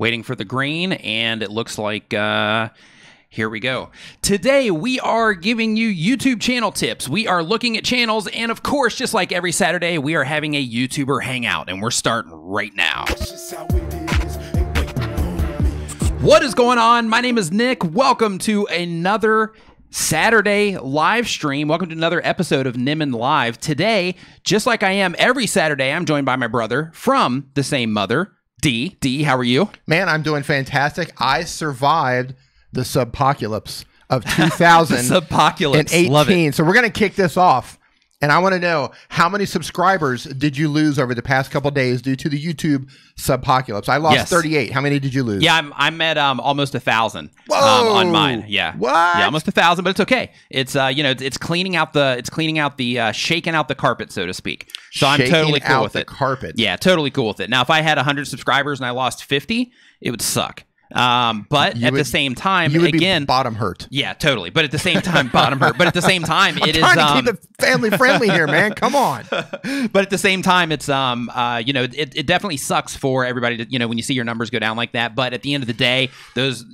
Waiting for the green, and it looks like here we go. Today, we are giving you YouTube channel tips. We are looking at channels, and of course, just like every Saturday, we are having a YouTuber hangout, and we're starting right now. What is going on? My name is Nick. Welcome to another Saturday live stream. Welcome to another episode of Nimmin Live. Today, just like I am every Saturday, I'm joined by my brother from the same mother, D. D, how are you? Man, I'm doing fantastic. I survived the subpocalypse of 2018. So we're going to kick this off. And I want to know, how many subscribers did you lose over the past couple days due to the YouTube subpocalypse? I lost 38. How many did you lose? Yeah, I'm at almost 1,000 on mine. Yeah. What? Yeah, almost 1,000, but it's okay. It's you know, it's cleaning out the shaking out the carpet, so to speak. So I'm totally cool with it. Carpet. Yeah, totally cool with it. Now, if I had 100 subscribers and I lost 50, it would suck. But at the same time, you would again, be bottom hurt. Yeah, totally. But at the same time, bottom hurt. But at the same time, it is trying to keep it family friendly here, man. Come on. But at the same time, it's you know, it definitely sucks for everybody to, you know, when you see your numbers go down like that. But at the end of the day, those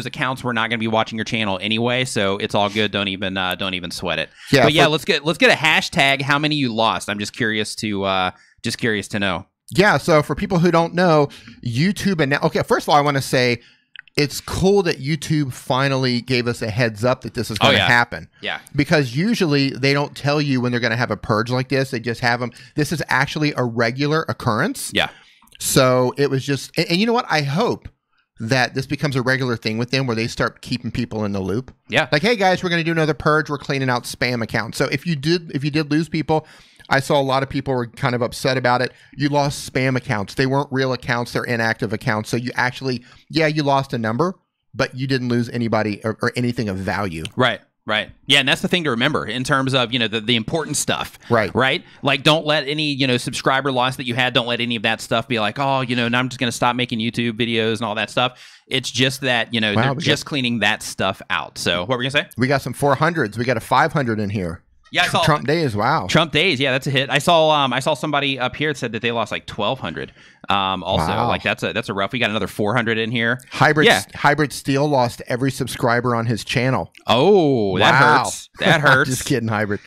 accounts were not going to be watching your channel anyway, so it's all good. Don't even sweat it. Yeah. But yeah, let's get a hashtag. How many you lost? I'm just curious to know. Yeah, so for people who don't know, YouTube and okay, first of all, I want to say it's cool that YouTube finally gave us a heads up that this is going to happen. Yeah. Because usually they don't tell you when they're going to have a purge like this. They just have them. This is actually a regular occurrence. Yeah. So it was just, and you know what? I hope that this becomes a regular thing with them where they start keeping people in the loop. Yeah. Like, hey guys, we're going to do another purge. We're cleaning out spam accounts. So if you did lose people, I saw a lot of people were kind of upset about it. You lost spam accounts. They weren't real accounts. They're inactive accounts. So you actually, yeah, you lost a number, but you didn't lose anybody or anything of value. Right. Right. Yeah, and that's the thing to remember in terms of, you know, the important stuff. Right. Right? Like, don't let any, you know, subscriber loss that you had, don't let any of that stuff be like, oh, you know, now I'm just going to stop making YouTube videos and all that stuff. It's just that, you know, they're just cleaning that stuff out. So what were we going to say? We got some 400s. We got a 500 in here. Yeah, I saw Trump days. Wow. Trump days. Yeah, that's a hit. I saw somebody up here that said that they lost like 1,200. Also, like that's a rough. We got another 400 in here. Hybrid Steel lost every subscriber on his channel. Oh, that hurts. That hurts. Just kidding, Hybrid.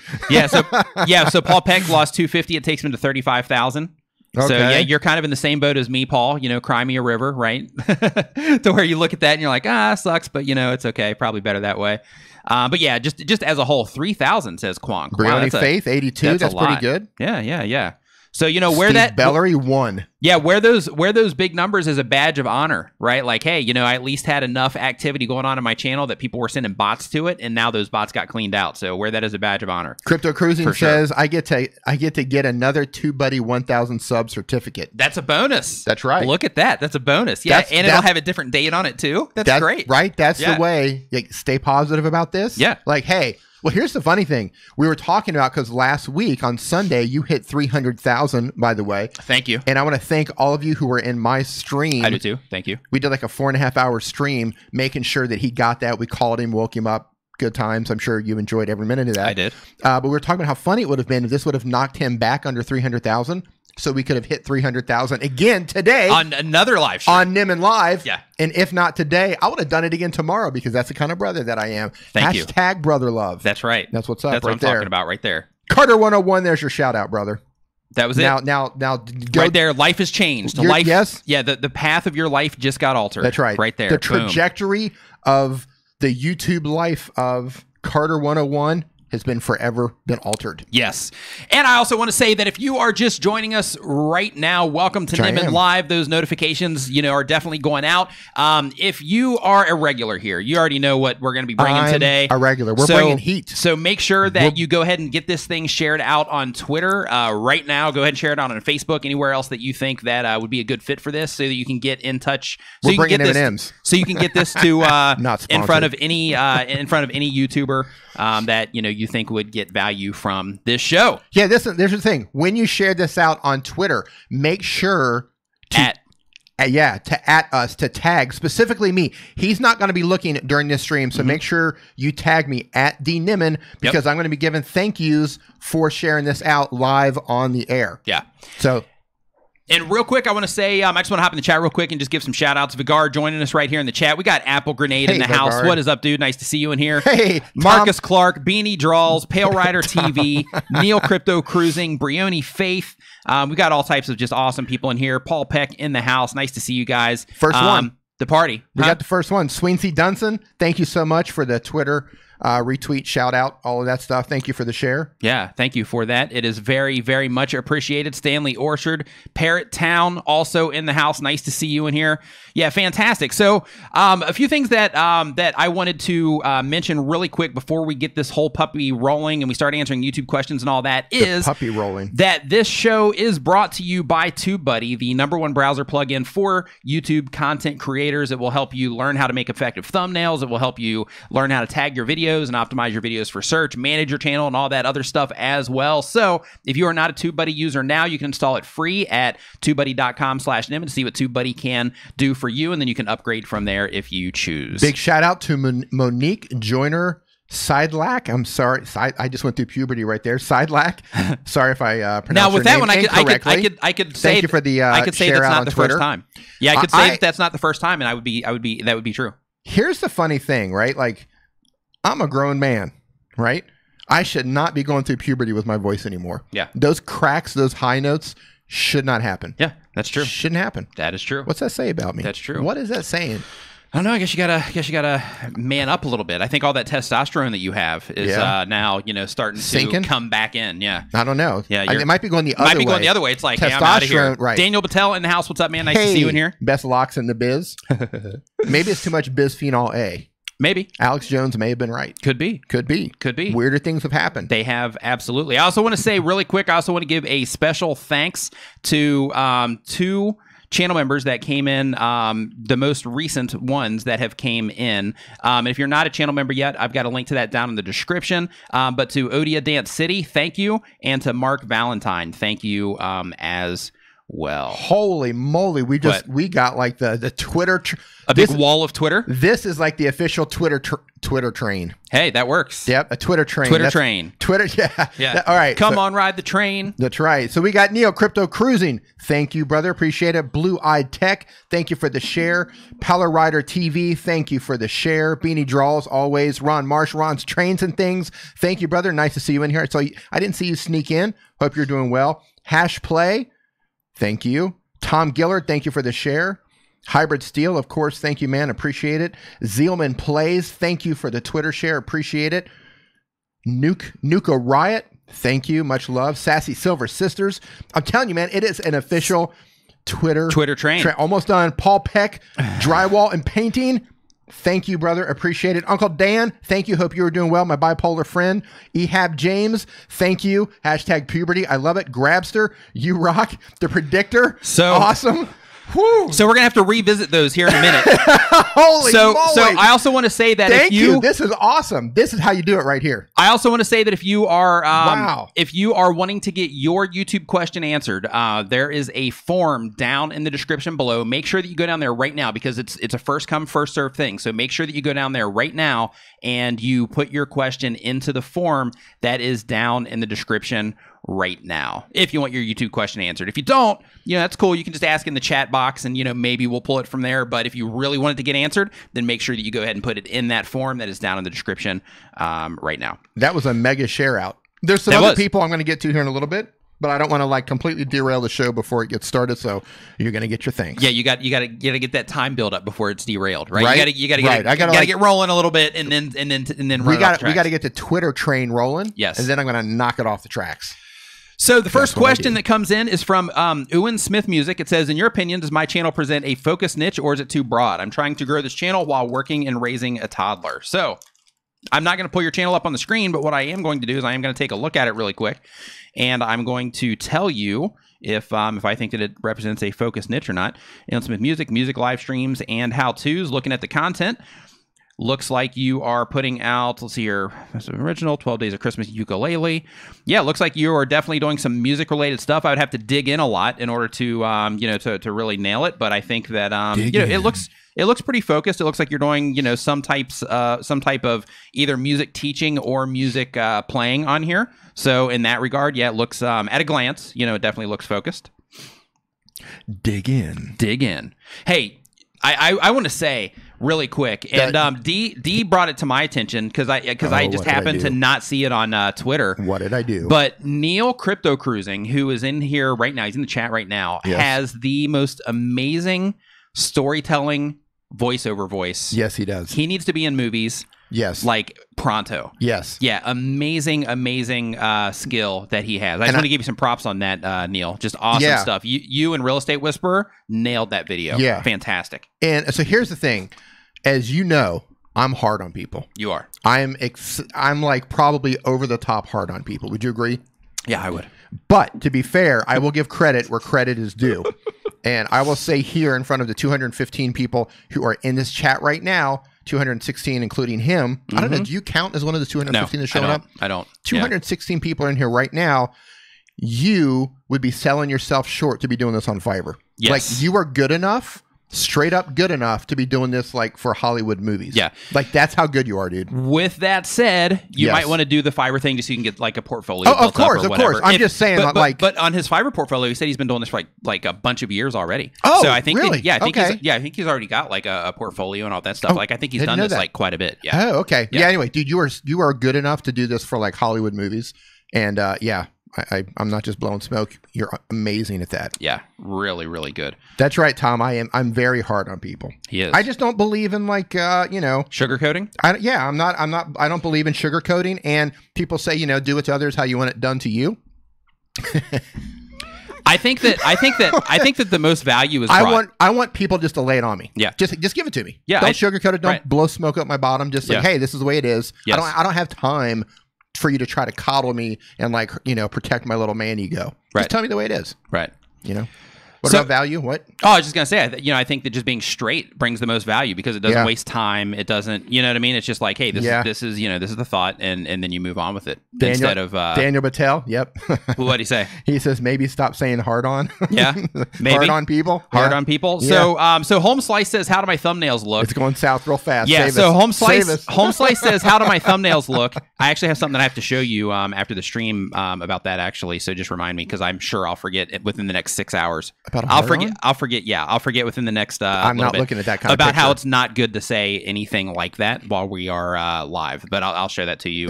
So Paul Peck lost 250. It takes him to 35,000. Okay. So yeah, you're kind of in the same boat as me, Paul. You know, cry me a river, right? To where you look at that and you're like, sucks, but you know, it's okay. Probably better that way. But yeah, just as a whole, 3,000 says Quank. Brioni Faith, 82. That's pretty good. Yeah. So you know where Steve that Bellery won. Yeah, where those big numbers is a badge of honor, right? Like, hey, you know, I at least had enough activity going on in my channel that people were sending bots to it, and now those bots got cleaned out. So wear that as a badge of honor. Crypto Cruising says, I get to get another TubeBuddy 1,000 sub certificate. That's a bonus. That's right. Look at that. That's a bonus. Yeah, and it'll have a different date on it too. That's great. Right? That's the way. Like, stay positive about this. Yeah. Like, hey. Well, here's the funny thing. We were talking about, because last week on Sunday, you hit 300,000, by the way. Thank you. And I want to thank all of you who were in my stream. I do too. Thank you. We did like a 4.5-hour stream, making sure that he got that. We called him, woke him up. Good times. I'm sure you enjoyed every minute of that. I did. But we were talking about how funny it would have been if this would have knocked him back under 300,000. So we could have hit 300,000 again today. On another live stream. On Nimmin Live. Yeah. And if not today, I would have done it again tomorrow, because that's the kind of brother that I am. Thank you. Hashtag brother love. That's right. That's what's up. That's what I'm talking about right there. Carter 101, there's your shout out, brother. That was it. Now, go, right there. Life has changed. Life, yes. Yeah, the path of your life just got altered. That's right. Right there. The trajectory of the YouTube life of Carter 101 has been forever been altered. Yes. And I also want to say that if you are just joining us right now, welcome to Nimmin Live. Those notifications, you know, are definitely going out. If you are a regular here, you already know what we're going to be bringing today. A regular. We're bringing heat. So make sure that you go ahead and get this thing shared out on Twitter right now. Go ahead and share it out on Facebook, anywhere else that you think that would be a good fit for this, so that you can get in touch. So we're bringing M&Ms. So you can get this to in front of any YouTuber that you think would get value from this show. Yeah, there's the thing. When you share this out on Twitter, make sure to at us, to tag specifically me. He's not going to be looking during this stream, so make sure you tag me at Nimmin, because I'm going to be giving thank yous for sharing this out live on the air. Yeah. So And real quick, I want to say, I just want to hop in the chat real quick and just give some shout outs. Vigar joining us right here in the chat. We got Apple Grenade in the house. What is up, dude? Nice to see you in here. Hey, Marcus Clark, Beanie Draws, Pale Rider TV, Neil Crypto Cruising, Brioni Faith. We got all types of just awesome people in here. Paul Peck in the house. Nice to see you guys. First one. The party. We got the first one. Swincy Dunson, thank you so much for the Twitter retweet, shout out, all of that stuff. Thank you for the share. Yeah, thank you for that. It is very, very much appreciated. Stanley Orchard, Parrot Town, also in the house. Nice to see you in here. Yeah, fantastic. So a few things that that I wanted to mention really quick before we get this whole puppy rolling and we start answering YouTube questions and all that is puppy rolling. That this show is brought to you by TubeBuddy, the #1 browser plugin for YouTube content creators. It will help you learn how to make effective thumbnails. It will help you learn how to tag your videos and optimize your videos for search, manage your channel, and all that other stuff as well. So if you are not a TubeBuddy user now, you can install it free at tubebuddy.com/Nimmin to see what TubeBuddy can do for you, and then you can upgrade from there if you choose. Big shout out to Monique Joyner Sidelack. I'm sorry, I just went through puberty right there. Sidelack. Sorry if I pronounced now with her that name one, I could say thank you for the I could say share that's out not on the Twitter. first time. Yeah, I could say that that's not the first time, and that would be true. Here's the funny thing, right? Like, I'm a grown man, right? I should not be going through puberty with my voice anymore. Yeah, those cracks, those high notes should not happen. Yeah, that's true. Shouldn't happen. That is true. What's that say about me? That's true. What is that saying? I don't know. I guess you gotta man up a little bit. I think all that testosterone that you have is now starting Sinking? to come back in. Yeah. I don't know. Yeah, it might be going the other way. Might be going the other way. It's like, hey, I'm out of here. Right. Daniel Patel in the house. What's up, man? Nice to see you in here. Best locks in the biz. Maybe it's too much bisphenol A. Maybe. Alex Jones may have been right. Could be. Could be. Could be. Weirder things have happened. They have, absolutely. I also want to say really quick, I also want to give a special thanks to two channel members that came in, the most recent ones that have came in. And if you're not a channel member yet, I've got a link to that down in the description. But to Odia Dance City, thank you. And to Mark Valentine, thank you as well. Holy moly. We got like the Twitter. A big wall of Twitter. This is like the official Twitter train. Hey, that works. Yep, a Twitter train. Twitter, yeah. Yeah. All right. Come on, ride the train. That's right. So we got Neo Crypto Cruising. Thank you, brother. Appreciate it. Blue Eyed Tech. Thank you for the share. Power Rider TV. Thank you for the share. Beanie Draws, always. Ron Marsh, Ron's Trains and Things. Thank you, brother. Nice to see you in here. I didn't see you sneak in. Hope you're doing well. Hash Play. Thank you. Tom Gillard, thank you for the share. Hybrid Steel, of course, thank you, man. Appreciate it. Zealman Plays, thank you for the Twitter share. Appreciate it. Nuka Riot, thank you. Much love. Sassy Silver Sisters. I'm telling you, man, it is an official Twitter train. Almost done. Paul Peck, Drywall and Painting. Thank you, brother. Appreciate it. Uncle Dan, thank you. Hope you were doing well. My bipolar friend. Ehab James, thank you. Hashtag puberty. I love it. Grabster, you rock. The Predictor. So awesome. Whew. So we're going to have to revisit those here in a minute. Holy moly. So I also want to say that Thank you. This is awesome. This is how you do it right here. I also want to say that if you are if you are wanting to get your YouTube question answered, there is a form down in the description below. Make sure that you go down there right now because it's a first come, first serve thing. So make sure that you go down there right now and you put your question into the form that is down in the description right now if you want your YouTube question answered. If you don't, that's cool. You can just ask in the chat box and maybe we'll pull it from there. But if you really want it to get answered, then make sure that you go ahead and put it in that form that is down in the description right now. That was a mega share out. There's some other people I'm going to get to here in a little bit, but I don't want to completely derail the show before it gets started. So you're going to get your things. Yeah, you got to get that time build up before it's derailed, right? You got to get rolling a little bit and then we got to get the Twitter train rolling. Yes, and then I'm going to knock it off the tracks. So the first question that comes in is from Ewan Smith Music. It says, in your opinion, does my channel present a focused niche or is it too broad? I'm trying to grow this channel while working and raising a toddler. So I'm not going to pull your channel up on the screen, but what I am going to do is I am going to take a look at it really quick. And I'm going to tell you if I think that it represents a focused niche or not. Ewan Smith Music, music live streams, and how-tos. Looking at the content. Looks like you are putting out, let's see here, original 12 Days of Christmas ukulele. Yeah, it looks like you are definitely doing some music related stuff. I would have to dig in a lot in order to to really nail it. But I think that it looks pretty focused. It looks like you're doing some type of either music teaching or music playing on here. So in that regard, yeah, it looks at a glance, it definitely looks focused. Dig in. Dig in. Hey, I want to say really quick, and D brought it to my attention because I just happened to not see it on Twitter. What did I do? But Neil Crypto Cruising, who is in here right now, he's in the chat right now, has the most amazing storytelling voiceover voice. Yes, he does. He needs to be in movies. Yes. Like pronto. Yes. Yeah. Amazing skill that he has. I just want to give you some props on that, Neil. Just awesome stuff. You and Real Estate Whisperer nailed that video. Yeah. Fantastic. And so here's the thing. As you know, I'm hard on people. You are. I'm like probably over the top hard on people. Would you agree? Yeah, I would. But to be fair, I will give credit where credit is due. And I will say here in front of the 215 people who are in this chat right now, 216 including him. I don't know. Do you count as one of the 215 that's showing up? I don't. 216 people are in here right now. You would be selling yourself short to be doing this on Fiverr. Yes. Like you are good enough, straight up good enough to be doing this like for Hollywood movies. Yeah. Like that's how good you are, dude. With that said, you might want to do the Fiverr thing just so you can get like a portfolio. Oh, of course. I'm just saying but on his Fiverr portfolio, he said he's been doing this for like a bunch of years already. Oh, so I think really? I think he's already got like a portfolio and all that stuff. Like I think he's done this like quite a bit. Yeah. Oh, okay. Yeah. Anyway, dude, you are good enough to do this for like Hollywood movies. And I'm not just blowing smoke. You're amazing at that. Yeah, really, really good. That's right, Tom. I'm very hard on people. He is. I just don't believe in like sugarcoating. I don't believe in sugarcoating. And people say do it to others how you want it done to you. I think that the most value is. I want people just to lay it on me. Yeah, just give it to me. Yeah, don't sugarcoat it. Don't blow smoke up my bottom. Just like, hey, this is the way it is. Yes. I don't have time for you to try to coddle me and like protect my little man ego. Right. Just tell me the way it is. Right. What about value? What? Oh, I was just gonna say, I think that just being straight brings the most value because it doesn't waste time. It doesn't, you know what I mean? It's just like, hey, this is the thought, and then you move on with it instead of Daniel Battelle. Yep. What did he say? He says maybe stop saying hard on. Yeah, maybe hard on people. Hard on people. Yeah. So Home Slice says, how do my thumbnails look? It's going south real fast. Yeah. Save so us. Home Slice says, how do my thumbnails look? I actually have something that I have to show you after the stream about that actually. So just remind me because I'm sure I'll forget it within the next 6 hours. I'll forget within the next I'm not looking at that kind of about picture. how it's not good to say anything like that while we are live, but I'll show that to you.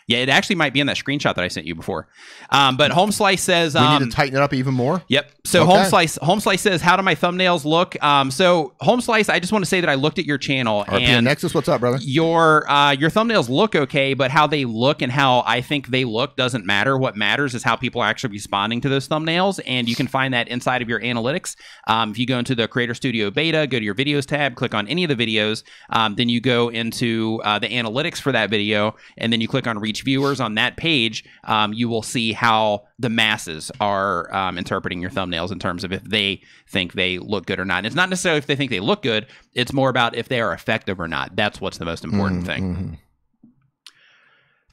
Yeah, it actually might be in that screenshot that I sent you before. But Home Slice says we need to tighten it up even more. Yep. So okay. Home Slice says, how do my thumbnails look? So Home Slice, I just want to say that I looked at your channel and Nexus, what's up, brother? Your thumbnails look okay, but how they look and how I think they look doesn't matter. What matters is how people are actually responding to those thumbnails, and you can find that inside of your analytics. If you go into the Creator Studio Beta, go to your videos tab, click on any of the videos, then you go into the analytics for that video, and then you click on Reach Viewers. On that page, you will see how the masses are interpreting your thumbnails in terms of if they think they look good or not. And it's not necessarily if they think they look good. It's more about if they are effective or not. That's what's the most important thing.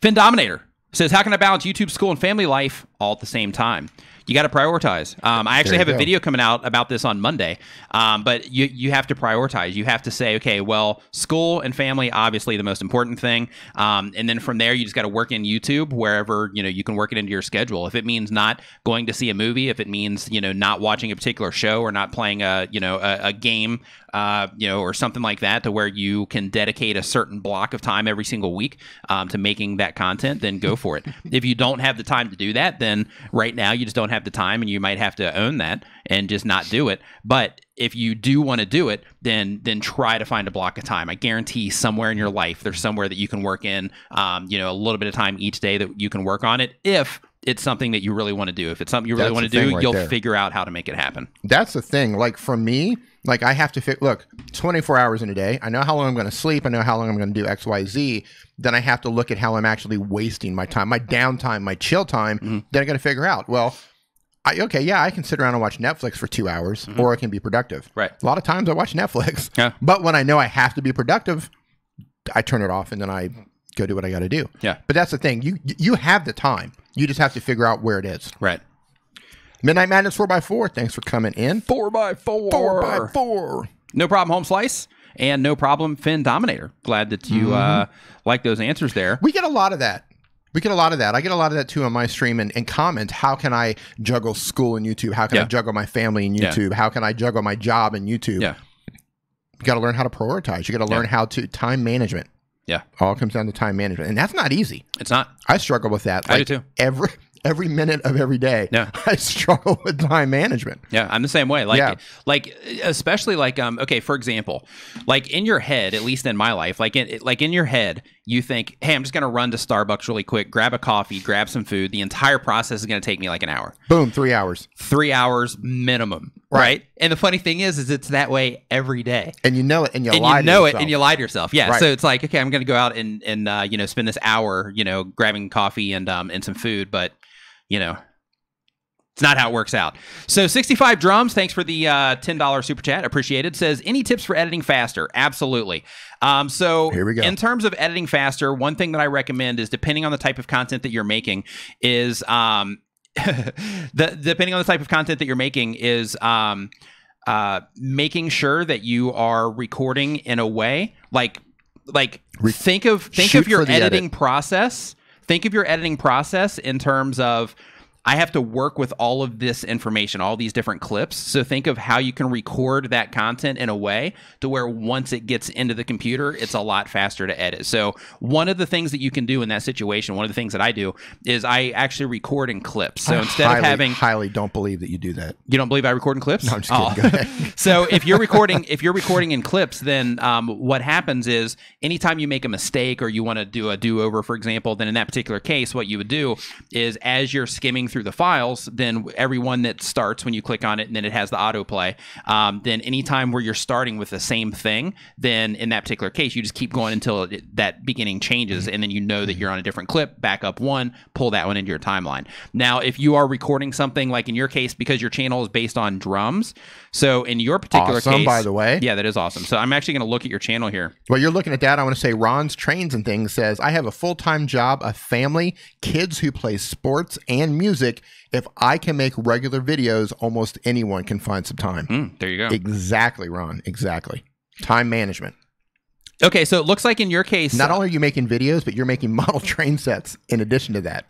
Finn Dominator says, how can I balance YouTube, school, and family life all at the same time? You got to prioritize. I actually have a video coming out about this on Monday, but you have to prioritize. You have to say, okay, well, school and family, obviously the most important thing. And then from there, you just got to work in YouTube wherever, you can work it into your schedule. If it means not going to see a movie, if it means, not watching a particular show or not playing a game, or something like that to where you can dedicate a certain block of time every single week to making that content, then go for it. If you don't have the time to do that, then right now you just don't have the time, and you might have to own that and just not do it. But if you do want to do it, then try to find a block of time. I guarantee somewhere in your life, there's somewhere that you can work in, a little bit of time each day that you can work on it. If it's something that you really want to do, if it's something you really want to do, you'll figure out how to make it happen. That's the thing. Like for me, like I have to look, 24 hours in a day. I know how long I'm going to sleep. I know how long I'm going to do X, Y, Z. Then I have to look at how I'm actually wasting my time, my downtime, my chill time. Then I got to figure out, well, I can sit around and watch Netflix for 2 hours, or I can be productive. Right. A lot of times I watch Netflix. Yeah. But when I know I have to be productive, I turn it off and then I go do what I got to do. Yeah. But that's the thing. You have the time. You just have to figure out where it is. Right. Midnight Madness 4x4. Thanks for coming in. 4x4. 4x4. No problem, Home Slice. And no problem, Finn Dominator. Glad that you like those answers there. We get a lot of that. We get a lot of that. I get a lot of that too on my stream and comment. How can I juggle school and YouTube? How can I juggle my family and YouTube? How can I juggle my job and YouTube? You got to learn how to prioritize. You got to learn how to time management. All comes down to time management. And that's not easy. It's not. I struggle with that. I do too. Every minute of every day, I struggle with time management. Yeah, I'm the same way. Like especially like okay, for example, like in your head, at least in my life, like in your head, you think, hey, I'm just gonna run to Starbucks really quick, grab a coffee, grab some food. The entire process is gonna take me like an hour. Boom, 3 hours. 3 hours minimum. Right. And the funny thing is it's that way every day. And you know it, and you lie to yourself. Yeah. Right. So it's like, okay, I'm gonna go out and you know, spend this hour, you know, grabbing coffee and some food, but you know, it's not how it works out. So 65 Drums, thanks for the $10 super chat. Appreciated. Says, any tips for editing faster? Absolutely. So here we go. In terms of editing faster, one thing that I recommend is, depending on the type of content that you're making, is depending on the type of content that you're making is making sure that you are recording in a way like think of your editing process. Think of your editing process in terms of, I have to work with all of this information, all these different clips. So think of how you can record that content in a way to where once it gets into the computer, it's a lot faster to edit. So one of the things that you can do in that situation, one of the things that I do, is I actually record in clips. So instead of having... highly don't believe that you do that. You don't believe I record in clips? No, I'm just kidding. Go ahead. So if you're recording in clips, then what happens is, anytime you make a mistake or you want to do a do-over, for example, then in that particular case, what you would do is, as you're skimming through the files, then every one that starts when you click on it and then it has the autoplay, then anytime where you're starting with the same thing, then in that particular case, you just keep going until that beginning changes, and then you know that you're on a different clip, back up one, pull that one into your timeline. Now, if you are recording something, like in your case, because your channel is based on drums, so in your particular case, by the way. Yeah, that is awesome. So I'm actually going to look at your channel here. Well, you're looking at that. I want to say Ron's Trains and Things says, I have a full-time job, a family, kids who play sports and music. If I can make regular videos, almost anyone can find some time. There you go. Exactly, Ron. Exactly. Time management. Okay, so it looks like in your case... Not only are you making videos, but you're making model train sets in addition to that.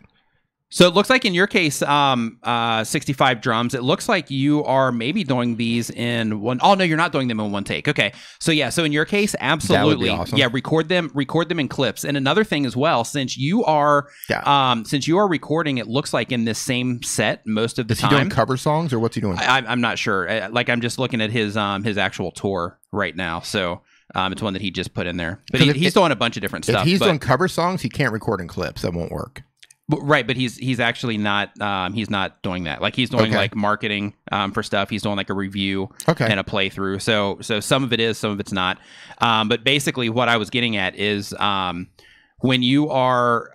So it looks like in your case, 65 Drums, it looks like you are maybe doing these in one... Oh, no, you're not doing them in one take. Okay. So yeah, so in your case, absolutely. That would be awesome. Yeah, record them in clips. And another thing as well, since you are recording, it looks like in this same set most of the time. Is he doing cover songs, or what's he doing? I'm not sure. Like, I'm just looking at his actual tour right now. So it's one that he just put in there. But he's doing a bunch of different stuff. If he's doing cover songs, he can't record in clips. That won't work. Right, but he's actually not he's not doing that. Like, he's doing like marketing for stuff. He's doing like a review and a playthrough. So some of it is, some of it's not. But basically, what I was getting at is, when you're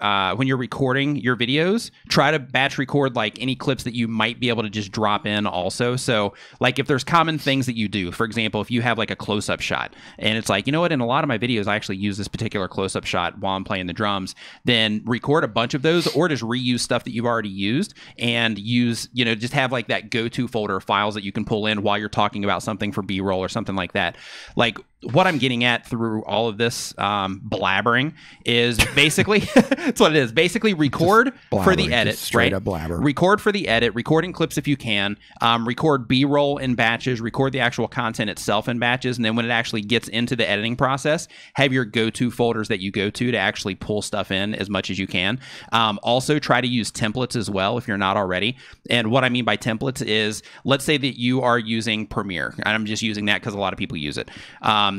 recording your videos, try to batch record like any clips that you might be able to just drop in also. So like, if there's common things that you do, for example, if you have like a close-up shot and it's like, you know what, in a lot of my videos, I actually use this particular close-up shot while I'm playing the drums, then record a bunch of those, or just reuse stuff that you've already used, and use, you know, just have like that go-to folder of files that you can pull in while you're talking about something for B-roll or something like that. Like, what I'm getting at through all of this blabbering is basically, that's what it is. Basically, record for the edit, straight up blabber. Record for the edit, recording clips if you can, record B-roll in batches, record the actual content itself in batches, and then when it actually gets into the editing process, have your go-to folders that you go to actually pull stuff in as much as you can. Also, try to use templates as well if you're not already. And what I mean by templates is, let's say that you are using Premiere, and I'm just using that because a lot of people use it.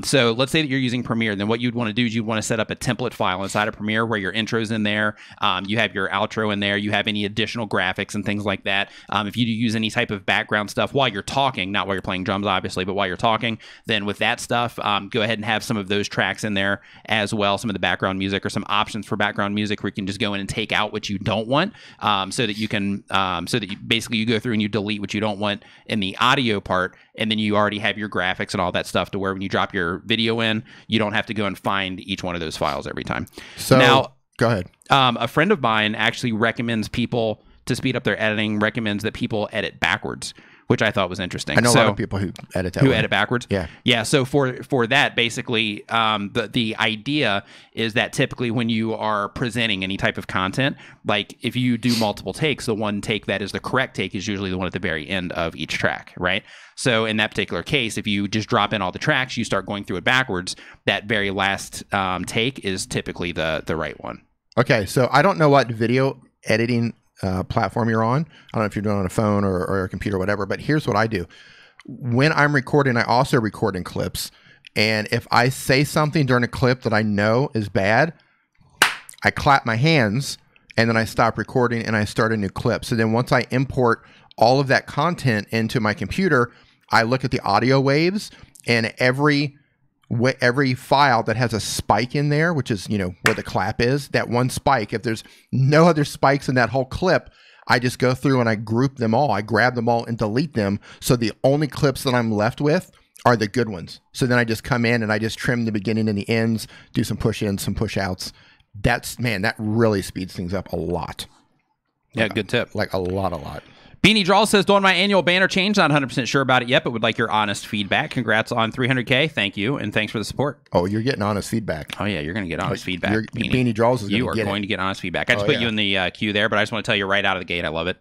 So let's say that you're using Premiere, then what you'd want to do is you'd want to set up a template file inside of Premiere where your intro's in there, you have your outro in there, you have any additional graphics and things like that. If you do use any type of background stuff while you're talking, not while you're playing drums, obviously, but while you're talking, then with that stuff, go ahead and have some of those tracks in there as well, some of the background music, or some options for background music where you can just go in and take out what you don't want, so that you can, basically you go through and you delete what you don't want in the audio part, and then you already have your graphics and all that stuff to where when you drop your video in, you don't have to go and find each one of those files every time. So now, go ahead. A friend of mine actually recommends people, to speed up their editing, recommends that people edit backwards, which I thought was interesting. I know a lot of people who edit that way. Edit backwards. Yeah. So for that, basically, the idea is that typically when you are presenting any type of content, like if you do multiple takes, the one take that is the correct take is usually the one at the very end of each track, right? So in that particular case, if you just drop in all the tracks, you start going through it backwards. That very last take is typically the right one. Okay, so I don't know what video editing platform you're on. I don't know if you're doing it on a phone or a computer or whatever, but here's what I do. When I'm recording, I also record in clips. And if I say something during a clip that I know is bad, I clap my hands and then I stop recording and I start a new clip. So then once I import all of that content into my computer, I look at the audio waves, and every file that has a spike in there, which is, where the clap is, that one spike, if there's no other spikes in that whole clip, I just go through and I group them all. I grab them all and delete them. So the only clips that I'm left with are the good ones. So then I just come in and I just trim the beginning and the ends, do some push-ins, some push-outs. That really speeds things up a lot. Yeah, good tip. Like a lot. Beanie Drawl says, doing my annual banner change. Not 100% sure about it yet, but would like your honest feedback. Congrats on 300K. Thank you, and thanks for the support. Oh, you're getting honest feedback. Oh, yeah, you're going to get honest feedback. Beanie Draws is You are going to get honest feedback. I just put you in the queue there, but I just want to tell you right out of the gate, I love it.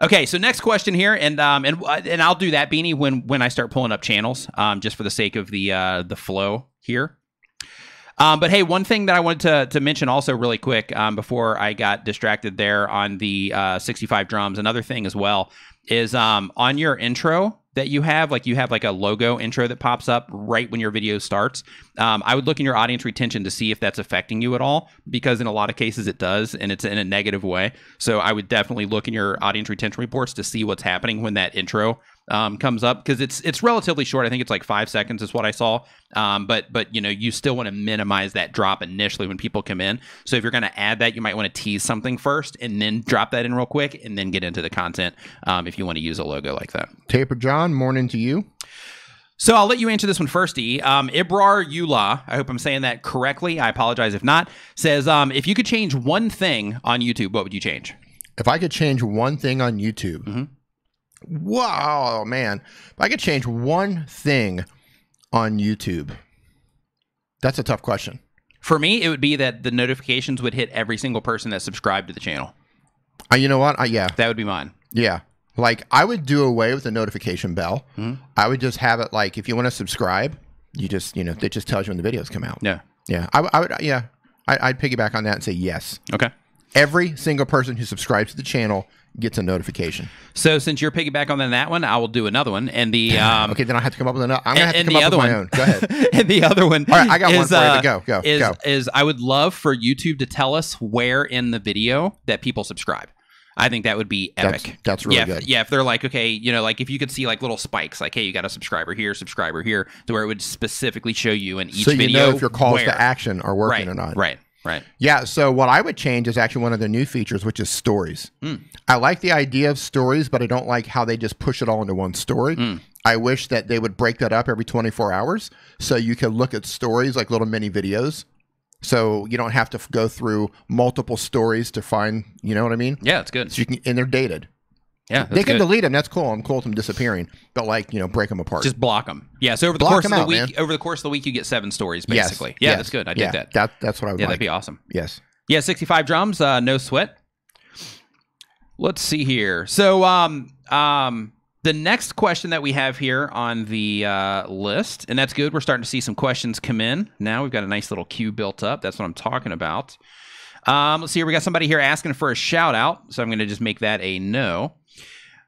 Okay, so next question here, and I'll do that, Beanie, when I start pulling up channels, just for the sake of the flow here. But hey, one thing that I wanted to mention also really quick before I got distracted there on the 65 drums, another thing as well is on your intro that you have like a logo intro that pops up right when your video starts. I would look in your audience retention to see if that's affecting you at all, because in a lot of cases it does, and it's in a negative way. So I would definitely look in your audience retention reports to see what's happening when that intro comes up, because it's relatively short. I think it's like 5 seconds is what I saw. But you still want to minimize that drop initially when people come in. So if you're going to add that, you might want to tease something first and then drop that in real quick and then get into the content if you want to use a logo like that. Taper John, morning to you. So I'll let you answer this one first, E. Ibrar Eula, I hope I'm saying that correctly. I apologize if not. Says, if you could change one thing on YouTube, what would you change? If I could change one thing on YouTube, wow, man. If I could change one thing on YouTube, that's a tough question. For me, it would be that the notifications would hit every single person that subscribed to the channel. You know what? Yeah. That would be mine. Yeah. Like, I would do away with the notification bell. I would just have it like, if you want to subscribe, you just, it just tells you when the videos come out. Yeah. Yeah. I'd piggyback on that and say yes. Okay. Every single person who subscribes to the channel gets a notification. So since you're piggyback on that one, I will do another one. And the okay, then I have to come up with another. I'm gonna have to come up with my own. Go ahead. And the other one, all right, I got one for you. Go. Is I would love for YouTube to tell us where in the video that people subscribe. I think that would be epic. That's really good. Yeah, if they're like, okay, like if you could see like little spikes, like, hey, you got a subscriber here, to where it would specifically show you in each video. So know if your calls to action are working or not. Right. Yeah, so what I would change is actually one of the new features, which is stories. I like the idea of stories, but I don't like how they just push it all into one story. I wish that they would break that up every 24 hours so you could look at stories like little mini videos. So you don't have to go through multiple stories to find, you know what I mean? Yeah, it's good. So you can, and they're dated. Yeah, they can delete them. That's cool. I'm cool with them disappearing, but break them apart. Just block them. Yeah. So over the course of the week, you get 7 stories basically. Yes. Yeah, that's good. I dig that. That's what I would. Yeah, that'd be awesome. Yes. Yeah, 65 drums. No sweat. Let's see here. So, the next question that we have here on the list, and that's good. We're starting to see some questions come in. Now we've got a nice little queue built up. That's what I'm talking about. Let's see here. We got somebody here asking for a shout out, so I'm going to just make that a no.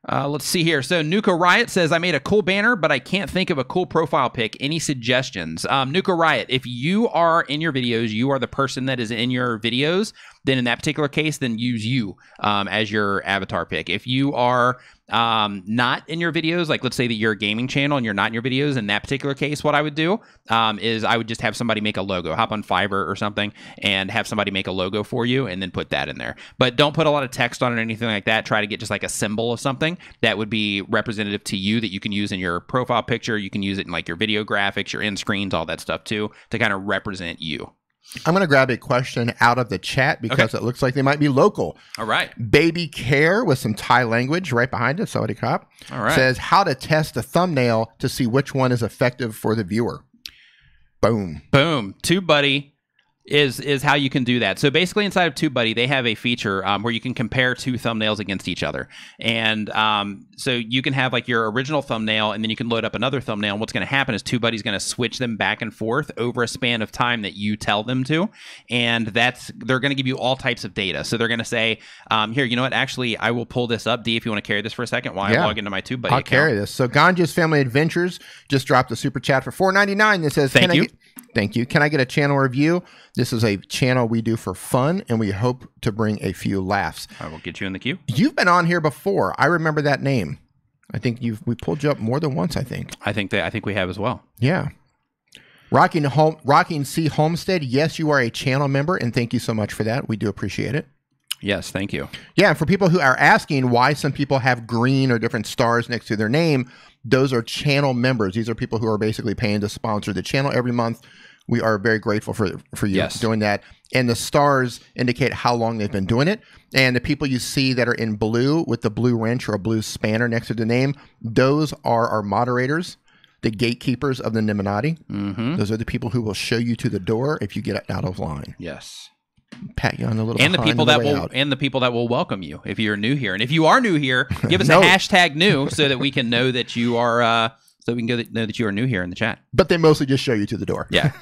Let's see here. So Nuka Riot says, I made a cool banner, but I can't think of a cool profile pic. Any suggestions? Nuka Riot, if you are in your videos, you are the person that is in your videos, then in that particular case, then use you as your avatar pic. If you are not in your videos, like let's say that you're a gaming channel and you're not in your videos, in that particular case, what I would do is I would just have somebody make a logo, hop on Fiverr or something and have somebody make a logo for you and then put that in there. But don't put a lot of text on it or anything like that. Try to get just like a symbol of something that would be representative to you that you can use in your profile picture. You can use it in like your video graphics, your end screens, all that stuff too, to kind of represent you. I'm going to grab a question out of the chat because it looks like they might be local. All right. Baby Care with some Thai language right behind us. Sawadee Krap. All right. Says how to test a thumbnail to see which one is effective for the viewer. Boom. Boom. TubeBuddy is how you can do that. So basically inside of TubeBuddy, they have a feature where you can compare two thumbnails against each other. And so you can have like your original thumbnail and then you can load up another thumbnail. And what's going to happen is TubeBuddy's going to switch them back and forth over a span of time that you tell them to. And they're going to give you all types of data. So they're going to say, here, you know what? Actually, I will pull this up. D, if you want to carry this for a second while I log into my TubeBuddy account. Carry this. So Ganja's Family Adventures just dropped a super chat for $4.99 that says, Thank you. Can I get a channel review? This is a channel we do for fun, and we hope to bring a few laughs. I will get you in the queue. You've been on here before. I remember that name. I think we pulled you up more than once, I think. I think we have as well. Yeah. Rocking C. Homestead, yes, you are a channel member, and thank you so much for that. We do appreciate it. Yes, thank you. Yeah, and for people who are asking why some people have green or different stars next to their name, those are channel members. These are people who are basically paying to sponsor the channel every month. We are very grateful for you doing that. And the stars indicate how long they've been doing it. And the people you see that are in blue with the blue wrench or a blue spanner next to the name, those are our moderators, the gatekeepers of the Nimminati. Those are the people who will show you to the door if you get out of line. Yes. Pat you on a little and the people that will welcome you if you're new here. And if you are new here, give us a hashtag new so that we can know that you are so we can know that you are new here in the chat. But they mostly just show you to the door. Yeah.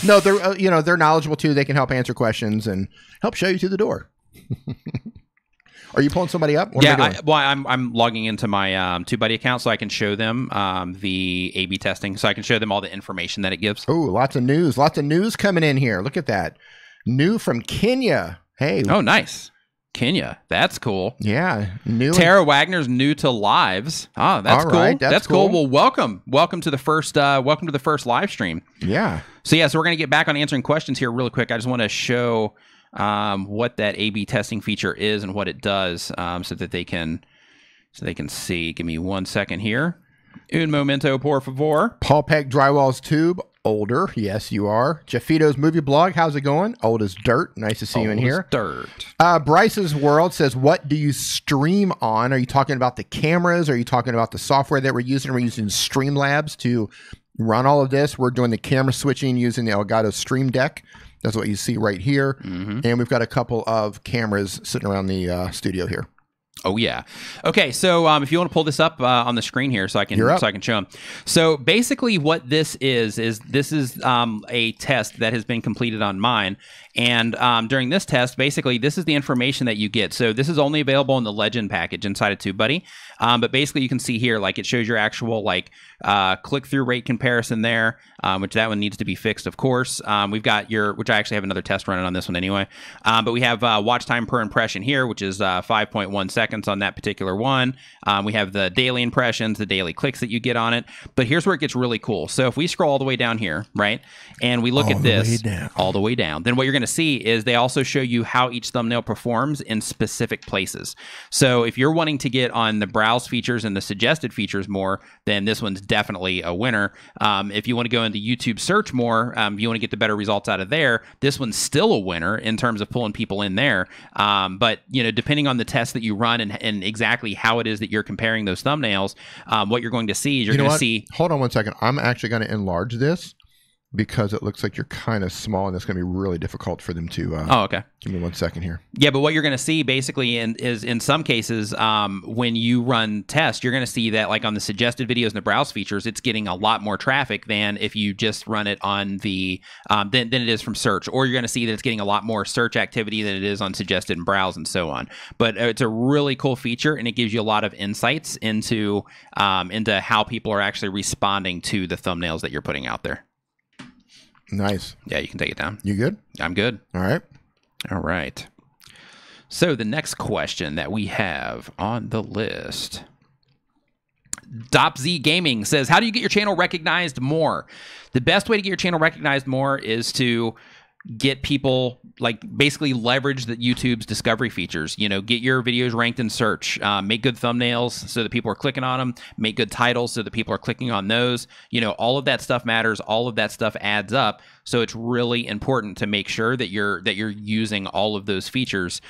No, they're they're knowledgeable too. They can help answer questions and help show you to the door. Are you pulling somebody up? I'm logging into my TubeBuddy account so I can show them the A/B testing, so I can show them all the information that it gives. Oh, lots of news coming in here. Look at that, new from Kenya. Hey, oh, nice. Kenya, that's cool. Yeah, new. Tara Wagner's new to lives. Oh, that's cool. Right, that's cool. Well, welcome to the first live stream. Yeah. So we're gonna get back on answering questions here really quick. I just want to show what that A/B testing feature is and what it does, so they can see. Give me 1 second here. Un momento, por favor. Paul Peck Drywall's Tube. Older, yes, you are. Jeffito's movie blog, how's it going? Old as dirt. Nice to see you in here. Dirt. Bryce's World says, what do you stream on? Are you talking about the cameras? Are you talking about the software that we're using? We're using Streamlabs to run all of this. We're doing the camera switching using the Elgato Stream Deck. That's what you see right here. And we've got a couple of cameras sitting around the studio here. Oh yeah. Okay. So if you want to pull this up on the screen here, so I can show them. So basically, what this is a test that has been completed on mine, and during this test, basically, this is the information that you get. So this is only available in the Legend package inside of TubeBuddy. But basically, you can see here, like it shows your actual click-through rate comparison there, which that one needs to be fixed, of course. We've got which I actually have another test running on this one anyway. But we have watch time per impression here, which is 5.1 seconds on that particular one. We have the daily impressions, the daily clicks that you get on it. But here's where it gets really cool. So if we scroll all the way down here, right, and we look at this all the way down, then what you're going to see is they also show you how each thumbnail performs in specific places. So if you're wanting to get on the browse features and the suggested features more, then this one's definitely a winner. If you want to go into YouTube search more, if you want to get the better results out of there, this one's still a winner in terms of pulling people in there. But depending on the test that you run and exactly how it is that you're comparing those thumbnails, what you're going to see is you're going to see. Hold on 1 second. I'm actually going to enlarge this, because it looks like you're kind of small, and it's going to be really difficult for them to... oh, okay. Give me 1 second here. Yeah, but what you're going to see basically is in some cases, when you run tests, you're going to see that like on the suggested videos and the browse features, it's getting a lot more traffic than if you just run it on the... than it is from search. Or you're going to see that it's getting a lot more search activity than it is on suggested and browse and so on. But it's a really cool feature, and it gives you a lot of insights into how people are actually responding to the thumbnails that you're putting out there. Nice. Yeah, you can take it down. You good? I'm good. All right. All right. So the next question that we have on the list, DopZ Gaming says, how do you get your channel recognized more? The best way to get your channel recognized more is to get people, like, basically leverage the YouTube's discovery features. You know, get your videos ranked in search, make good thumbnails so that people are clicking on them, make good titles so that people are clicking on those. You know, all of that stuff matters. All of that stuff adds up. So it's really important to make sure that you're using all of those features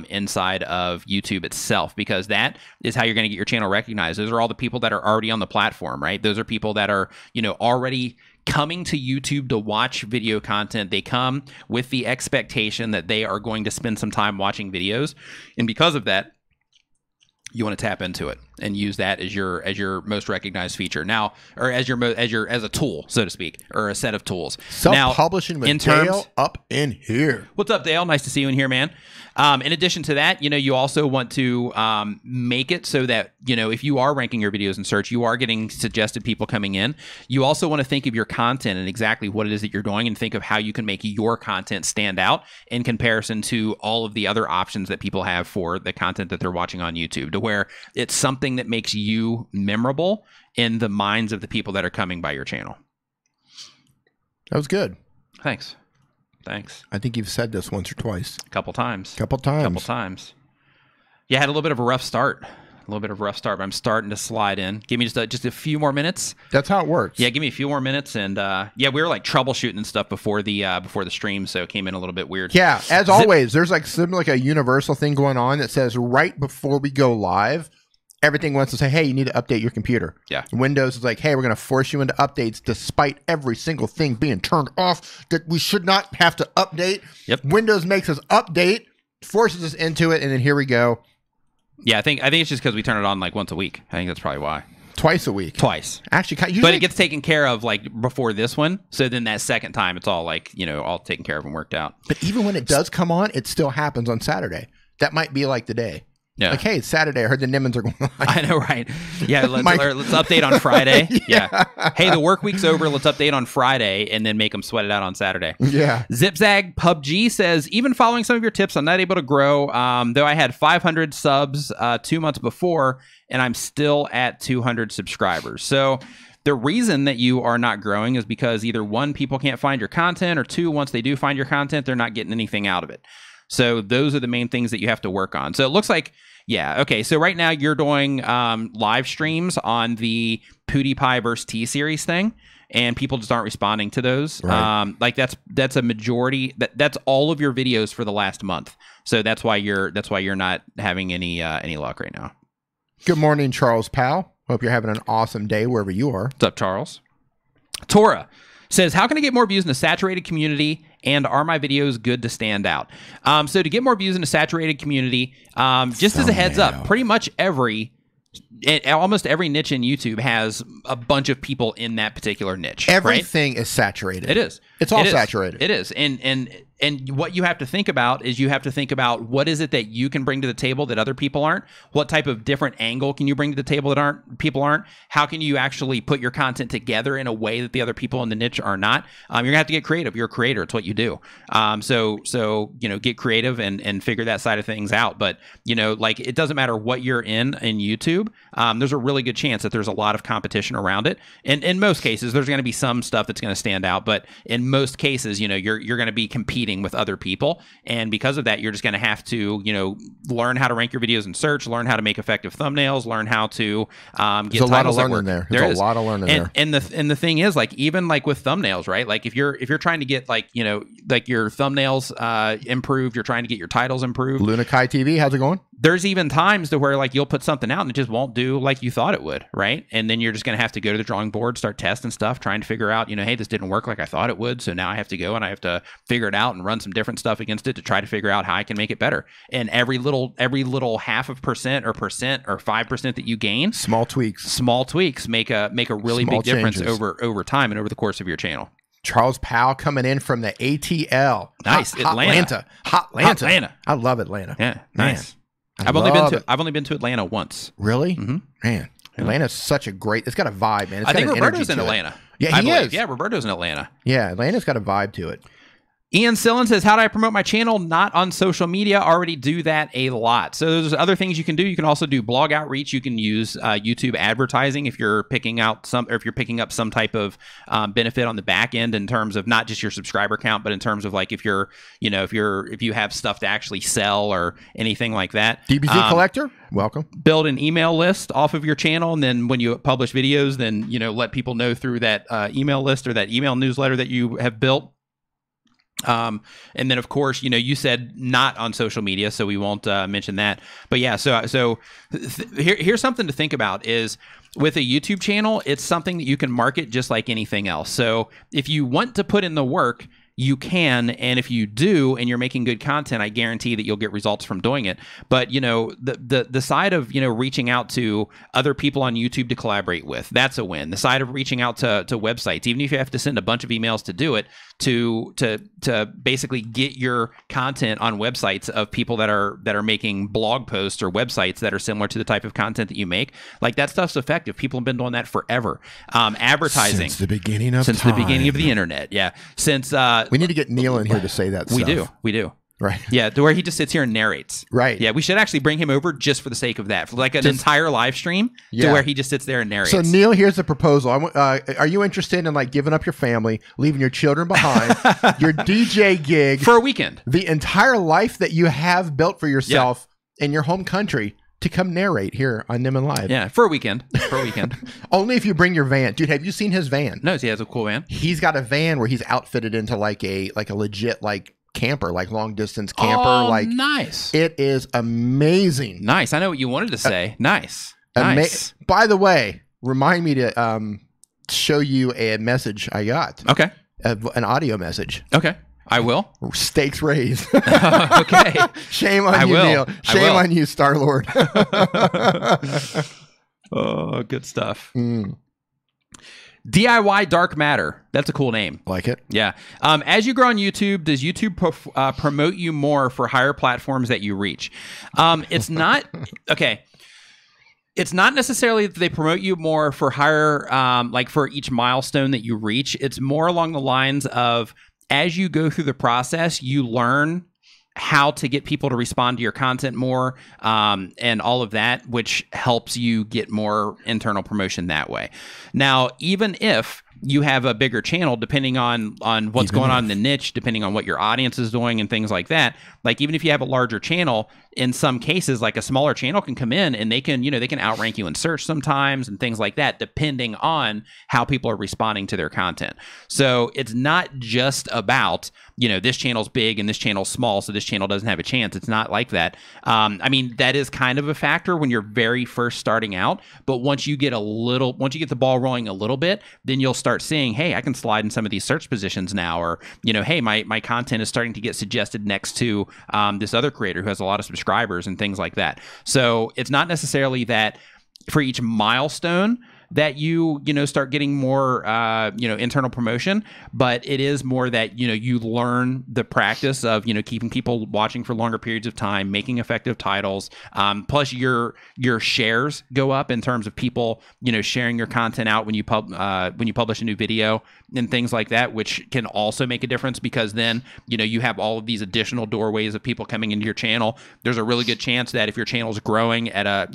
inside of YouTube itself, because that is how you're going to get your channel recognized. Those are all the people that are already on the platform, right? Those are people that are, you know, already coming to YouTube to watch video content. They come with the expectation that they are going to spend some time watching videos, and because of that, you want to tap into it and use that as your most recognized feature now, or as a tool, so to speak, or a set of tools. Self-publishing with Dale up in here. What's up, Dale? Nice to see you in here, man. In addition to that, you know, you also want to make it so that, you know, if you are ranking your videos in search, you are getting suggested people coming in. You also want to think of your content and exactly what it is that you're doing, and think of how you can make your content stand out in comparison to all of the other options that people have for the content that they're watching on YouTube, to where it's something that makes you memorable in the minds of the people that are coming by your channel. That was good. Thanks. I think you've said this once or twice. A couple times. Yeah, I had a little bit of a rough start. But I'm starting to slide in. Give me just a few more minutes. That's how it works. Yeah, give me a few more minutes, and yeah, we were like troubleshooting and stuff before the stream, so it came in a little bit weird. Yeah, as always, there's like a universal thing going on that says right before we go live, everything wants to say, hey, you need to update your computer. Yeah. Windows is like, hey, we're going to force you into updates despite every single thing being turned off that we should not have to update. Yep. Windows makes us update, forces us into it, and then here we go. Yeah, I think it's just because we turn it on like once a week. I think that's probably why. Twice a week. Twice. Actually, usually, but it gets taken care of like before this one. So then that second time, it's all like, you know, all taken care of and worked out. But even when it does come on, it still happens on Saturday. That might be like the day. Yeah. Like, hey, it's Saturday. I heard the Nimmins are going on. I know, right? Yeah, let's update on Friday. Yeah. Hey, the work week's over. Let's update on Friday and then make them sweat it out on Saturday. Yeah. Zipzag PUBG says, even following some of your tips, I'm not able to grow. Though I had 500 subs 2 months before, and I'm still at 200 subscribers. So the reason that you are not growing is because either one, people can't find your content, or two, once they do find your content, they're not getting anything out of it. So those are the main things that you have to work on. So it looks like, yeah, okay. So right now you're doing live streams on the PewDiePie versus T-Series thing, and people just aren't responding to those. Right. Like that's a majority. That's all of your videos for the last month. So that's why you're not having any luck right now. Good morning, Charles Powell. Hope you're having an awesome day wherever you are. What's up, Charles? Tora says, how can I get more views in a saturated community, and are my videos good to stand out? So to get more views in a saturated community, just as a heads up, pretty much almost every niche in YouTube has a bunch of people in that particular niche. Everything is saturated. It is. It's all saturated. It is. And what you have to think about is what is it that you can bring to the table that other people aren't? What type of different angle can you bring to the table that people aren't? How can you actually put your content together in a way that the other people in the niche are not? You're gonna have to get creative. You're a creator. It's what you do. So you know, get creative and figure that side of things out. But you know, like, it doesn't matter what you're in YouTube. There's a really good chance that there's a lot of competition around it. And in most cases, there's going to be some stuff that's going to stand out. But in most cases, you know, you're going to be competing with other people, and because of that, you're just going to have to, you know, learn how to rank your videos in search, learn how to make effective thumbnails, learn how to get a lot of learning there. There's a lot of learning there. And the thing is, like, even like with thumbnails, right? Like if you're trying to get, like, you know, like your thumbnails improved, you're trying to get your titles improved. Luna Kai TV, how's it going? There's even times to where, like, you'll put something out and it just won't do like you thought it would, right? And then you're just going to have to go to the drawing board, start testing stuff, trying to figure out, you know, hey, this didn't work like I thought it would, so now I have to go and I have to figure it out and run some different stuff against it to try to figure out how I can make it better. And every little 0.5% or 5% that you gain, small tweaks make a really big difference over time and over the course of your channel. Charles Powell coming in from the ATL. Nice. Atlanta. I love Atlanta. Yeah, nice. I've only been to Atlanta once. Really? Mm-hmm. Man, Atlanta's such a great. It's got a vibe, man. It's I think Roberto's in Atlanta. Yeah, he is. Yeah, Roberto's in Atlanta. Yeah, Atlanta's got a vibe to it. Ian Sillin says, how do I promote my channel? Not on social media. Already do that a lot. So there's other things you can do. You can also do blog outreach. You can use YouTube advertising if you're picking up some type of benefit on the back end in terms of not just your subscriber count, but in terms of like if you have stuff to actually sell or anything like that. DBZ collector, welcome. Build an email list off of your channel, and then when you publish videos, then let people know through that email list or that email newsletter that you have built. And then of course, you said not on social media, so we won't mention that. But yeah, so here's something to think about is with a YouTube channel, it's something that you can market just like anything else. So if you want to put in the work, you can, and if you do and you're making good content, I guarantee that you'll get results from doing it. But the side of reaching out to other people on YouTube to collaborate with, that's a win. The side of reaching out to websites, even if you have to send a bunch of emails to do it, to basically get your content on websites of people that are making blog posts or websites that are similar to the type of content that you make, like that stuff's effective. People have been doing that forever. Advertising since the beginning of the internet. Yeah, since we need to get Neil in here to say that stuff. We do. Right. Yeah, to where he just sits here and narrates. Right. Yeah, we should actually bring him over just for the sake of that, for like an entire live stream to where he just sits there and narrates. So Neil, here's the proposal. Are you interested in like giving up your family, leaving your children behind, your DJ gig for a weekend, the entire life that you have built for yourself in your home country, to come narrate here on Nimmin Live? Yeah, for a weekend. Only if you bring your van. Dude, have you seen his van? No, he has a cool van. He's got a van where he's outfitted into like a legit camper, like long distance camper. Oh, nice. It is amazing. Nice. I know what you wanted to say. Nice. By the way, remind me to show you a message I got. Okay. An audio message. Okay. I will. Stakes raised. Okay. Shame on you, Neil. Shame on you, Star-Lord. Oh, good stuff. DIY Dark Matter. That's a cool name. Like it. Yeah. As you grow on YouTube, does YouTube promote you more for higher platforms that you reach? It's not... Okay. It's not necessarily that they promote you more for higher, like for each milestone that you reach. It's more along the lines of, as you go through the process, you learn how to get people to respond to your content more, and all of that, which helps you get more internal promotion that way. Now, even if you have a bigger channel, depending on what's going on in the niche, depending on what your audience is doing and things like that, like even if you have a larger channel, in some cases, like a smaller channel can come in and they can outrank you in search sometimes and things like that, depending on how people are responding to their content. So it's not just about, this channel's big and this channel's small, so this channel doesn't have a chance. It's not like that. I mean, that is kind of a factor when you're very first starting out, but once you get the ball rolling a little bit, then you'll start seeing, hey, I can slide in some of these search positions now, or, hey, my content is starting to get suggested next to this other creator who has a lot of subscribers and things like that. So it's not necessarily that for each milestone that you start getting more internal promotion, but it is more that you learn the practice of keeping people watching for longer periods of time, making effective titles, plus your shares go up in terms of people sharing your content out when you publish a new video and things like that, which can also make a difference, because then you have all of these additional doorways of people coming into your channel. There's a really good chance that if your channel's growing at a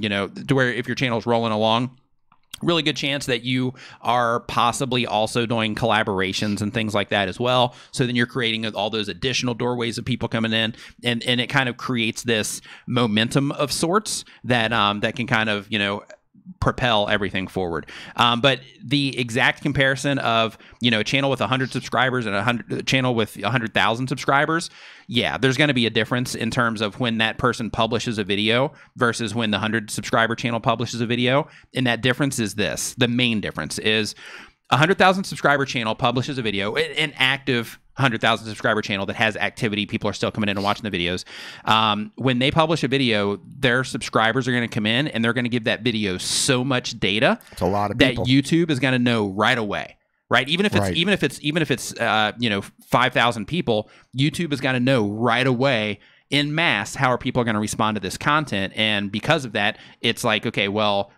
to where if your channel's rolling along, really good chance that you are possibly also doing collaborations and things like that as well. So then you're creating all those additional doorways of people coming in, and it kind of creates this momentum of sorts that that can kind of propel everything forward. But the exact comparison of a channel with 100 subscribers and a channel with 100,000 subscribers, yeah, there's going to be a difference in terms of when that person publishes a video versus when the 100 subscriber channel publishes a video. And that difference is this. The main difference is 100,000 subscriber channel publishes a video, an active 100,000 subscriber channel that has activity. People are still coming in and watching the videos. When they publish a video, their subscribers are going to come in and they're going to give that video so much data. It's a lot of people. That YouTube is going to know right away. Right, even if it's 5,000 people, YouTube is going to know right away in mass how are people going to respond to this content, and because of that, it's like, okay, well,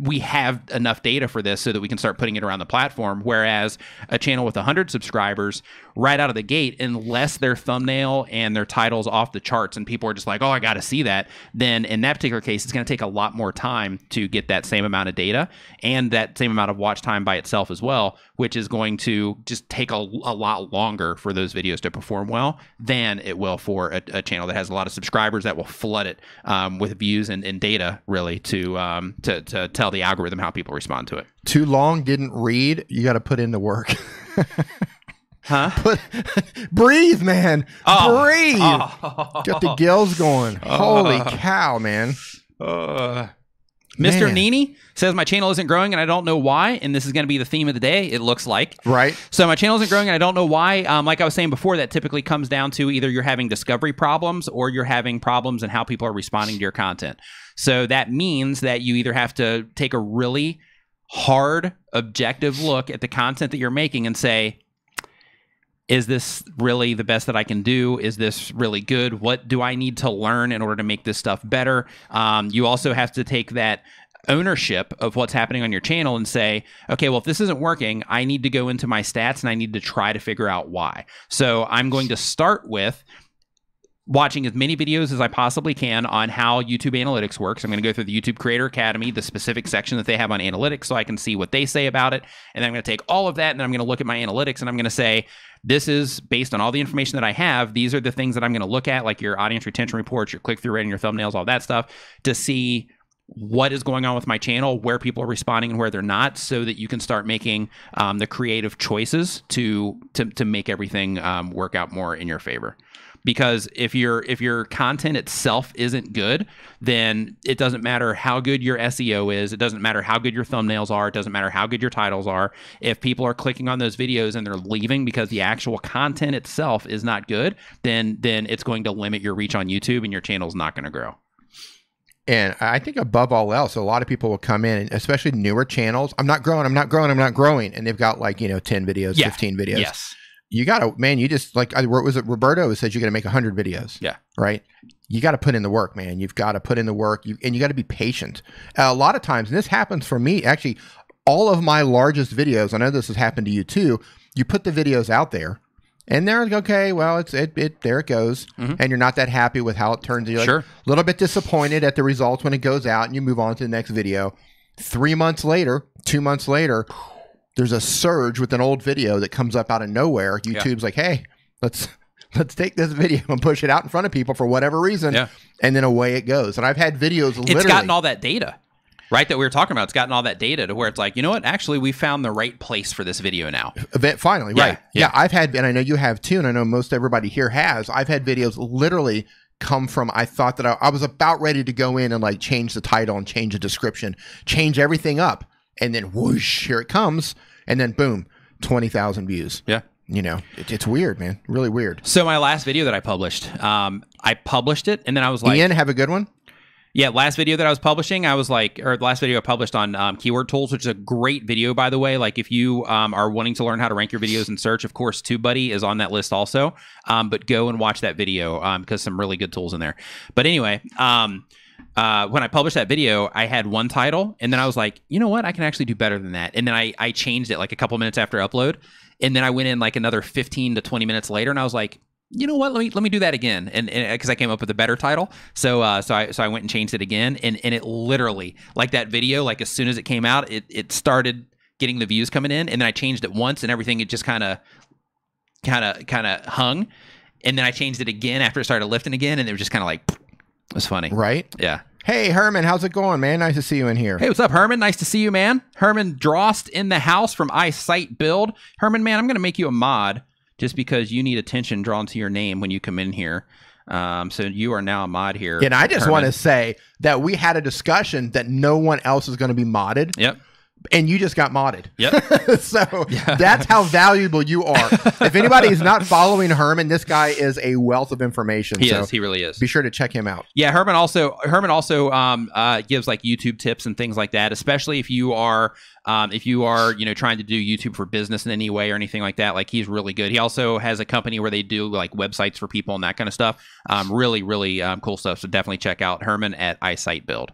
we have enough data for this so that we can start putting it around the platform. Whereas a channel with 100 subscribers, right out of the gate, unless their thumbnail and their title's off the charts and people are just like, oh, I got to see that, then in that particular case, it's going to take a lot more time to get that same amount of data and that same amount of watch time by itself as well, which is going to just take a lot longer for those videos to perform well than it will for a channel that has a lot of subscribers that will flood it with views and data, really, to tell the algorithm how people respond to it. Too long, didn't read. You got to put in the work. Huh? Breathe, man. Breathe. Got the gills going. Holy cow, man. Mr. Nini says my channel isn't growing and I don't know why. And this is going to be the theme of the day, it looks like. Right. So my channel isn't growing and I don't know why. Like I was saying before, that typically comes down to either you're having discovery problems or you're having problems in how people are responding to your content. So that means that you either have to take a really hard, objective look at the content that you're making and say, is this really the best that I can do? Is this really good? What do I need to learn in order to make this stuff better? You also have to take that ownership of what's happening on your channel and say, okay, well, if this isn't working, I need to go into my stats and I need to try to figure out why. So I'm going to start with watching as many videos as I possibly can on how YouTube analytics works. I'm going to go through the YouTube Creator Academy, the specific section that they have on analytics, so I can see what they say about it. And then I'm going to take all of that and then I'm going to look at my analytics and I'm going to say, this is based on all the information that I have. These are the things that I'm going to look at, like your audience retention reports, your click-through rate, and your thumbnails, all that stuff, to see what is going on with my channel, where people are responding and where they're not, so that you can start making the creative choices to make everything work out more in your favor. Because if your content itself isn't good, then it doesn't matter how good your SEO is. It doesn't matter how good your thumbnails are. It doesn't matter how good your titles are. If people are clicking on those videos and they're leaving because the actual content itself is not good, then it's going to limit your reach on YouTube and your channel's not going to grow. And I think above all else, a lot of people will come in, especially newer channels. I'm not growing. I'm not growing. I'm not growing. And they've got 10 videos, 15 videos. Yes. You got to, man, you just was it Roberto who said you got to make 100 videos? Yeah. Right. You got to put in the work, man. You've got to put in the work and you got to be patient. A lot of times, and this happens for me, actually, all of my largest videos, I know this has happened to you too, you put the videos out there and they're like, okay, well, there it goes. Mm-hmm. And you're not that happy with how it turns. You're sure. A little bit disappointed at the results when it goes out and you move on to the next video. 3 months later, 2 months later, there's a surge with an old video that comes up out of nowhere. YouTube's like, hey, let's take this video and push it out in front of people for whatever reason. Yeah. And then away it goes. And I've had videos literally. It's gotten all that data, right, that we were talking about. It's gotten all that data to where it's like, you know what? Actually, we found the right place for this video now. Finally, right. Yeah, I've had, and I know you have too, and I know most everybody here has. I've had videos literally come from, I thought that I was about ready to go in and change the title and change the description, change everything up. And then whoosh, here it comes. And then boom, 20,000 views. Yeah. It's weird, man. Really weird. So my last video that I published it and then I was like, Ian, have a good one? Yeah, last video that I was publishing, I was like, or the last video I published on keyword tools, which is a great video, by the way. Like if you are wanting to learn how to rank your videos in search, of course, TubeBuddy is on that list also. But go and watch that video because some really good tools in there. But anyway, when I published that video, I had one title, and then I was like, you know what? I can actually do better than that. And then I changed it like a couple minutes after upload, and then I went in like another 15 to 20 minutes later, and I was like, you know what? Let me do that again, and because I came up with a better title, so I went and changed it again, and it literally, like that video, like as soon as it came out, it started getting the views coming in, and then I changed it once, and everything it just kind of hung, and then I changed it again after it started lifting again, and it was just kind of like. It was funny. Right? Yeah. Hey, Herman, how's it going, man? Nice to see you in here. Hey, what's up, Herman? Nice to see you, man. Herman Drost in the house from iSight Build. Herman, man, I'm going to make you a mod just because you need attention drawn to your name when you come in here. So you are now a mod here. And I just want to say that we had a discussion that no one else is going to be modded. Yep. And you just got modded. Yep. So that's how valuable you are. If anybody is not following Herman, this guy is a wealth of information. He is. He really is. Be sure to check him out. Yeah. Herman also gives like YouTube tips and things like that, especially if you are trying to do YouTube for business in any way or anything like that. Like he's really good. He also has a company where they do like websites for people and that kind of stuff. Really cool stuff. So definitely check out Herman at iSight Build.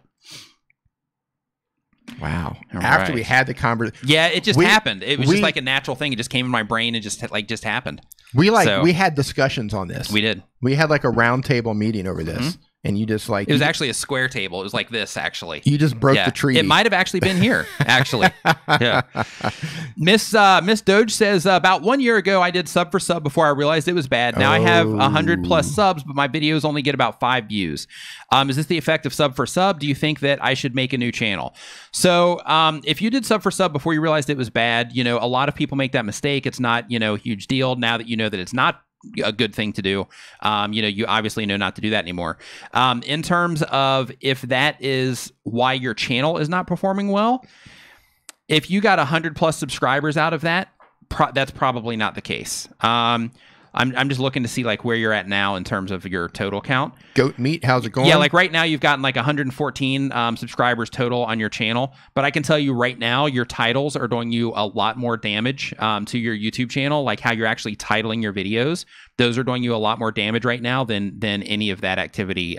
Wow. After we had the conversation. Yeah, it just happened. It was just like a natural thing. It just came in my brain and just happened. We had discussions on this. We did. We had like a round table meeting over this. And you just like... It was actually a square table. It was like this, actually. You just broke the treaty. It might have actually been here, actually. Yeah. Miss Doge says, about 1 year ago, I did sub for sub before I realized it was bad. Now I have 100+ subs, but my videos only get about 5 views. Is this the effect of sub for sub? Do you think that I should make a new channel? So if you did sub for sub before you realized it was bad, you know, a lot of people make that mistake. It's not, you know, a huge deal. Now that you know that it's not a good thing to do, you know, you obviously know not to do that anymore. In terms of if that is why your channel is not performing well, if you got 100+ subscribers out of that, that's probably not the case. I'm just looking to see like where you're at now in terms of your total count. Goat meat, how's it going? Yeah, like right now you've gotten like 114 subscribers total on your channel. But I can tell you right now, your titles are doing you a lot more damage to your YouTube channel, like how you're actually titling your videos. Those are doing you a lot more damage right now than any of that activity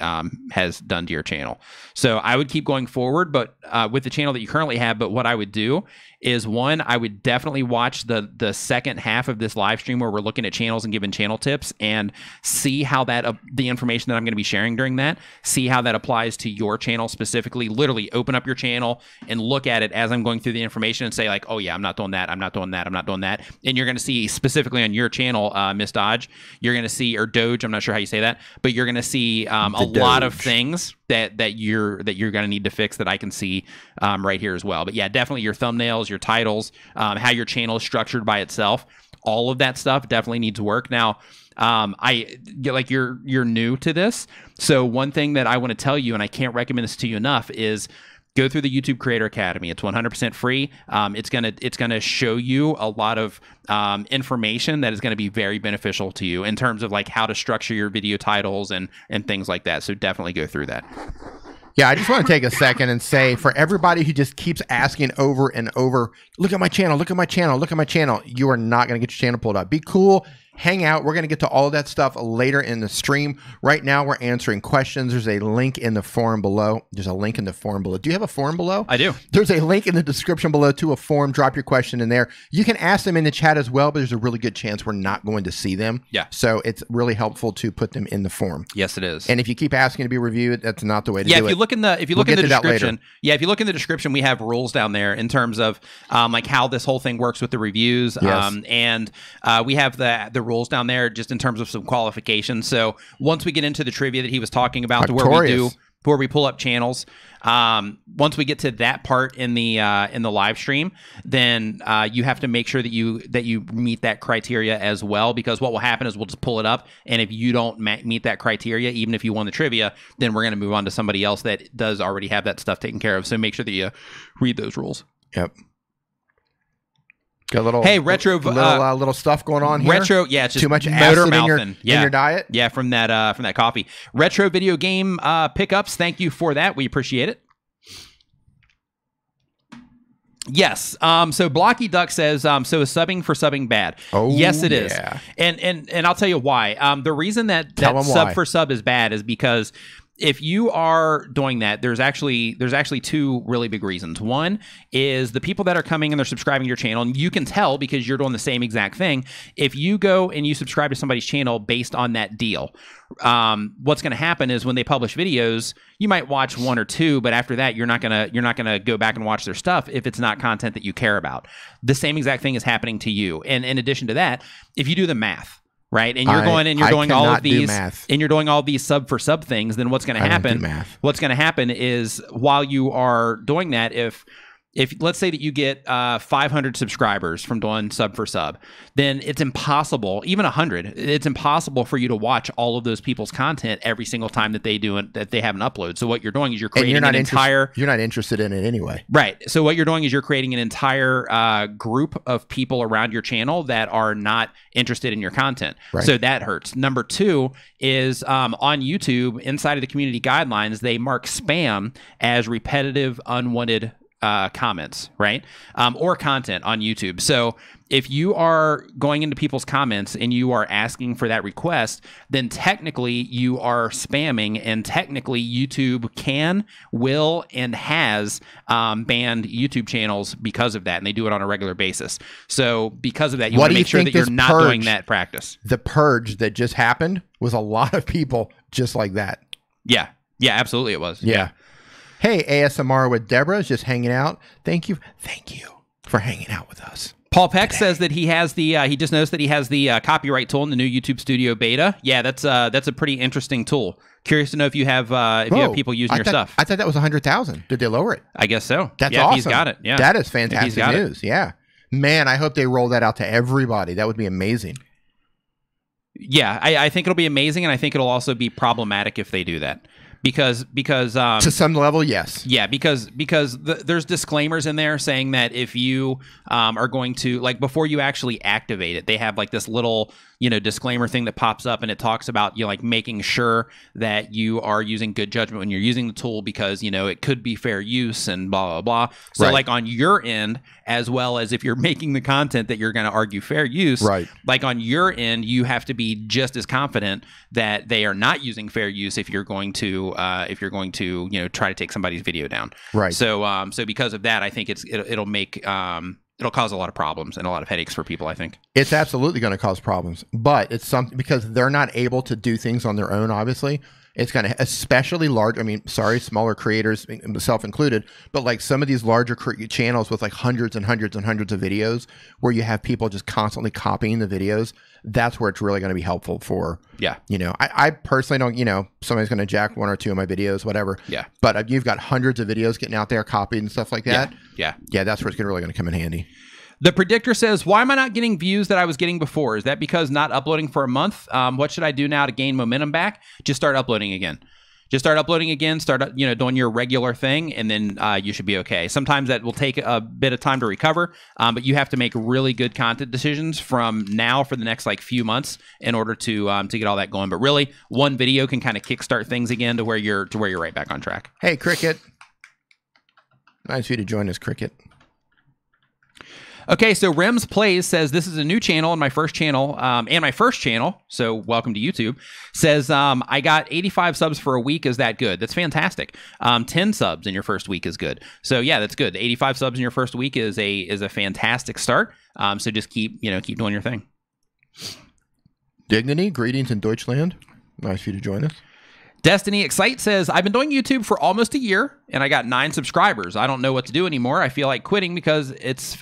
has done to your channel. So I would keep going forward, but with the channel that you currently have. But what I would do is, one, I would definitely watch the second half of this live stream where we're looking at channels and giving channel tips, and see how that the information that I'm going to be sharing during that, see how that applies to your channel specifically. Literally open up your channel and look at it as I'm going through the information and say like, oh yeah, I'm not doing that, I'm not doing that, I'm not doing that. And you're going to see specifically on your channel, Miss Dodge, you're going to see, or Doge, I'm not sure how you say that, but you're going to see a lot of things that you're going to need to fix that I can see right here as well. But yeah, definitely your thumbnails, your titles, how your channel is structured by itself, all of that stuff definitely needs work. Now, you're new to this, so one thing that I want to tell you, and I can't recommend this to you enough, is go through the YouTube Creator Academy. It's 100% free. It's gonna show you a lot of information that is going to be very beneficial to you in terms of like how to structure your video titles and things like that. So definitely go through that. Yeah, I just want to take a second and say, for everybody who just keeps asking over and over, look at my channel, look at my channel, look at my channel, you are not going to get your channel pulled up. Be cool. Hang out. We're going to get to all of that stuff later in the stream. Right now, we're answering questions. There's a link in the forum below. There's a link in the forum below. Do you have a forum below? I do. There's a link in the description below to a forum. Drop your question in there. You can ask them in the chat as well, but there's a really good chance we're not going to see them. Yeah. So it's really helpful to put them in the forum. Yes, it is. And if you keep asking to be reviewed, that's not the way to do it. Yeah, if you look in the description, if you look in the description, we have rules down there in terms of like how this whole thing works with the reviews. Yes. And we have the rules down there just in terms of some qualifications. So once we get into the trivia that he was talking about, to where we pull up channels, once we get to that part in the live stream, then you have to make sure that you meet that criteria as well, because what will happen is we'll just pull it up, and if you don't meet that criteria, even if you won the trivia, then we're going to move on to somebody else that does already have that stuff taken care of. So make sure that you read those rules. Yep. Got a little, little stuff going on here. Retro, yeah, it's just too much acid in your diet. Yeah, from that coffee. Retro video game pickups. Thank you for that. We appreciate it. Yes. So Blocky Duck says, so is subbing for subbing bad? Oh, yes, it is. Yeah. And I'll tell you why. The reason that sub for sub is bad is because if you are doing that, there's actually two really big reasons. One is the people that are coming and they're subscribing to your channel, and you can tell because you're doing the same exact thing. If you go and you subscribe to somebody's channel based on that deal, what's going to happen is when they publish videos, you might watch one or two, but after that, you're not gonna go back and watch their stuff if it's not content that you care about. The same exact thing is happening to you. And in addition to that, if you do the math, right, and you're doing all of these, and you're doing all these sub for sub things, then what's going to happen? What's going to happen is while you are doing that, if let's say that you get 500 subscribers from doing sub for sub, then it's impossible, even 100, it's impossible for you to watch all of those people's content every single time that they have an upload. So what you're doing is you're creating you're not interested in it anyway. Right. So what you're doing is you're creating an entire group of people around your channel that are not interested in your content. Right. So that hurts. Number two is on YouTube, inside of the community guidelines, they mark spam as repetitive, unwanted comments, right? Or content on YouTube. So if you are going into people's comments and you are asking for that request, then technically you are spamming, and technically YouTube can, will, and has banned YouTube channels because of that, and they do it on a regular basis. So because of that, you want to make sure that you're not doing that practice. The purge that just happened was a lot of people just like that. Yeah. Yeah, absolutely it was. Yeah. Hey, ASMR with Deborah is just hanging out. Thank you for hanging out with us. Paul Peck says that he has the he just noticed that he has the copyright tool in the new YouTube Studio beta. Yeah, that's a pretty interesting tool. Curious to know if you have people using your stuff. I thought that was 100,000. Did they lower it? I guess so. That's awesome. He's got it. Yeah, that is fantastic news. Yeah, man, I hope they roll that out to everybody. That would be amazing. Yeah, I think it'll be amazing, and I think it'll also be problematic if they do that. Because to some level, yes. Yeah, because there's disclaimers in there saying that if you are going to, like, before you actually activate it, they have like this little disclaimer thing that pops up, and it talks about like making sure that you are using good judgment when you're using the tool, because it could be fair use and blah blah blah. So right. Like on your end, as well as if you're making the content that you're going to argue fair use, right? Like on your end, you have to be just as confident that they are not using fair use if you're going to try to take somebody's video down, right? So because of that, I think it'll make it'll cause a lot of problems and a lot of headaches for people, I think. It's absolutely going to cause problems, but it's something because they're not able to do things on their own, obviously. It's going to, especially smaller creators, myself included, but like some of these larger channels with like hundreds and hundreds and hundreds of videos where you have people just constantly copying the videos, that's where it's really going to be helpful for, I personally don't, somebody's going to jack one or two of my videos, whatever. Yeah. But you've got hundreds of videos getting out there copied and stuff like that. Yeah. Yeah, that's where it's really going to come in handy. The Predictor says, why am I not getting views that I was getting before? Is that because not uploading for a month? What should I do now to gain momentum back? Just start uploading again. Start doing your regular thing, and then you should be okay. Sometimes that will take a bit of time to recover, but you have to make really good content decisions from now for the next few months in order to get all that going. But really, one video can kind of kickstart things again to where you're right back on track. Hey, Cricket. Nice of you to join us, Cricket. Okay, so Rems Plays says, this is a new channel and my first channel, so welcome to YouTube. Says, I got 85 subs for a week. Is that good? That's fantastic. 10 subs in your first week is good. So yeah, that's good. 85 subs in your first week is a fantastic start. So just keep doing your thing. Dignity, greetings in Deutschland. Nice of you to join us. Destiny Excite says, I've been doing YouTube for almost a year and I got 9 subscribers. I don't know what to do anymore. I feel like quitting because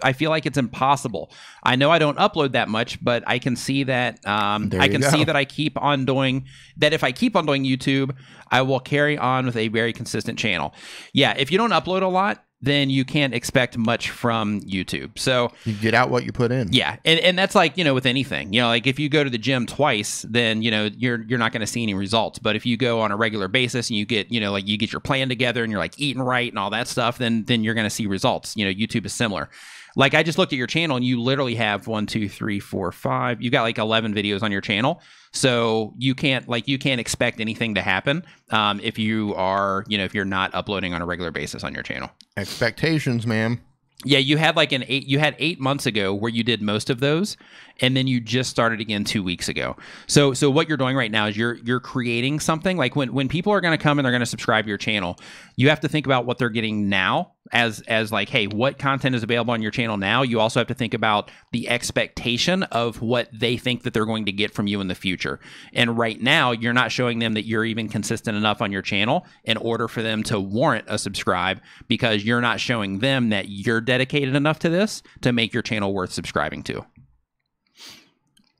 I feel like it's impossible. I know I don't upload that much, but I can see that see that I keep on doing that. If I keep on doing YouTube, I will carry on with a very consistent channel. Yeah, if you don't upload a lot, then you can't expect much from YouTube. So you get out what you put in. Yeah. And that's like, with anything, like if you go to the gym twice, then, you're not going to see any results. But if you go on a regular basis and you get, you get your plan together and you're eating right and all that stuff, then you're going to see results. YouTube is similar. Like I just looked at your channel and you literally have 1, 2, 3, 4, 5. You got 11 videos on your channel. So you can't expect anything to happen if you are, if you're not uploading on a regular basis on your channel. Expectations, ma'am. Yeah, you had 8 months ago where you did most of those, and then you just started again 2 weeks ago. So what you're doing right now is you're creating something. Like when people are going to come and they're going to subscribe to your channel, you have to think about what they're getting now as hey, what content is available on your channel now? You also have to think about the expectation of what they think that they're going to get from you in the future. And right now, you're not showing them that you're even consistent enough on your channel in order for them to warrant a subscribe, because you're not showing them that you're dedicated enough to this to make your channel worth subscribing to.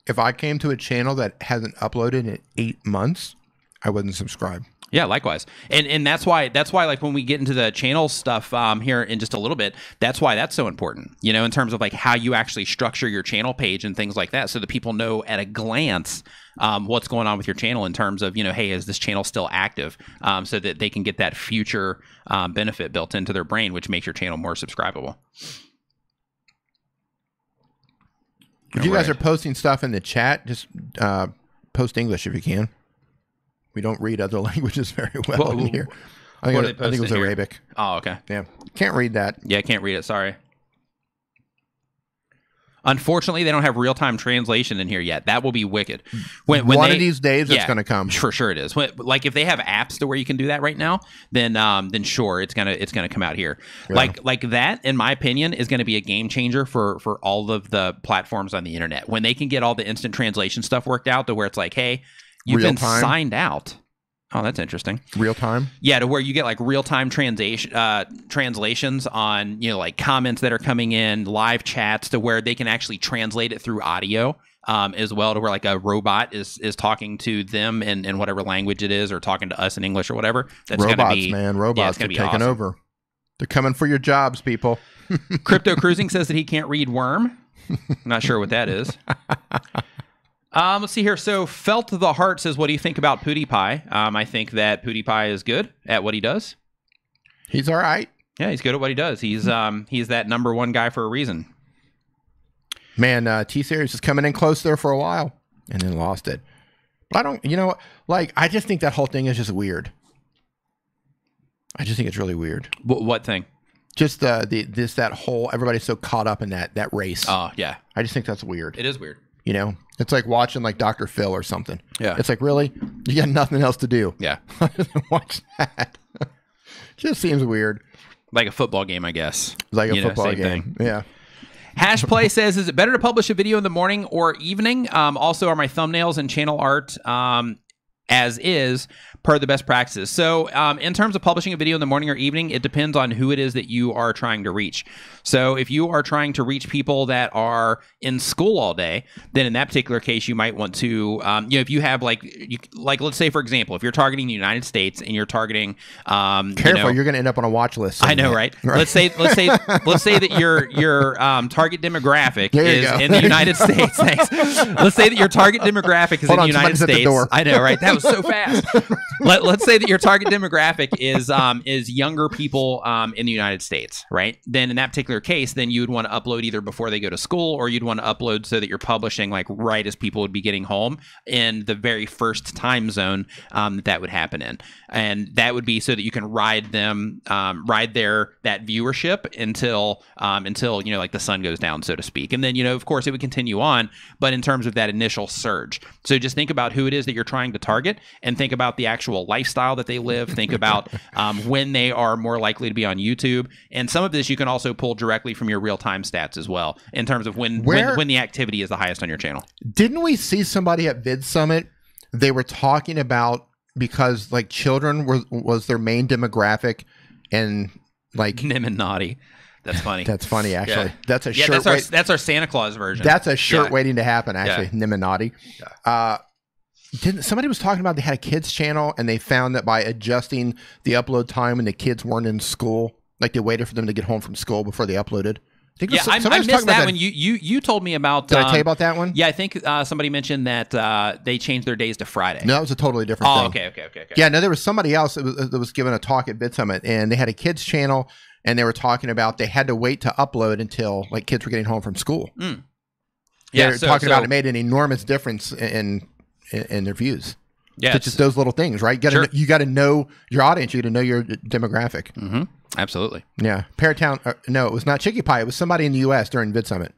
If I came to a channel that hasn't uploaded in 8 months, I wouldn't subscribe. Yeah, likewise. And that's why when we get into the channel stuff here in just a little bit, that's why that's so important, in terms of how you actually structure your channel page and things like that, so that people know at a glance what's going on with your channel in terms of, hey, is this channel still active, so that they can get that future benefit built into their brain, which makes your channel more subscribable. If you guys are posting stuff in the chat, just post English if you can. We don't read other languages very well in here. I think it was Arabic. Oh, okay. Yeah. Can't read that. Yeah, I can't read it. Sorry. Unfortunately, they don't have real-time translation in here yet. That will be wicked. When one of these days, it's going to come. For sure, it is. Like if they have apps to where you can do that right now, then sure, it's gonna come out here. Yeah. Like that, in my opinion, is going to be a game changer for all of the platforms on the internet when they can get all the instant translation stuff worked out to where it's like, hey, you've been signed out. Oh, that's interesting. Real time? Yeah, to where you get like real time translations on, like comments that are coming in, live chats, to where they can actually translate it through audio as well, to where like a robot is talking to them in whatever language it is, or talking to us in English or whatever. That's robots, man. Robots are taking over. They're coming for your jobs, people. Crypto Cruising says that he can't read worm. Not sure what that is. Let's see here. So Felt the Heart says, what do you think about PewDiePie? I think that PewDiePie is good at what he does. He's all right. Yeah, he's good at what he does. He's that #1 guy for a reason. Man, T-Series is coming in close there for a while and then lost it. But I just think that whole thing is just weird. I just think it's really weird. What thing? Just that whole, everybody's so caught up in that race. Oh, yeah. I just think that's weird. It is weird. It's like watching like Dr. Phil or something. Yeah. It's like, really? You got nothing else to do. Yeah. Watch that. Just seems weird. Like a football game, I guess. Like a football game. Thing. Yeah. Hashplay says, is it better to publish a video in the morning or evening? Also, are my thumbnails and channel art as is per the best practices? So in terms of publishing a video in the morning or evening, it depends on who it is that you are trying to reach. So if you are trying to reach people that are in school all day, then in that particular case, you might want to, if you have like let's say, for example, if you're targeting the United States and you're targeting, careful, you're going to end up on a watch list. I know, right? Let's say that your target demographic is in the United States. Thanks. Let's say that your target demographic is in the United States. I know, right? That was so fast. Let's say that your target demographic is younger people in the United States, right? Then in that particular case, then you would want to upload either before they go to school, or you'd want to upload so that you're publishing like right as people would be getting home in the very first time zone that would happen in. And that would be so that you can ride that viewership until like the sun goes down, so to speak. And then, of course, it would continue on, but in terms of that initial surge. So just think about who it is that you're trying to target, and think about the actual lifestyle that they live. Think about when they are more likely to be on YouTube. And some of this you can also pull directly from your real-time stats as well, in terms of when the activity is the highest on your channel. Didn't we see somebody at Vid Summit? They were talking about, because like children was their main demographic, and like Nimmin naughty. That's funny. That's funny, actually. Yeah. That's a shirt. That's our Santa Claus version. That's a shirt waiting to happen, actually. Yeah. Nimmin naughty. Yeah. Somebody was talking about they had a kids channel, and they found that by adjusting the upload time when the kids weren't in school, like they waited for them to get home from school before they uploaded. I missed that when you told me about. Did I tell you about that one? Yeah, I think somebody mentioned that they changed their days to Friday. No, that was a totally different thing. Okay. Yeah, no, there was somebody else that was giving a talk at Bit Summit, and they had a kids channel, and they were talking about they had to wait to upload until like kids were getting home from school. Mm. Yeah, they're talking about it made an enormous difference in their views. Yeah, it's just those little things, right? You got to know your audience. You got to know your demographic. Mm-hmm. Absolutely. Yeah. Paratown. No, it was not Chicky Pie. It was somebody in the U.S. during Vid Summit.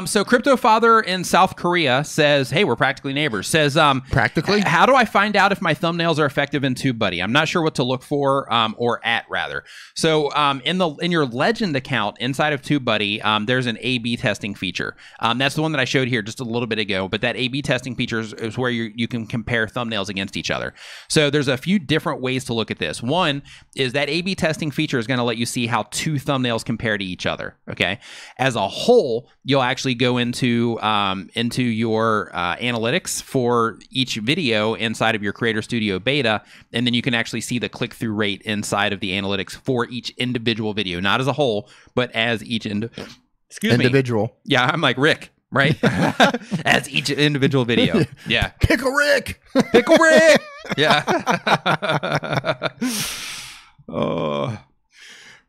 So Crypto Father in South Korea says, hey, we're practically neighbors. Says, practically? How do I find out if my thumbnails are effective in TubeBuddy? I'm not sure what to look for, or at rather. So in your Legend account inside of TubeBuddy, there's an A/B testing feature. That's the one that I showed here just a little bit ago. But that A/B testing feature is where you can compare thumbnails against each other. So there's a few different ways to look at this. One is that A/B testing feature is going to let you see how two thumbnails compare to each other. Okay, as a whole, you'll actually go into your analytics for each video inside of your Creator Studio beta, and then you can actually see the click-through rate inside of the analytics for each individual video, not as a whole, but as each individual. Yeah, I'm like Rick, right? As each individual video. Yeah. Pickle Rick. Pickle Rick. Yeah. Oh,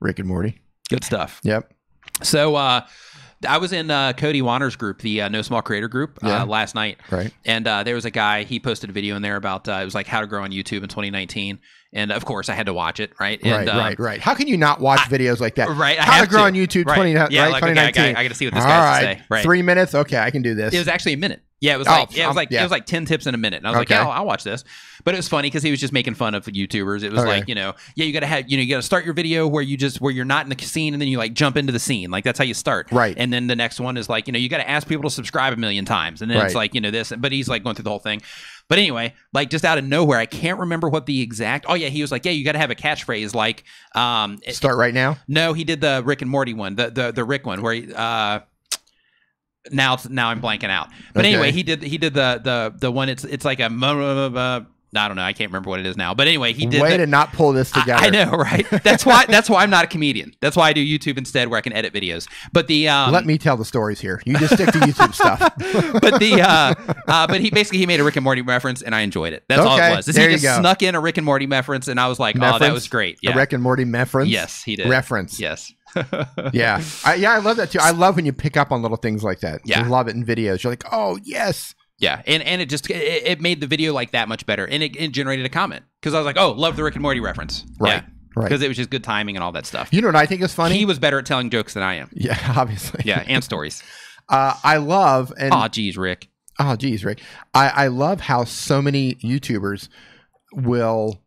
Rick and Morty. Good stuff. Yep. So I was in Cody Wanner's group, the No Small Creator group, last night. Right. And there was a guy, he posted a video in there about, it was like how to grow on YouTube in 2019. And of course, I had to watch it, right? And, right. How can you not watch videos like that? Right. How to grow on YouTube 2019. Okay, I got to see what this guy has to say. Right. 3 minutes? Okay, I can do this. It was actually a minute. Yeah, it was it was like 10 tips in a minute. And I was like, yeah, I'll watch this. But it was funny because he was just making fun of YouTubers. It was like, you got to have, you got to start your video where you're not in the scene and then you like jump into the scene. Like that's how you start. Right. And then the next one is like, you got to ask people to subscribe 1,000,000 times. And then it's like, this, but he's like going through the whole thing. But anyway, like just out of nowhere, I can't remember what the exact. Oh yeah, he was like, yeah, you got to have a catchphrase like. Start right now. No, he did the Rick and Morty one, the Rick one where he. Now I'm blanking out. But anyway, he did the one. It's like a. I don't know. I can't remember what it is now. But anyway, he did. Way to not pull this together. I know, right? That's why I'm not a comedian. That's why I do YouTube instead, where I can edit videos. But the let me tell the stories here. You just stick to YouTube stuff. But he made a Rick and Morty reference, and I enjoyed it. That's all it was. He just snuck in a Rick and Morty reference, and I was like, oh, that was great. Yeah. A Rick and Morty reference. Yes, he did. Reference. Yes. Yeah. I love that too. I love when you pick up on little things like that. Yeah. I love it in videos. You're like, oh yes. Yeah, and it just it made the video like that much better, and it generated a comment because I was like, oh, love the Rick and Morty reference. Right. Yeah. Right. Because it was just good timing and all that stuff. You know what I think is funny? He was better at telling jokes than I am. Yeah, obviously. Yeah, and stories. I love and Rick. Oh geez, Rick. I love how so many YouTubers will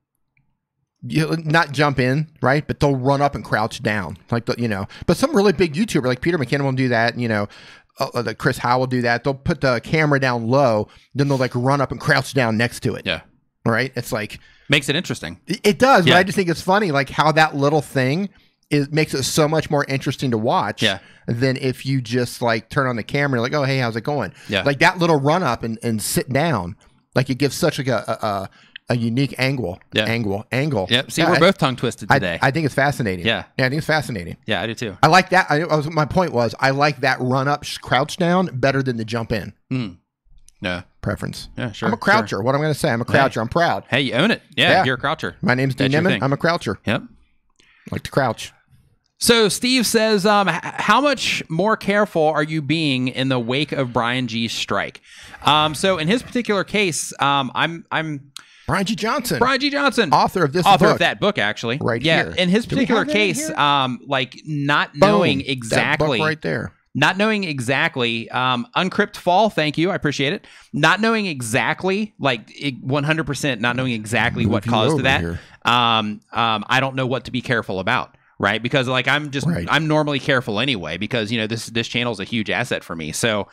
not jump in, right? But they'll run up and crouch down, like But some really big YouTuber, like Peter McKinnon, will do that. The Chris Howe will do that. They'll put the camera down low, then they'll like run up and crouch down next to it. Yeah. Right. It's like makes it interesting. It does, but I just think it's funny, like how that little thing makes it so much more interesting to watch. Yeah. Than if you just like turn on the camera, like, oh hey, how's it going? Yeah. Like that little run up and sit down, like it gives such like a unique angle. Yeah. Angle. Yep. See, we're both tongue twisted today. I think it's fascinating. Yeah. I think it's fascinating. Yeah, I do too. I like that. My point was, I like that run up, crouch down better than the jump in. No. Preference. Yeah, sure. I'm a croucher. Sure. What I'm going to say, I'm a croucher. Hey. I'm proud. Hey, you own it. Yeah, you're a croucher. My name's Dean Nimmin. I'm a croucher. Yep. I like to crouch. So Steve says, how much more careful are you being in the wake of Brian G's strike? So in his particular case, I'm Brian G. Johnson. Author of that book, actually. Right here. In his particular case, like not knowing exactly. That book right there. Not knowing exactly, Uncrypt Fall, thank you, I appreciate it. Not knowing exactly, like 100% not knowing exactly what caused that. I don't know what to be careful about. Right. Because like I'm normally careful anyway, because, this channel is a huge asset for me. So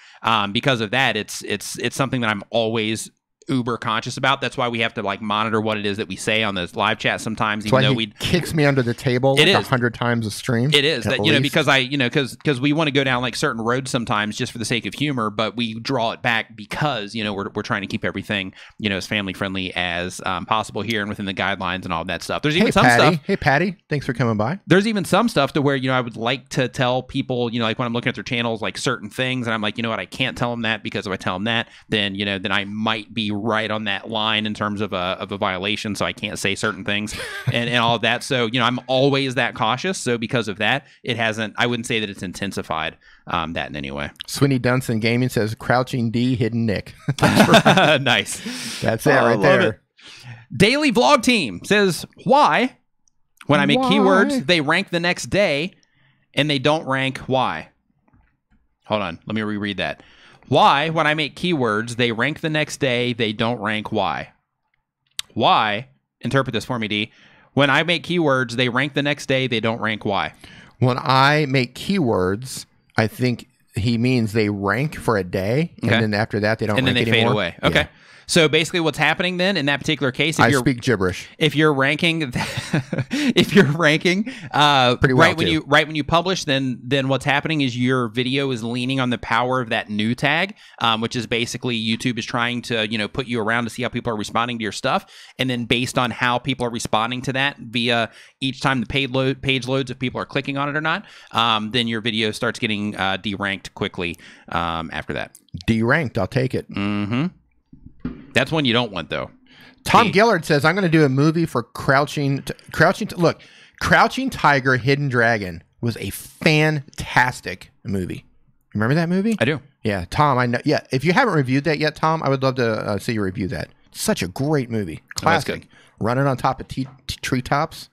because of that, it's something that I'm always uber conscious about. That's why we have to like monitor what it is that we say on this live chat sometimes, even though he kicks me under the table like 100 times a stream. It is that, because we want to go down like certain roads sometimes just for the sake of humor, but we draw it back because, we're trying to keep everything, as family friendly as possible here and within the guidelines and all of that stuff. There's even some stuff. Hey, Patty, thanks for coming by. There's even some stuff to where, I would like to tell people, like when I'm looking at their channels, like certain things, and I'm like, I can't tell them that, because if I tell them that, then, then I might be right on that line in terms of a violation, so I can't say certain things and all of that. So I'm always that cautious. So because of that, I wouldn't say that it's intensified that in any way. Sweeney Dunson Gaming says crouching D, hidden Nick. Nice. That's it right there. It. Daily Vlog Team says, why when I make keywords they rank the next day and they don't rank why? Hold on, let me reread that. Why, when I make keywords, they rank the next day, they don't rank why? Why, interpret this for me, D. When I make keywords, they rank the next day, they don't rank why? When I make keywords, I think he means they rank for a day, and then after that, they don't rank anymore. And then they fade away. Okay. Yeah. So basically what's happening then in that particular case, I speak gibberish. If you're ranking pretty well when you publish, then what's happening is your video is leaning on the power of that new tag, which is basically YouTube is trying to, put you around to see how people are responding to your stuff. And then based on how people are responding to that via each time the page loads, if people are clicking on it or not, then your video starts getting deranked quickly after that. Deranked, I'll take it. Mm-hmm. That's one you don't want, though. Tom Gillard says, I'm going to do a movie for Crouching Tiger, Hidden Dragon was a fantastic movie. Remember that movie? I do. Yeah, Tom, I know. Yeah, if you haven't reviewed that yet, Tom, I would love to see you review that. Such a great movie. Classic. Running on top of treetops.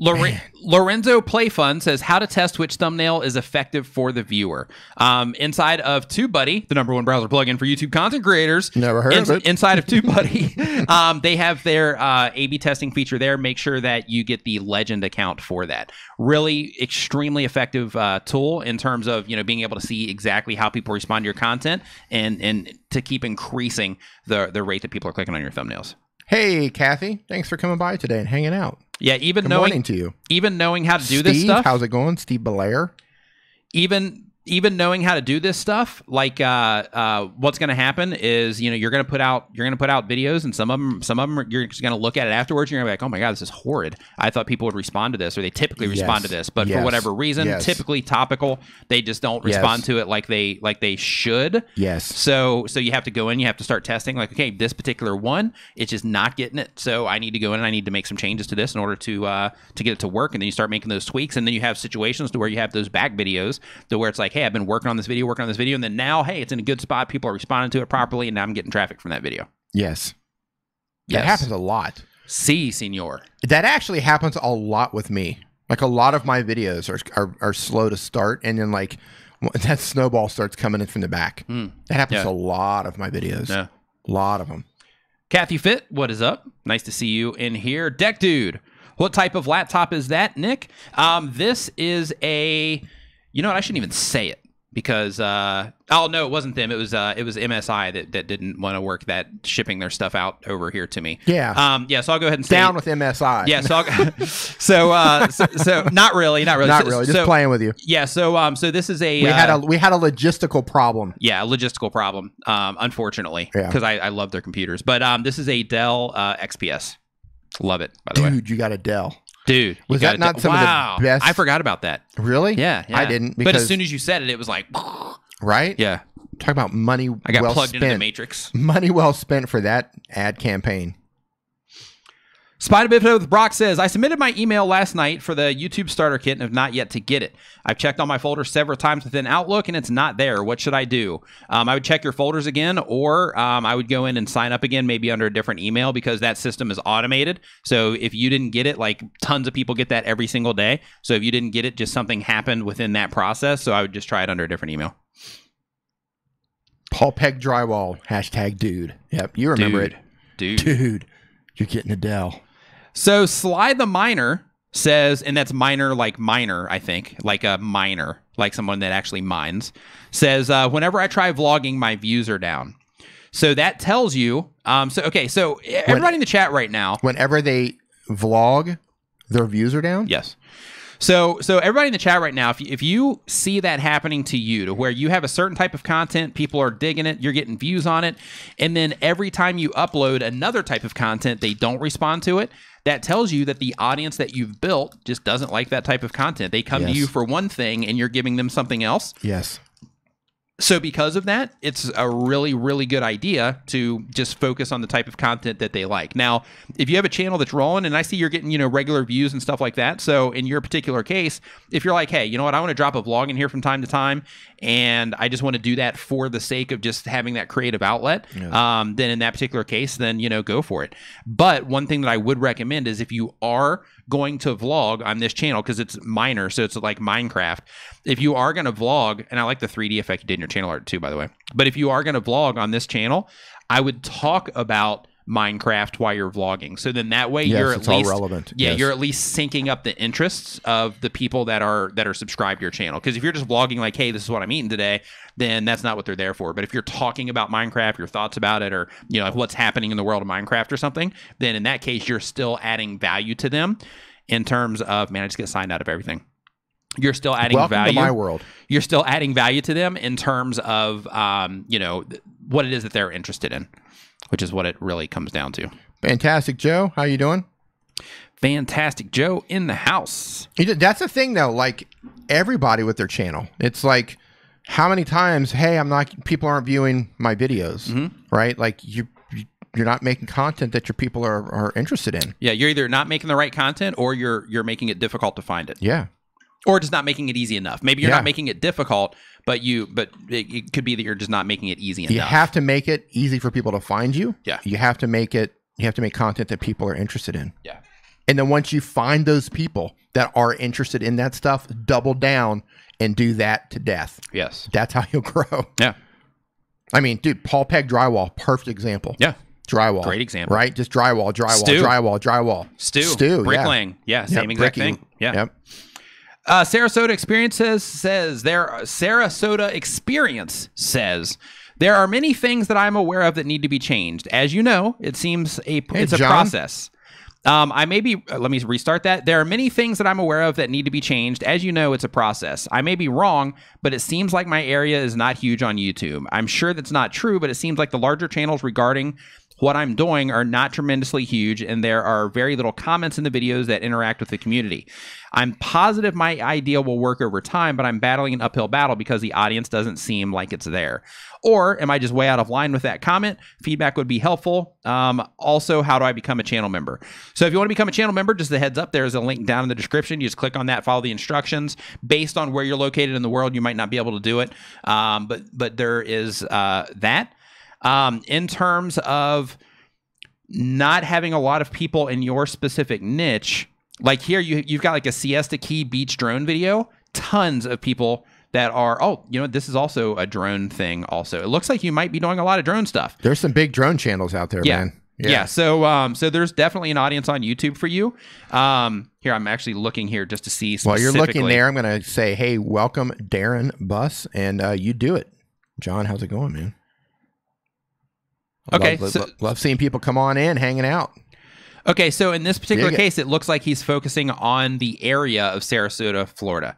Lorenzo Playfun says, how to test which thumbnail is effective for the viewer. Inside of TubeBuddy, the #1 browser plugin for YouTube content creators. Never heard of it. Inside of TubeBuddy, they have their A/B testing feature there. Make sure that you get the legend account for that. Really extremely effective tool in terms of being able to see exactly how people respond to your content and to keep increasing the rate that people are clicking on your thumbnails. Hey, Kathy, thanks for coming by today and hanging out. Yeah, Good morning to you. Even knowing how to do this stuff. How's it going? Steve Belair. Even knowing how to do this stuff, like what's going to happen is you're going to put out videos, and some of them you're just going to look at it afterwards. You're going to be like, oh my god, this is horrid. I thought people would respond to this, or they typically respond to this, but for whatever reason, typically topical, they just don't respond to it like they should. Yes. So you have to go in, you have to start testing. Like, okay, this particular one, it's just not getting it. So I need to go in and I need to make some changes to this in order to get it to work. And then you start making those tweaks, and then you have situations to where you have those back videos to where it's like, hey, I've been working on this video, and then now, hey, it's in a good spot. People are responding to it properly, and now I'm getting traffic from that video. Yes. That happens a lot. Si, senor. That actually happens a lot with me. Like, a lot of my videos are slow to start, and then like that snowball starts coming in from the back. That happens to a lot of my videos. Yeah. A lot of them. Kathy Fit, what is up? Nice to see you in here. Deck Dude, what type of laptop is that, Nick? This is a... You know what? I shouldn't even say it because oh no, it wasn't them. It was MSI that didn't want to work that shipping their stuff out over here to me. Yeah. So I'll go ahead and say down with MSI. Yeah. So not really. Just playing with you. Yeah. So this is a we had a logistical problem. Yeah, a logistical problem. Unfortunately, because I love their computers. But this is a Dell XPS. Love it. By the way, dude, you got a Dell. Dude, was that not some of the best? I forgot about that. Really? Yeah. I didn't. But as soon as you said it, it was like, right? Yeah. Talk about money. I got well plugged spent. into the Matrix. Money well spent for that ad campaign. Spider Biffo with Brock says, I submitted my email last night for the YouTube starter kit and have not yet to get it. I've checked all my folders several times within Outlook and it's not there. What should I do? I would check your folders again, or I would go in and sign up again, maybe under a different email, because that system is automated. So if you didn't get it, like tons of people get that every single day. So if you didn't get it, just something happened within that process. So I would just try it under a different email. Paul Peg Drywall, #dude. Yep, you remember it. Dude, you're getting a Dell. So Sly the Miner says, and that's miner like miner, I think, like a miner, like someone that actually mines, says, whenever I try vlogging, my views are down. So that tells you, so everybody in the chat right now. Whenever they vlog, their views are down? Yes. So everybody in the chat right now, if you see that happening to you, to where you have a certain type of content, people are digging it, you're getting views on it, and then every time you upload another type of content, they don't respond to it, that tells you that the audience that you've built just doesn't like that type of content. They come to you for one thing, and you're giving them something else. Yes. So because of that, it's a really, really good idea to just focus on the type of content that they like. Now, if you have a channel that's rolling, and I see you're getting, regular views and stuff like that. So in your particular case, if you're like, hey, you know what, I want to drop a vlog in here from time to time, and I just want to do that for the sake of just having that creative outlet, then in that particular case, then, go for it. But one thing that I would recommend is if you are going to vlog on this channel, because it's minor, so it's like Minecraft. If you are going to vlog, and I like the 3D effect you did in your channel art too, by the way, but if you are going to vlog on this channel, I would talk about Minecraft while you're vlogging. So then that way you're at least all relevant. Yeah, you're at least syncing up the interests of the people that are subscribed to your channel. Because if you're just vlogging like, hey, this is what I'm eating today, then that's not what they're there for. But if you're talking about Minecraft, your thoughts about it, or like what's happening in the world of Minecraft or something, then in that case you're still adding value to them in terms of, man, I just get signed out of everything. You're still adding value. Welcome to my world. You're still adding value to them in terms of what it is that they're interested in, which is what it really comes down to. Fantastic Joe, how you doing? Fantastic Joe in the house. That's the thing though, like everybody with their channel. It's like, how many times, hey, people aren't viewing my videos, right? Like you're not making content that your people are interested in. Yeah, you're either not making the right content or you're making it difficult to find it. Yeah. Or just not making it easy enough. Maybe you're not making it difficult, but it could be that you're just not making it easy enough. You have to make it easy for people to find you. Yeah. You have to make content that people are interested in. Yeah. And then once you find those people that are interested in that stuff, double down and do that to death. Yes. That's how you'll grow. Yeah. I mean, dude, Paul Pegg drywall, perfect example. Yeah. Drywall. Great example. Right? Just drywall. Stew. Bricklaying. Yeah. Same exact thing. Yeah. Yep. Sarasota Experiences says Sarasota Experience says there are many things that I'm aware of that need to be changed. As you know, it seems it's a process. Let me restart that. There are many things that I'm aware of that need to be changed. As you know, it's a process. I may be wrong, but it seems like my area is not huge on YouTube. I'm sure that's not true, but it seems like the larger channels regarding what I'm doing are not tremendously huge, and there are very little comments in the videos that interact with the community. I'm positive my idea will work over time, but I'm battling an uphill battle because the audience doesn't seem like it's there. Or am I just way out of line with that comment? Feedback would be helpful. Also, how do I become a channel member? So if you want to become a channel member, just a heads up, there's a link down in the description. You just click on that, follow the instructions. Based on where you're located in the world, you might not be able to do it. But there is that. In terms of not having a lot of people in your specific niche, like here, you've got like a Siesta Key beach drone video, tons of people that are, this is also a drone thing also. It looks like you might be doing a lot of drone stuff. There's some big drone channels out there, man. Yeah. So there's definitely an audience on YouTube for you. Here, I'm actually looking here just to see specifically. While you're looking there, I'm going to say, hey, welcome Darren Buss, and you do it. John, how's it going, man? Okay. Love seeing people come on in, hanging out. Okay, so in this particular case, it looks like he's focusing on the area of Sarasota, Florida.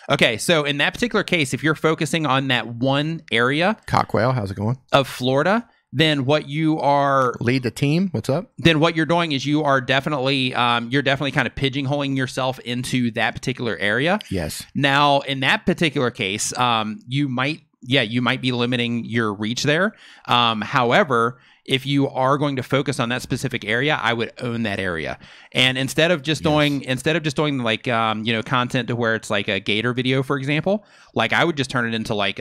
Okay, so in that particular case, if you're focusing on that one area, Cockwhale, how's it going? Of Florida, then what you are lead the team. What's up? Then what you're doing is you are definitely kind of pigeonholing yourself into that particular area. Yes. Now, in that particular case, you might be limiting your reach there. However, if you are going to focus on that specific area, I would own that area. And instead of just doing like, content to where it's like a gator video, for example, like I would just turn it into like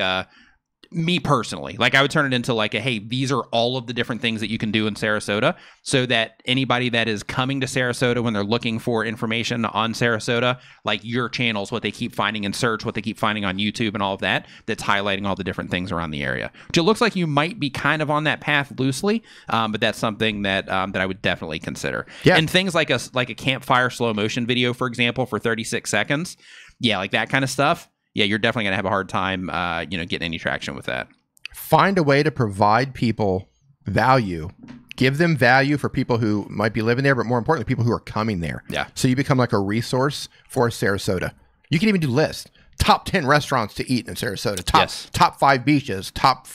me personally, like I would turn it into like hey, these are all of the different things that you can do in Sarasota, so that anybody that is coming to Sarasota when they're looking for information on Sarasota, like your channels, what they keep finding in search, what they keep finding on YouTube and all of that, that's highlighting all the different things around the area, which it looks like you might be kind of on that path loosely, but that's something that I would definitely consider. Yeah. And things like a campfire slow motion video, for example, for 36 seconds. Yeah, like that kind of stuff. Yeah, you're definitely going to have a hard time, getting any traction with that. Find a way to provide people value. Give them value for people who might be living there, but more importantly, people who are coming there. Yeah. So you become like a resource for Sarasota. You can even do lists. Top 10 restaurants to eat in Sarasota. Top 5 beaches. Top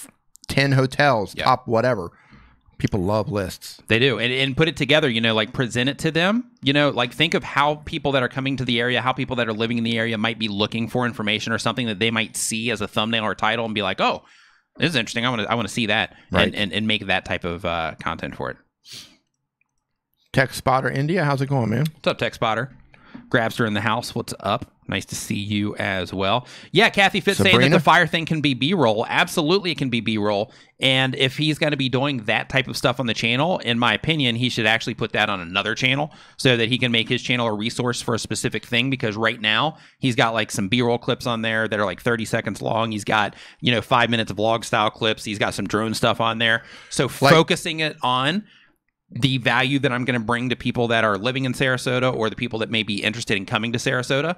10 hotels. Yep. Top whatever. People love lists. They do. And put it together, like present it to them. Like think of how people that are coming to the area, how people that are living in the area might be looking for information or something that they might see as a thumbnail or title and be like, oh, this is interesting. I want to see that. Right. And make that type of content for it. Tech Spotter India, how's it going, man? What's up, Tech Spotter? Grabster in the house. What's up? Nice to see you as well. Yeah, Kathy Fitz saying that the fire thing can be B-roll. Absolutely, it can be B-roll. And if he's going to be doing that type of stuff on the channel, in my opinion, he should actually put that on another channel so that he can make his channel a resource for a specific thing. Because right now, he's got like some B-roll clips on there that are like 30 seconds long. He's got, 5 minutes of vlog style clips. He's got some drone stuff on there. So focusing it on the value that I'm going to bring to people that are living in Sarasota or the people that may be interested in coming to Sarasota,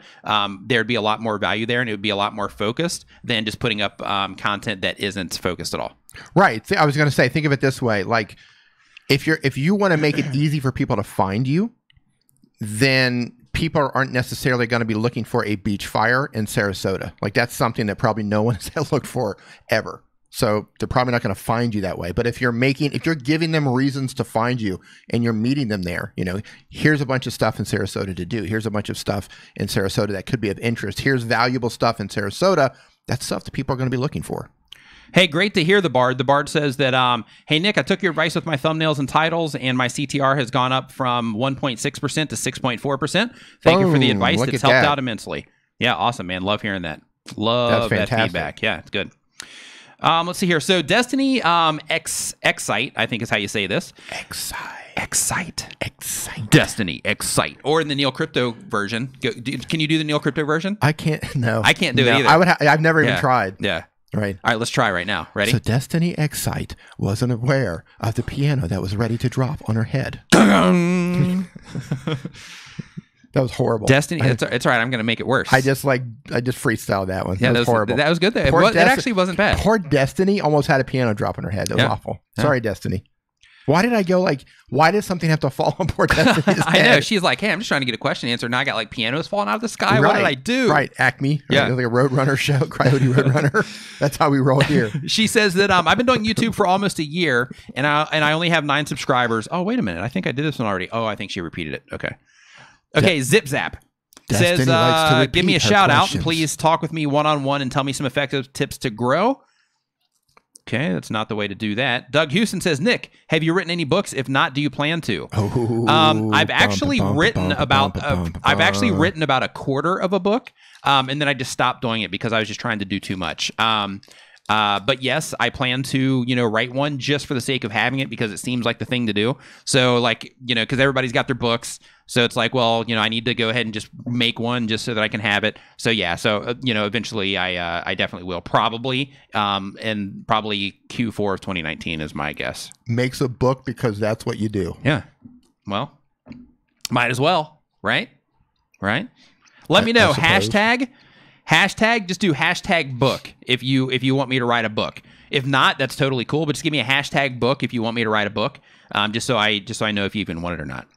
there'd be a lot more value there, and it would be a lot more focused than just putting up content that isn't focused at all. Right. I was going to say, think of it this way. Like if you want to make it easy for people to find you, then people aren't necessarily going to be looking for a beach fire in Sarasota. Like that's something that probably no one has looked for ever. So they're probably not going to find you that way. But if you're giving them reasons to find you and you're meeting them there, here's a bunch of stuff in Sarasota to do. Here's a bunch of stuff in Sarasota that could be of interest. Here's valuable stuff in Sarasota. That's stuff that people are going to be looking for. Hey, great to hear the Bard. The Bard says that, hey, Nick, I took your advice with my thumbnails and titles, and my CTR has gone up from 1.6% to 6.4%. Thank you for the advice. It's helped out immensely. Yeah, awesome, man. Love hearing that. Love that feedback. Yeah, it's good. Let's see here. So Destiny Excite, I think is how you say this. Excite. Destiny Excite. Or in the Neil Crypto version. Can you do the Neil Crypto version? I can't. No. I can't do it either. I've never even tried. Yeah. Right. All right, let's try right now. Ready? So Destiny Excite wasn't aware of the piano that was ready to drop on her head. That was horrible. Destiny, it's all right. I'm going to make it worse. I just freestyled that one. Yeah, that was horrible. That was good. It actually wasn't bad. Poor Destiny almost had a piano drop on her head. That was awful. Sorry, Destiny. Why did I go why did something have to fall on poor Destiny's head? I know. She's like, hey, I'm just trying to get a question answered. Now I got pianos falling out of the sky. Right. What did I do? Right. Acme. Yeah. Right? Like a Roadrunner show. Coyote Roadrunner. That's how we roll here. She says that I've been doing YouTube for almost a year and I only have 9 subscribers. Oh, wait a minute. I think I did this one already. Oh, I think she repeated it. Okay. Zip Zap. Destiny says, give me a shout out. Please talk with me one-on-one and tell me some effective tips to grow. Okay, that's not the way to do that. Doug Houston says, Nick, have you written any books? If not, do you plan to? I've actually written about a quarter of a book, and then I just stopped doing it because I was just trying to do too much. But yes, I plan to, write one just for the sake of having it because it seems like the thing to do. So because everybody's got their books. So it's like, well, I need to go ahead and just make one just so that I can have it. So yeah, eventually I definitely will probably, and probably Q4 of 2019 is my guess. Makes a book because that's what you do. Yeah. Well, might as well, right? Let me know. Hashtag, just do hashtag book if you want me to write a book. If not, that's totally cool. But just give me a hashtag book if you want me to write a book, just so I know if you even want it or not.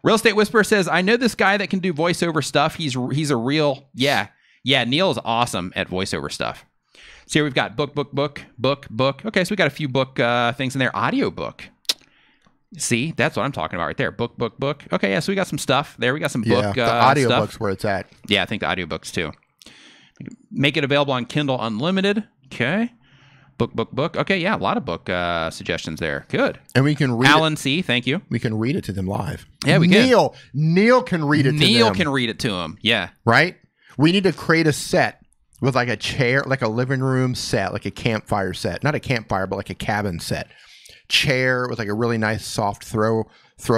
Real Estate Whisperer says, I know this guy that can do voiceover stuff. He's a real Neil is awesome at voiceover stuff. So here we've got book. Okay, so we got a few book things in there. Audio book. See, that's what I'm talking about right there. Book. Okay, yeah, so we got some stuff there. We got some book the audio stuff. Books where it's at. Yeah, I think the audio books too. Make it available on Kindle Unlimited. Okay. Book. Okay, yeah, a lot of book suggestions there. Good. And we can read Alan C., thank you. We can read it to them live. Yeah, we can. Neil can read it to them. Neil can read it to him, yeah. Right? We need to create a set with a chair, like a living room set, like a campfire set. Not a campfire, but like a cabin set. Chair with a really nice soft throw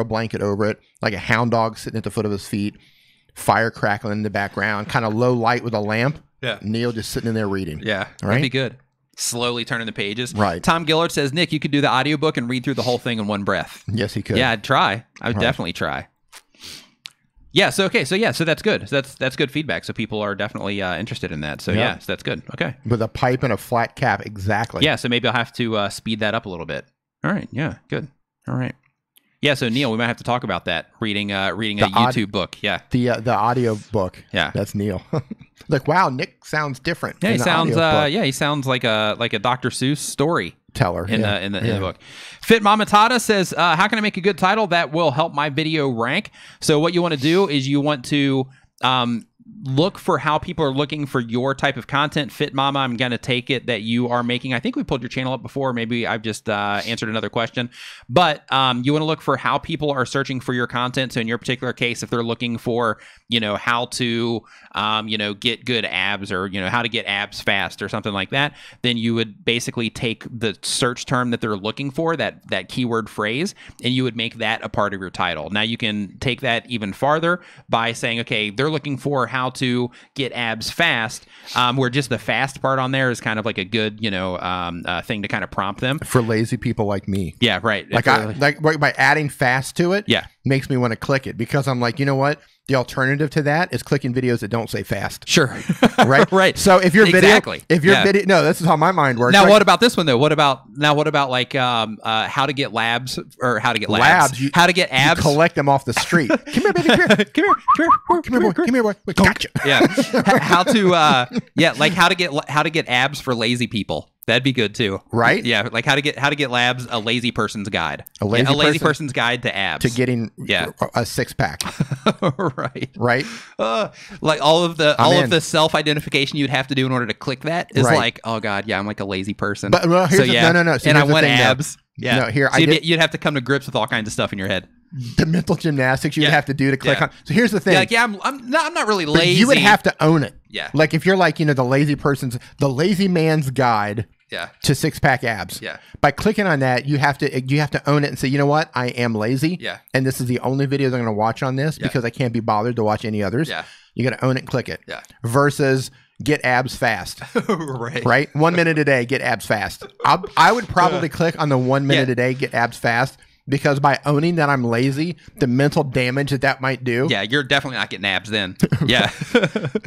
blanket over it, like a hound dog sitting at the foot of his feet, fire crackling in the background, kind of low light with a lamp. Yeah. Neil just sitting in there reading. Yeah, right? That'd be good. Slowly turning the pages. Right. Tom Gillard says, Nick, you could do the audiobook and read through the whole thing in one breath. Yes, he could. Yeah, I'd try. I would definitely try. Yeah, so that's good. That's good feedback. So people are definitely interested in that. So so that's good. Okay. With a pipe and a flat cap, exactly. Yeah, so maybe I'll have to speed that up a little bit. All right, yeah, good. All right. Yeah, so Neil, we might have to talk about that. Reading a YouTube book. Yeah. The audio book. Yeah. That's Neil. Wow, Nick sounds different. Yeah, he sounds like a Dr. Seuss story teller in the book. Fit Mamatata says, how can I make a good title that will help my video rank? So what you want to do is you want to look for how people are looking for your type of content. Fit Mama, I'm going to take it that you are making. I think we pulled your channel up before. Maybe I've just answered another question. But you want to look for how people are searching for your content. So in your particular case, if they're looking for, how to, get good abs or, how to get abs fast or something like that, then you would basically take the search term that they're looking for, that keyword phrase, and you would make that a part of your title. Now you can take that even farther by saying, okay, they're looking for how to get abs fast, where just the fast part on there is kind of like a good, thing to kind of prompt them. For lazy people like me. Yeah, right. By adding fast to it, makes me want to click it because I'm like, you know what? The alternative to that is clicking videos that don't say fast. Sure. Right? Right. So if your video, no, this is how my mind works. Now, what about this one though? What about how to get labs or how to get labs? How to get abs? You collect them off the street. Come here, baby. Come here, boy. Gotcha. Yeah. How to get abs for lazy people. That'd be good too, right? Yeah, like how to get labs, a lazy person's guide, a lazy person's guide to abs, to getting a 6-pack, right? Like all of the self-identification you'd have to do in order to click that is like, oh god, yeah, I'm like a lazy person. But no. So, no. And I want abs. Yeah. No, here so you'd have to come to grips with all kinds of stuff in your head. the mental gymnastics you'd have to do to click on. So here's the thing. I'm not really lazy. But you would have to own it. Yeah. Like if you're like, the lazy man's guide to six-pack abs. Yeah. By clicking on that, you have to own it and say, you know what? I am lazy. Yeah. And this is the only videos I'm going to watch on this because I can't be bothered to watch any others. Yeah. You got to own it and click it. Yeah. Versus get abs fast. Right? 1 minute a day, get abs fast. I would probably click on the 1 minute a day, get abs fast. Because by owning that I'm lazy, the mental damage that might do. Yeah, you're definitely not getting abs then. Yeah.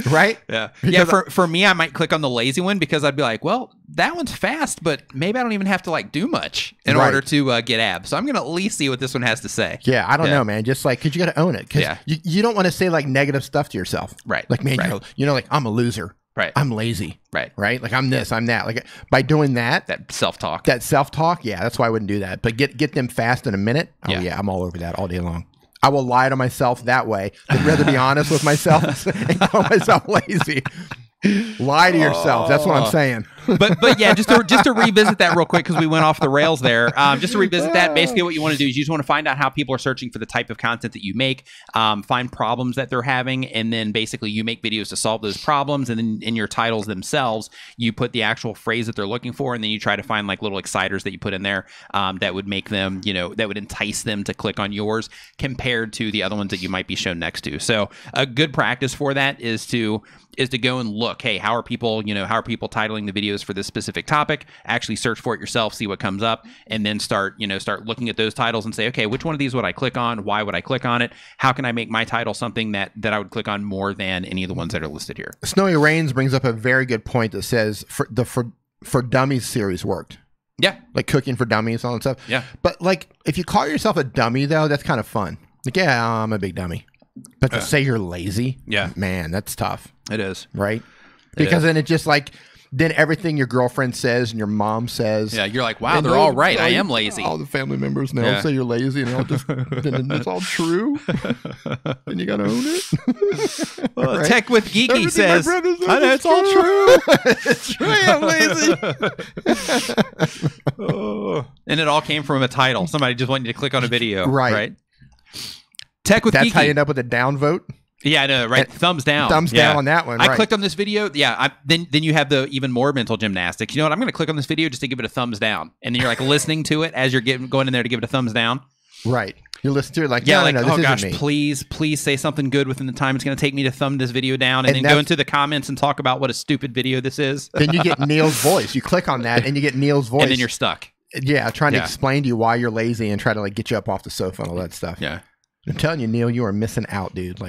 Right? Yeah. For me, I might click on the lazy one because I'd be like, well, that one's fast, but maybe I don't even have to do much in order to get abs. So I'm going to at least see what this one has to say. Yeah, I don't know, man. Just because you got to own it. Because you don't want to say negative stuff to yourself. Right. Like, man, I'm a loser. Right. I'm lazy. Right. Like I'm this, I'm that. Like by doing that self-talk. Yeah, that's why I wouldn't do that. But get them fast in a minute. Oh yeah, I'm all over that all day long. I will lie to myself that way. I'd rather be honest with myself and call myself lazy. Lie to yourself. That's what I'm saying. But yeah, just to revisit that real quick because we went off the rails there. Just to revisit that, basically what you want to do is you just want to find out how people are searching for the type of content that you make, find problems that they're having, and then basically you make videos to solve those problems. And then in your titles themselves, you put the actual phrase that they're looking for, and then you try to find little exciters that you put in there that would make them, that would entice them to click on yours compared to the other ones that you might be shown next to. So a good practice for that is to go and look, hey, how are people titling the videos for this specific topic? Actually search for it yourself, see what comes up, and then start looking at those titles and say, okay, which one of these would I click on? Why would I click on it? How can I make my title something that I would click on more than any of the ones that are listed here? Snowy Rains brings up a very good point that says for Dummies series worked. Yeah. Like cooking for dummies, all that stuff. Yeah. But if you call yourself a dummy though, that's kind of fun. Yeah, I'm a big dummy. But to say you're lazy, man, that's tough. It is. Right? Because then it just then everything your girlfriend says and your mom says. Yeah, you're like, wow, they're all right. I am lazy. All the family members now say you're lazy and then it's all true. Then you got to own it. Right? Tech with Geeky everything says, I know it's all true. It's true. I am lazy. And it all came from a title. Somebody just wanted you to click on a video. Right? Tech with Geeky. That's how you end up with a downvote? Yeah, I know, right? Thumbs down. Thumbs down on that one. I clicked on this video. Yeah, then you have the even more mental gymnastics. You know what? I'm going to click on this video just to give it a thumbs down. And then you're listening to it as you're going in there to give it a thumbs down. Right. You listen to it oh gosh, please say something good within the time it's going to take me to thumb this video down, and then go into the comments and talk about what a stupid video this is. Then you get Neil's voice. You click on that and you get Neil's voice. And then you're stuck. Yeah, trying to explain to you why you're lazy and try to get you up off the sofa and all that stuff. Yeah. I'm telling you, Neil, you are missing out, dude.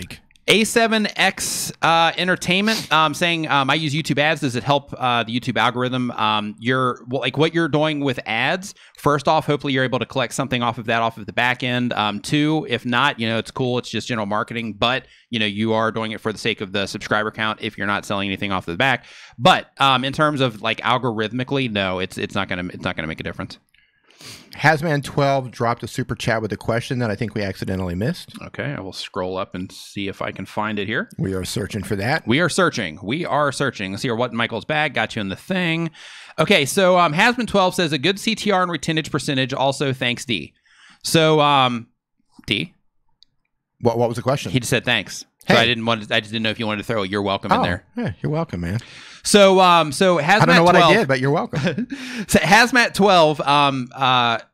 A7X Entertainment saying, I use YouTube ads. Does it help the YouTube algorithm? What you're doing with ads, first off, hopefully you're able to collect something off of the back end. Two, if not, it's cool. It's just general marketing, but you are doing it for the sake of the subscriber count if you're not selling anything off the back. But in terms of algorithmically, no, it's not gonna make a difference. Hasman12 dropped a super chat with a question that I think we accidentally missed. Okay, I will scroll up and see if I can find it here. We are searching for that. We are searching. Let's see what in Michael's bag. Got you in the thing. Okay, so Hasman12 says a good CTR and retention percentage. Also, thanks, D. So, D. What was the question? He just said thanks. So I just didn't know if you wanted to throw a "you're welcome" in there. Yeah, you're welcome, man. So Hazmat I don't know what I did, but you're welcome. So Hazmat12,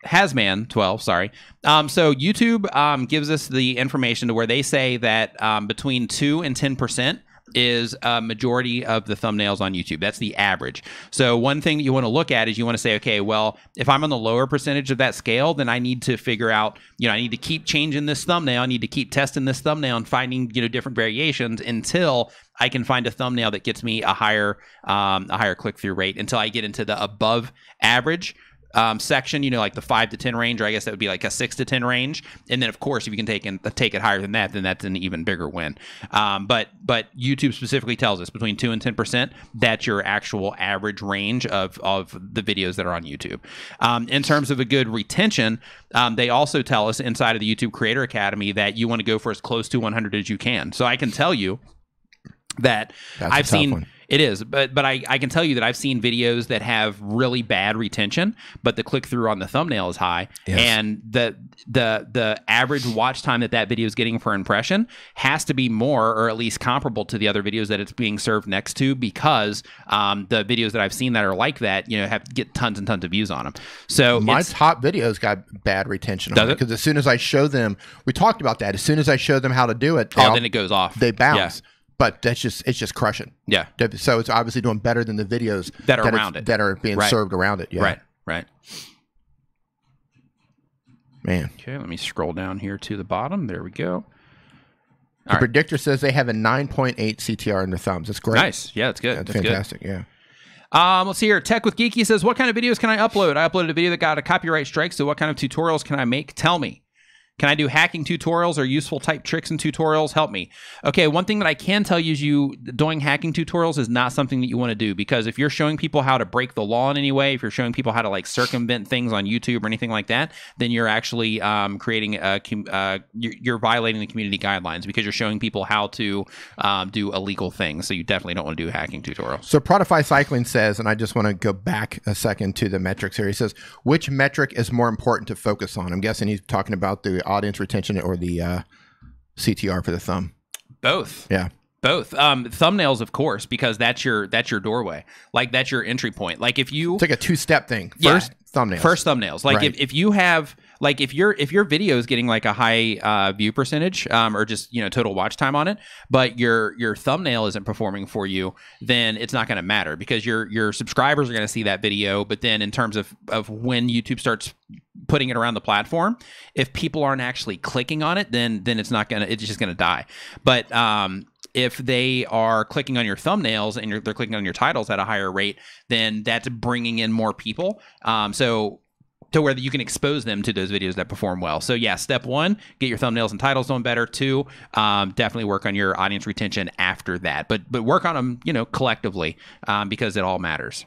Hazman 12, sorry. So YouTube gives us the information to where they say that between 2 and 10% is a majority of the thumbnails on YouTube. That's the average. So one thing that you want to look at is you want to say, okay, well, if I'm on the lower percentage of that scale, then I need to figure out, I need to keep changing this thumbnail. I need to keep testing this thumbnail and finding, different variations until I can find a thumbnail that gets me a higher click-through rate, until I get into the above average section, like the 5 to 10 range, or I guess that would be like a 6 to 10 range. And then of course, if you can take it higher than that, then that's an even bigger win. But YouTube specifically tells us between 2 and 10%, that's your actual average range of the videos that are on YouTube. In terms of a good retention, they also tell us inside of the YouTube Creator Academy that you want to go for as close to 100 as you can. So I can tell you that I've seen It is, but I can tell you that I've seen videos that have really bad retention, but the click through on the thumbnail is high, and the average watch time that video is getting per impression has to be more, or at least comparable to the other videos that it's being served next to, because the videos that I've seen that are like that, get tons and tons of views on them. So my top videos got bad retention on it, because as soon as I show them, we talked about that. As soon as I show them how to do it, then it goes off. They bounce. Yeah. But it's just crushing. Yeah. So it's obviously doing better than the videos that are around it, that are being served around it. Yeah. Right. Man. Okay, let me scroll down here to the bottom. There we go. The predictor says they have a 9.8 CTR in their thumbs. That's great. Nice. Yeah, that's good. That's fantastic. Good. Yeah. Let's see here. Tech with Geeky says, what kind of videos can I upload? I uploaded a video that got a copyright strike, so what kind of tutorials can I make? Tell me. Can I do hacking tutorials or useful type tricks and tutorials? Help me. Okay, one thing that I can tell you is doing hacking tutorials is not something that you want to do, because if you're showing people how to break the law in any way, if you're showing people how to like circumvent things on YouTube or anything like that, then you're actually creating you're violating the community guidelines, because you're showing people how to do illegal things. So you definitely don't want to do hacking tutorials. So Prodify Cycling says, and I just want to go back a second to the metrics here. He says, which metric is more important to focus on? I'm guessing he's talking about the audience retention or the CTR for the thumb. Both. Yeah. Both. Thumbnails, of course, because that's your doorway. Like, that's your entry point. Like, if you... It's like a two-step thing. First, thumbnails. First thumbnails. Like, if you have... Like, if your video is getting like a high view percentage, or just total watch time on it, but your thumbnail isn't performing for you, then it's not going to matter, because your subscribers are going to see that video. But then in terms of when YouTube starts putting it around the platform, if people aren't actually clicking on it, then it's just gonna die. But if they are clicking on your thumbnails and they're clicking on your titles at a higher rate, then that's bringing in more people. To where you can expose them to those videos that perform well. So yeah, step one, get your thumbnails and titles done better. Two, definitely work on your audience retention after that. But work on them, collectively, because it all matters.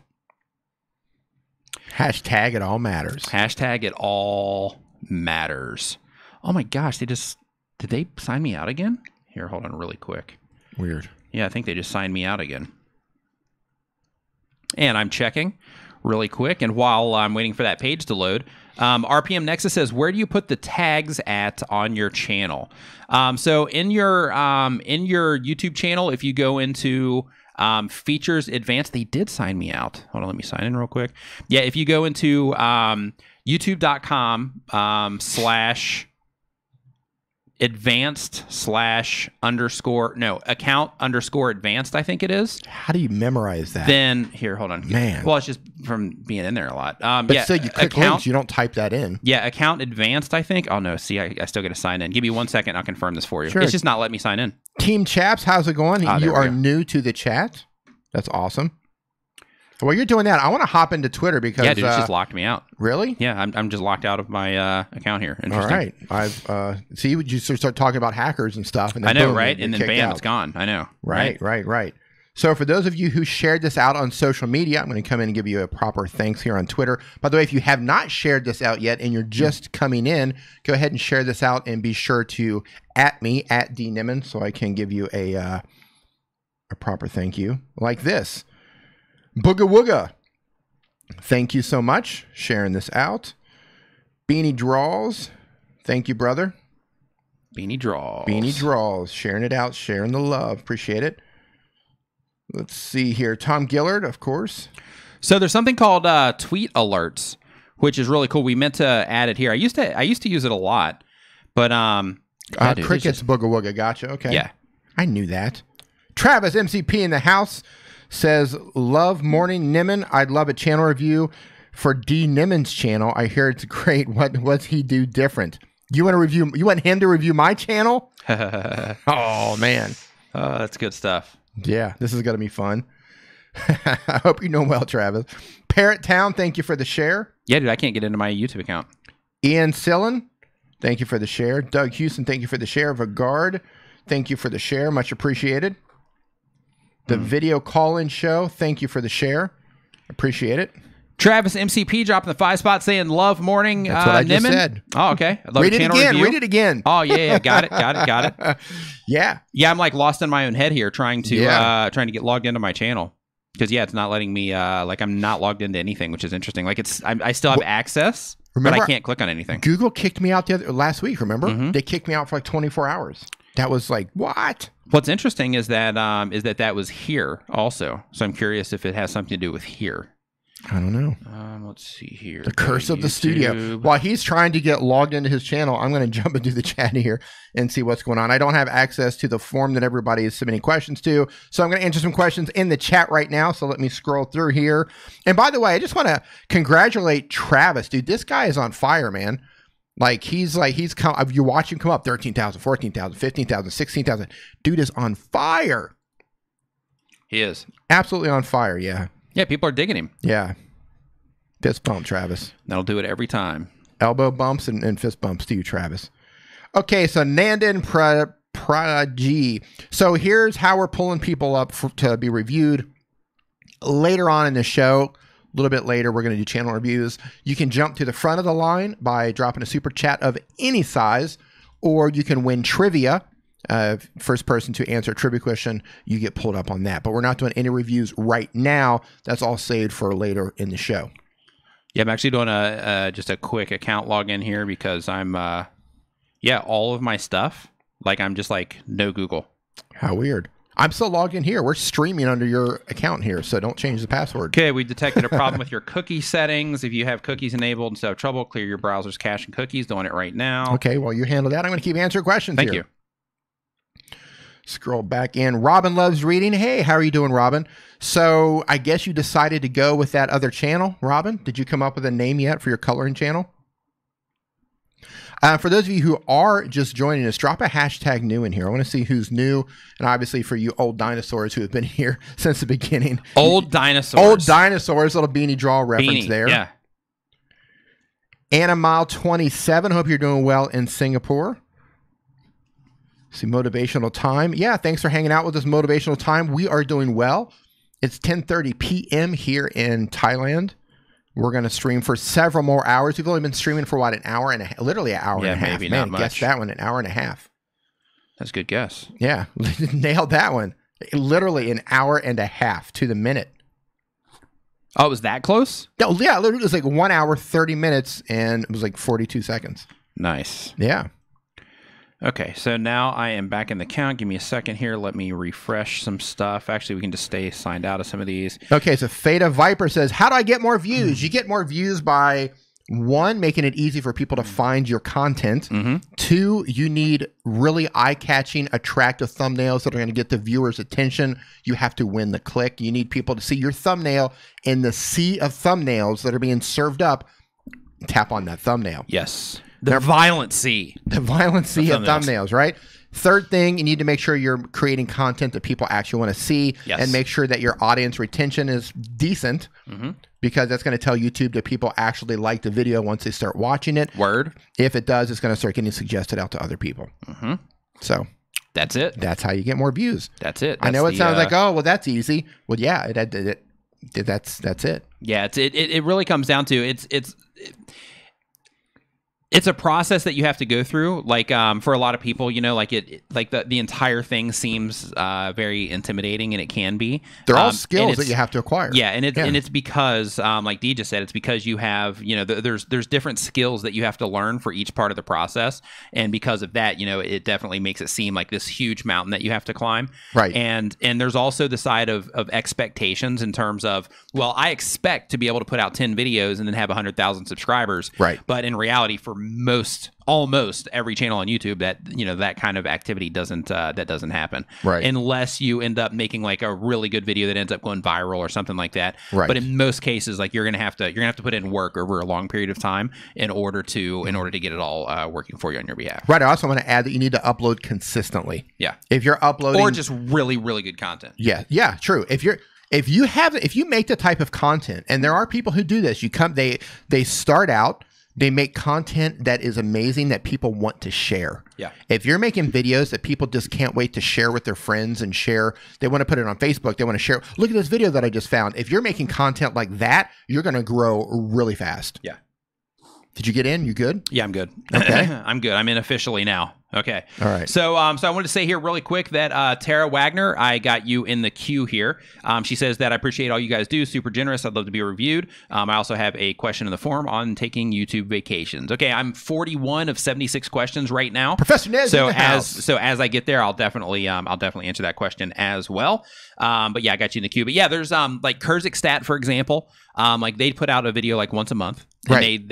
Hashtag it all matters. Hashtag it all matters. Oh my gosh, did they sign me out again? Here, hold on really quick. Weird. Yeah, I think they just signed me out again. And I'm checking really quick, and while I'm waiting for that page to load, RPM Nexus says, where do you put the tags at on your channel? So in your YouTube channel, if you go into features advanced, they did sign me out. Hold on, let me sign in real quick. Yeah, if you go into youtube.com /advanced_advanced, I think it is. How do you memorize that? Then here, hold on. Man. Well, it's just from being in there a lot. But yeah, so you click links, you don't type that in. Yeah, account advanced, I think. Oh no, see, I still got to sign in. Give me 1 second, I'll confirm this for you. Sure. It's just not letting me sign in. Team Chaps, how's it going? You are new to the chat. That's awesome. While you're doing that, I want to hop into Twitter because it just locked me out. Really? Yeah, I'm just locked out of my account here. Interesting. All right, see, you start talking about hackers and stuff, and then I know, boom, right? And then bam, it's gone. I know. Right. So for those of you who shared this out on social media, I'm going to come in and give you a proper thanks here on Twitter. By the way, if you have not shared this out yet and you're just coming in, go ahead and share this out and be sure to @me @DNimmin so I can give you a proper thank you like this. Booga Wooga. Thank you so much sharing this out. Beanie Draws. Thank you, brother. Beanie Draws. Sharing it out. Sharing the love. Appreciate it. Let's see here. Tom Gillard, of course. So there's something called tweet alerts, which is really cool. We meant to add it here. I used to use it a lot, but Crickets Booga Wooga. Gotcha. Okay. Yeah. I knew that. Travis MCP in the house says, love Morning Nimmin. I'd love a channel review for D Nimmin's channel. I hear it's great. What's he do different? You want him to review my channel? Oh man. That's good stuff. Yeah, this is gonna be fun. I hope you know well, Travis. Parrot Town, thank you for the share. Yeah, dude, I can't get into my YouTube account. Ian Sillin, thank you for the share. Doug Houston, thank you for the share. Vagard, thank you for the share. Much appreciated. The video call-in show, thank you for the share. Appreciate it. Travis MCP dropping the 5 spot saying love morning. That's what I just Nimmin. said. Oh, okay. Read it again. Read it again. Oh, yeah. Got it. Yeah. Yeah, I'm like lost in my own head here trying to get logged into my channel. Because, yeah, it's not letting me, I'm not logged into anything, which is interesting. Like, I still have access, but I can't click on anything. Google kicked me out last week, remember? Mm-hmm. They kicked me out for like 24 hours. That was like, what? What's interesting is that that was here also. So I'm curious if it has something to do with here. I don't know. Let's see here. The curse of the studio. While he's trying to get logged into his channel, I'm going to jump into the chat here and see what's going on. I don't have access to the form that everybody is submitting questions to, so I'm going to answer some questions in the chat right now. So let me scroll through here. And by the way, I just want to congratulate Travis, dude. This guy is on fire, man. Like he's come. You watch him come up 13,000, 14,000, 15,000, 16,000. Dude is on fire. He is absolutely on fire. Yeah. Yeah, people are digging him. Yeah. Fist bump, Travis. That'll do it every time. Elbow bumps and fist bumps to you, Travis. Okay, so Nandan Pradaji. So here's how we're pulling people up to be reviewed later on in the show. A little bit later, we're going to do channel reviews. You can jump to the front of the line by dropping a super chat of any size, or you can win trivia. First person to answer a trivia question, you get pulled up on that. But we're not doing any reviews right now. That's all saved for later in the show. Yeah, I'm actually doing just a quick account login here because I'm, all of my stuff, like I'm just like no Google. How weird. I'm still logged in here. We're streaming under your account here, so don't change the password. Okay, we detected a problem with your cookie settings. If you have cookies enabled and still have trouble, clear your browser's cache and cookies. Doing it right now. Okay, well, you handle that. I'm going to keep answering questions Thank here. you. Scroll back in. Robin loves reading. Hey, how are you doing, Robin? So I guess you decided to go with that other channel, Robin. Did you come up with a name yet for your coloring channel? For those of you who are just joining us, drop a hashtag new in here. I want to see who's new. And obviously for you old dinosaurs who have been here since the beginning. Old dinosaurs. Old dinosaurs. Little beanie draw reference there. Yeah. Anna Mile 27. Hope you're doing well in Singapore. See, motivational time. Yeah, thanks for hanging out with us, motivational time. We are doing well. It's 10:30 p.m. here in Thailand. We're going to stream for several more hours. We've only been streaming for, what, an hour and a literally an hour and a half. Maybe Man, not much. Guess that one, an hour and a half. That's a good guess. Yeah, nailed that one. Literally an hour and a half to the minute. Oh, it was that close? No, yeah, literally it was like 1 hour, 30 minutes, and it was like 42 seconds. Nice. Yeah. Okay, so now I am back in the count. Give me a second here. Let me refresh some stuff. Actually, we can just stay signed out of some of these. Okay, so Fada Viper says, how do I get more views? You get more views by, one, making it easy for people to find your content. Mm-hmm. Two, you need really eye-catching, attractive thumbnails that are going to get the viewer's attention. You have to win the click. You need people to see your thumbnail in the sea of thumbnails that are being served up. Tap on that thumbnail. Yes. The violent sea. The violent sea of thumbnails, right? Third thing, you need to make sure you're creating content that people actually want to see, and make sure that your audience retention is decent, because that's going to tell YouTube that people actually like the video once they start watching it. Word. If it does, it's going to start getting suggested out to other people. So that's it. That's how you get more views. That's it. I know it sounds like, oh, well, that's easy. Well, yeah, that's it. Yeah, it really comes down to it's a process that you have to go through. Like, for a lot of people, you know, like the entire thing seems very intimidating, and it can be. They're all skills that you have to acquire. Yeah, and it's because, like Dee just said, it's because you have, you know, there's different skills that you have to learn for each part of the process, and because of that, you know, it definitely makes it seem like this huge mountain that you have to climb. Right. And there's also the side of expectations in terms of, well, I expect to be able to put out 10 videos and then have 100,000 subscribers. Right. But in reality, for almost every channel on YouTube, that, you know, that kind of activity doesn't happen, right? Unless you end up making like a really good video that ends up going viral or something like that, right? But in most cases, like you're gonna have to put in work over a long period of time in order to get it all working for you on your behalf. Right. I also want to add that you need to upload consistently. Yeah. If you're uploading, or just really good content. Yeah. Yeah. True. If you make the type of content, and there are people who do this, they start out They make content that is amazing that people want to share. Yeah. If you're making videos that people just can't wait to share with their friends and share, they want to put it on Facebook, they want to share. Look at this video that I just found. If you're making content like that, you're going to grow really fast. Yeah. Did you get in? You good? Yeah, I'm good. Okay. I'm good. I'm in officially now. Okay. All right. So I wanted to say here really quick that Tara Wagner, I got you in the queue here. She says that I appreciate all you guys do. Super generous. I'd love to be reviewed. I also have a question in the forum on taking YouTube vacations. Okay. I'm 41 of 76 questions right now. Professor Nez. So as I get there, I'll definitely answer that question as well. But yeah, I got you in the queue. But yeah, there's like Kurzikstat, for example. Like they put out a video like once a month. And right.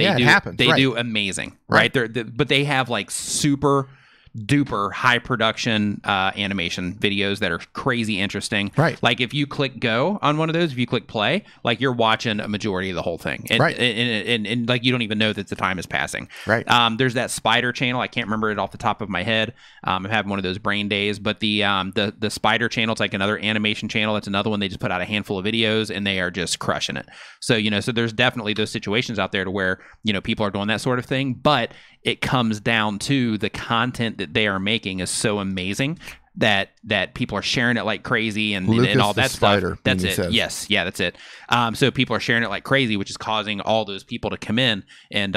they do amazing. Right. But they have like super duper high production animation videos that are crazy interesting. Right. Like if you click go on one of those, if you click play, like you're watching a majority of the whole thing. And, right. And like you don't even know that the time is passing. Right. There's that Spider channel. I can't remember it off the top of my head. I'm having one of those brain days, but the Spider channel, it's like another animation channel. It's another one. They just put out a handful of videos and they are just crushing it. So, so there's definitely those situations out there to where, people are doing that sort of thing, but it comes down to the content that they are making is so amazing that people are sharing it like crazy and all that stuff. That's it. Says. Yes. Yeah, that's it. So people are sharing it like crazy, which is causing all those people to come in and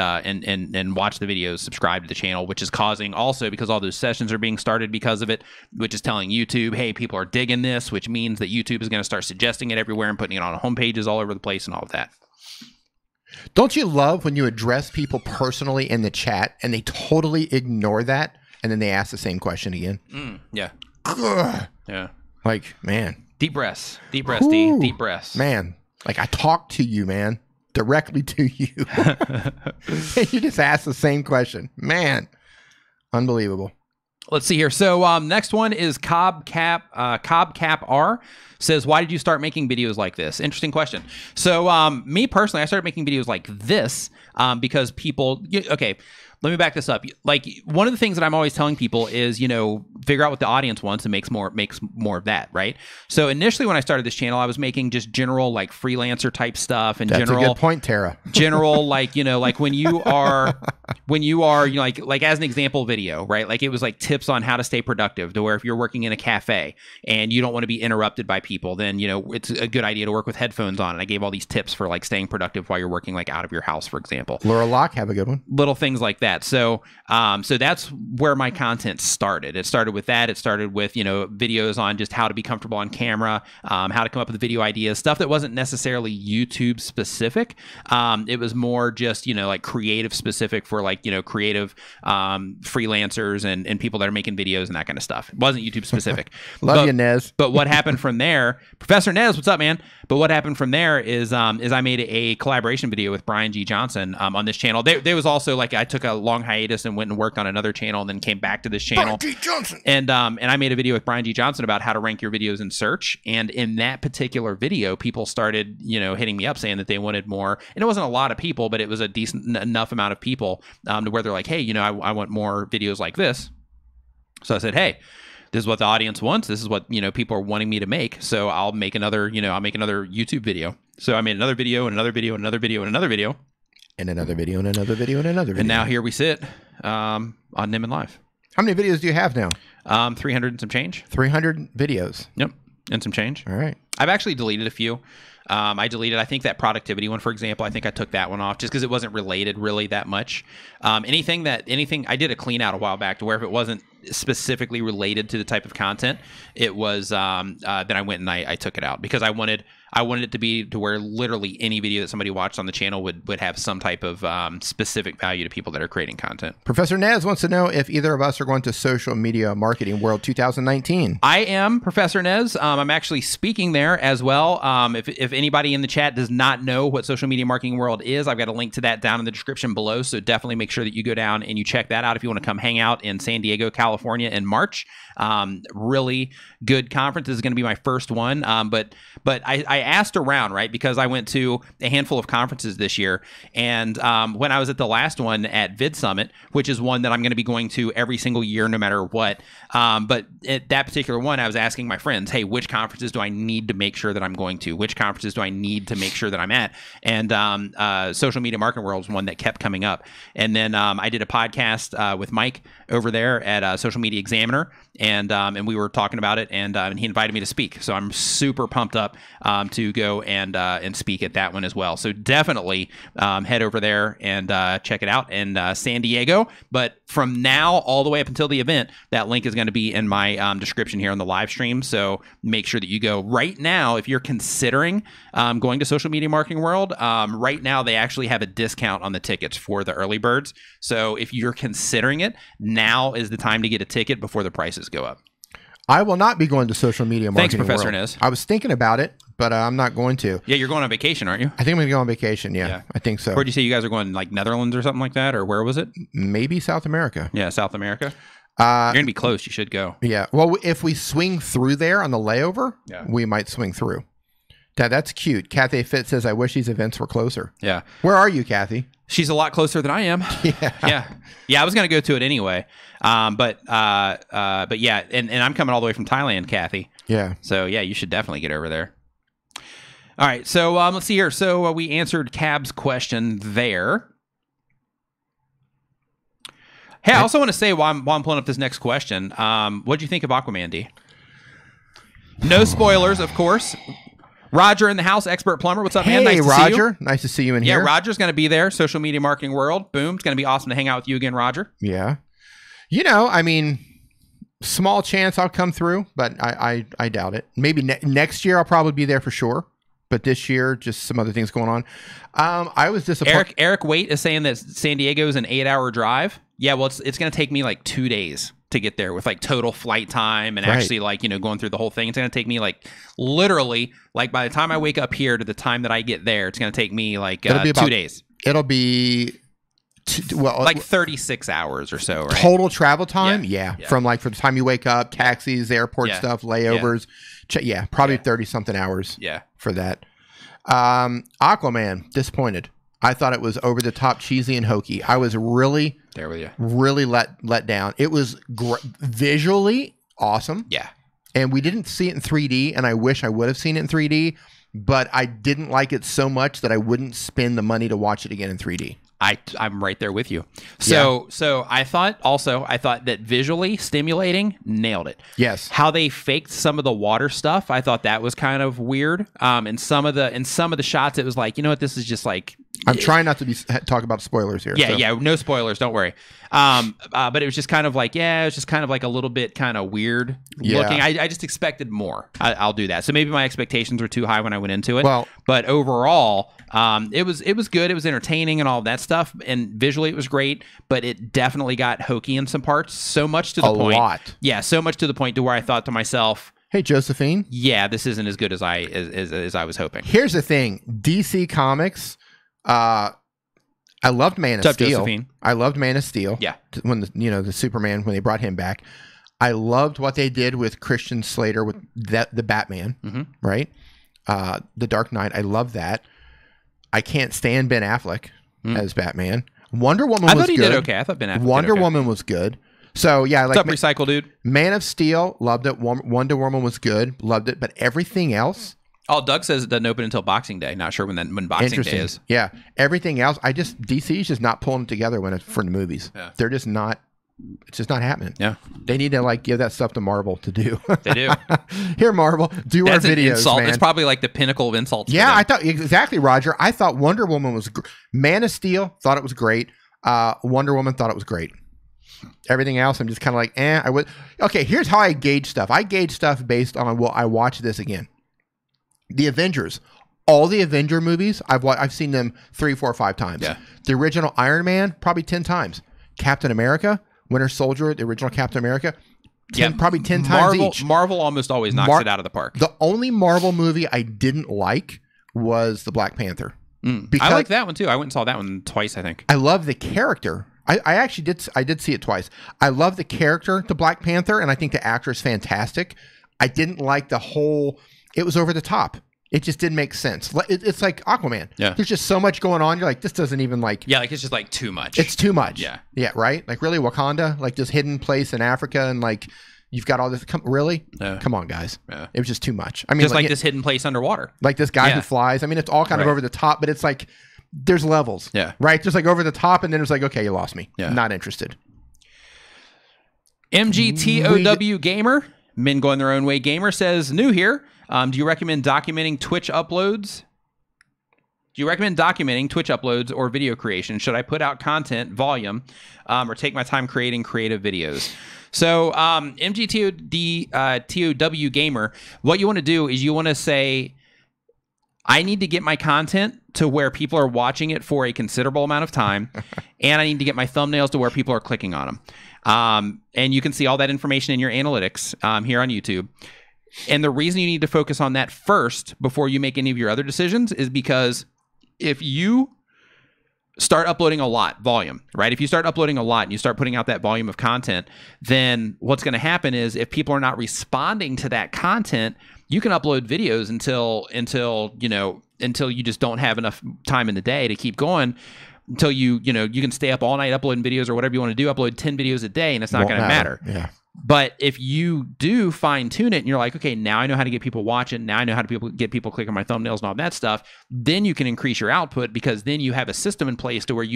watch the videos, subscribe to the channel, which is causing also, because all those sessions are being started because of it, which is telling YouTube, hey, people are digging this, which means that YouTube is going to start suggesting it everywhere and putting it on homepages all over the place and all of that. Don't you love when you address people personally in the chat and they totally ignore that and then they ask the same question again? Yeah. Ugh. Yeah. Like, man. Deep breaths. Deep breaths, D. Deep breaths. Man. Like I talk to you, man. Directly to you. And you just ask the same question. Man. Unbelievable. Let's see here. So next one is Cobb Cap R. Says, why did you start making videos like this? Interesting question. So me personally, I started making videos like this because people, okay, let me back this up. Like one of the things that I'm always telling people is, figure out what the audience wants and makes more of that, right? So initially when I started this channel, I was making just general like freelancer type stuff and That's a good point, Tara. General like, like when you are like as an example video, right? Like it was like tips on how to stay productive, to where if you're working in a cafe and you don't want to be interrupted by people, then it's a good idea to work with headphones on. And I gave all these tips for like staying productive while you're working like out of your house, for example. Laura Locke, have a good one. Little things like that. So that's where my content started. It started with that. It started with, videos on just how to be comfortable on camera, how to come up with video ideas, stuff that wasn't necessarily YouTube specific. It was more just, like creative specific for like, creative freelancers and people that are making videos and that kind of stuff. It wasn't YouTube specific. Love you, Nez. But what happened from there, Professor Nez, what's up, man? But what happened from there is I made a collaboration video with Brian G. Johnson on this channel. There was also like, I took a long hiatus and went and worked on another channel and then came back to this channel. Brian G. Johnson. And I made a video with Brian G. Johnson about how to rank your videos in search. And in that particular video, people started, hitting me up saying that they wanted more. And it wasn't a lot of people, but it was a decent enough amount of people to where they're like, hey, I want more videos like this. So I said, hey, this is what the audience wants. This is what, people are wanting me to make. So I'll make another, I'll make another YouTube video. So I made another video and another video and another video and another video. And another video and another video and another video. And now here we sit on Nimmin Live. How many videos do you have now? 300 and some change. 300 videos. Yep. And some change. All right. I've actually deleted a few. I deleted, I think, that productivity one, for example. I think I took that one off just because it wasn't related really that much. Anything I did a clean out a while back to where if it wasn't specifically related to the type of content, it was then I went and I took it out because I wanted it to be to where literally any video that somebody watched on the channel would have some type of specific value to people that are creating content. Professor Nez wants to know if either of us are going to Social Media Marketing World 2019. I am, Professor Nez. I'm actually speaking there as well. If anybody in the chat does not know what Social Media Marketing World is, I've got a link to that down in the description below. So definitely make sure that you go down and you check that out if you want to come hang out in San Diego, California. California in March. Really good conference. This is going to be my first one. But I asked around, right? Because I went to a handful of conferences this year. And when I was at the last one at Vid Summit, which is one that I'm going to be going to every single year, no matter what. But at that particular one, I was asking my friends, hey, which conferences do I need to make sure that I'm going to? Which conferences do I need to make sure that I'm at? And Social Media Marketing World was one that kept coming up. And then I did a podcast with Mike over there at Social Media Examiner. And we were talking about it, and he invited me to speak. So I'm super pumped up to go and speak at that one as well. So definitely head over there and check it out in San Diego. But from now all the way up until the event, that link is going to be in my description here on the live stream. So make sure that you go right now. If you're considering going to Social Media Marketing World, right now they actually have a discount on the tickets for the early birds. So if you're considering it, now is the time to get a ticket before the prices go up. I will not be going to Social Media Marketing Thanks, Professor World. Nez. I was thinking about it, but I'm not going to. Yeah, you're going on vacation, aren't you? I think I'm going to go on vacation. Yeah, I think so. Where'd you say you guys are going? Like Netherlands or something like that? Or where was it? Maybe South America. Yeah, South America. You're going to be close. You should go. Yeah. Well, if we swing through there on the layover, we might swing through. That's cute. Kathy Fit says, I wish these events were closer. Yeah. Where are you, Kathy? She's a lot closer than I am. Yeah. I was going to go to it anyway. But yeah, and I'm coming all the way from Thailand, Kathy. Yeah. So yeah, you should definitely get over there. All right. So let's see here. So we answered Cab's question there. Hey, I also want to say while I'm pulling up this next question, what do you think of Aquaman D? No spoilers, of course. Roger in the house, expert plumber. What's up, man? Hey, nice to Roger. see you. Nice to see you in here. Yeah, Roger's going to be there. Social Media Marketing World. Boom. It's going to be awesome to hang out with you again, Roger. Yeah. You know, I mean, small chance I'll come through, but I doubt it. Maybe next year I'll probably be there for sure. But this year, just some other things going on. I was disappointed. Eric Waite is saying that San Diego is an 8-hour drive. Yeah, well, it's going to take me like 2 days to get there with like total flight time and actually like, going through the whole thing. It's going to take me like literally like by the time I wake up here to the time that I get there, it's going to take me like 2 days. It'll be like 36 hours or so, right? Total travel time. Yeah. From the time you wake up, taxis, airport stuff, layovers. Probably 30 something hours. Yeah. For that. Aquaman, disappointed. I thought it was over the top, cheesy, and hokey. I was really there with you. Really let down. It was visually awesome. Yeah. And we didn't see it in 3D, and I wish I would have seen it in 3D, but I didn't like it so much that I wouldn't spend the money to watch it again in 3D. I'm right there with you. So I thought that visually stimulating, nailed it. Yes. How they faked some of the water stuff, I thought that was kind of weird. In some of the shots, it was like, you know what, this is just like. I'm trying not to talk about spoilers here. Yeah, no spoilers, don't worry. But it was just kind of like, it was just kind of like a little bit kind of weird looking. I just expected more. I'll do that. So maybe my expectations were too high when I went into it. Well, but overall, it was good. It was entertaining and all of that stuff, and visually it was great. But it definitely got hokey in some parts. So much to the point. A lot. Yeah, so much to the point to where I thought to myself, hey, Josephine. Yeah, this isn't as good as I was hoping. Here's the thing: DC Comics. I loved Man of Steel. Josephine? I loved Man of Steel. Yeah. When the Superman, when they brought him back, I loved what they did with Christian Slater with the Batman, right? The Dark Knight. I love that. I can't stand Ben Affleck as Batman. Wonder Woman was good. I thought he did okay. I thought Ben Affleck Wonder Woman was good. So yeah, like what's up, Recycle Dude? Man of Steel, loved it. Wonder Woman was good, loved it. But everything else. Oh, Doug says it doesn't open until Boxing Day. Not sure when Boxing Day is. Yeah, everything else, DC's just not pulling it together for the movies. Yeah. They're just not. It's just not happening. Yeah, they need to give that stuff to Marvel to do. They do. Here, Marvel, do That's our videos. Insult. Man. It's probably like the pinnacle of insults. Yeah, I thought exactly, Roger. I thought Wonder Woman was Man of Steel. Thought it was great. Wonder Woman thought it was great. Everything else, I'm just kind of like, I would. Okay, here's how I gauge stuff. I gauge stuff based on I watch this again. The Avengers, all the Avenger movies, I've seen them 3, 4, 5 times. Yeah. The original Iron Man, probably 10 times. Captain America, Winter Soldier, the original Captain America, probably 10 times each. Marvel almost always knocks it out of the park. The only Marvel movie I didn't like was the Black Panther. I like that one too. I went and saw that one twice, I think. I love the character I actually did see it twice. I love the character, the Black Panther, and I think the actor is fantastic. I didn't like the whole, it was over the top. It just didn't make sense. It's like Aquaman. Yeah. There's just so much going on. You're like, this doesn't even like... Yeah, like it's just like too much. It's too much. Yeah. Yeah, right? Like really Wakanda? Like this hidden place in Africa and like you've got all this... Really? Yeah. Come on, guys. Yeah. It was just too much. I mean, just like this hidden place underwater. Like this guy who flies. I mean, it's all kind of over the top, but it's like... There's levels. Yeah. Right? There's like over the top, and then it's like, okay, you lost me. Yeah. Not interested. MGTOW Gamer, Men Going Their Own Way Gamer says, new here. Do you recommend documenting Twitch uploads? Do you recommend documenting Twitch uploads or video creation? Should I put out content volume or take my time creating creative videos? So MGTOW Gamer, what you want to do is you want to say, I need to get my content to where people are watching it for a considerable amount of time, and I need to get my thumbnails to where people are clicking on them. And you can see all that information in your analytics here on YouTube. And the reason you need to focus on that first before you make any of your other decisions is because if you start uploading a lot, volume, right? If you start uploading a lot and you start putting out that volume of content, then what's going to happen is if people are not responding to that content, you can upload videos until you just don't have enough time in the day to keep going, until you can stay up all night uploading videos or whatever you want to do, upload 10 videos a day, and it's not going to matter. Yeah. But if you do fine tune it and you're like, okay, now I know how to get people watching, now I know how to get people clicking my thumbnails and all that stuff, then you can increase your output, because then you have a system in place to where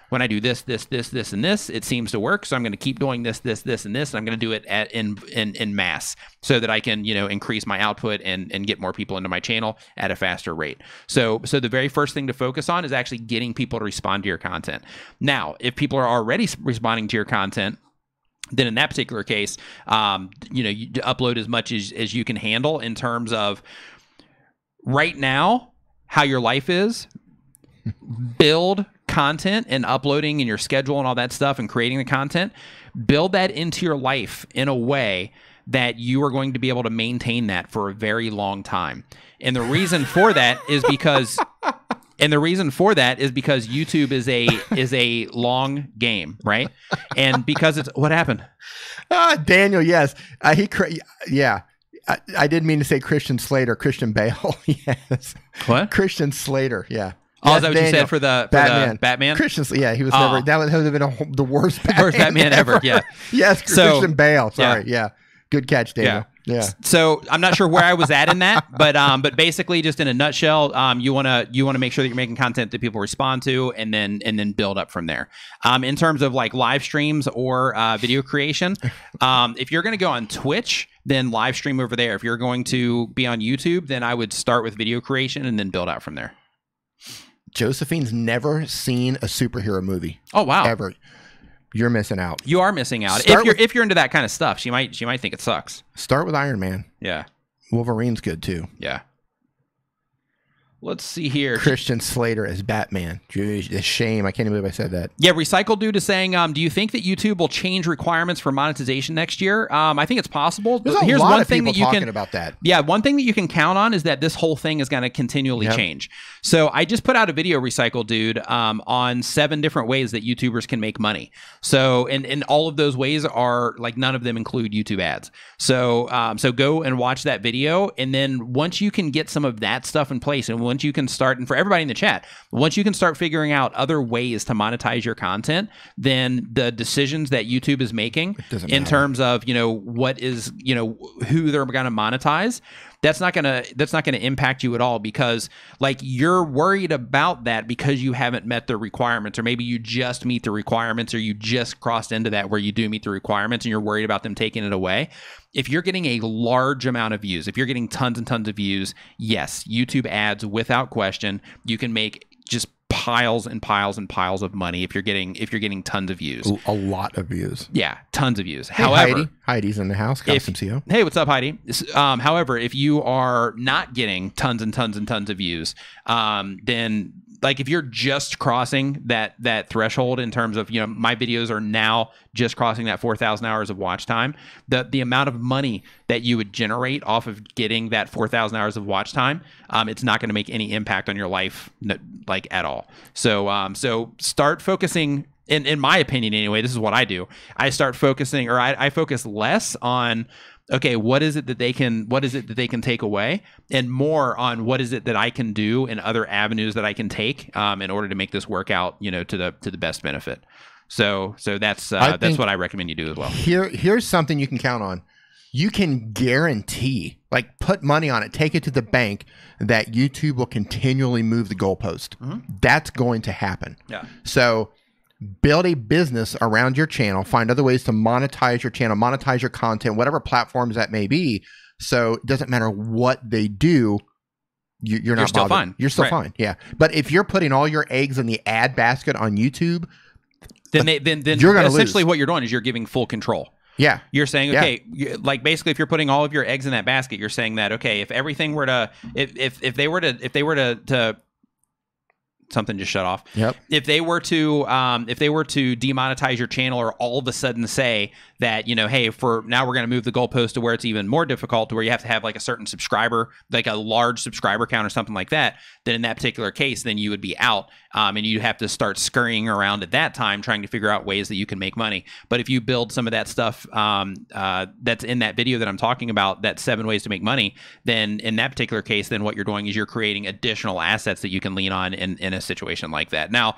when I do this, and this, it seems to work. So I'm going to keep doing this, and this, and I'm going to do it in mass so that I can, increase my output and get more people into my channel at a faster rate. So the very first thing to focus on is actually getting people to respond to your content. Now, if people are already responding to your content, then in that particular case, you upload as much as you can handle in terms of right now, how your life is, build content and uploading and your schedule and all that stuff and creating the content, build that into your life in a way that you are going to be able to maintain that for a very long time. And the reason for that is because... And the reason for that is because YouTube is a long game, right? And because it's what happened. Daniel, yes, yeah. I didn't mean to say Christian Slater, Christian Bale. Yes. What? Christian Slater. Yeah. Oh, yes, is that what Daniel, you said for the Batman? Christian, yeah, he was never. That would have been the worst Batman ever. Yeah. Yes, Christian Bale. Sorry. Yeah. Good catch, Daniel. Yeah. So I'm not sure where I was at in that, but basically, just in a nutshell, you want to make sure that you're making content that people respond to, and then build up from there. In terms of like live streams or video creation, if you're going to go on Twitch, then live stream over there. If you're going to be on YouTube, then I would start with video creation and then build out from there. Josephine's never seen a superhero movie. Oh wow! Ever. You're missing out. You are missing out. If you're into that kind of stuff, she might think it sucks. Start with Iron Man. Yeah. Wolverine's good too. Yeah. Let's see here. Christian Slater as Batman. Jeez, a shame. I can't even believe I said that. Yeah, Recycle Dude is saying, do you think that YouTube will change requirements for monetization next year? I think it's possible. Here's one thing that you can about that. Yeah, one thing that you can count on is that this whole thing is going to continually change. So I just put out a video, Recycle Dude, on 7 different ways that YouTubers can make money. So and all of those ways are like none of them include YouTube ads. So so go and watch that video, and then once you can get some of that stuff in place, and once you can start, and for everybody in the chat, once you can start figuring out other ways to monetize your content, then the decisions that YouTube is making in terms of, what is, who they're going to monetize, that's not going to impact you at all, because like you're worried about that because you haven't met the requirements, or maybe you just meet the requirements, or you just crossed into that where you do meet the requirements and you're worried about them taking it away. If you're getting a large amount of views, if you're getting tons and tons of views, yes, YouTube ads without question, you can make just piles and piles and piles of money if you're getting tons of views. A lot of views. Yeah, tons of views. Hey, however, Heidi's in the house. CEO. Hey, what's up, Heidi? However, if you are not getting tons and tons and tons of views, then like if you're just crossing that threshold in terms of, my videos are now just crossing that 4,000 hours of watch time, the amount of money that you would generate off of getting that 4,000 hours of watch time, it's not going to make any impact on your life, like at all. So start focusing in my opinion anyway, this is what I do. I start focusing, or I focus less on, okay, what is it that they can take away, and more on what is it that I can do and other avenues that I can take in order to make this work out, you know, to the best benefit. So that's what I recommend you do as well. Here's something you can count on. You can guarantee, like put money on it, take it to the bank, that YouTube will continually move the goalpost. That's going to happen. Yeah. So build a business around your channel, find other ways to monetize your channel, monetize your content, whatever platforms that may be. So it doesn't matter what they do, you're not still bothered. fine. You're still fine. Yeah. But if you're putting all your eggs in the ad basket on YouTube, then you're gonna essentially lose. What you're doing is you're giving full control. Yeah. You're saying, okay, like basically if you're putting all of your eggs in that basket, you're saying that, okay, if everything were to, if they were to something just shut off. Yep. If they were to demonetize your channel, or all of a sudden say that, you know, hey, for now we're going to move the goalpost to where it's even more difficult, to where you have to have like a certain subscriber, like a large subscriber count or something like that, then in that particular case, then you would be out, and you'd have to start scurrying around at that time trying to figure out ways that you can make money. But if you build some of that stuff that's in that video that I'm talking about, that 7 ways to make money, then in that particular case, then what you're doing is you're creating additional assets that you can lean on in a situation like that. Now,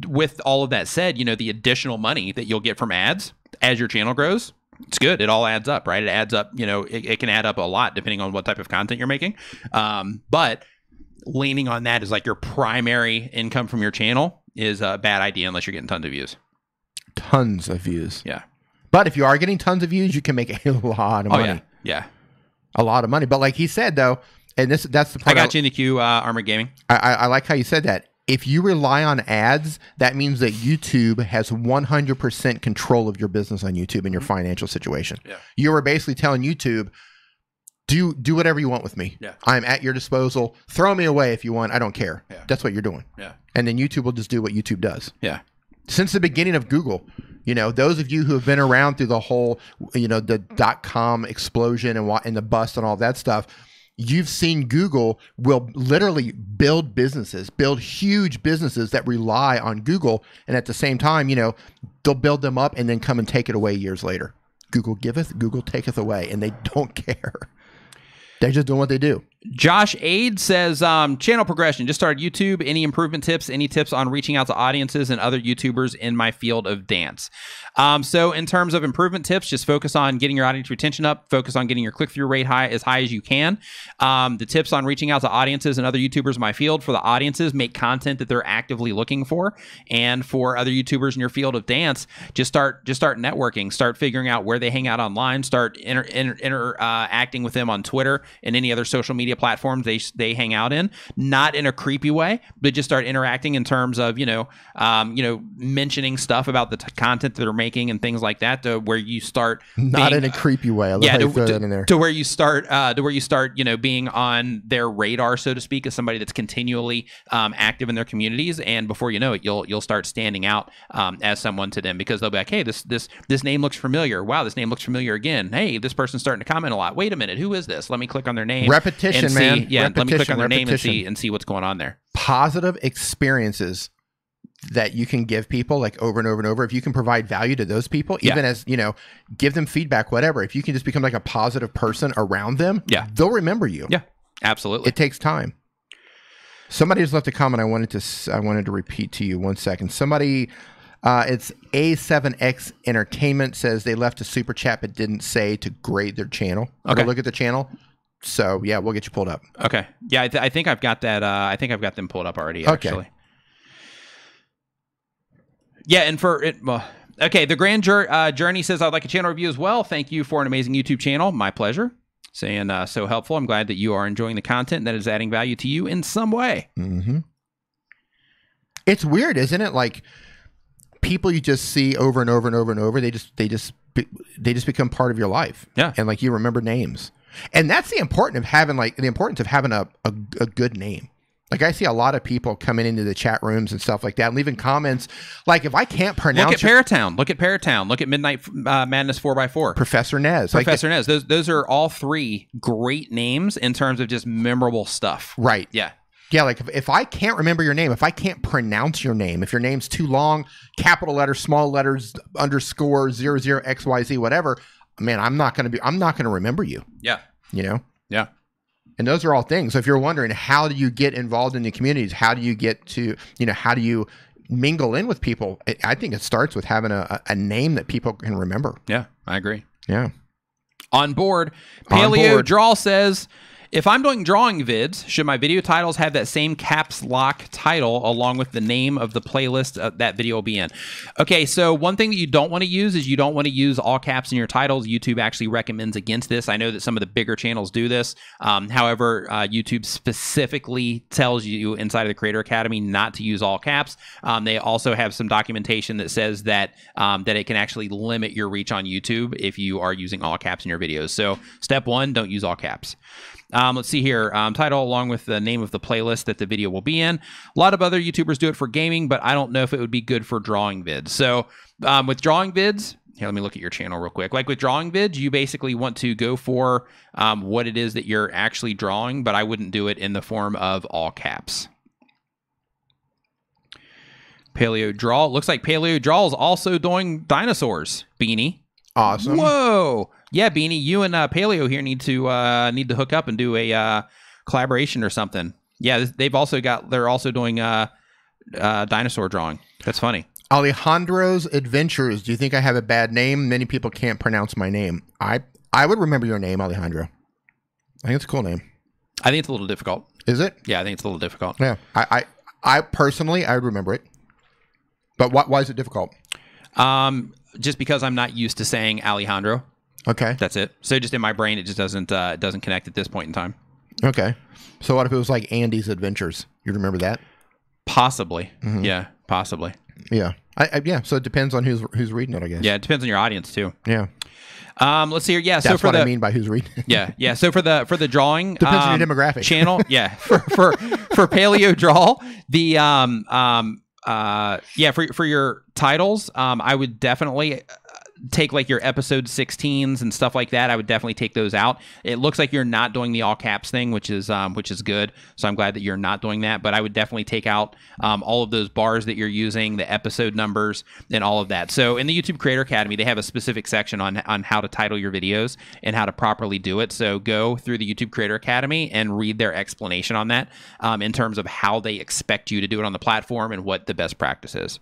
with all of that said, you know, the additional money that you'll get from ads as your channel grows, it's good. It all adds up, right? It adds up, you know, it can add up a lot depending on what type of content you're making. But leaning on that as like your primary income from your channel is a bad idea unless you're getting tons of views. Tons of views. Yeah. But if you are getting tons of views, you can make a lot of money. Oh, yeah. A lot of money. But like he said, though, and that's the part I got you in the queue, Armored Gaming. I like how you said that. If you rely on ads, that means that YouTube has 100% control of your business on YouTube and your financial situation. Yeah. You were basically telling YouTube, do whatever you want with me. Yeah. I'm at your disposal. Throw me away if you want. I don't care. Yeah. That's what you're doing. Yeah. And then YouTube will just do what YouTube does. Yeah. Since the beginning of Google, you know, those of you who have been around through the whole, you know, the .com explosion and the bust and all that stuff, you've seen Google will literally build huge businesses that rely on Google. And at the same time, you know, they'll build them up and then come and take it away years later. Google giveth, Google taketh away, and they don't care. They're just doing what they do. Josh Aid says, channel progression. Just started YouTube. Any improvement tips? Any tips on reaching out to audiences and other YouTubers in my field of dance? So in terms of improvement tips, just focus on getting your audience retention up. Focus on getting your click-through rate as high as you can. The tips on reaching out to audiences and other YouTubers in my field: for the audiences, make content that they're actively looking for. And for other YouTubers in your field of dance, just start networking. Start figuring out where they hang out online. Start interacting with them on Twitter and any other social media platforms they hang out in, not in a creepy way, but just start interacting in terms of, mentioning stuff about the content that they're making and things like that, to where you start not in a creepy way. I love how you throw that in there. To where you start, being on their radar, so to speak, as somebody that's continually active in their communities. And before you know it, you'll start standing out as someone to them, because they'll be like, hey, this name looks familiar. Wow, this name looks familiar again. Hey, this person's starting to comment a lot. Wait a minute, who is this? Let me click on their name. Repetition, man. Let me click on their name and see what's going on there. Positive experiences that you can give people, like over and over and over. If you can provide value to those people, even as, you know, give them feedback, whatever. If you can just become like a positive person around them, they'll remember you. Yeah, absolutely. It takes time. Somebody just left a comment I wanted to repeat to you. 1 second. Somebody, it's A7X Entertainment, says they left a super chat but didn't say to grade their channel. Okay. Or look at the channel. So yeah, we'll get you pulled up. Okay. Yeah, I think I've got that. I think I've got them pulled up already. Actually. Okay. Yeah, and for it, well, okay. The Grand Journey says, I'd like a channel review as well. Thank you for an amazing YouTube channel. My pleasure. Saying so helpful. I'm glad that you are enjoying the content that is adding value to you in some way. Mm-hmm. It's weird, isn't it? Like people you just see over and over and over and over. They just become part of your life. Yeah, and like you remember names. And that's the importance of having a good name. Like I see a lot of people coming into the chat rooms and stuff like that, and leaving comments. Like if I can't pronounce, look at Paratown, look at Midnight Madness 4x4, Professor Nez. Those are all 3 great names in terms of just memorable stuff. Right. Yeah. Yeah, like if I can't remember your name, if I can't pronounce your name, if your name's too long, capital letters, small letters, underscore, 00, XYZ, whatever, man, I'm not going to remember you. Yeah. You know? Yeah. And those are all things. So if you're wondering, how do you get involved in the communities? How do you get to, how do you mingle in with people? I think it starts with having a name that people can remember. Yeah, I agree. Yeah. On board. Paleo Draw says, if I'm doing drawing vids, should my video titles have that same caps lock title along with the name of the playlist that video will be in? Okay, so one thing that you don't want to use is you don't want to use all caps in your titles. YouTube actually recommends against this. I know that some of the bigger channels do this. However, YouTube specifically tells you inside of the Creator Academy not to use all caps. They also have some documentation that says that that it can actually limit your reach on YouTube if you are using all caps in your videos. So step one, don't use all caps. Let's see here. Title along with the name of the playlist that the video will be in. A lot of other YouTubers do it for gaming, but I don't know if it would be good for drawing vids. So with drawing vids, here, let me look at your channel real quick. Like with drawing vids, you basically want to go for what it is that you're actually drawing, but I wouldn't do it in the form of all caps. Paleo Draw. Looks like Paleo Draw is also doing dinosaurs. Beanie. Awesome. Whoa. Yeah, Beanie, you and Paleo here need to hook up and do a collaboration or something. Yeah, they're also doing dinosaur drawing. That's funny. Alejandro's Adventures. Do you think I have a bad name? Many people can't pronounce my name. I would remember your name, Alejandro. I think it's a cool name. I think it's a little difficult. Is it? Yeah, I think it's a little difficult. Yeah. I personally, I would remember it. But why is it difficult? Just because I'm not used to saying Alejandro. Okay. That's it. So just in my brain, it just doesn't connect at this point in time. Okay. So what if it was like Andy's Adventures? You remember that? Possibly. Mm-hmm. Yeah, possibly. Yeah. Yeah. So it depends on who's reading it, I guess. Yeah, it depends on your audience too. Yeah. Let's see here. Yeah. That's what I mean by who's reading. Yeah. Yeah. So for the drawing depends on your demographic channel. Yeah. For Paleo Draw, the for your titles, I would definitely take like your episode 16s and stuff like that. I would definitely take those out. It looks like you're not doing the all caps thing, which is good. So I'm glad that you're not doing that, but I would definitely take out all of those bars that you're using, the episode numbers and all of that. So in the YouTube Creator Academy, they have a specific section on how to title your videos and how to properly do it. So go through the YouTube Creator Academy and read their explanation on that in terms of how they expect you to do it on the platform and what the best practice is.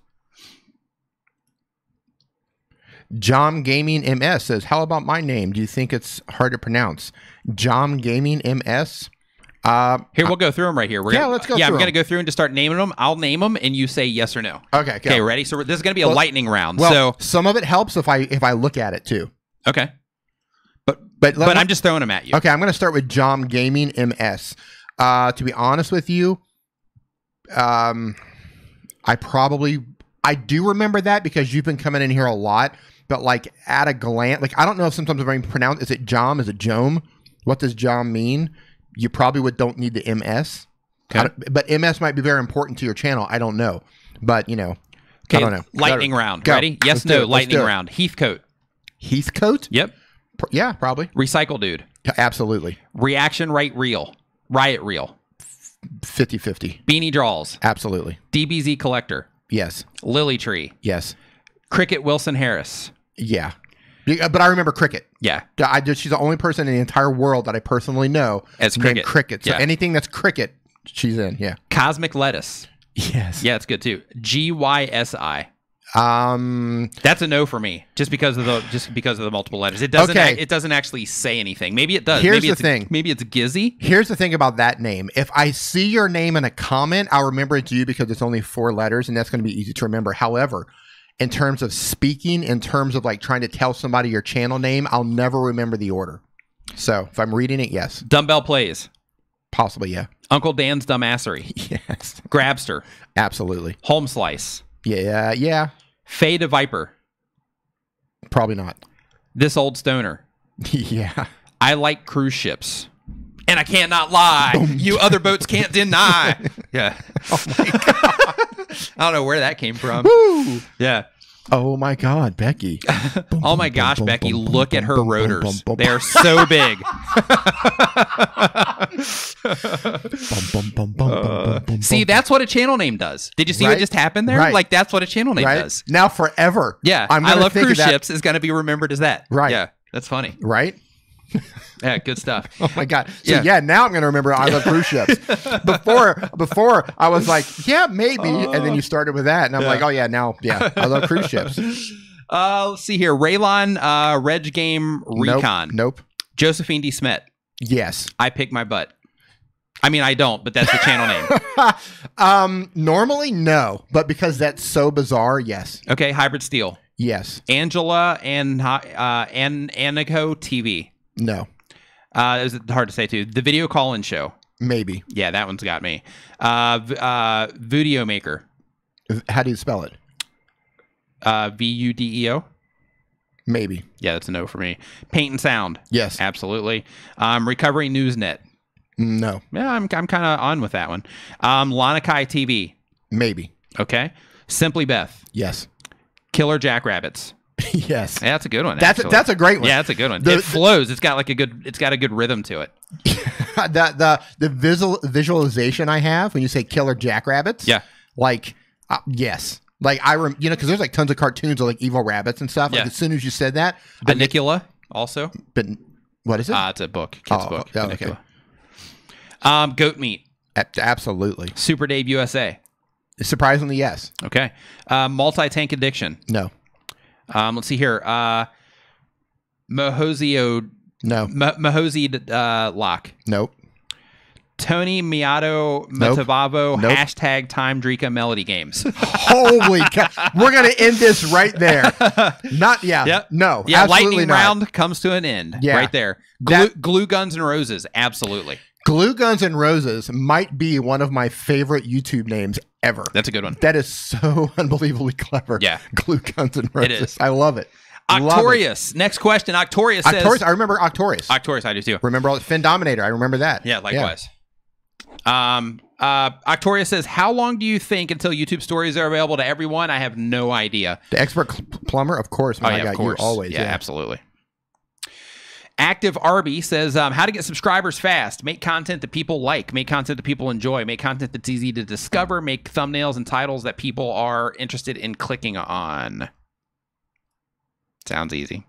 Jom Gaming MS says, how about my name? Do you think it's hard to pronounce? Jom Gaming MS. Here, we'll go through them right here. Let's go through I'm going to go through and just start naming them. I'll name them, and you say yes or no. Okay. Okay, ready? So this is going to be a lightning round. Well, some of it helps if I look at it, too. Okay. But I'm just throwing them at you. Okay, I'm going to start with Jom Gaming MS. To be honest with you, I do remember that because you've been coming in here a lot. But like at a glance, like I don't know if sometimes I'm pronounced. Is it Jom? Is it Jom? What does Jom mean? You probably don't need the MS. Okay. But MS might be very important to your channel. I don't know. But okay, I don't know. Lightning round. Go. Ready? Yes, no. Lightning round. Heathcote. Heathcote? Yep. Yeah, probably. Recycle dude. Absolutely. Reaction right reel. Riot reel. 50-50. Beanie Draws. Absolutely. DBZ collector. Yes. Lily Tree. Yes. Cricket Wilson Harris. Yeah. But I remember Cricket. Yeah. She's the only person in the entire world that I personally know as named Cricket. So yeah. anything that's Cricket, she's in. Yeah. Cosmic Lettuce. Yes. Yeah, it's good too. GYSI. That's a no for me, just because of the multiple letters. It doesn't actually say anything. Maybe it does. Here's the thing. Maybe it's Gizzy. Here's the thing about that name. If I see your name in a comment, I'll remember it's you because it's only 4 letters, and that's going to be easy to remember. However, in terms of speaking, in terms of like trying to tell somebody your channel name, I'll never remember the order. So if I'm reading it, yes. Dumbbell Plays. Possibly, yeah. Uncle Dan's Dumbassery. Yes. Grabster. Absolutely. Home Slice. Yeah. Fade a Viper. Probably not. This Old Stoner. Yeah. I like cruise ships. And I cannot lie. Boom. You other boats can't deny. Yeah. Oh my God. I don't know where that came from. Woo! Yeah. Oh my God, Becky. Oh my gosh, Becky, look at her rotors. They are so big. See, that's what a channel name does. Did you see what just happened there? Like, that's what a channel name does. Now forever. Yeah. I Love Cruise Ships is going to be remembered as that. Right. Yeah. That's funny. Right? Yeah, good stuff. Oh my God. So now I'm going to remember I Love Cruise Ships. Before I was like, yeah, maybe. And then you started with that. And I'm like, oh yeah, now, I love cruise ships. Let's see here. Raylon, Reg Game Recon. Nope. Josephine D. Smet. Yes. I pick my butt. I mean, I don't, but that's the channel name. Normally, no. But because that's so bizarre, yes. Okay. Hybrid Steel. Yes. Angela and Anico TV. No. It was hard to say too. The Video Call-In Show. Maybe. Yeah, that one's got me. Video Maker. How do you spell it? VUDEO. Maybe. Yeah, that's a no for me. Paint and Sound. Yes. Absolutely. Recovery Newsnet. No. Yeah, I'm kind of on with that one. Lanakai TV. Maybe. Okay. Simply Beth. Yes. Killer Jackrabbits. Yes. Yeah, that's a good one. That's a great one. Yeah, that's a good one. It flows. It's got a good rhythm to it. the visualization I have when you say Killer Jackrabbits. Yeah. Like yes. Like because there's like tons of cartoons of like evil rabbits and stuff. Like as soon as you said that, Bunnicula also. But what is it? It's a book. Kids book. Oh, okay. Goat Meat. Absolutely. Super Dave USA. Surprisingly, yes. Okay. Multi-Tank Addiction. No. Let's see here. Mahosio. No. Mahosi Lock. Nope. Tony Miato Metavavo. Nope. Hashtag Time Drika Melody Games. Holy cow. We're going to end this right there. Not, Yep. No. Yeah, absolutely lightning not. round comes to an end. Yeah. Right there. Glue Guns and Roses. Absolutely. Glue Guns and Roses might be one of my favorite YouTube names ever. That's a good one. That is so unbelievably clever. Yeah. Glue Guns and Roses. It is. I love it. Octorius. Next question. Octorius says... I remember Octorius. Octorius, I do too. Remember all Fin Dominator. I remember that. Yeah, likewise. Yeah. Octorius says, how long do you think until YouTube stories are available to everyone? I have no idea. The Expert Plumber? Of course. Oh, yeah, of course. You always. Yeah, absolutely. Active Arby says, how to get subscribers fast. Make content that people like. Make content that people enjoy. Make content that's easy to discover. Make thumbnails and titles that people are interested in clicking on. Sounds easy.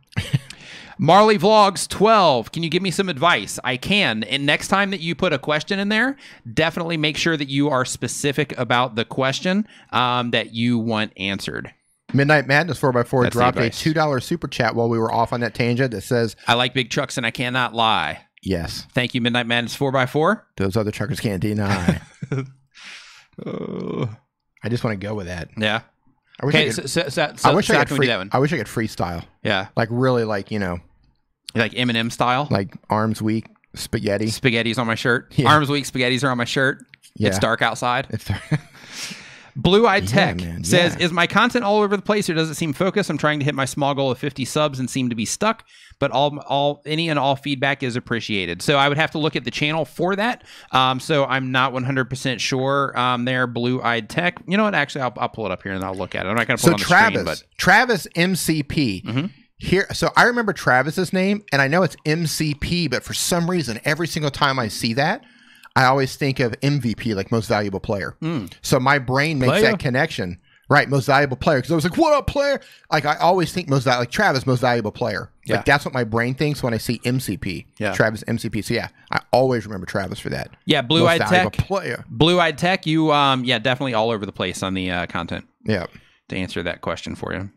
Marley Vlogs 12. Can you give me some advice? I can. And next time that you put a question in there, definitely make sure that you are specific about the question that you want answered. Midnight Madness 4x4 dropped a $2 super chat while we were off on that tangent that says, I like big trucks and I cannot lie. Yes. Thank you, Midnight Madness 4x4. Those other truckers can't deny. I just want to go with that. Yeah. I wish I could freestyle. Yeah. Like really like Eminem style. Like arms weak, spaghetti. Spaghetti's on my shirt. Yeah. Arms weak, spaghettis are on my shirt. Yeah. It's dark outside. It's dark. Blue-Eyed Tech says, is my content all over the place or does it seem focused? I'm trying to hit my small goal of 50 subs and seem to be stuck, but any and all feedback is appreciated. So I would have to look at the channel for that. So I'm not 100% sure there, Blue-Eyed Tech. You know what? Actually, I'll pull it up here and I'll look at it. I'm not going to pull it on the screen. But Travis MCP. Mm-hmm. Here, so I remember Travis's name, and I know it's MCP, but for some reason, every single time I see that, I always think of MVP, like most valuable player. So my brain makes that connection. Right, most valuable player. Because I was like, what up, player? Like, I always think like Travis, most valuable player. Yeah. Like, that's what my brain thinks when I see MCP. Yeah. Travis, MCP. So, yeah, I always remember Travis for that. Yeah, Blue-Eyed Tech. Player. Blue-Eyed Tech, you, definitely all over the place on the content. Yeah. To answer that question for you.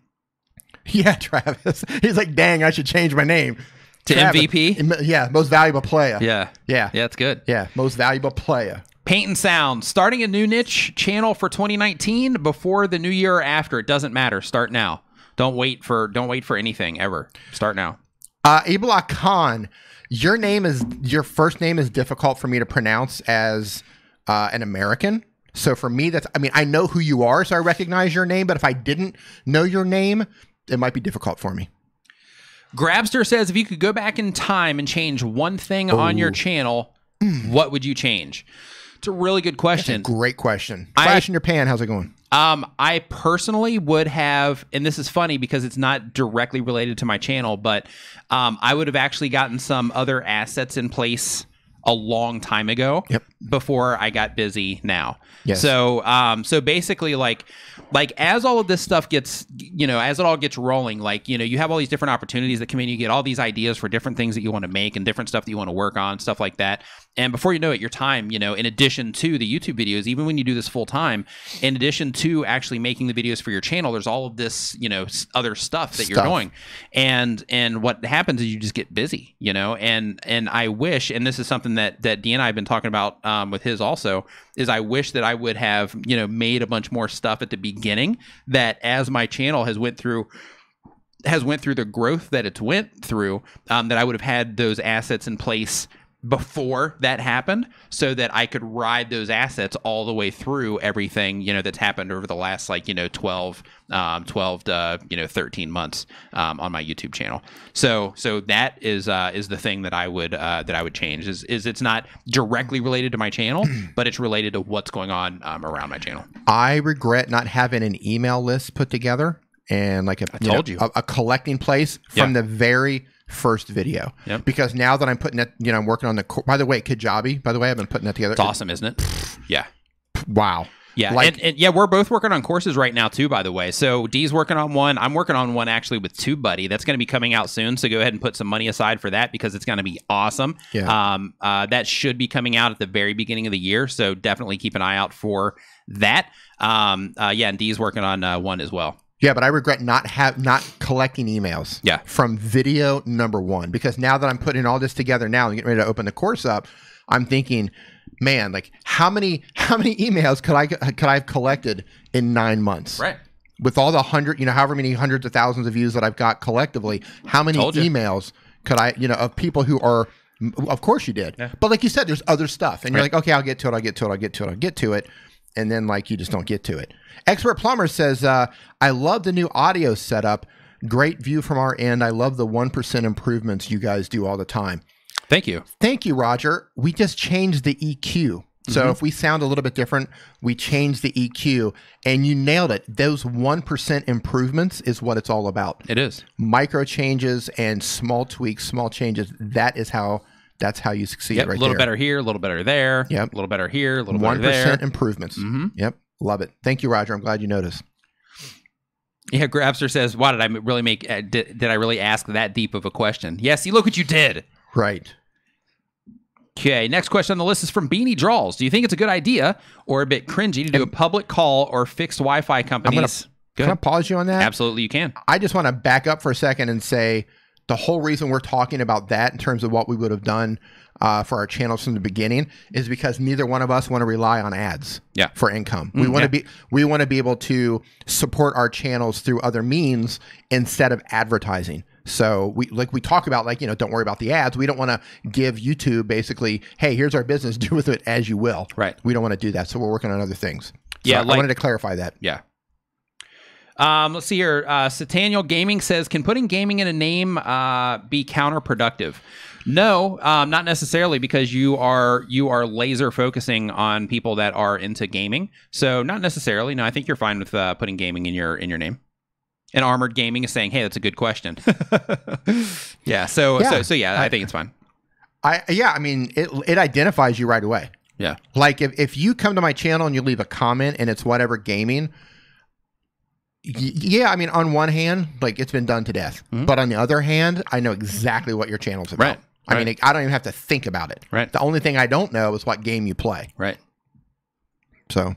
Yeah, Travis. He's like, dang, I should change my name. To Travis, MVP? Yeah, most valuable player. Yeah. Yeah. Yeah, that's good. Yeah, most valuable player. Paint and Sound, starting a new niche channel for 2019 before the new year or after. It doesn't matter. Start now. Don't wait for anything ever. Start now. Ibla Khan, your first name is difficult for me to pronounce as an American. So for me, I know who you are, so I recognize your name. But if I didn't know your name, it might be difficult for me. Grabster says, if you could go back in time and change one thing on your channel, what would you change? It's a really good question. That's a great question. Flash in your pan. How's it going? I personally would have, and this is funny because it's not directly related to my channel, but I would have actually gotten some other assets in place a long time ago before I got busy now. Yes. So so basically like as all of this stuff gets, you know, as it all gets rolling, like, you know, you have all these different opportunities that come in, you get all these ideas for different things that you want to make and different stuff that you want to work on, stuff like that. And before you know it, your time, you know, in addition to the YouTube videos, even when you do this full time, in addition to actually making the videos for your channel, there's all of this, you know, other stuff that you're doing. And what happens is you just get busy, you know, and I wish, and this is something that Dee and I have been talking about with his also, is I wish that I would have, you know, made a bunch more stuff at the beginning, that as my channel has went through the growth that it's went through, that I would have had those assets in place before that happened, so that I could ride those assets all the way through everything, you know, that's happened over the last, like, you know, 12 to, you know, 13 months on my YouTube channel. So that is the thing that I would change, is it's not directly related to my channel, but it's related to what's going on around my channel. I regret not having an email list put together and like a collecting place from the very first video, because now that I'm putting that, you know, I'm working on the, by the way, Kajabi, by the way, I've been putting that together. It's awesome, isn't it? Yeah. Wow. Yeah. Like, and yeah, we're both working on courses right now too, by the way. So Dee's working on one. I'm working on one actually with TubeBuddy. That's going to be coming out soon. So go ahead and put some money aside for that, because it's going to be awesome. Yeah. That should be coming out at the very beginning of the year. So definitely keep an eye out for that. Yeah. And Dee's working on one as well. Yeah, but I regret not collecting emails from video number one, because now that I'm putting all this together now and getting ready to open the course up, I'm thinking, man, like how many emails could I have collected in 9 months? Right. With all the however many hundreds of thousands of views that I've got collectively, how many emails could I, you know, of people who are, of course you did. Yeah. But like you said, there's other stuff. And you're like, okay, I'll get to it. And then like you just don't get to it. Expert Plumber says, I love the new audio setup. Great view from our end. I love the 1% improvements you guys do all the time. Thank you. Thank you, Roger. We just changed the EQ. So if we sound a little bit different, we changed the EQ, and you nailed it. Those 1% improvements is what it's all about. It is. Micro changes and small tweaks, small changes. That's how you succeed right there. A little better here, a little better there. Yep. A little better here, a little better there. 1% improvements. Yep. Love it. Thank you, Roger. I'm glad you noticed. Yeah, Grabster says, "Why did I really make? Did I really ask that deep of a question?" Yeah. See, look what you did. Right. Okay. Next question on the list is from Beanie Draws. Do you think it's a good idea or a bit cringy to do a public call or fixed Wi-Fi companies? Can I pause you on that? Absolutely, you can. I just want to back up for a second and say the whole reason we're talking about that in terms of what we would have done for our channels from the beginning is because neither one of us want to rely on ads for income. We want to be able to support our channels through other means instead of advertising. So we talk about, like, you know, don't worry about the ads. We don't want to give YouTube basically, hey, here's our business, do with it as you will. Right. We don't want to do that. So we're working on other things. So I wanted to clarify that. Yeah. Let's see here. Sataniel Gaming says, can putting gaming in a name be counterproductive? No, not necessarily, because you are laser focusing on people that are into gaming. So not necessarily. No, I think you're fine with putting gaming in your name. And Armored Gaming is saying, hey, that's a good question. Yeah. So yeah, I think it's fine. I mean, it identifies you right away. Yeah. Like if you come to my channel and you leave a comment and it's whatever gaming, yeah, I mean, on one hand, like, it's been done to death. But on the other hand, I know exactly what your channel's about. Right. I mean, I don't even have to think about it. Right. The only thing I don't know is what game you play. Right. So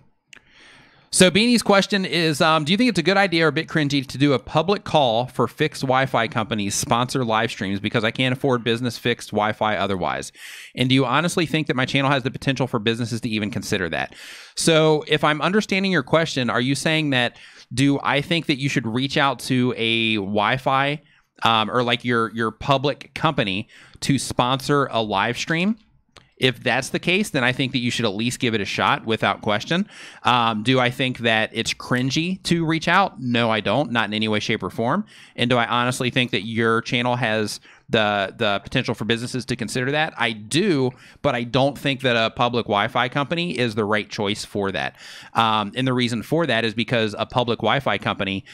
Beanie's question is, do you think it's a good idea or a bit cringy to do a public call for fixed Wi-Fi companies sponsor live streams because I can't afford business fixed Wi-Fi otherwise? And do you honestly think that my channel has the potential for businesses to even consider that? So if I'm understanding your question, are you saying that, do I think that you should reach out to a Wi-Fi or like your public company to sponsor a live stream? If that's the case, then I think that you should at least give it a shot without question. Do I think that it's cringy to reach out? No, I don't. Not in any way, shape, or form. And do I honestly think that your channel has the potential for businesses to consider that? I do, but I don't think that a public Wi-Fi company is the right choice for that. And the reason for that is because a public Wi-Fi company,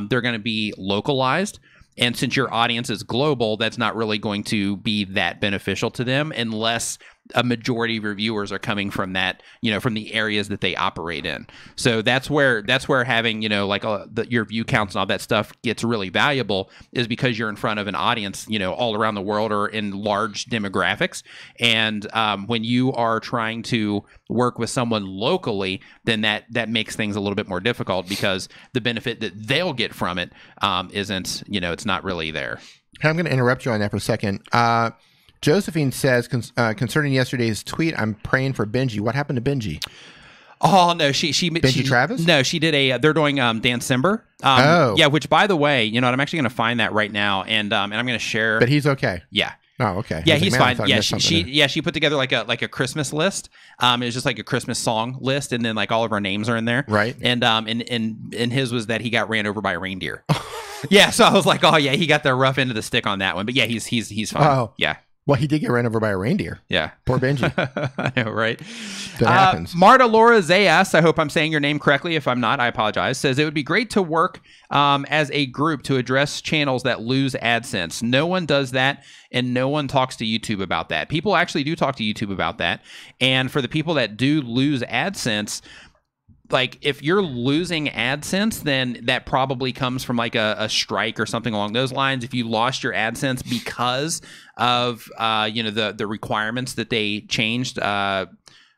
they're going to be localized. And since your audience is global, that's not really going to be that beneficial to them unless a majority of your viewers are coming from that, from the areas that they operate in. So that's where having, like your view counts and all that stuff gets really valuable, is because you're in front of an audience, all around the world or in large demographics. And when you are trying to work with someone locally, then that makes things a little bit more difficult, because the benefit that they'll get from it isn't, it's not really there. I'm going to interrupt you on that for a second. Josephine says, concerning yesterday's tweet, I'm praying for Benji. What happened to Benji? Oh, no, Benji Travis? No, she did they're doing Dan Simber. Yeah, which, by the way, I'm actually going to find that right now, and I'm going to share. But he's okay. Yeah. Oh, okay. Yeah, he's fine. Yeah, she put together like a Christmas list. It was just like a Christmas song list, and then like all of our names are in there. Right. And his was that he got ran over by a reindeer. Yeah, so I was like, oh yeah, he got the rough end of the stick on that one. But yeah, he's fine. Oh. Yeah. Well, he did get ran over by a reindeer. Yeah. Poor Benji. I know, right? That happens. Marta Laura Zayas, I hope I'm saying your name correctly. If I'm not, I apologize. Says, it would be great to work as a group to address channels that lose AdSense. No one does that, and no one talks to YouTube about that. People actually do talk to YouTube about that. And for the people that do lose AdSense, like, if you're losing AdSense, then that probably comes from like a strike or something along those lines. If you lost your AdSense because of the requirements that they changed a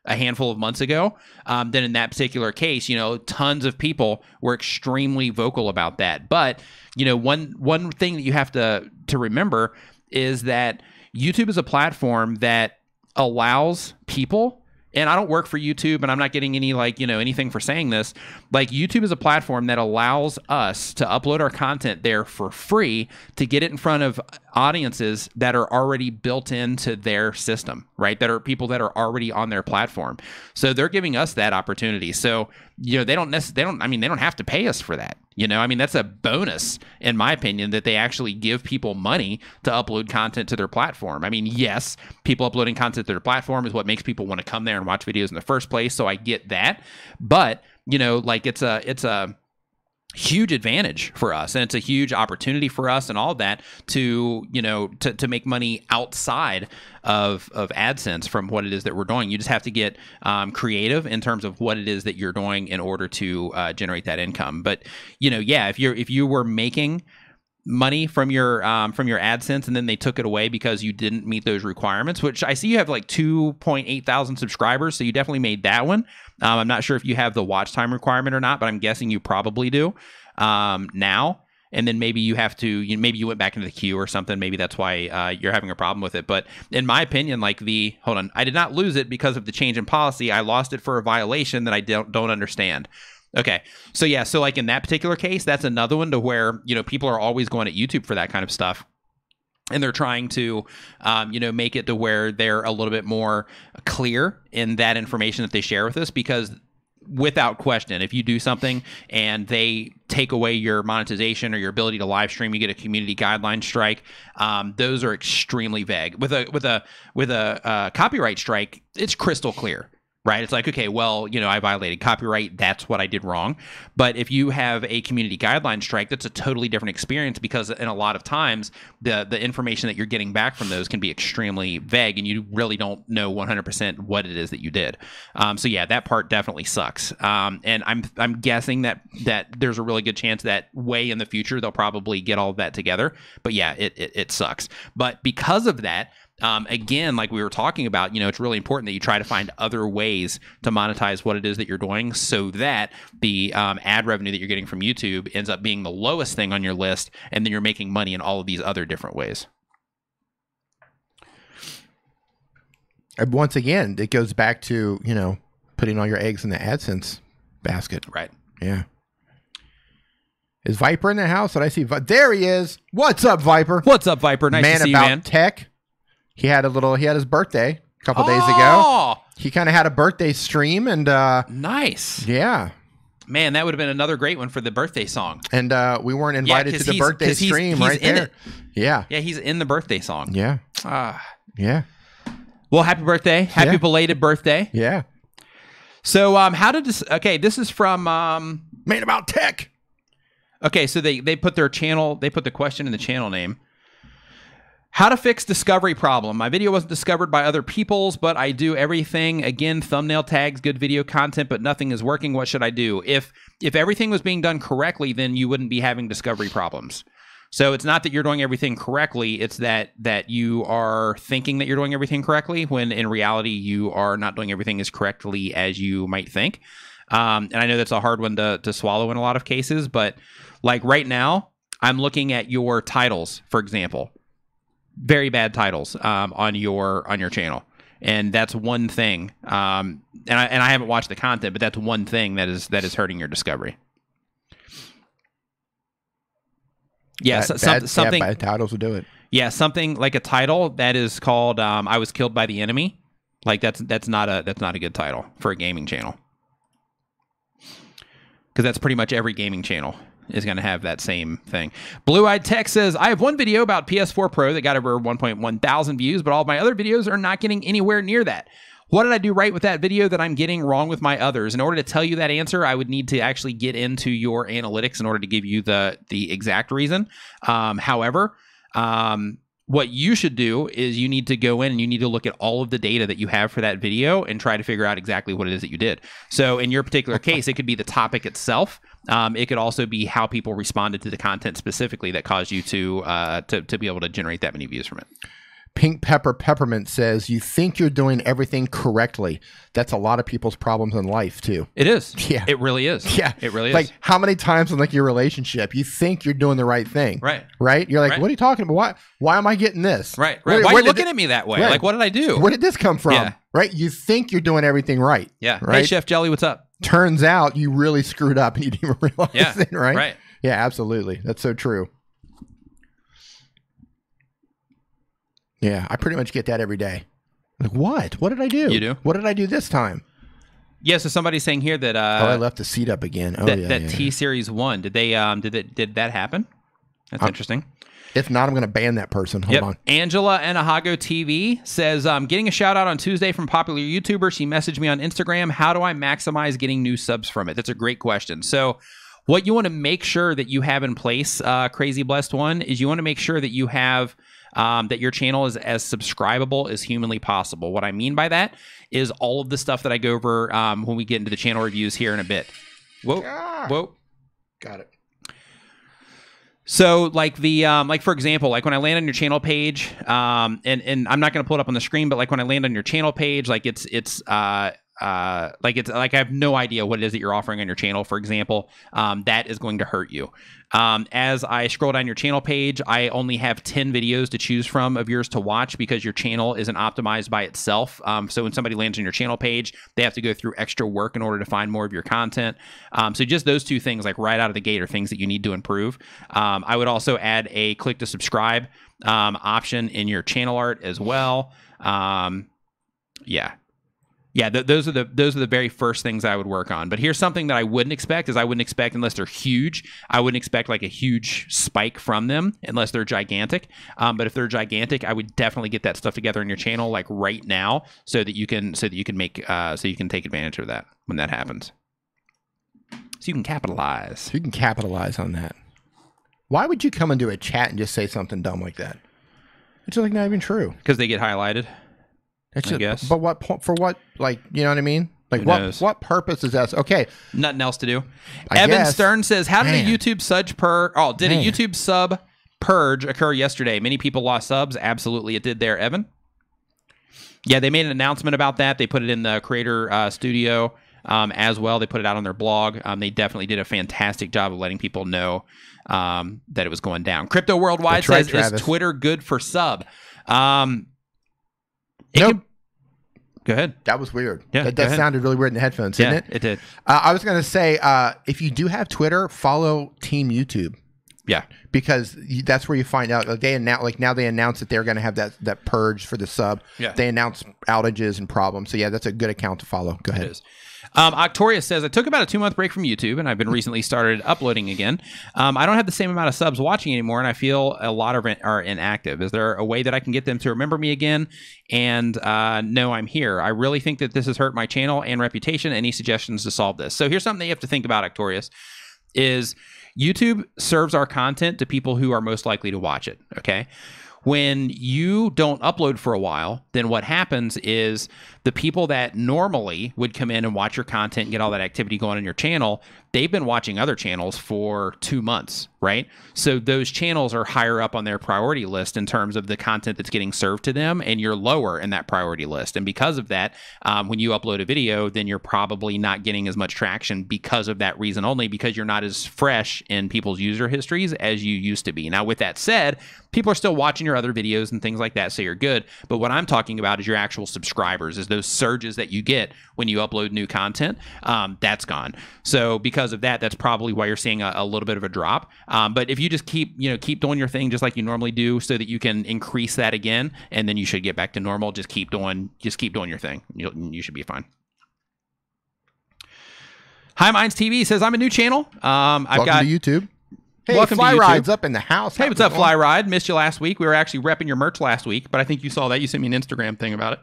handful of months ago, then in that particular case, tons of people were extremely vocal about that. But one thing that you have to remember is that YouTube is a platform that allows people. And I don't work for YouTube, and I'm not getting any anything for saying this. Like, YouTube is a platform that allows us to upload our content there for free to get it in front of audiences that are already built into their system, right? That are people that are already on their platform. So they're giving us that opportunity. So, they don't have to pay us for that. That's a bonus, in my opinion, that they actually give people money to upload content to their platform. Yes, people uploading content to their platform is what makes people want to come there and watch videos in the first place. So I get that. But, it's a huge advantage for us, and it's a huge opportunity for us and all that to make money outside of AdSense from what it is that we're doing. You just have to get creative in terms of what it is that you're doing in order to generate that income. But if you were making money from your AdSense and then they took it away because you didn't meet those requirements, which I see you have like 2.8 thousand subscribers, so you definitely made that one. I'm not sure if you have the watch time requirement or not, but I'm guessing you probably do now. And then maybe you have to, maybe you went back into the queue or something. Maybe that's why you're having a problem with it. But in my opinion, I did not lose it because of the change in policy. I lost it for a violation that I don't understand. Okay. So yeah. So like in that particular case, that's another one to where, people are always going at YouTube for that kind of stuff. And they're trying to, make it to where they're a little bit more clear in that information that they share with us, because without question, if you do something and they take away your monetization or your ability to live stream, you get a community guideline strike. Those are extremely vague. With a copyright strike, it's crystal clear. Right? It's like, okay, well, I violated copyright. That's what I did wrong. But if you have a community guideline strike, that's a totally different experience, because in a lot of times the information that you're getting back from those can be extremely vague, and you really don't know 100% what it is that you did. So yeah, that part definitely sucks. And I'm guessing that there's a really good chance that way in the future they'll probably get all of that together. But yeah, it sucks. But because of that, again, like we were talking about, it's really important that you try to find other ways to monetize what it is that you're doing, so that the ad revenue that you're getting from YouTube ends up being the lowest thing on your list, and then you're making money in all of these other different ways. Once again, it goes back to, putting all your eggs in the AdSense basket. Right. Yeah. Is Viper in the house? Did I see? There he is. What's up, Viper? What's up, Viper? Nice to see you, man. Man about tech. He had his birthday a couple days ago. He kind of had a birthday stream, and nice. Yeah. Man, that would have been another great one for the birthday song. And we weren't invited to the birthday stream he's right there. Yeah. Yeah, he's in the birthday song. Yeah. Yeah. Well, happy birthday. Happy belated birthday. Yeah. So how did this... Okay, this is from... Man About Tech. Okay, so they put their channel... They put the question in the channel name. How to fix discovery problem. My video wasn't discovered by other people's, but I do everything. Again, thumbnail tags, good video content, but nothing is working. What should I do? If everything was being done correctly, then you wouldn't be having discovery problems. So it's not that you're doing everything correctly. It's that you are thinking that you're doing everything correctly when in reality you are not doing everything as correctly as you might think. And I know that's a hard one to swallow in a lot of cases, but like right now, I'm looking at your titles, for example. Very bad titles on your channel, and that's one thing. And I haven't watched the content, but that's one thing that is hurting your discovery. Yeah, something bad titles will do it. Yeah, something like a title that is called "I was killed by the enemy." Like that's not a good title for a gaming channel, because that's pretty much every gaming channel is going to have that same thing. Blue-Eyed Tech says, I have one video about PS4 Pro that got over 1.1 thousand views, but all of my other videos are not getting anywhere near that. What did I do right with that video that I'm getting wrong with my others? In order to tell you that answer, I would need to actually get into your analytics in order to give you the exact reason. However, what you should do is you need to go in and you need to look at all of the data that you have for that video and try to figure out exactly what it is that you did. So in your particular case, it could be the topic itself. It could also be how people responded to the content specifically that caused you to be able to generate that many views from it. Pink Pepper Peppermint says, you think you're doing everything correctly. That's a lot of people's problems in life, too. It is. Yeah. It really is. Yeah. It really is. Like, how many times in, like, your relationship, you think you're doing the right thing. Right. Right? You're like, what are you talking about? Why am I getting this? Right. Right. Why are you looking at me that way? Right. Like, what did I do? Where did this come from? Yeah. Right? You think you're doing everything right. Yeah. Right? Hey, Chef Jelly, what's up? Turns out you really screwed up and you didn't even realize it, right? Right. Yeah, absolutely. That's so true. Yeah, I pretty much get that every day. Like, what? What did I do? You do? What did I do this time? Yeah, so somebody's saying here that I left the seat up again. Oh, that T-Series won. Did they did that happen? That's interesting. If not, I'm going to ban that person. Hold on. Angela Anahago TV says, getting a shout out on Tuesday from popular YouTuber. She messaged me on Instagram. How do I maximize getting new subs from it? That's a great question. So what you want to make sure that you have in place, Crazy Blessed One, is you want to make sure that you have that your channel is as subscribable as humanly possible. What I mean by that is all of the stuff that I go over when we get into the channel reviews here in a bit. Whoa, whoa. Got it. So like like for example, like when I land on your channel page, and I'm not going to pull it up on the screen, but like when I land on your channel page, like it's like I have no idea what it is that you're offering on your channel, for example, that is going to hurt you. As I scroll down your channel page, I only have 10 videos to choose from of yours to watch because your channel isn't optimized by itself. So when somebody lands on your channel page, they have to go through extra work in order to find more of your content. So just those two things, like right out of the gate, are things that you need to improve. I would also add a click to subscribe option in your channel art as well. Yeah, those are the very first things I would work on. But here's something that I wouldn't expect, unless they're huge, I wouldn't expect like a huge spike from them unless they're gigantic. But if they're gigantic, I would definitely get that stuff together in your channel like right now so that you can take advantage of that when that happens. So you can capitalize. So you can capitalize on that. Why would you come into a chat and just say something dumb like that? It's like not even true. Because they get highlighted. That's just, I guess. But for what? Like, you know what I mean? Like, what purpose is that? Okay. Nothing else to do. Evan Stern says, how did a YouTube sub purge occur yesterday? Many people lost subs. Absolutely, it did there, Evan. Yeah, they made an announcement about that. They put it in the creator studio as well. They put it out on their blog. They definitely did a fantastic job of letting people know that it was going down. Crypto Worldwide says, is Twitter good for sub? Nope. Go ahead. That was weird. Yeah, that sounded really weird in the headphones, didn't it? Yeah, it did. I was going to say, if you do have Twitter, follow Team YouTube. Yeah, because that's where you find out. Like now they announced that they're going to have that purge for the sub. Yeah, they announced outages and problems. So yeah, that's a good account to follow. Go ahead. It is. Octoria says, I took about a 2-month break from YouTube and I've been recently started uploading again. I don't have the same amount of subs watching anymore and I feel a lot of it are inactive. Is there a way that I can get them to remember me again and know I'm here? I really think that this has hurt my channel and reputation. Any suggestions to solve this? So here's something that you have to think about, Octorius, is YouTube serves our content to people who are most likely to watch it, okay? when you don't upload for a while, then what happens is the people that normally would come in and watch your content and get all that activity going on your channel, they've been watching other channels for 2 months, right? So those channels are higher up on their priority list in terms of the content that's getting served to them, and you're lower in that priority list. And because of that, when you upload a video, then you're probably not getting as much traction because of that reason only, because you're not as fresh in people's user histories as you used to be. Now, with that said, people are still watching your other videos and things like that, so you're good. But what I'm talking about is your actual subscribers, is those surges that you get when you upload new content. That's gone. So because of that, that's probably why you're seeing a little bit of a drop. But if you just keep doing your thing just like you normally do, so that you can increase that again, and then you should get back to normal. Just keep doing your thing. You should be fine. Hi Minds TV says, I'm a new channel. Welcome to YouTube. Hey, welcome Fly to YouTube. Ride's up in the house. Hey, what's up, Fly Ride? Missed you last week. We were actually repping your merch last week, but I think you saw that. You sent me an Instagram thing about it.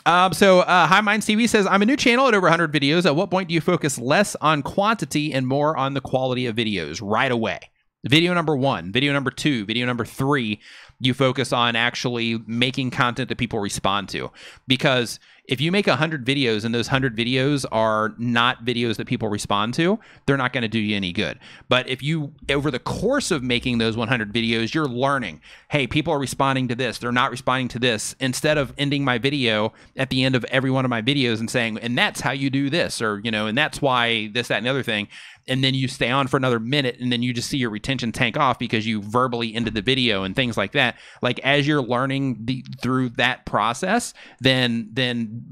Hi Minds TV says, I'm a new channel at over 100 videos. At what point do you focus less on quantity and more on the quality of videos? Right away. Video number 1, video number 2, video number 3, you focus on actually making content that people respond to. Because if you make 100 videos and those 100 videos are not videos that people respond to, they're not going to do you any good. But if you, over the course of making those 100 videos, you're learning, hey, people are responding to this, they're not responding to this, instead of ending my video at the end of every one of my videos and saying, and that's how you do this, or, and that's why this, that, and the other thing. And then you stay on for another minute, and then you just see your retention tank off because you verbally ended the video and things like that. Like, as you're learning through that process, then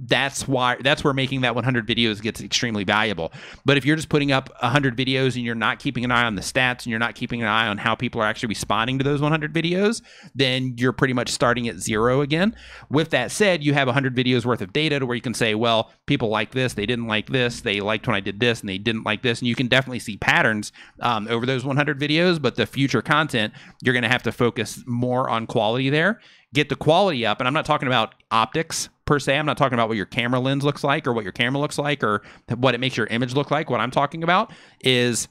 that's where making that 100 videos gets extremely valuable. But if you're just putting up 100 videos and you're not keeping an eye on the stats and you're not keeping an eye on how people are actually responding to those 100 videos, then you're pretty much starting at zero again. With that said, you have 100 videos worth of data to where you can say, well, people like this, they didn't like this, they liked when I did this, and they didn't like this, and you can definitely see patterns over those 100 videos. But the future content, you're going to have to focus more on quality there. Get the quality up, and I'm not talking about optics per se. I'm not talking about what your camera lens looks like or what your camera looks like or what it makes your image look like. What I'm talking about is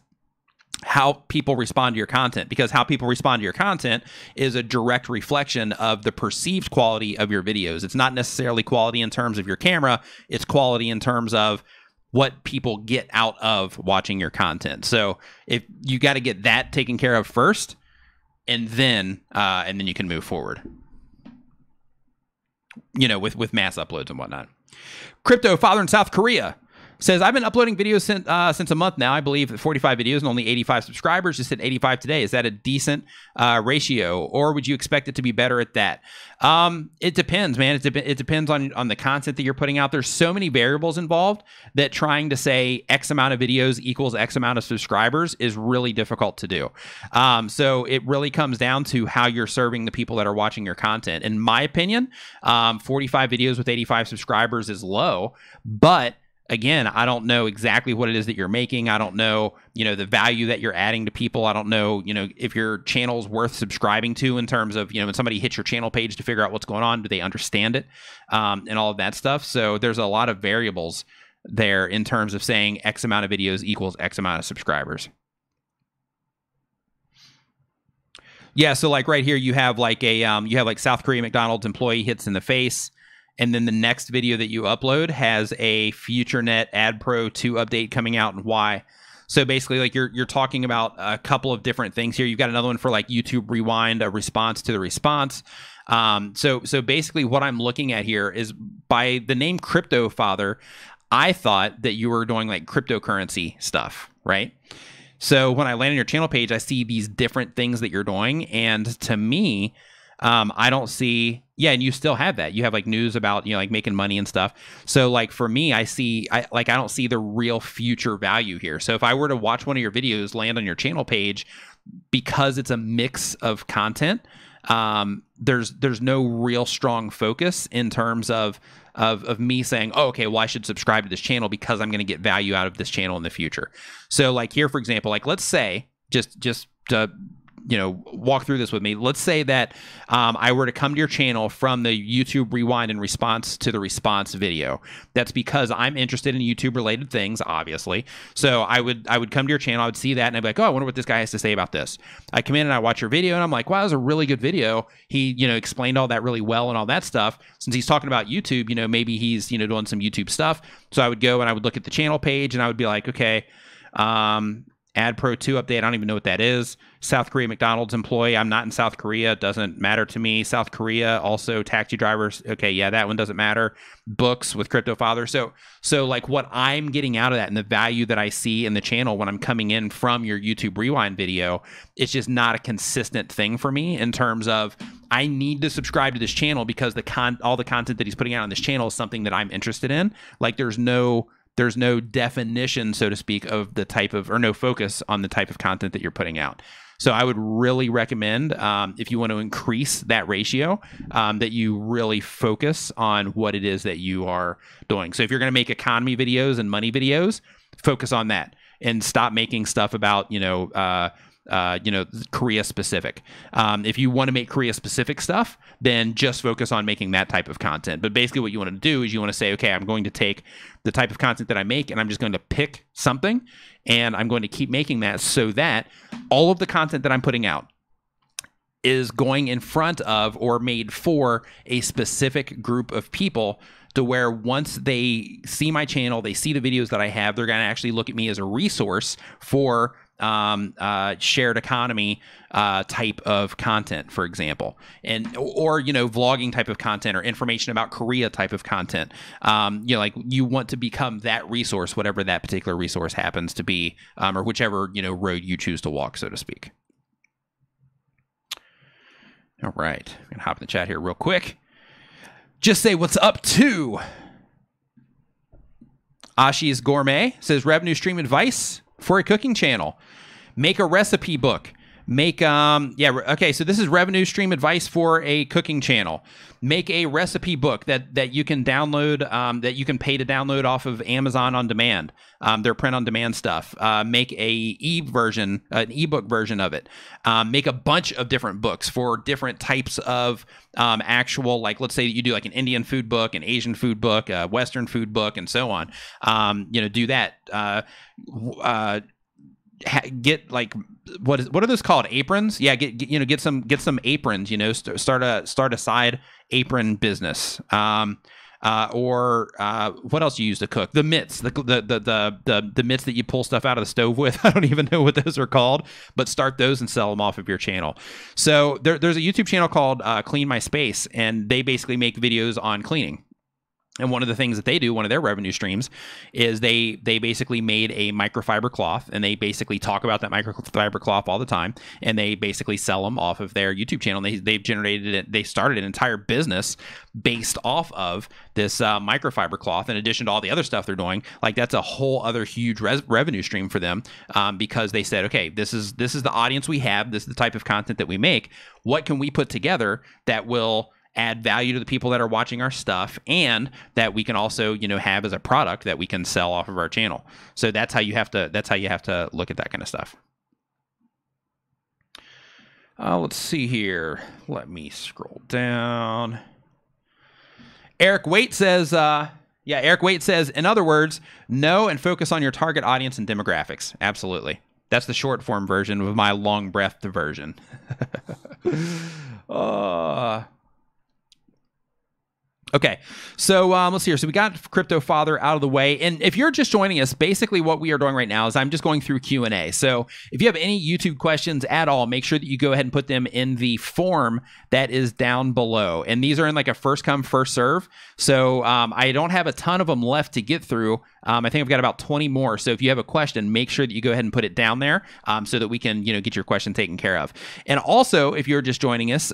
how people respond to your content, because how people respond to your content is a direct reflection of the perceived quality of your videos. It's not necessarily quality in terms of your camera. It's quality in terms of what people get out of watching your content. So if you got to get that taken care of first, and then you can move forward, with mass uploads and whatnot. Crypto Father in South Korea says, I've been uploading videos since a month now. I believe 45 videos and only 85 subscribers. Just hit 85 today. Is that a decent ratio, or would you expect it to be better at that? It depends, man. It depends on the content that you're putting out. There's so many variables involved that trying to say X amount of videos equals X amount of subscribers is really difficult to do. So it really comes down to how you're serving the people that are watching your content. In my opinion, 45 videos with 85 subscribers is low, but again, I don't know exactly what it is that you're making. I don't know, the value that you're adding to people. I don't know, if your channel's worth subscribing to in terms of, when somebody hits your channel page to figure out what's going on, do they understand it, and all of that stuff. So there's a lot of variables there in terms of saying X amount of videos equals X amount of subscribers. Yeah, so like right here, you have like South Korea McDonald's employee hits in the face. And then the next video that you upload has a FutureNet Ad Pro 2 update coming out, and why. So basically, like you're talking about a couple of different things here. You've got another one for like YouTube Rewind, a response to the response. So basically what I'm looking at here is, by the name Crypto Father, I thought that you were doing like cryptocurrency stuff, right? So when I land on your channel page, I see these different things that you're doing. And to me, I don't see, and you still have that. You have like news about, like making money and stuff. So like for me, I don't see the real future value here. So if I were to watch one of your videos land on your channel page, because it's a mix of content, there's no real strong focus in terms of me saying, oh, okay, well, I should subscribe to this channel because I'm going to get value out of this channel in the future. So like here, for example, like let's say just to walk through this with me. Let's say that I were to come to your channel from the YouTube Rewind in response to the response video. That's because I'm interested in YouTube related things, obviously. So I would come to your channel, I would see that, and I'd be like, oh, I wonder what this guy has to say about this. I come in and I watch your video, and I'm like, wow, that was a really good video. He, explained all that really well and all that stuff. Since he's talking about YouTube, maybe he's, doing some YouTube stuff. So I would go and I would look at the channel page, and I would be like, okay, Ad Pro 2 update. I don't even know what that is. South Korea McDonald's employee. I'm not in South Korea. It doesn't matter to me. South Korea, also taxi drivers. Okay, yeah, that one doesn't matter. Books with Crypto Father. So like what I'm getting out of that and the value that I see in the channel when I'm coming in from your YouTube Rewind video, it's just not a consistent thing for me in terms of I need to subscribe to this channel because all the content that he's putting out on this channel is something that I'm interested in. Like there's no definition, so to speak, of the type of, or no focus on the type of content that you're putting out. So I would really recommend, if you want to increase that ratio, that you really focus on what it is that you are doing. So if you're going to make economy videos and money videos, focus on that and stop making stuff about, Korea specific. If you want to make Korea specific stuff, then just focus on making that type of content. But basically what you want to do is you want to say, okay, I'm going to take the type of content that I make and I'm just going to pick something and I'm going to keep making that so that all of the content that I'm putting out is going in front of or made for a specific group of people, to where once they see my channel, they see the videos that I have, they're going to actually look at me as a resource for shared economy type of content, for example, or vlogging type of content or information about Korea type of content. Like you want to become that resource, whatever that particular resource happens to be, or whichever road you choose to walk, so to speak. All right, I'm gonna hop in the chat here real quick. Just say what's up to Ashi's Gourmet. Says revenue stream advice for a cooking channel. Make a recipe book. Okay, so this is revenue stream advice for a cooking channel. Make a recipe book that you can download, that you can pay to download off of Amazon on demand. Their print on demand stuff. Make an ebook version of it. Make a bunch of different books for different types of actual, like let's say you do like an Indian food book, an Asian food book, a Western food book, and so on. Do that. Get like what are those called? Aprons? Yeah, get some aprons. Start a side apron business. Or what else you use to cook? The mitts, the mitts that you pull stuff out of the stove with. I don't even know what those are called, but start those and sell them off of your channel. So there's a YouTube channel called Clean My Space, and they basically make videos on cleaning. And one of the things that they do, one of their revenue streams, is they basically made a microfiber cloth, and they basically talk about that microfiber cloth all the time, and they basically sell them off of their YouTube channel. They started an entire business based off of this microfiber cloth, in addition to all the other stuff they're doing. Like that's a whole other huge revenue stream for them, because they said, okay, this is the audience we have, this is the type of content that we make. What can we put together that will add value to the people that are watching our stuff, and that we can also have as a product that we can sell off of our channel? So that's how you have to look at that kind of stuff. Let's see here. Let me scroll down. Eric Waite says, Eric Waite says, in other words, know and focus on your target audience and demographics. Absolutely. That's the short form version of my long breathed version. Okay, so let's see here. So we got Crypto Father out of the way. And if you're just joining us, basically what we are doing right now is I'm just going through Q&A. So if you have any YouTube questions at all, make sure that you go ahead and put them in the form that is down below. And these are in like a first come, first serve. So I don't have a ton of them left to get through. I think I've got about 20 more. So if you have a question, make sure that you go ahead and put it down there, so that we can, get your question taken care of. And also, if you're just joining us,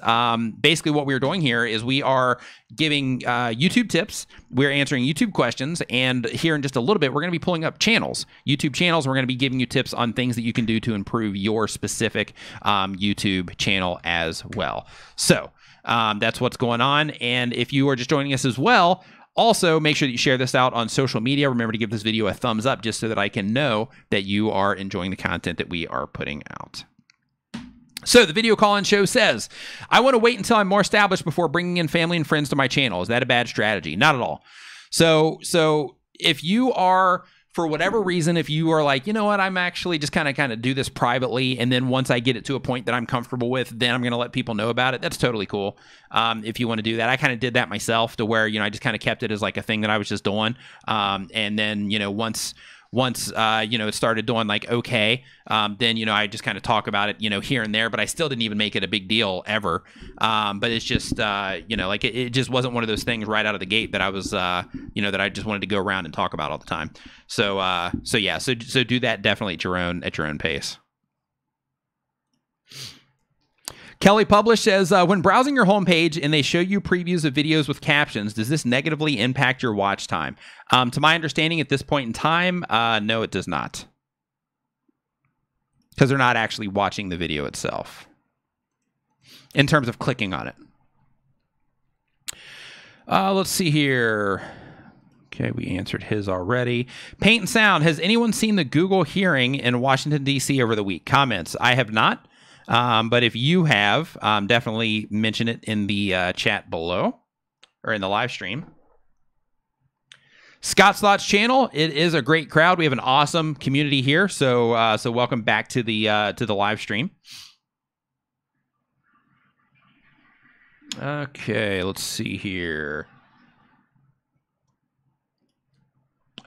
basically what we're doing here is we are giving YouTube tips. We're answering YouTube questions. And here in just a little bit, we're going to be pulling up channels, YouTube channels. We're going to be giving you tips on things that you can do to improve your specific YouTube channel as well. So that's what's going on. And if you are just joining us as well, also, make sure that you share this out on social media. Remember to give this video a thumbs up just so that I can know that you are enjoying the content that we are putting out. So the video call-in show says, I want to wait until I'm more established before bringing in family and friends to my channel. Is that a bad strategy? Not at all. So if you are, for whatever reason, if you are like, you know what, I'm actually just kind of do this privately, and then once I get it to a point that I'm comfortable with, then I'm going to let people know about it. That's totally cool. If you want to do that. I kind of did that myself, to where, I just kind of kept it as like a thing that I was just doing. And then, once it started doing like okay, then I just kind of talk about it here and there, but I still didn't even make it a big deal ever. But it's just like it just wasn't one of those things right out of the gate that I was that I just wanted to go around and talk about all the time. So do that definitely at your own pace. Kelly Publish says, when browsing your homepage and they show you previews of videos with captions, does this negatively impact your watch time? To my understanding at this point in time, no, it does not. Because they're not actually watching the video itself in terms of clicking on it. Let's see here. Okay, we answered his already. Paint and Sound, has anyone seen the Google hearing in Washington, D.C. over the week? Comments, I have not. But if you have, definitely mention it in the chat below, or in the live stream. Scott's Thoughts channel, it is a great crowd. We have an awesome community here, so welcome back to the live stream. Okay, let's see here.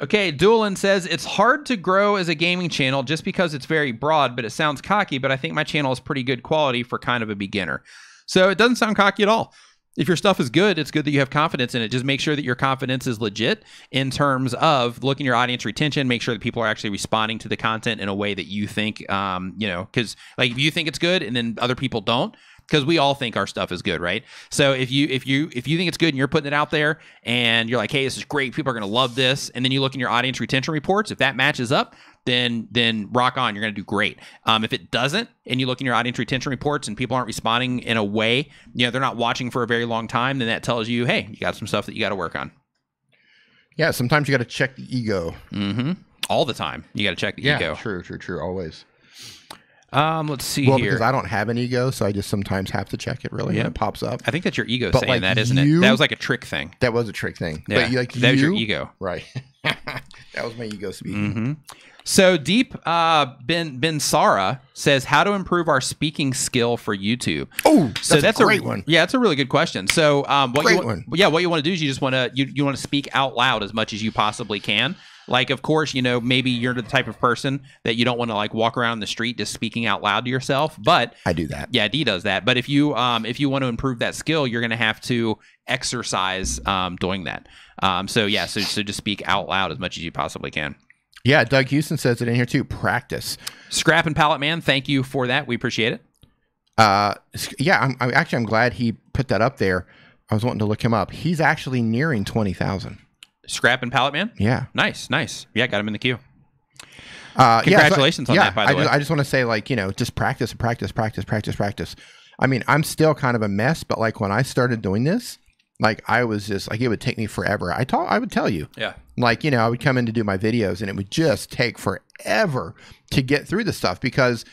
Okay, Doolin says, it's hard to grow as a gaming channel just because it's very broad, but it sounds cocky, but I think my channel is pretty good quality for kind of a beginner. So it doesn't sound cocky at all. If your stuff is good, it's good that you have confidence in it. Just make sure that your confidence is legit in terms of looking at your audience retention, make sure that people are actually responding to the content in a way that you think, because like if you think it's good and then other people don't, because we all think our stuff is good, right? So if you think it's good and you're putting it out there and you're like, hey, this is great, people are going to love this, and then you look in your audience retention reports, if that matches up, then rock on, you're going to do great. If it doesn't, and you look in your audience retention reports and people aren't responding in a way, they're not watching for a very long time, then that tells you, hey, you got some stuff that you got to work on. Yeah, sometimes you got to check the ego. Mm-hmm. All the time, you got to check the ego. Yeah, true, always. Let's see here. Well, because I don't have an ego, so I just sometimes have to check it really when it pops up. I think that's your ego saying like that, isn't it? That was like a trick thing. That was a trick thing. Yeah, but that was your ego. Right. That was my ego speaking. Mm-hmm. So Deep Ben Sara says, how to improve our speaking skill for YouTube. Oh, that's a great one. Yeah, that's a really good question. So what you want to do is you just want to speak out loud as much as you possibly can. Like, of course, maybe you're the type of person that you don't want to like walk around the street just speaking out loud to yourself. But I do that. Yeah, D does that. But if you want to improve that skill, you're going to have to exercise doing that. So just speak out loud as much as you possibly can. Yeah, Doug Houston says it in here too. Practice. Scrap and Pallet Man, thank you for that. We appreciate it. Yeah, I'm glad he put that up there. I was wanting to look him up. He's actually nearing 20,000. Scrap and Pallet Man? Yeah. Nice. Yeah, got him in the queue. Congratulations on that, by the way. I just want to say, just practice. I mean, I'm still kind of a mess, but when I started doing this, I was just it would take me forever. I would tell you. Yeah. I would come in to do my videos and it would just take forever to get through the stuff because,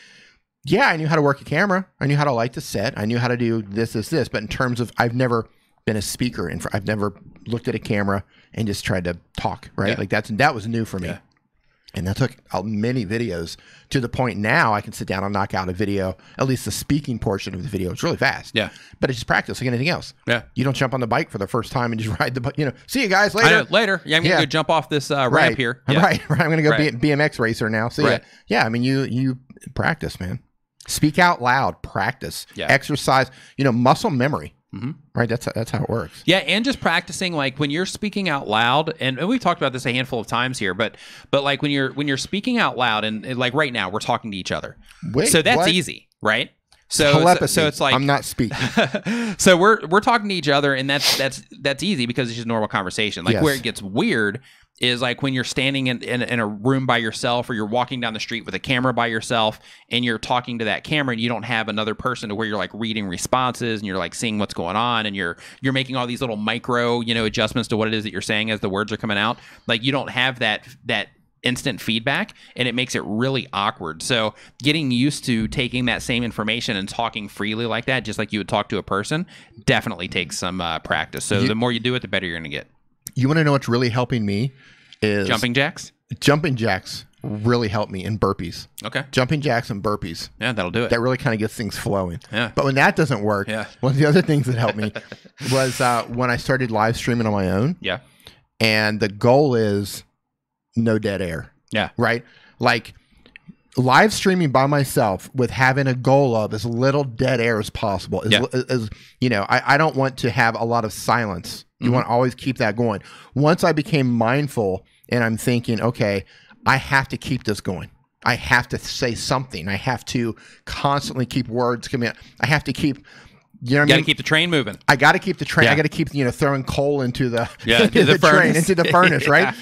yeah, I knew how to work a camera. I knew how to light the set. I knew how to do this. But in terms of, I've never been a speaker and I've never looked at a camera and just tried to talk, right? Yeah. That was new for me. Yeah. And that took many videos to the point now I can sit down and knock out a video, at least the speaking portion of the video. It's really fast. Yeah. But it's just practice like anything else. Yeah. You don't jump on the bike for the first time and just ride the bike. See you guys later. Later. Yeah, I'm going to go jump off this ramp here. Yeah. Right. I'm going to go be a BMX racer now. See ya. Yeah. I mean, you practice, man. Speak out loud. Practice. Yeah. Exercise. Muscle memory. Mm-hmm. Right, that's how it works. Yeah, and just practicing when you're speaking out loud, and we've talked about this a handful of times here, but when you're speaking out loud, and right now we're talking to each other, so that's easy, right? So telepathy. So it's I'm not speaking. So we're talking to each other, and that's easy because it's just normal conversation. Where it gets weird is when you're standing in a room by yourself, or you're walking down the street with a camera by yourself and you're talking to that camera and you don't have another person to where you're reading responses and you're seeing what's going on and you're making all these little micro, adjustments to what it is that you're saying as the words are coming out. You don't have that instant feedback, and it makes it really awkward. So getting used to taking that same information and talking freely like that, just like you would talk to a person, definitely takes some practice. So the more you do it, the better you're going to get. You want to know what's really helping me is jumping jacks. Jumping jacks really help me in burpees. Okay. Jumping jacks and burpees. Yeah, that'll do it. That really kind of gets things flowing. Yeah. But when that doesn't work, one of the other things that helped me was when I started live streaming on my own. Yeah. And the goal is no dead air. Yeah. Right? Like live streaming by myself with having a goal of as little dead air as possible. As you know, I don't want to have a lot of silence. You want to always keep that going. Once I became mindful and I'm thinking, okay, I have to keep this going. I have to say something. I have to constantly keep words coming out. I have to keep, you know what I mean? Got to keep the train moving. I got to keep the train. I got to keep, throwing coal into the, into the train, into the furnace, right?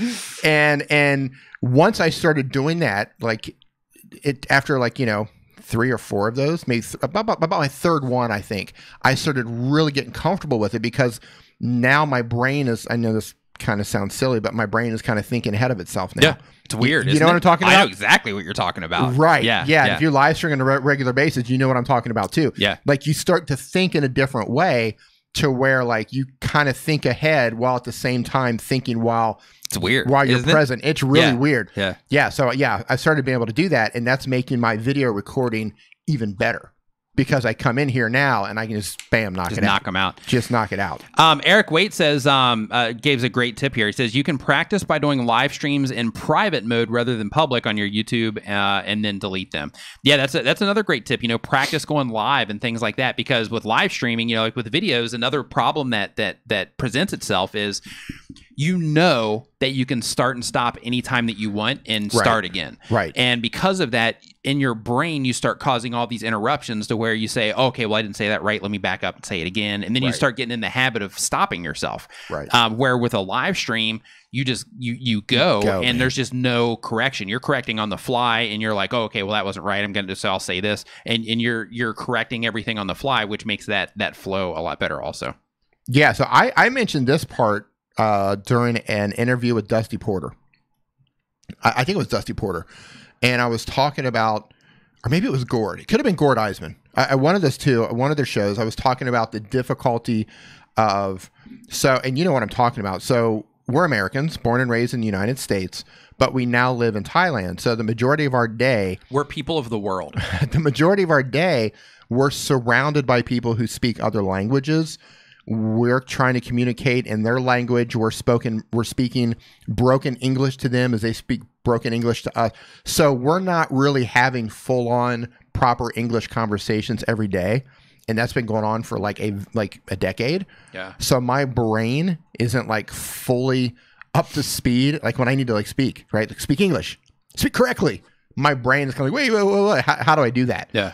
And once I started doing that, like after 3 or 4 of those, maybe about my third one, I think, I started really getting comfortable with it because now my brain is, I know this kind of sounds silly, but my brain is kind of thinking ahead of itself now. Yeah, it's weird. You know what I'm talking about? I know exactly what you're talking about. Right. Yeah. If you're live streaming on a regular basis, you know what I'm talking about too. Yeah. Like you start to think in a different way to where like you kind of think ahead while at the same time thinking while it's weird while you're present. It's really weird. Yeah. So I started being able to do that, and that's making my video recording even better. Because I come in here now and I can just knock them out. Just knock it out. Eric Waite says, gave us a great tip here. He says, you can practice by doing live streams in private mode rather than public on your YouTube and then delete them. Yeah, that's another great tip. Practice going live and things like that. Because with live streaming, like with videos, another problem that presents itself is that you can start and stop anytime that you want and start again. Right. And because of that, in your brain, you start causing all these interruptions to where you say, okay, well, I didn't say that right. Let me back up and say it again. And then you start getting in the habit of stopping yourself. Right. Where with a live stream, you just, you go and man. There's just no correction. You're correcting on the fly and you're like, oh, okay, well, that wasn't right. So I'll say this. And you're correcting everything on the fly, which makes that flow a lot better also. Yeah. So I mentioned this part during an interview with Dusty Porter. I think it was Dusty Porter. And I was talking about, or maybe it was Gord. It could have been Gord Eisman. One of those two, one of their shows, I was talking about the difficulty of, and you know what I'm talking about. So we're Americans, born and raised in the United States, but we now live in Thailand. So the majority of our day. We're people of the world. The majority of our day, we're surrounded by people who speak other languages. We're trying to communicate in their language. We're speaking broken English to them as they speak broken English to us. So we're not really having full-on proper English conversations every day. And that's been going on for like a decade. Yeah. So my brain isn't like fully up to speed. Like when I need to speak, right? Like speak English, speak correctly. My brain is kind of like, wait. How do I do that? Yeah.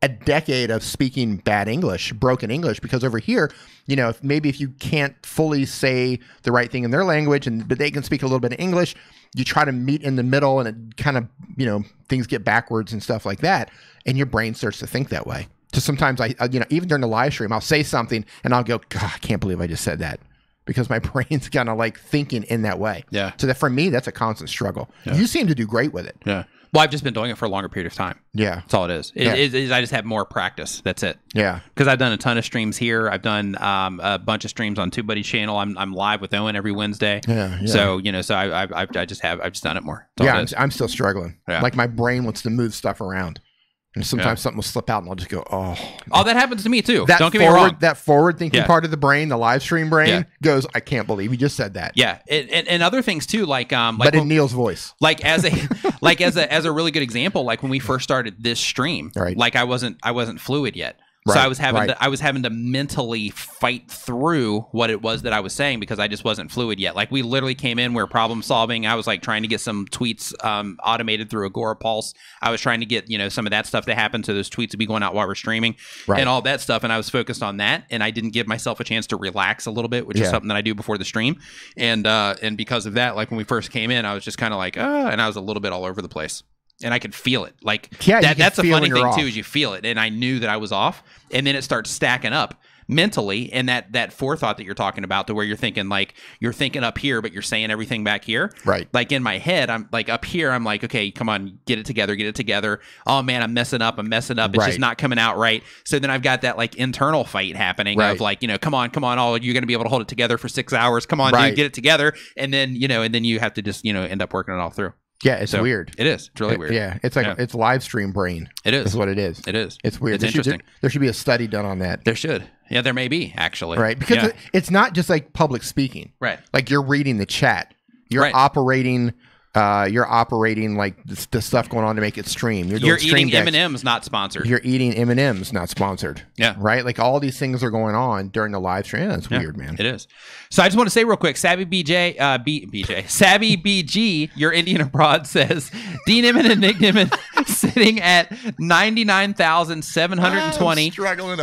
A decade of speaking bad English, broken English, because over here, if you can't fully say the right thing in their language, but they can speak a little bit of English, you try to meet in the middle, and it kind of, things get backwards and stuff like that, and your brain starts to think that way. So sometimes even during the live stream, I'll say something and I'll go, God, I can't believe I just said that, because my brain's kind of thinking in that way. Yeah. So that for me, that's a constant struggle. Yeah. You seem to do great with it. Yeah. Well, I've just been doing it for a longer period of time. Yeah. That's all it is. I just have more practice. That's it. Yeah. Because I've done a ton of streams here. I've done a bunch of streams on TubeBuddy's channel. I'm live with Owen every Wednesday. Yeah. So, I've just done it more. I'm still struggling. Yeah. Like my brain wants to move stuff around. And sometimes something will slip out and I'll just go, oh. Oh, that happens to me too. Don't get me wrong. That forward thinking part of the brain, the live stream brain, goes, I can't believe you just said that. Yeah. And other things too, but in Neil's voice. As a really good example, like when we first started this stream, right. I wasn't fluid yet. Right, so I was having to mentally fight through what it was that I was saying because I just wasn't fluid yet. Like we literally came in, we were problem solving. I was trying to get some tweets automated through Agora Pulse. I was trying to get some of that stuff to happen, so those tweets would be going out while we're streaming and all that stuff. And I was focused on that, and I didn't give myself a chance to relax a little bit, which is something that I do before the stream. And because of that, when we first came in, I was just kind of and I was a little bit all over the place. And I could feel it. That's a funny thing too, is you feel it. And I knew that I was off. And then it starts stacking up. mentally, and that forethought that you're talking about, to where you're thinking up here, but you're saying everything back here. Right. Like in my head, I'm like up here, I'm like, okay, come on, get it together. Oh man, I'm messing up. It's just not coming out right. So then I've got that like internal fight happening of like, come on. Oh, you're going to be able to hold it together for 6 hours. Come on, dude, get it together. And then, and then you have to just, end up working it all through. Yeah, it's weird. It is. It's really weird. Yeah, it's like it's live stream brain. It is. That's what it is. It is. It's weird. It's interesting. There should be a study done on that. There should. Yeah, there may be, actually. Right, because it's not just like public speaking. Right. Like you're reading the chat. You're operating like the stuff going on to make it stream. You're eating M&M's, not sponsored. You're eating M&M's, not sponsored. Yeah. Right? Like all these things are going on during the live stream. That's weird, man. It is. So I just want to say real quick, Savvy BG, your Indian abroad says, D Nimmin and Nick Nimmin sitting at 99,720. Struggling.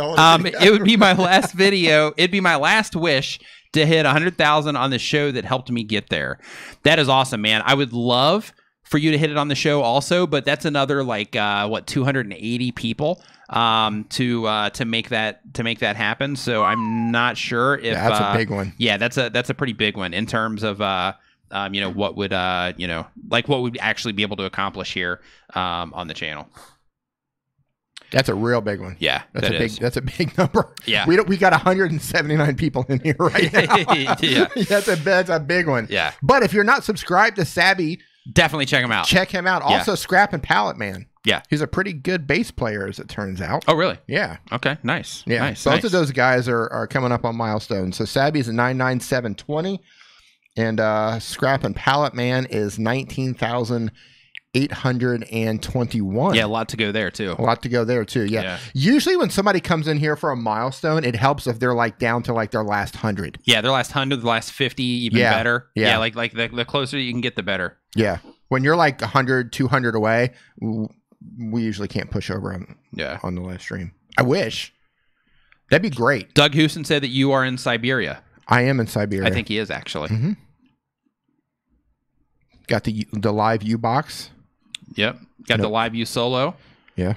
It would be my last video. It'd be my last wish to hit 100,000 on the show that helped me get there. That is awesome, man. I would love for you to hit it on the show also, but that's another like 280 people to make that happen. So I'm not sure if that's a big one. Yeah, that's a pretty big one in terms of what would what we'd actually be able to accomplish here on the channel. That's a real big one. Yeah, that's a big number. Yeah, we got 179 people in here right now. Yeah, that's a big one. Yeah, but if you're not subscribed to Savvy, definitely check him out. Check him out. Also, Scrap and Pallet Man. Yeah, he's a pretty good bass player, as it turns out. Oh, really? Yeah. Okay. Nice. Yeah. Nice. Both of those guys are coming up on milestones. So Savvy's at 99720, and Scrap and Pallet Man is 19,821. Yeah, a lot to go there too. Yeah. Usually when somebody comes in here for a milestone, it helps if they're like down to like their last 100. Yeah, their last 100, the last 50, even better. Yeah, like the closer you can get, the better. Yeah. When you're like 100, 200 away, we usually can't push over on the live stream. I wish. That'd be great. Doug Houston said that you are in Siberia. I am in Siberia. I think he is, actually. Mm-hmm. Got the live U box. Yep. Got the live U solo. Yeah.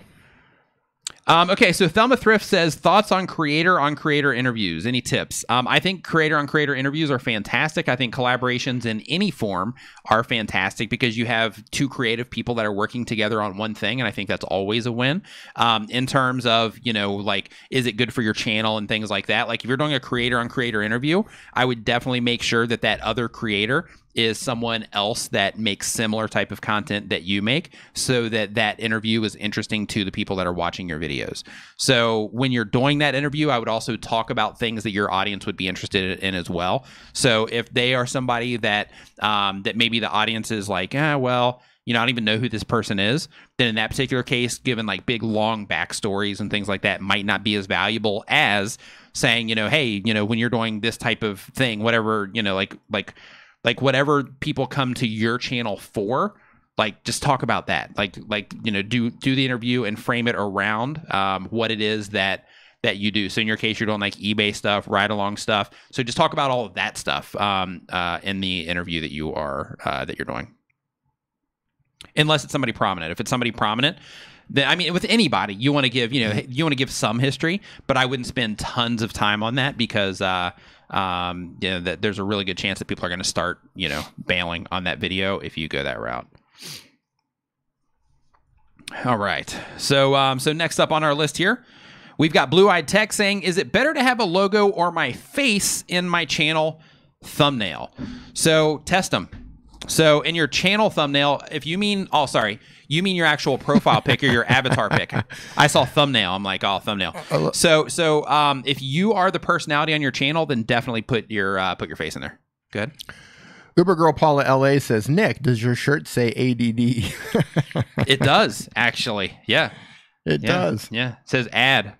Okay, so Thelma Thrift says, thoughts on creator interviews. Any tips? I think creator interviews are fantastic. I think collaborations in any form are fantastic because you have two creative people that are working together on one thing, and I think that's always a win. In terms of, like, is it good for your channel and things like that? Like, if you're doing a creator interview, I would definitely make sure that other creator is someone else that makes similar type of content that you make, so that interview is interesting to the people that are watching your videos. So when you're doing that interview, I would also talk about things that your audience would be interested in as well. So if they are somebody that that maybe the audience is like, I don't even know who this person is, then in that particular case, given like big long backstories and things like that, might not be as valuable as saying, hey, when you're doing this type of thing, whatever, like whatever people come to your channel for, like just talk about that. Like do the interview and frame it around what it is that you do. So in your case, you're doing like eBay stuff, ride along stuff. So just talk about all of that stuff in the interview that you're doing. Unless it's somebody prominent. If it's somebody prominent, then, I mean, with anybody, you want to give some history, but I wouldn't spend tons of time on that because that there's a really good chance that people are going to start, bailing on that video if you go that route. All right. So next up on our list here, we've got Blue Eyed Tech saying, is it better to have a logo or my face in my channel thumbnail? So test them. So in your channel thumbnail, if you mean, you mean your actual profile pic or your avatar pic. I saw thumbnail. I'm like, thumbnail. So if you are the personality on your channel, then definitely put your face in there. Good. Uber Girl Paula LA says, Nick, does your shirt say ADD? It does, actually. Yeah. It does. Yeah. It says add.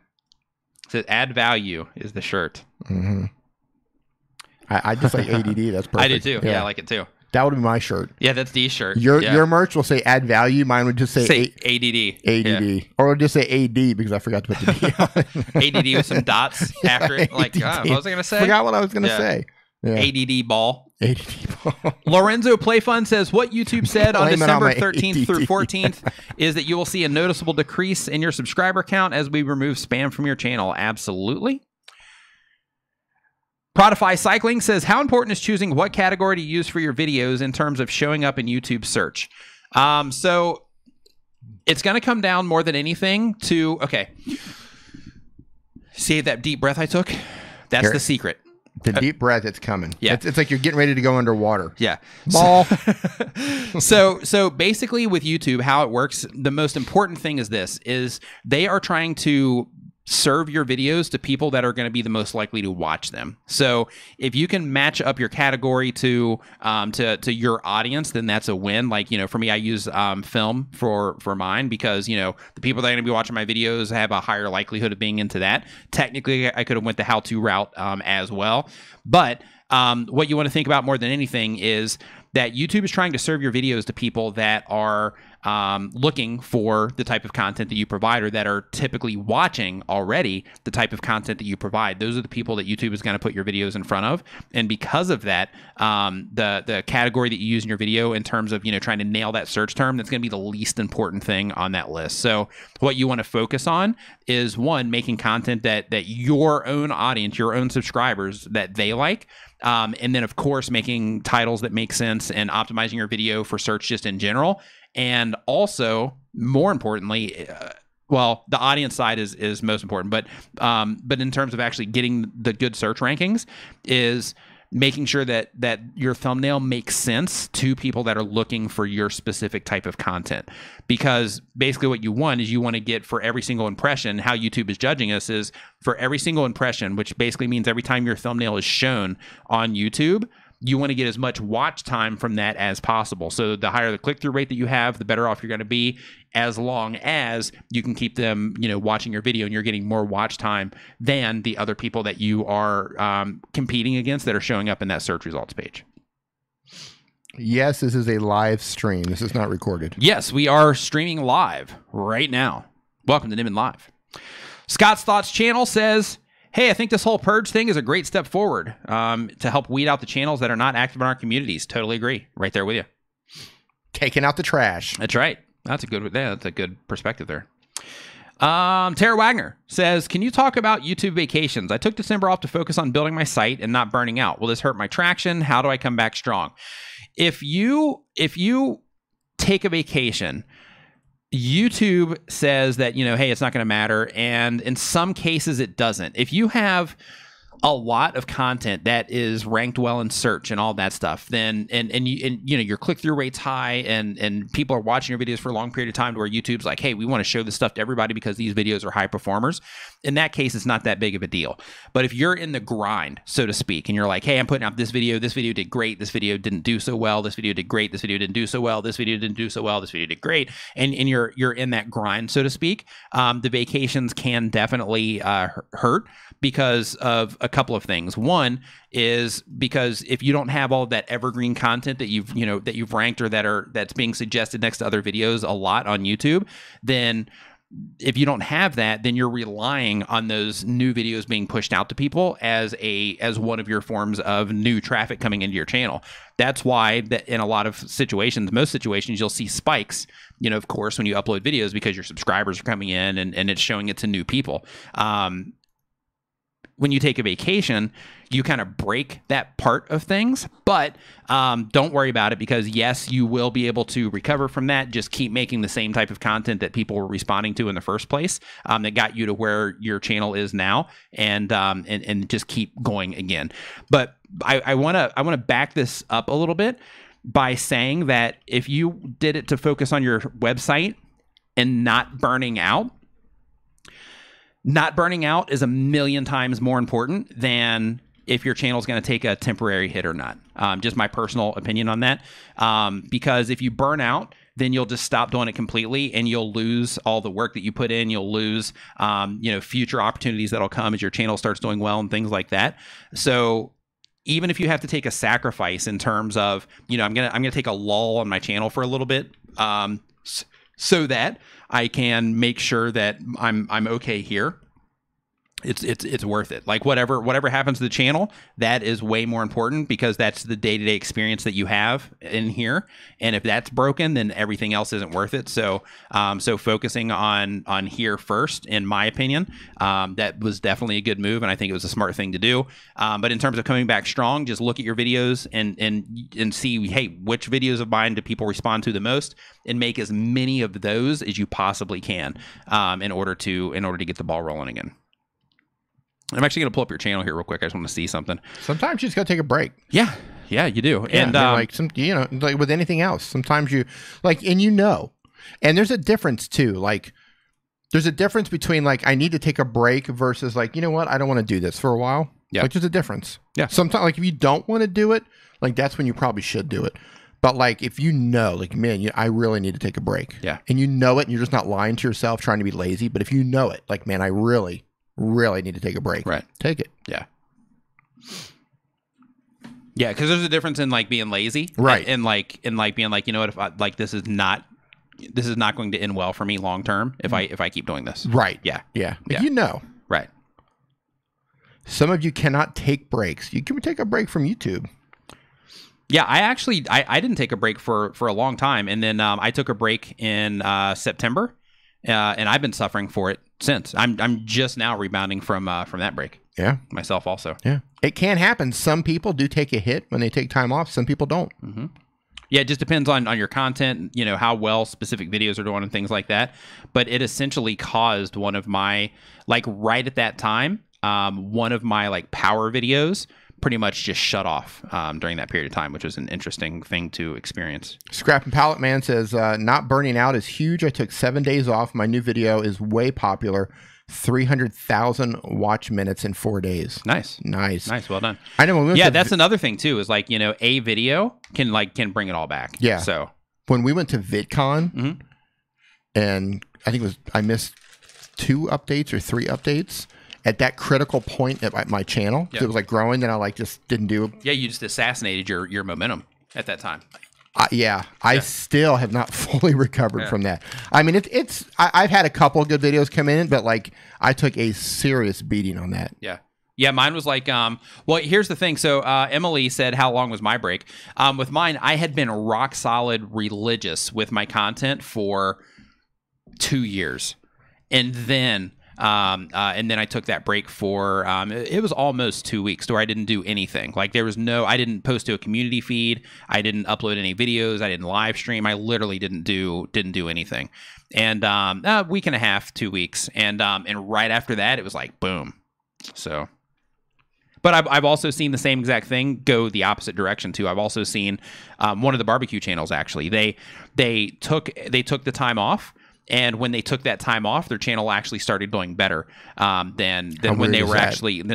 It says add value is the shirt. Mm-hmm. I just like ADD. That's perfect. I do too. Yeah, I like it too. That would be my shirt. Yeah, that's D's shirt. Your merch will say add value. Mine would just say ADD. ADD. Yeah. Or it would just say AD because I forgot to put the D on it. ADD with some dots after it. Like, what was I going to say? Forgot what I was going to say. Yeah. ADD ball. ADD ball. Lorenzo Playfun says, what YouTube said on December 13th through 14th is that you will see a noticeable decrease in your subscriber count as we remove spam from your channel. Absolutely. Prodify Cycling says, how important is choosing what category to use for your videos in terms of showing up in YouTube search? So it's going to come down more than anything to, okay, see that deep breath I took? That's the secret. The deep breath, it's coming. Yeah. It's like you're getting ready to go underwater. Yeah. Ball. So basically with YouTube, how it works, the most important thing is this, is they are trying to serve your videos to people that are going to be the most likely to watch them. So if you can match up your category to your audience, then that's a win. Like, you know, for me, I use film for mine because, you know, the people that are going to be watching my videos have a higher likelihood of being into that. Technically, I could have went the how-to route as well. But what you want to think about more than anything is that YouTube is trying to serve your videos to people that are looking for the type of content that you provide, or that are typically watching already the type of content that you provide. Those are the people that YouTube is going to put your videos in front of. And because of that, the category that you use in your video in terms of, you know, trying to nail that search term, that's going to be the least important thing on that list. So what you want to focus on is, one, making content that your own audience, your own subscribers, that they like. And then, of course, making titles that make sense and optimizing your video for search just in general. And also, more importantly, well, the audience side is most important, but in terms of actually getting the good search rankings, is making sure that your thumbnail makes sense to people that are looking for your specific type of content. Because basically what you want is, you want to get, for every single impression, how YouTube is judging us is for every single impression, which basically means every time your thumbnail is shown on YouTube, you want to get as much watch time from that as possible. So the higher the click-through rate that you have, the better off you're going to be, as long as you can keep them, you know, watching your video and you're getting more watch time than the other people that you are competing against that are showing up in that search results page. Yes, this is a live stream. This is not recorded. Yes, we are streaming live right now. Welcome to Nimmin Live. Scott's Thoughts channel says, hey, I think this whole purge thing is a great step forward to help weed out the channels that are not active in our communities. Totally agree. Right there with you. Taking out the trash. That's right. That's a good perspective there. Tara Wagner says, can you talk about YouTube vacations? I took December off to focus on building my site and not burning out. Will this hurt my traction? How do I come back strong? If you take a vacation, YouTube says that, you know, hey, it's not going to matter. And in some cases, it doesn't. If you have a lot of content that is ranked well in search and all that stuff, then and you know, your click-through rate's high and people are watching your videos for a long period of time, to where YouTube's like, hey, we want to show this stuff to everybody because these videos are high performers. In that case, it's not that big of a deal. But if you're in the grind, so to speak, and you're like, hey, I'm putting out this video did great, this video didn't do so well, this video did great, this video didn't do so well, this video didn't do so well, this video did great, and you're in that grind, so to speak, the vacations can definitely hurt because of a couple of things. One is because if you don't have all of that evergreen content that you've ranked, or that's being suggested next to other videos a lot on YouTube, then if you don't have that, then you're relying on those new videos being pushed out to people as one of your forms of new traffic coming into your channel. That's why that in a lot of situations, most situations, you'll see spikes, you know, of course, when you upload videos, because your subscribers are coming in and it's showing it to new people. When you take a vacation, you kind of break that part of things, but don't worry about it, because yes, you will be able to recover from that. Just keep making the same type of content that people were responding to in the first place, that got you to where your channel is now, and just keep going again. But I want to back this up a little bit by saying that if you did it to focus on your website and not burning out is a million times more important than if your channel is going to take a temporary hit or not. Just my personal opinion on that. Because if you burn out, then you'll just stop doing it completely, and you'll lose all the work that you put in. You'll lose, future opportunities that'll come as your channel starts doing well and things like that. So even if you have to take a sacrifice in terms of, I'm gonna take a lull on my channel for a little bit, so that I can make sure that I'm okay here, it's worth it. Like whatever happens to the channel, that is way more important because that's the day-to-day experience that you have in here. And if that's broken, then everything else isn't worth it. So so focusing on here first, in my opinion, that was definitely a good move, and I think it was a smart thing to do. But in terms of coming back strong, just look at your videos and see, hey, which videos of mine do people respond to the most, and make as many of those as you possibly can in order to get the ball rolling again. I'm actually going to pull up your channel here real quick. I just want to see something. Sometimes you just got to take a break. Yeah, you do. Yeah, and like like with anything else, sometimes you and there's a difference too. Like there's a difference between like, I need to take a break versus like, you know what? I don't want to do this for a while. Yeah. Like there's a difference. Yeah. Sometimes like if you don't want to do it, like that's when you probably should do it. But like, if you know, like, man, I really need to take a break. Yeah. And you know it, and you're just not lying to yourself, trying to be lazy. But if you know it, like, man, I really need to take a break. Right. Take it. Yeah. Yeah, because there's a difference in like being lazy, right, and like being like, you know what, if I, like this is not going to end well for me long term if I keep doing this. Right. Yeah. Yeah. Like, you know. Right. Some of you cannot take breaks. You can take a break from YouTube. Yeah, I didn't take a break for a long time, and then I took a break in September, and I've been suffering for it since. I'm just now rebounding from that break. Yeah, myself also. Yeah, it can happen. Some people do take a hit when they take time off. Some people don't. Mm-hmm. Yeah, it just depends on your content, you know, how well specific videos are doing and things like that. But it essentially caused one of my, like right at that time, one of my like power videos pretty much just shut off during that period of time, which was an interesting thing to experience. Scrap and Pallet Man says, not burning out is huge. I took 7 days off. My new video is way popular. 300,000 watch minutes in 4 days. Nice. Well done. I know. Yeah, that's another thing too, is like, you know, a video can bring it all back. Yeah. So when we went to VidCon, and I think I missed 2 updates or 3 updates at that critical point at my channel. Yep. So it was like growing, and I like just didn't do. Yeah, you just assassinated your momentum at that time. I still have not fully recovered from that. I mean, I've had a couple of good videos come in, but like I took a serious beating on that. Yeah. Yeah, mine was like, well, here's the thing. So Emily said, how long was my break? With mine, I had been rock solid religious with my content for 2 years. And then I took that break for, it was almost 2 weeks where I didn't do anything. Like I didn't post to a community feed. I didn't upload any videos. I didn't live stream. I literally didn't do anything. And, a week and a half, 2 weeks. And right after that, it was like, boom. So, but I've also seen the same exact thing go the opposite direction too. I've also seen, one of the barbecue channels, actually, they took the time off. And when they took that time off, their channel actually started doing better than when they were actually in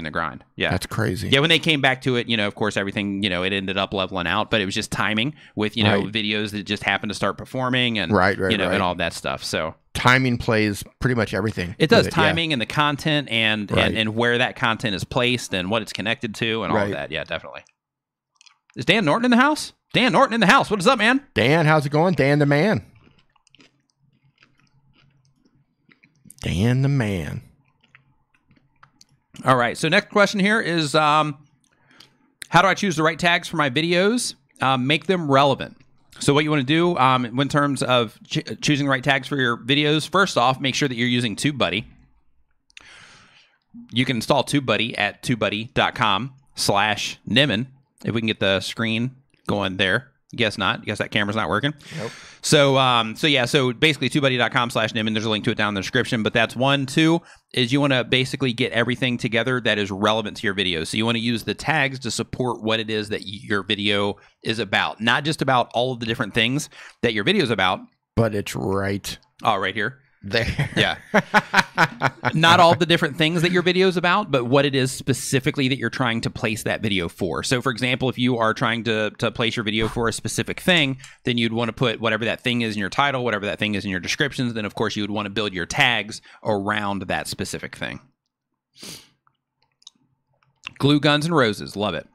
the grind. Yeah, that's crazy. Yeah, when they came back to it, you know, of course, everything, you know, it ended up leveling out, but it was just timing with, you know, videos that just happened to start performing and and all that stuff. So timing plays pretty much everything. It does, timing and the content and where that content is placed and what it's connected to and all of that. Yeah, definitely. Is Dan Norton in the house? Dan Norton in the house. What is up, man? Dan, how's it going? Dan the man. Dan the man. All right. So next question here is, how do I choose the right tags for my videos? Make them relevant. So what you want to do in terms of choosing the right tags for your videos, first off, make sure that you're using TubeBuddy. You can install TubeBuddy at tubebuddy.com/Nimmin. If we can get the screen going there. Guess not. Guess that camera's not working. Nope. So basically tubebuddy.com/Nimmin. There's a link to it down in the description, but that's 1. 2 is you want to basically get everything together that is relevant to your video. So you want to use the tags to support what it is that your video is about, not just about all of the different things that your video is about. But it's right. Oh, right here. There. Yeah. Not all the different things that your video is about, but what it is specifically that you're trying to place that video for. So for example, if you are trying to place your video for a specific thing, then you'd want to put whatever that thing is in your title, whatever that thing is in your descriptions. Then of course you would want to build your tags around that specific thing. Glue Guns and Roses. Love it.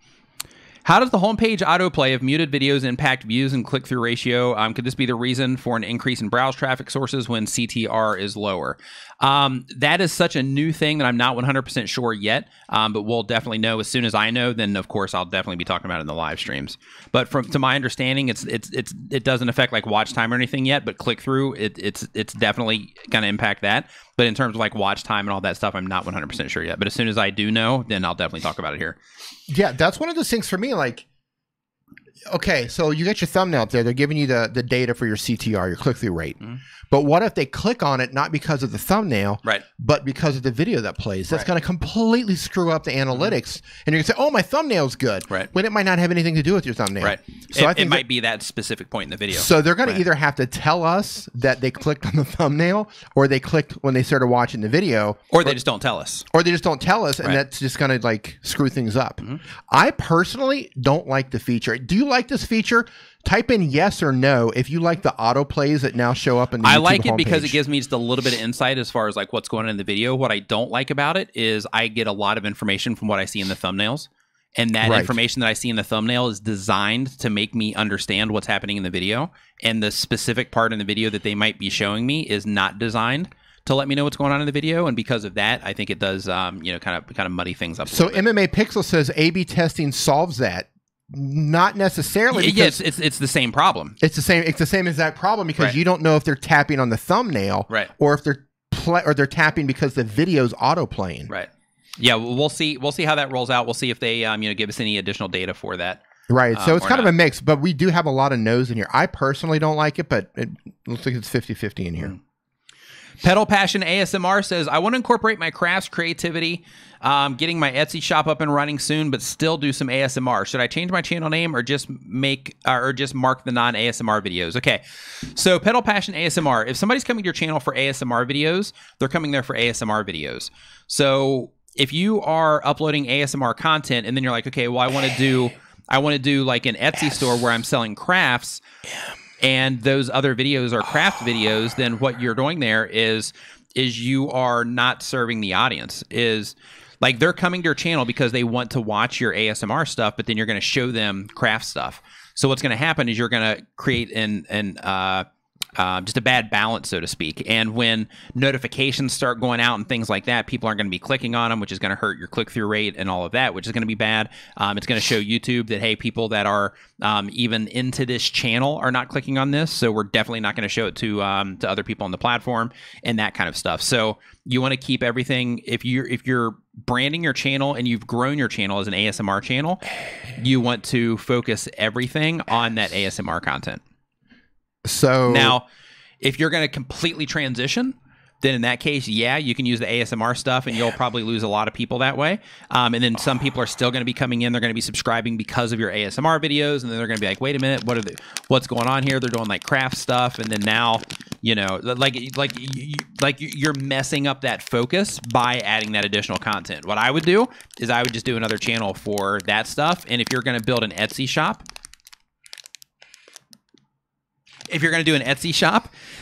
How does the homepage autoplay of muted videos impact views and click-through ratio? Could this be the reason for an increase in browse traffic sources when CTR is lower? That is such a new thing that I'm not 100% sure yet, but we'll definitely know as soon as I know. Then, of course, I'll definitely be talking about it in the live streams. But to my understanding, it doesn't affect like watch time or anything yet. But click-through, it's definitely going to impact that. But in terms of like watch time and all that stuff, I'm not 100% sure yet. But as soon as I do know, then I'll definitely talk about it here. Yeah, that's one of those things for me. Like, okay, so you got your thumbnail up there. They're giving you the data for your CTR, your click-through rate. Mm-hmm. But what if they click on it not because of the thumbnail, right, but because of the video that plays? That's going to completely screw up the analytics. And you're going to say, oh, my thumbnail's good. Right. When it might not have anything to do with your thumbnail. Right. So I think it might be that specific point in the video. So they're going to either have to tell us that they clicked on the thumbnail, or they clicked when they started watching the video. Or they just don't tell us. Or they just don't tell us, and that's just going to like screw things up. Mm-hmm. I personally don't like the feature. Do you like this feature? Type in yes or no if you like the autoplays that now show up in the YouTube I like it homepage. because it gives me just a little bit of insight as far as like what's going on in the video. What I don't like about it is I get a lot of information from what I see in the thumbnails. And that information that I see in the thumbnail is designed to make me understand what's happening in the video. And the specific part in the video that they might be showing me is not designed to let me know what's going on in the video. And because of that, I think it does, kind of muddy things up. So MMA Pixel says A/B testing solves that. Not necessarily. Yes, it's the same problem. It's the same exact problem because you don't know if they're tapping on the thumbnail, or if they're tapping because the video's autoplaying. Right. Yeah, we'll see. We'll see how that rolls out. We'll see if they give us any additional data for that. Right. So it's kind of a mix, but we do have a lot of no's in here. I personally don't like it, but it looks like it's 50-50 in here. Mm. Pedal Passion ASMR says, I want to incorporate my crafts creativity, getting my Etsy shop up and running soon, but still do some ASMR. Should I change my channel name or just mark the non-ASMR videos? Okay, so Pedal Passion ASMR. If somebody's coming to your channel for ASMR videos, they're coming there for ASMR videos. So if you are uploading ASMR content and then you're like, okay, well, I want to do like an Etsy store where I'm selling crafts. And those other videos are craft videos, then what you're doing there is you are not serving the audience. Is like they're coming to your channel because they want to watch your ASMR stuff, but then you're going to show them craft stuff. So what's going to happen is you're going to create just a bad balance, so to speak. And when notifications start going out and things like that, people aren't going to be clicking on them, which is going to hurt your click-through rate and all of that, which is going to be bad. It's going to show YouTube that, hey, people that are even into this channel are not clicking on this, so we're definitely not going to show it to other people on the platform and that kind of stuff. So you want to keep everything, if you're branding your channel and you've grown your channel as an ASMR channel, you want to focus everything on that ASMR content. So now, if you're going to completely transition, then in that case, yeah, you can use the ASMR stuff and you'll probably lose a lot of people that way. And then some people are still going to be coming in. They're going to be subscribing because of your ASMR videos. And then they're going to be like, wait a minute, what's going on here? They're doing like craft stuff. And then now, you're messing up that focus by adding that additional content. What I would do is I would just do another channel for that stuff. And if you're going to build an Etsy shop,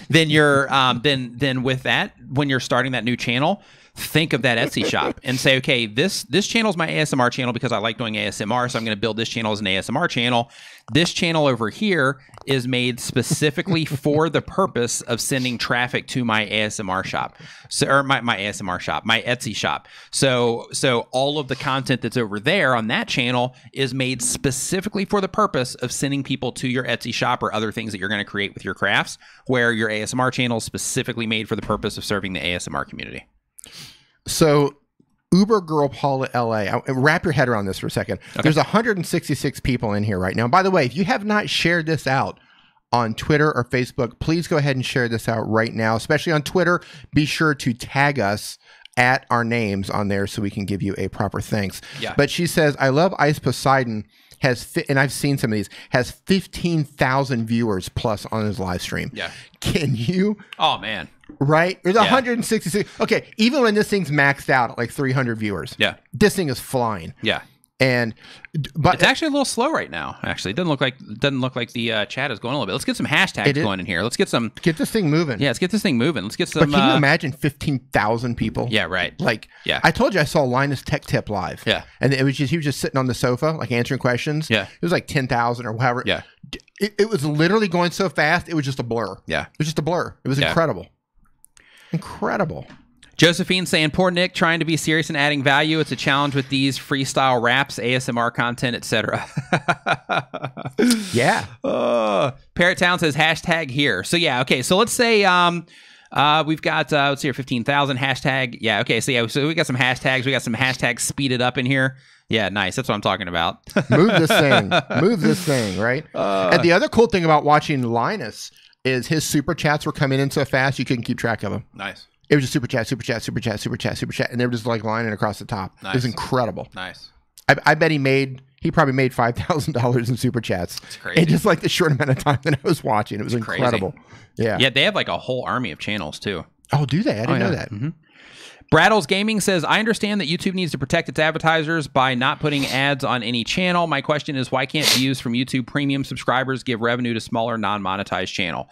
then you're then with that, when you're starting that new channel, think of that Etsy shop and say, okay, this channel is my ASMR channel because I like doing ASMR, so I'm going to build this channel as an ASMR channel. This channel over here is made specifically for the purpose of sending traffic to my ASMR shop, my ASMR shop, my Etsy shop. So all of the content that's over there on that channel is made specifically for the purpose of sending people to your Etsy shop or other things that you're going to create with your crafts, where your ASMR channel is specifically made for the purpose of serving the ASMR community. So Uber Girl Paula LA, wrap your head around this for a second. Okay. There's 166 people in here right now. By the way, if you have not shared this out on Twitter or Facebook, please go ahead and share this out right now, especially on Twitter. Be sure to tag us at our names on there so we can give you a proper thanks. Yeah. But she says, I love Ice Poseidon. And I've seen some of these, has 15,000 viewers plus on his live stream. Yeah. Can you? Oh, man. Right? There's 166. Okay. Even when this thing's maxed out at like 300 viewers. Yeah. This thing is flying. Yeah. And but it's actually a little slow right now. Actually, it doesn't look like the chat is going a little bit. Let's get some hashtags going in here. Let's get this thing moving. Yeah, let's get this thing moving. Let's get some. But can you imagine 15,000 people? Yeah, right. Like, yeah. I told you I saw Linus Tech Tip live. Yeah, and he was just sitting on the sofa, like answering questions. Yeah, it was like 10,000 or whatever. Yeah, it was literally going so fast. It was just a blur. Yeah, it was just a blur. It was incredible. Incredible. Josephine saying, poor Nick trying to be serious and adding value. It's a challenge with these freestyle raps, ASMR content, etc. Yeah. Parrot Town says hashtag here. So yeah, okay. So let's say we've got let's see here, 15,000 hashtag. Yeah, okay. So yeah, so we got some hashtags. We got some hashtags speeded up in here. Yeah, nice. That's what I'm talking about. Move this thing. Move this thing, right? And the other cool thing about watching Linus is his super chats were coming in so fast you couldn't keep track of them. Nice. It was just super chat, super chat, super chat, super chat, super chat, and they were just like lining across the top. Nice. It was incredible. Nice. I bet he probably made $5,000 in super chats. That's crazy. In just like the short amount of time that I was watching. It was incredible. Yeah. Yeah, they have like a whole army of channels too. Oh, do they? I didn't know that. Mm-hmm. Braddles Gaming says, I understand that YouTube needs to protect its advertisers by not putting ads on any channel. My question is, why can't views from YouTube premium subscribers give revenue to smaller non-monetized channel?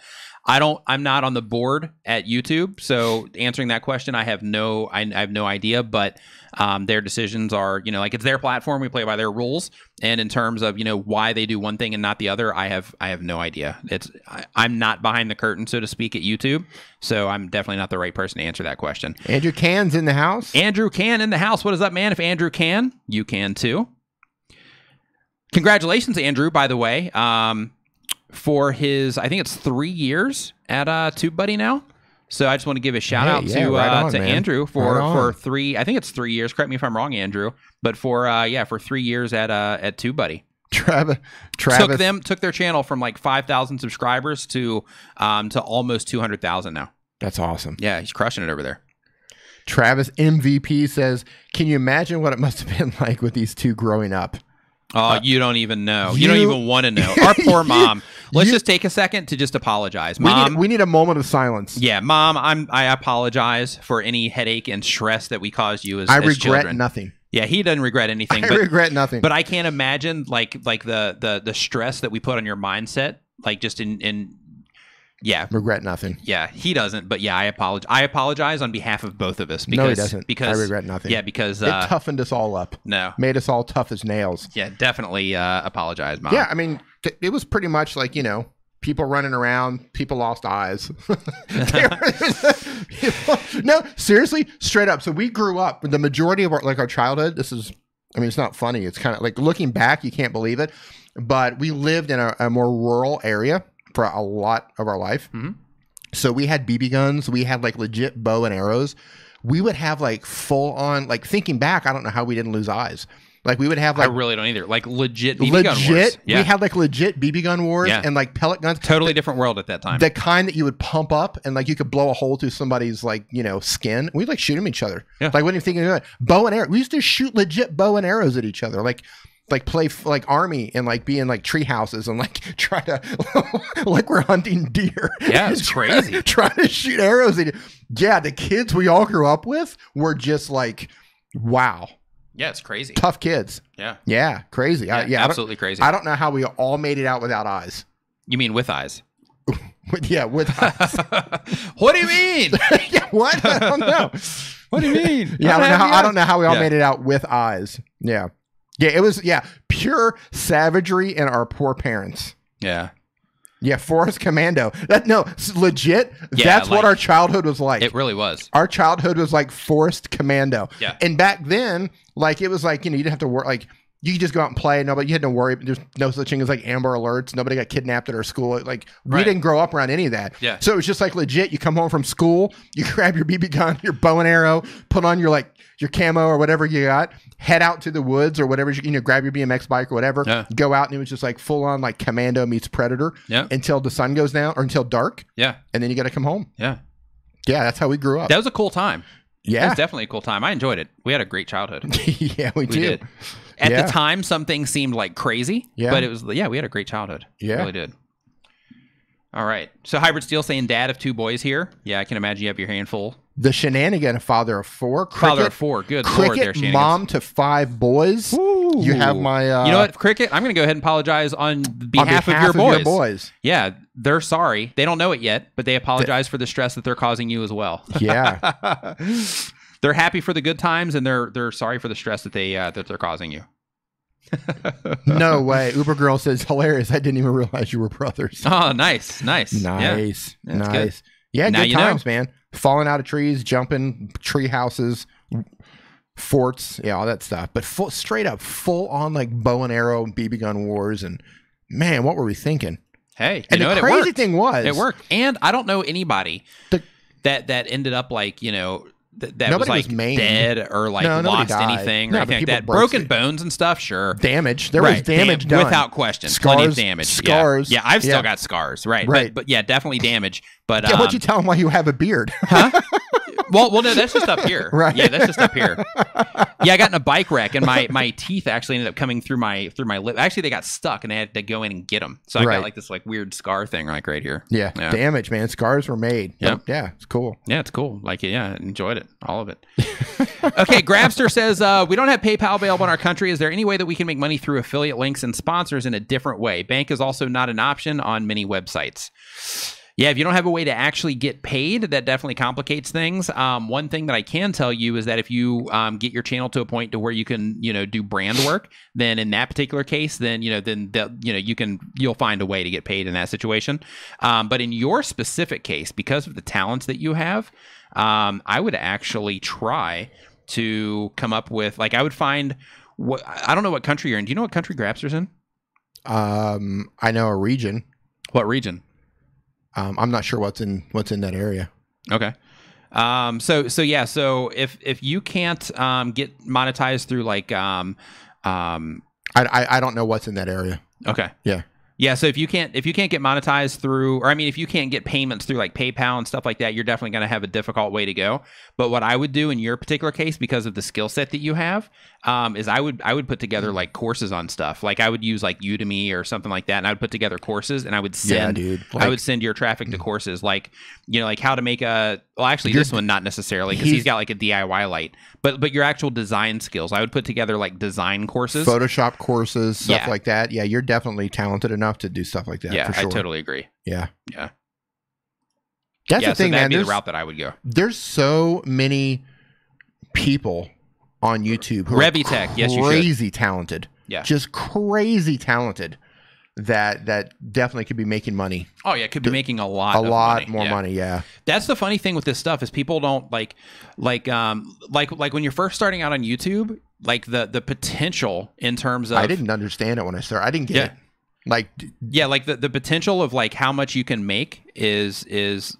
I'm not on the board at YouTube, so answering that question, I have no idea, but their decisions are, like it's their platform. We play by their rules. And in terms of, why they do one thing and not the other, I have no idea. I'm not behind the curtain, so to speak, at YouTube. So I'm definitely not the right person to answer that question. Andrew Can's in the house. Andrew Can in the house. What is up, man? If Andrew can, you can too. Congratulations, Andrew, by the way. For his, I think it's 3 years at TubeBuddy now. So I just want to give a shout out to Andrew for 3. I think it's 3 years. Correct me if I'm wrong, Andrew. But for 3 years at TubeBuddy. Travis took their channel from like 5,000 subscribers to almost 200,000 now. That's awesome. Yeah, he's crushing it over there. Travis MVP says, "Can you imagine what it must have been like with these two growing up?" Oh, you don't even know. You don't even want to know. Our poor mom. Let's just take a second to just apologize. Mom, we need a moment of silence. Yeah, Mom, I apologize for any headache and stress that we caused you as regret children. Nothing. Yeah, he doesn't regret anything. I regret nothing. But I can't imagine like the stress that we put on your mindset, like just in yeah. Regret nothing. Yeah, he doesn't. But yeah, I apologize on behalf of both of us. Because, no, he doesn't. Because I regret nothing. Yeah, because it toughened us all up. No. Made us all tough as nails. Yeah, definitely apologize, Mom. Yeah, I mean, it was pretty much like, people running around, people lost eyes. No, seriously, straight up. So we grew up, the majority of our childhood, it's not funny. It's kind of like looking back, you can't believe it. But we lived in a more rural area for a lot of our life. Mm-hmm. So we had BB guns. We had like legit bow and arrows. We would have like full on, like thinking back, I don't know how we didn't lose eyes. Like we would have like, I really don't either. Like legit BB gun wars. Yeah. We had like legit BB gun wars and like pellet guns. Totally different world at that time. The kind that you would pump up and like you could blow a hole through somebody's like, skin. We'd like shoot them each other. Yeah. Like what are you thinking of that? Bow and arrow. We used to shoot legit bow and arrows at each other. Like play like army and like be in like tree houses and like try to like we're hunting deer. Yeah, it's crazy. Trying to shoot arrows. Yeah, the kids we all grew up with were just like, wow. Yeah, it's crazy. Tough kids. Yeah. Yeah, crazy. Yeah, absolutely crazy. I don't know how we all made it out without eyes. You mean with eyes? Yeah, with eyes. What do you mean? Yeah, what? I don't know. What do you mean? Yeah, I don't know how we all made it out with eyes. Yeah. Yeah, it was, pure savagery in our poor parents. Yeah. Yeah, Forest Commando. Legit, that's what our childhood was like. It really was. Our childhood was like Forest Commando. Yeah. And back then, like, it was like, you didn't have to work, like, you could just go out and play. You had to worry. There's no such thing as like Amber Alerts. Nobody got kidnapped at our school. Like we didn't grow up around any of that. Yeah. So it was just like legit. You come home from school, you grab your BB gun, your bow and arrow, put on your camo or whatever you got, head out to the woods or whatever, grab your BMX bike or whatever, go out, and it was just like full on like Commando meets Predator until the sun goes down or until dark. Yeah. And then you got to come home. Yeah. Yeah. That's how we grew up. That was a cool time. Yeah. It was definitely a cool time. I enjoyed it. We had a great childhood. Yeah, we did. At the time, some things seemed like crazy, but it was, we had a great childhood. Yeah. We really did. All right. So Hybrid Steel saying dad of 2 boys here. Yeah, I can imagine you have your hand full. The shenanigan, father of 4. Father of 4. Good Lord, there, mom to 5 boys. Woo. You have my... you know what, Cricket? I'm going to go ahead and apologize on behalf of your boys. Yeah, they're sorry. They don't know it yet, but they apologize for the stress that they're causing you as well. Yeah. They're happy for the good times, and they're sorry for the stress that they're causing you. No way. Uber Girl says, hilarious. I didn't even realize you were brothers. Oh, nice. Yeah, nice. Yeah, good times, man. Falling out of trees, jumping tree houses, forts, yeah, all that stuff. But straight up, full on like bow and arrow, BB gun wars, and man, what were we thinking? Hey, and the crazy thing was, it worked. And I don't know anybody that ended up like, you know, that was like dead or like lost anything or anything like that. Broken bones and stuff, sure. Damage. There was damage done. Without question. Scars, plenty of damage. Scars. Yeah, I've still got scars. Right. But yeah, definitely damage. But yeah, what'd you tell them why you have a beard? Huh? Well, no, that's just up here. Right. Yeah, that's just up here. Yeah, I got in a bike wreck, and my teeth actually ended up coming through my lip. Actually, they got stuck, and I had to go in and get them. So I got like this like weird scar thing like right here. Yeah. Damage, man. Scars were made. Yeah, it's cool. Yeah, it's cool. Like, yeah, enjoyed it, all of it. Okay, Grabster says we don't have PayPal available in our country. Is there any way that we can make money through affiliate links and sponsors in a different way? Bank is also not an option on many websites. Yeah, if you don't have a way to actually get paid, that definitely complicates things. One thing that I can tell you is that if you get your channel to a point to where you can, you know, do brand work, then in that particular case, then you'll find a way to get paid in that situation. But in your specific case, because of the talents that you have, I would actually try to come up with, like, I would find I don't know what country you're in. Do you know what country Grabster's in? I know a region. What region? I'm not sure what's in that area. Okay. So if you can't get monetized through like I don't know what's in that area. Okay. Yeah. Yeah, so if you can't get monetized through, or I mean, if you can't get payments through like PayPal and stuff like that, you're definitely going to have a difficult way to go. But what I would do in your particular case, because of the skill set that you have, is I would put together like courses on stuff. Like I would use like Udemy or something like that, and I would put together courses, and I would send, I would send your traffic to courses like, you know, like how to make this one not necessarily, because he's got like a DIY light, but your actual design skills. I would put together like design courses, Photoshop courses, stuff like that. Yeah, you're definitely talented enough to do stuff like that. Yeah, for sure. I totally agree. Yeah. That's the thing, man. That'd be the route that I would go. There's so many people on YouTube who are crazy talented. Yeah, just crazy talented. That definitely could be making money. Oh yeah, could be making a lot more money. Yeah, that's the funny thing with this stuff is people don't like when you're first starting out on YouTube, like the potential in terms of, I didn't understand it when I started. I didn't get it. Like the potential of like how much you can make is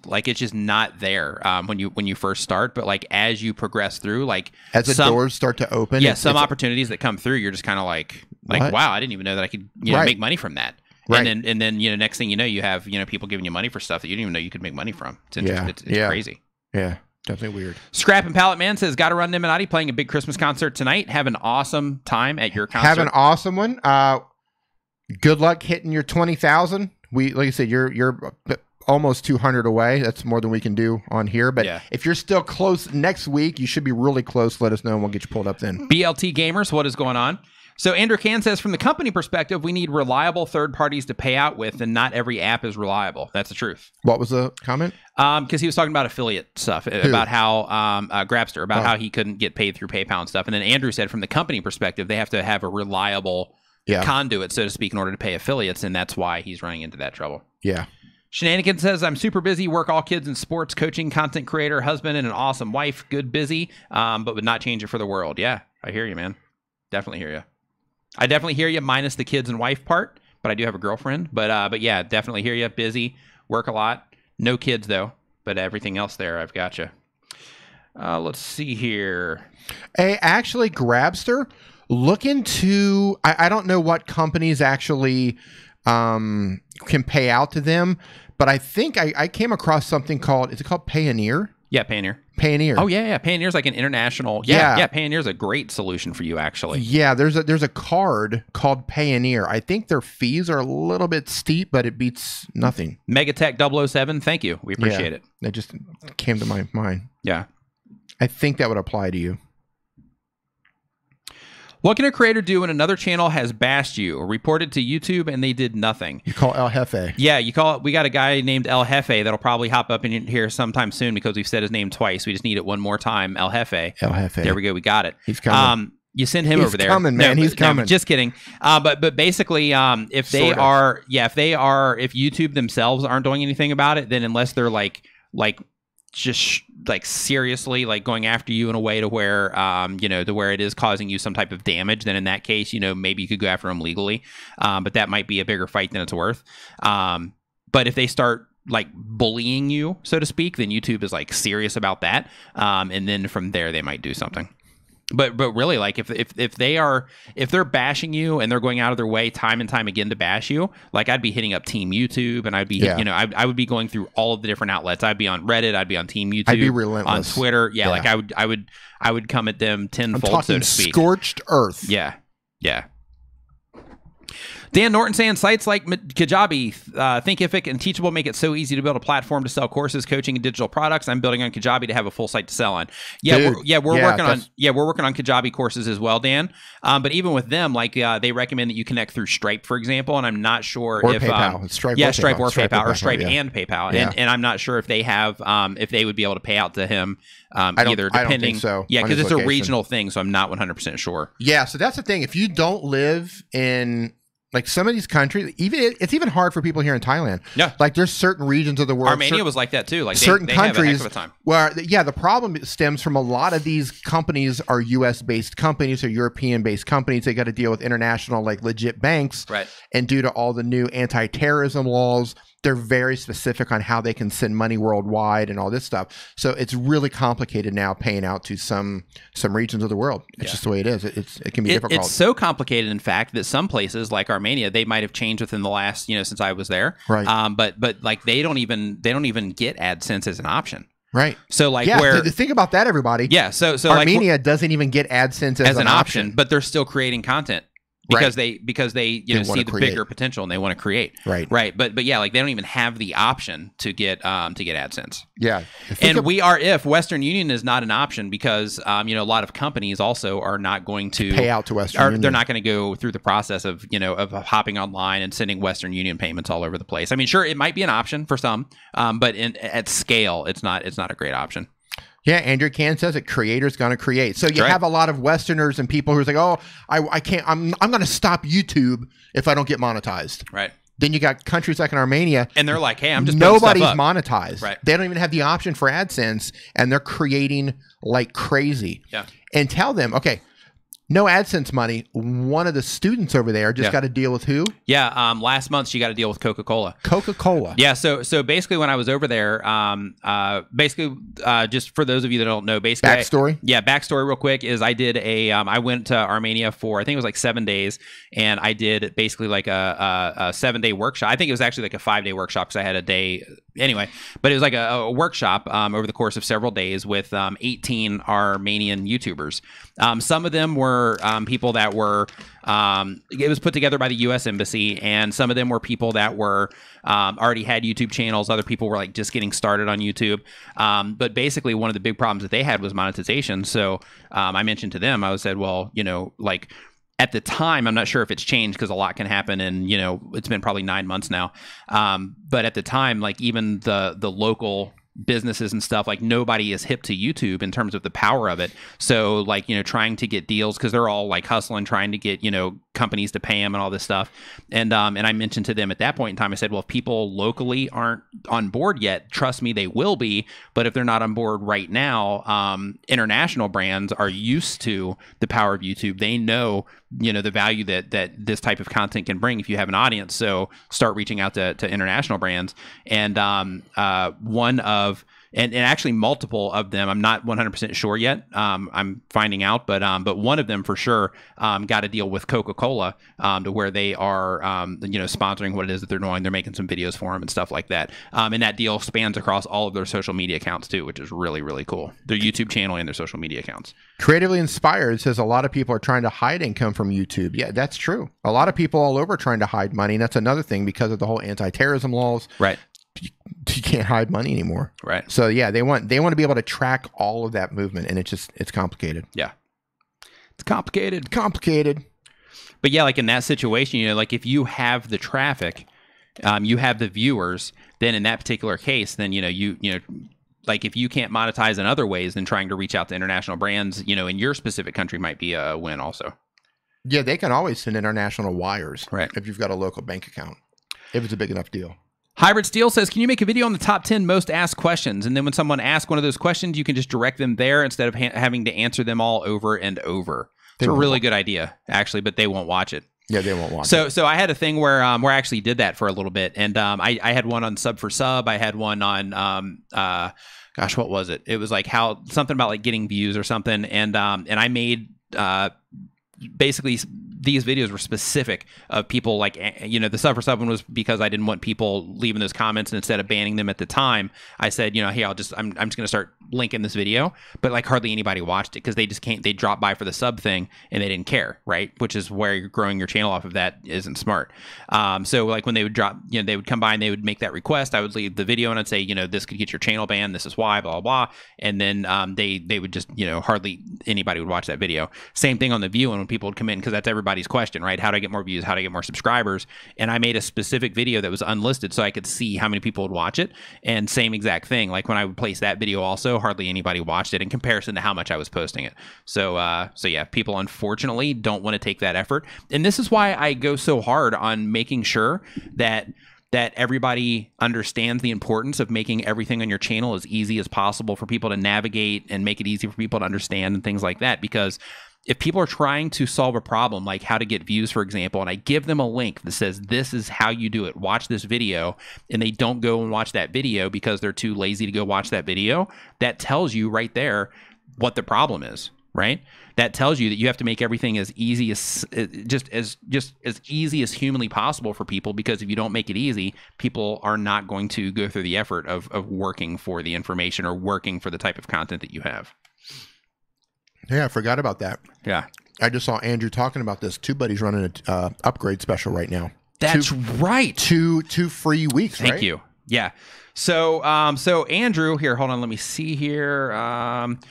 like it's just not there when you first start, but like as you progress through, like as the doors start to open, some opportunities that come through, you're just kind of like wow, I didn't even know that I could make money from that. Right. And then next thing you know, you have people giving you money for stuff that you didn't even know you could make money from. It's interesting. It's crazy. Yeah. Definitely weird. Scrap and Pallet Man says, got to run Nimmin playing a big Christmas concert tonight. Have an awesome time at your concert. Have an awesome one. Good luck hitting your 20,000. Like I said, you're almost 200 away. That's more than we can do on here. But if you're still close next week, you should be really close. Let us know and we'll get you pulled up then. BLT Gamers, what is going on? So Andrew Can says, from the company perspective, we need reliable third parties to pay out with, and not every app is reliable. That's the truth. What was the comment? Because he was talking about affiliate stuff, about how Grabster, about how he couldn't get paid through PayPal and stuff. And then Andrew said, from the company perspective, they have to have a reliable conduit, so to speak, in order to pay affiliates, and that's why he's running into that trouble. Yeah. Shenanigans says, I'm super busy, work all kids in sports, coaching, content creator, husband, and an awesome wife. Good busy, but would not change it for the world. Yeah, I hear you, man. Definitely hear you. I definitely hear you, minus the kids and wife part, but I do have a girlfriend. But yeah, definitely hear you. Busy, work a lot. No kids, though, but everything else there, I've got you. Let's see here. Hey, actually, Grabster, look into, I don't know what companies actually can pay out to them, but I think I came across something called, is it called Payoneer? Yeah, Payoneer. Payoneer. Oh yeah. Payoneer's like an international. Yeah. Payoneer's a great solution for you, actually. Yeah, there's a card called Payoneer. I think their fees are a little bit steep, but it beats nothing. Megatech 007. Thank you. We appreciate it. It just came to my mind. Yeah. I think that would apply to you. What can a creator do when another channel has bashed you or reported to YouTube and they did nothing? You call El Jefe. Yeah, you call it. We got a guy named El Jefe that'll probably hop up in here sometime soon because we've said his name twice. We just need it one more time. El Jefe. El Jefe. There we go. We got it. He's coming. You send him over there. He's coming, man. He's coming. Just kidding. But basically, if they are, if YouTube themselves aren't doing anything about it, then unless they're like just like seriously like going after you in a way to where to where it is causing you some type of damage, then in that case, maybe you could go after them legally. But that might be a bigger fight than it's worth. But if they start like bullying you, so to speak, then YouTube is like serious about that. And then from there they might do something. But really, like if they're bashing you and they're going out of their way time and time again to bash you, like I'd be hitting up Team YouTube and I'd be I would be going through all of the different outlets. I'd be on Reddit, I'd be on Team YouTube, I'd be relentless on Twitter. Yeah, like I would come at them tenfold, I'm talking so to speak. Scorched earth. Yeah. Dan Norton saying sites like Kajabi, Thinkific, and Teachable make it so easy to build a platform to sell courses, coaching, and digital products. I'm building on Kajabi to have a full site to sell on. We're working on Kajabi courses as well, Dan. But even with them, like they recommend that you connect through Stripe, for example. And I'm not sure if PayPal. Stripe or PayPal, or Stripe and PayPal. Yeah. And I'm not sure if they have if they would be able to pay out to him either, depending. I don't think so. Yeah, because it's a regional thing, so I'm not 100% sure. Yeah, so that's the thing. If you don't live in like some of these countries, it's even hard for people here in Thailand. Yeah, like there's certain regions of the world. Armenia was like that too. Like certain countries have a heck of a time. Where the problem stems from a lot of these companies are U.S. based companies or European based companies. They got to deal with international like legit banks, right? And due to all the new anti-terrorism laws, they're very specific on how they can send money worldwide and all this stuff. So it's really complicated now paying out to some regions of the world. It's just the way it is. It can be difficult. It's so complicated, in fact, that some places like Armenia, they might have changed within the last, since I was there. Right. But like they don't even get AdSense as an option. Right. So like think about that, everybody. Yeah. So Armenia doesn't even get AdSense as an option, but they're still creating content. Because they see the bigger potential and they want to create. Right. But yeah, like they don't even have the option to get AdSense. Yeah. And if Western Union is not an option because a lot of companies also are not going to pay out to Western Union. They're not going to go through the process of hopping online and sending Western Union payments all over the place. I mean, sure, it might be an option for some, but at scale, it's not a great option. Yeah, Andrew Can says it. Creators gonna create. So you have a lot of Westerners and people who's like, oh, I can't. I'm gonna stop YouTube if I don't get monetized. Right. Then you got countries like in Armenia, and they're like, hey, I'm just nobody's monetized. Right. They don't even have the option for AdSense, and they're creating like crazy. Yeah. And tell them, okay, no AdSense money. One of the students over there just got to deal with who? Yeah, last month she got to deal with Coca-Cola. Coca-Cola. Yeah, so basically when I was over there, just for those of you that don't know, basically backstory. Backstory real quick is I did I went to Armenia for I think it was like 7 days, and I did basically like a 7-day workshop. I think it was actually like a 5-day workshop because I had a day anyway, but it was like a workshop over the course of several days with 18 Armenian YouTubers. Some of them were people that were it was put together by the U.S. Embassy, and some of them were people that were already had YouTube channels. Other people were like just getting started on YouTube. But basically, one of the big problems that they had was monetization. So I mentioned to them, I said, well, like at the time, I'm not sure if it's changed because a lot can happen, and it's been probably 9 months now. But at the time, like even the local businesses and stuff, like nobody is hip to YouTube in terms of the power of it. So like, trying to get deals because they're all like hustling, trying to get, companies to pay them and all this stuff. And I mentioned to them at that point in time, I said, well, if people locally aren't on board yet, trust me, they will be. But if they're not on board right now, international brands are used to the power of YouTube. They know, the value that this type of content can bring if you have an audience. So start reaching out to international brands. And and actually multiple of them, I'm not 100% sure yet. I'm finding out, but one of them for sure got a deal with Coca-Cola to where they are sponsoring what it is that they're doing. They're making some videos for them and stuff like that. And that deal spans across all of their social media accounts too, which is really, really cool. Their YouTube channel and their social media accounts. Creatively Inspired says a lot of people are trying to hide income from YouTube. Yeah, that's true. A lot of people all over are trying to hide money. And that's another thing because of the whole anti-terrorism laws. Right. You can't hide money anymore. Right. So yeah, they want to be able to track all of that movement, and it's complicated. Yeah. It's complicated. Complicated. But yeah, like in that situation, you know, like if you have the traffic, you have the viewers, then in that particular case, then, you know, like if you can't monetize in other ways, then trying to reach out to international brands, you know, in your specific country might be a win also. Yeah, they can always send international wires, right, if you've got a local bank account, if it's a big enough deal. Hybrid Steel says, can you make a video on the top 10 most asked questions? And then when someone asks one of those questions, you can just direct them there instead of having to answer them all over and over. It's a really good idea, actually, but they won't watch it. Yeah, they won't watch it. So I had a thing where I actually did that for a little bit. And I had one on Sub for Sub. I had one on, gosh, what was it? It was like something about like getting views or something. And I made basically these videos were specific of people like, you know, the Sub for Sub one was because I didn't want people leaving those comments, and instead of banning them at the time, I said, you know, hey, I'm just going to start linking this video, but like hardly anybody watched it because they just can't, they dropped by for the sub thing and they didn't care, right? Which is where you're growing your channel off of that isn't smart. So like when they would drop, you know, they would come by and they would make that request, I would leave the video and I'd say, you know, this could get your channel banned, this is why, blah, blah, blah. And then they would just, you know, hardly anybody would watch that video. Same thing on the view, and when people would come in, because that's everybody's question, right? How do I get more views? How do I get more subscribers? And I made a specific video that was unlisted so I could see how many people would watch it. And same exact thing, like when I would place that video also, hardly anybody watched it in comparison to how much I was posting it. So yeah, people unfortunately don't want to take that effort. And this is why I go so hard on making sure that everybody understands the importance of making everything on your channel as easy as possible for people to navigate and make it easy for people to understand and things like that. Because if people are trying to solve a problem, like how to get views, for example, and I give them a link that says, this is how you do it, watch this video, and they don't go and watch that video because they're too lazy to go watch that video, that tells you right there what the problem is, right? That tells you that you have to make everything as easy as just as easy as humanly possible for people, because if you don't make it easy, people are not going to go through the effort of working for the information or working for the type of content that you have. Yeah, I forgot about that. Yeah. I just saw Andrew talking about this. TubeBuddy's running an upgrade special right now. That's right. Two free weeks, Thank you. Yeah. So Andrew, here, hold on, let me see here.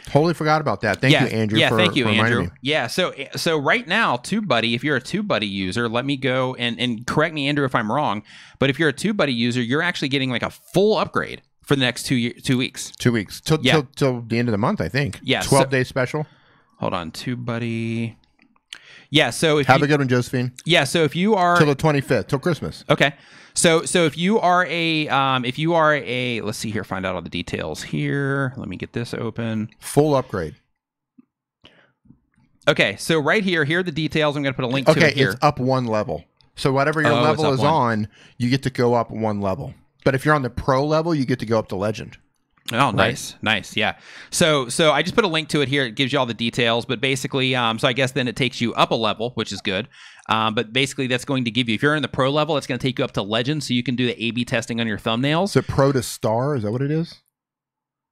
Totally forgot about that. Thank you, Andrew. Yeah, thank you, Andrew. Yeah, so right now, TubeBuddy, if you're a TubeBuddy user, let me go and correct me, Andrew, if I'm wrong, but if you're a TubeBuddy user, you're actually getting like a full upgrade for the next 2 weeks. 2 weeks. Till the end of the month, I think. Yeah. 12-day special. Hold on, TubeBuddy. Yeah, so if have a good one, Josephine. Yeah, so if you are till the 25th, till Christmas. Okay. So if you are a let's see here, find out all the details here. Let me get this open. Full upgrade. Okay, so right here are the details. I'm going to put a link to it here. It's up one level. So whatever your level is on, you get to go up one level. But if you're on the pro level, you get to go up to legend. Oh, nice. Right? Nice. Yeah. So I just put a link to it here. It gives you all the details, but basically, so I guess then it takes you up a level, which is good. But basically that's going to give you, if you're in the pro level, it's going to take you up to legend. So you can do the A/B testing on your thumbnails. So pro to star, is that what it is?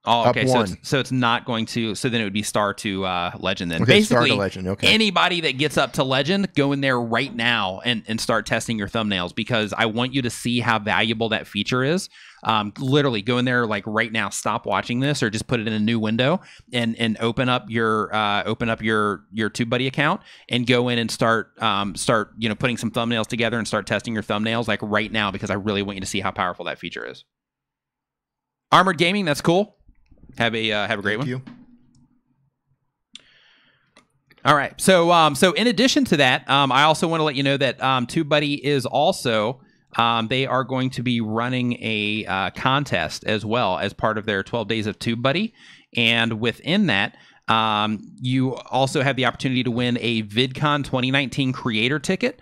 Oh, okay. So it's not going to, so then it would be star to legend then. Okay, basically, star to legend. Okay. Anybody that gets up to legend, go in there right now and start testing your thumbnails, because I want you to see how valuable that feature is. Literally go in there like right now, stop watching this, or just put it in a new window and open up your TubeBuddy account and go in and start putting some thumbnails together and start testing your thumbnails like right now, because I really want you to see how powerful that feature is. Armored Gaming, that's cool. Have a great one. Thank you. All right. So in addition to that, I also want to let you know that TubeBuddy is also they are going to be running a contest as well as part of their 12 days of TubeBuddy, and within that, you also have the opportunity to win a VidCon 2019 creator ticket,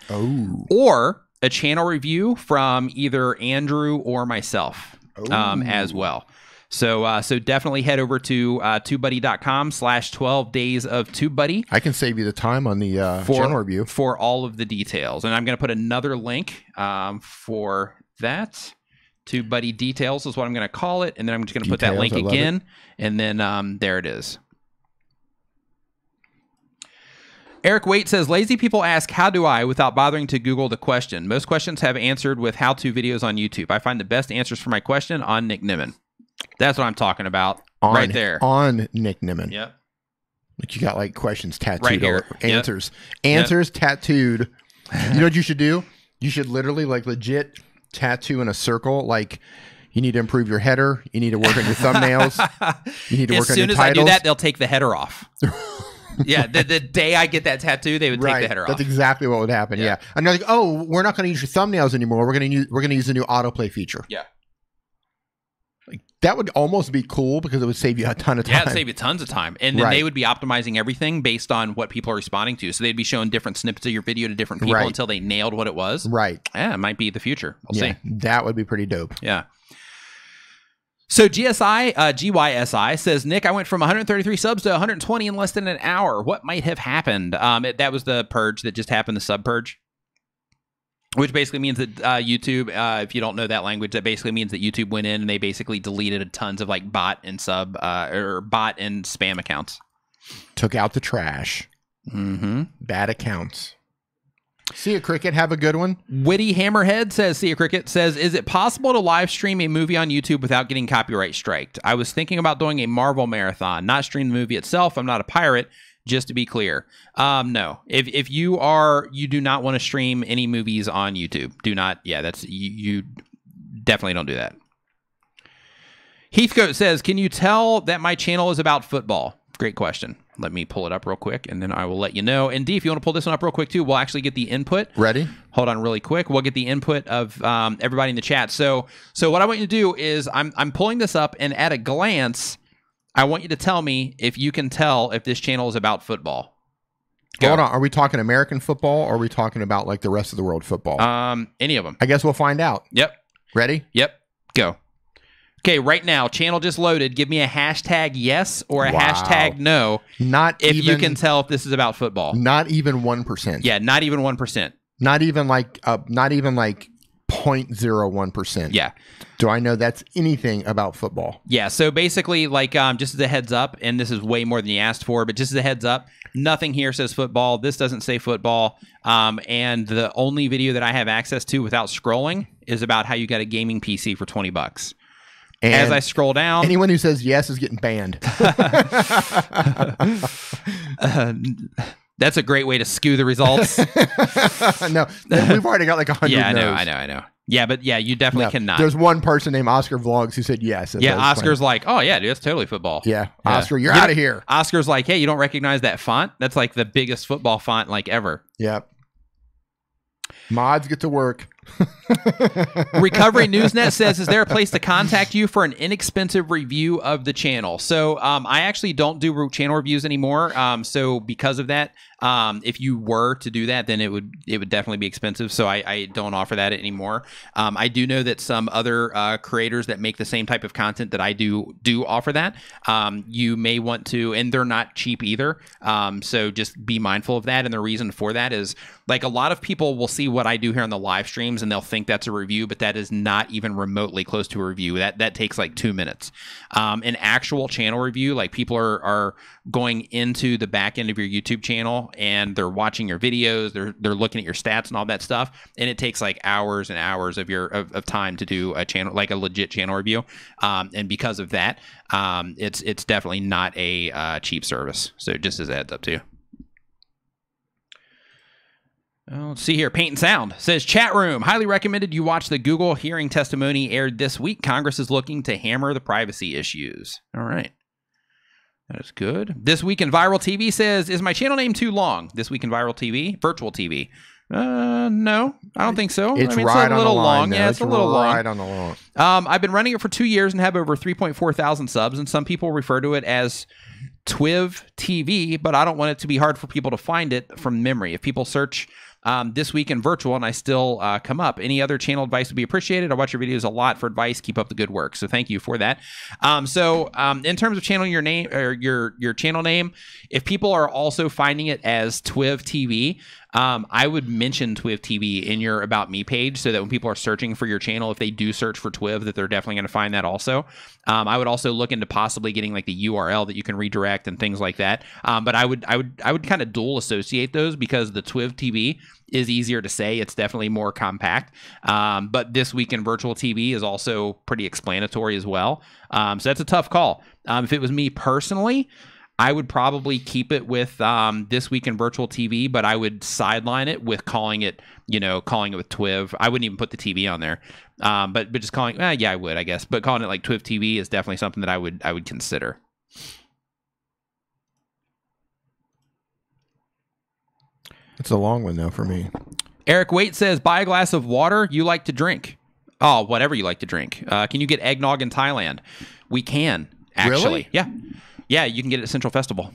or a channel review from either Andrew or myself as well. So definitely head over to tubebuddy.com/12 days of TubeBuddy. I can save you the time on the channel review for all of the details. And I'm going to put another link for that. TubeBuddy details is what I'm going to call it. And then I'm just going to put that link again. And then there it is. Eric Waite says, lazy people ask, how do I, without bothering to Google the question. Most questions have answered with how-to videos on YouTube. I find the best answers for my question on Nick Nimmin. That's what I'm talking about right there. On Nick Nimmin. Yep. Like you got like questions tattooed right here. Answers. Answers tattooed. You know what you should do? You should literally like legit tattoo in a circle. Like you need to improve your header. You need to work on your thumbnails. You need to work on your titles. As soon as I do that, they'll take the header off. Yeah, the day I get that tattoo, they would take the header off. That's exactly what would happen. Yeah. And they're like, oh, we're not going to use your thumbnails anymore. We're going to use the new autoplay feature. Yeah. Like that would almost be cool because it would save you a ton of time. Yeah, it'd save you tons of time. And then they would be optimizing everything based on what people are responding to. So they'd be showing different snippets of your video to different people until they nailed what it was. Right. Yeah, it might be the future. We'll see. That would be pretty dope. Yeah. So GYSI says, Nick, I went from 133 subs to 120 in less than an hour. What might have happened? That was the purge that just happened, the sub purge. Which basically means that YouTube, if you don't know that language, that basically means that YouTube went in and they basically deleted tons of like bot and bot and spam accounts. Took out the trash. Bad accounts. See ya, Cricket. Have a good one. Witty Hammerhead says, see ya, Cricket, says, is it possible to live stream a movie on YouTube without getting copyright striked? I was thinking about doing a Marvel marathon, not stream the movie itself. I'm not a pirate. Just to be clear, no. If you do not want to stream any movies on YouTube. Do not. Yeah, that's you definitely don't do that. Heathcote says, "Can you tell that my channel is about football?" Great question. Let me pull it up real quick, and then I will let you know. And D, if you want to pull this one up real quick too, we'll actually get the input. Ready? Hold on, really quick. We'll get the input of everybody in the chat. So what I want you to do is I'm pulling this up, and at a glance, I want you to tell me if you can tell if this channel is about football. Go. Hold on. Are we talking American football or are we talking about like the rest of the world football? Any of them. I guess we'll find out. Yep. Ready? Yep. Go. Okay, right now, channel just loaded. Give me a hashtag yes or a hashtag no. If you can tell if this is about football. Not even 1%. Yeah, not even 1%. Not even like 0.01%. Yeah. Do I know that's anything about football? Yeah. So basically, like, just as a heads up, and this is way more than you asked for, but just as a heads up, nothing here says football. This doesn't say football. And the only video that I have access to without scrolling is about how you got a gaming PC for $20. And as I scroll down, anyone who says yes is getting banned. That's a great way to skew the results. No, we've already got like 100 Yeah, no's. I know. Yeah, but yeah, you definitely cannot. There's one person named Oscar Vlogs who said yes. Yeah, Oscar's like, oh yeah, dude, that's totally football. Yeah, Oscar, you're out of here. Oscar's like, hey, you don't recognize that font? That's like the biggest football font like ever. Yep. Mods get to work. Recovery Newsnet says, is there a place to contact you for an inexpensive review of the channel? So I actually don't do channel reviews anymore. So because of that, if you were to do that, then it would definitely be expensive. So I don't offer that anymore. I do know that some other creators that make the same type of content that I do offer that. You may want to, and they're not cheap either. So just be mindful of that. And the reason for that is, like, a lot of people will see what I do here on the live streams and they'll think that's a review, but that is not even remotely close to a review. That takes like 2 minutes. An actual channel review, like, people are going into the back end of your YouTube channel and they're watching your videos, they're looking at your stats and all that stuff, and it takes like hours and hours of time to do a channel, like a legit channel review. And because of that, it's definitely not a cheap service. So just as a heads up to you. Let's see here. Paint and Sound says, chat room, highly recommended you watch the Google hearing testimony aired this week. Congress is looking to hammer the privacy issues. All right. That is good. This Week in Viral TV says, is my channel name too long? This Week in Viral TV? Virtual TV. No, I don't think so. It's right on the line. Yeah, it's a little long. Right on the line. I've been running it for 2 years and have over 3.4 thousand subs, and some people refer to it as Twiv TV, but I don't want it to be hard for people to find it from memory. If people search This Week in Virtual and I still come up, any other channel advice would be appreciated. I watch your videos a lot for advice. Keep up the good work. So thank you for that. In terms of channeling your name or your channel name, if people are also finding it as Twiv TV, I would mention Twiv TV in your About Me page so that when people are searching for your channel, if they do search for Twiv, that they're definitely going to find that also. I would also look into possibly getting like the URL that you can redirect and things like that. But I would kind of dual associate those because the Twiv TV is easier to say. It's definitely more compact. But This Week in Virtual TV is also pretty explanatory as well. So that's a tough call. If it was me personally, I would probably keep it with This Week in Virtual TV, but I would sideline it with calling it with TWIV. I wouldn't even put the TV on there, but just calling. Yeah, I would, I guess. But calling it like TWIV TV is definitely something that I would consider. It's a long one though for me. Eric Waite says, buy a glass of water you like to drink. Oh, whatever you like to drink. Can you get eggnog in Thailand? We can, actually. Really? Yeah, you can get it at Central Festival.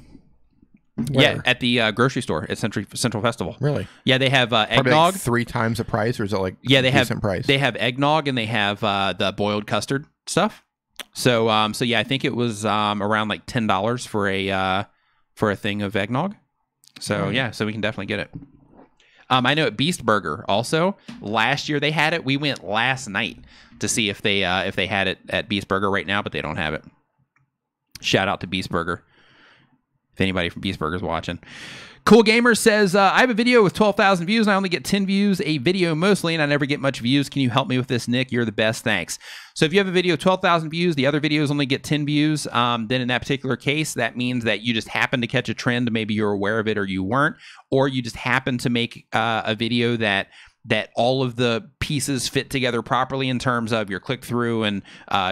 Where? Yeah, at the grocery store at Central Festival. Really? Yeah, they have eggnog. Probably like 3 times the price, or is it like decent price? They have eggnog and they have the boiled custard stuff. So yeah, I think it was around like $10 for a thing of eggnog. So yeah, so we can definitely get it. I know at Beast Burger also last year they had it. We went last night to see if they had it at Beast Burger right now, but they don't have it. Shout out to Beast Burger if anybody from Beast Burger is watching. Cool Gamer says, I have a video with 12,000 views and I only get 10 views a video mostly, and I never get much views. Can you help me with this, Nick? You're the best. Thanks. So if you have a video of 12,000 views, the other videos only get 10 views, then in that particular case, that means that you just happen to catch a trend. Maybe you're aware of it or you weren't, or you just happen to make a video that all of the pieces fit together properly in terms of your click-through and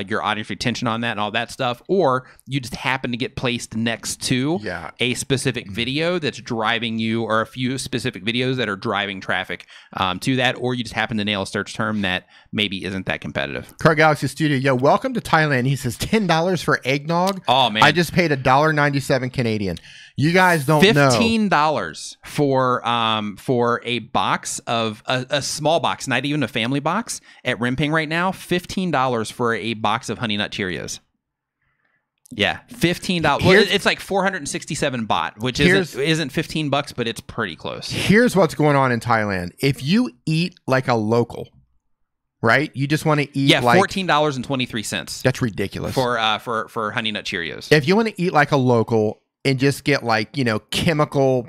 your audience retention on that and all that stuff, or you just happen to get placed next to a specific video that's driving you, or a few specific videos that are driving traffic to that, or you just happen to nail a search term that maybe isn't that competitive. Car Galaxy Studio, yo, welcome to Thailand. He says $10 for eggnog. Oh, man. I just paid $1.97 Canadian. You guys don't know. $15 for a box of a small box, not even a family box at Rimping right now. $15 for a box of Honey Nut Cheerios. Yeah, $15. Well, it's like 467 baht, which isn't $15, but it's pretty close. Here's what's going on in Thailand. If you eat like a local, right? You just want to eat like $14.23. That's ridiculous for Honey Nut Cheerios. If you want to eat like a local and just get like, chemical,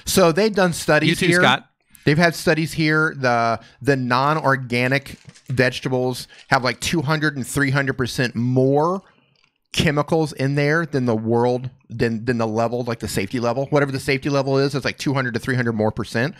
so they've done studies here. Scott. They've had studies here. The non-organic vegetables have like 200 and 300% more chemicals in there than the level, like the safety level. Whatever the safety level is, it's like 200 to 300 more percent.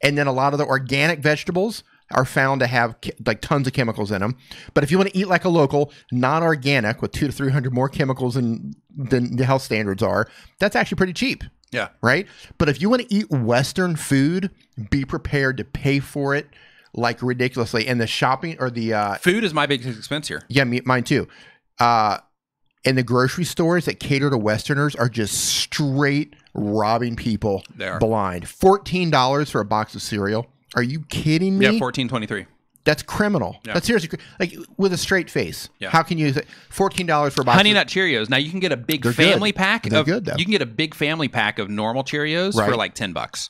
And then a lot of the organic vegetables are found to have like tons of chemicals in them. But if you want to eat like a local, non-organic with 200 to 300 more chemicals than the health standards are, that's actually pretty cheap. Yeah. Right? But if you want to eat Western food, be prepared to pay for it like ridiculously. And the shopping or the... food is my biggest expense here. Yeah, mine too. And the grocery stores that cater to Westerners are just straight robbing people blind. $14 for a box of cereal. Are you kidding me? Yeah, $14.23. That's criminal. Yeah. That's seriously, like, with a straight face. Yeah. How can you use it? $14 for a box Honey Nut Cheerios. Now you can get a big family pack. They're good though. You can get a big family pack of normal Cheerios for like $10.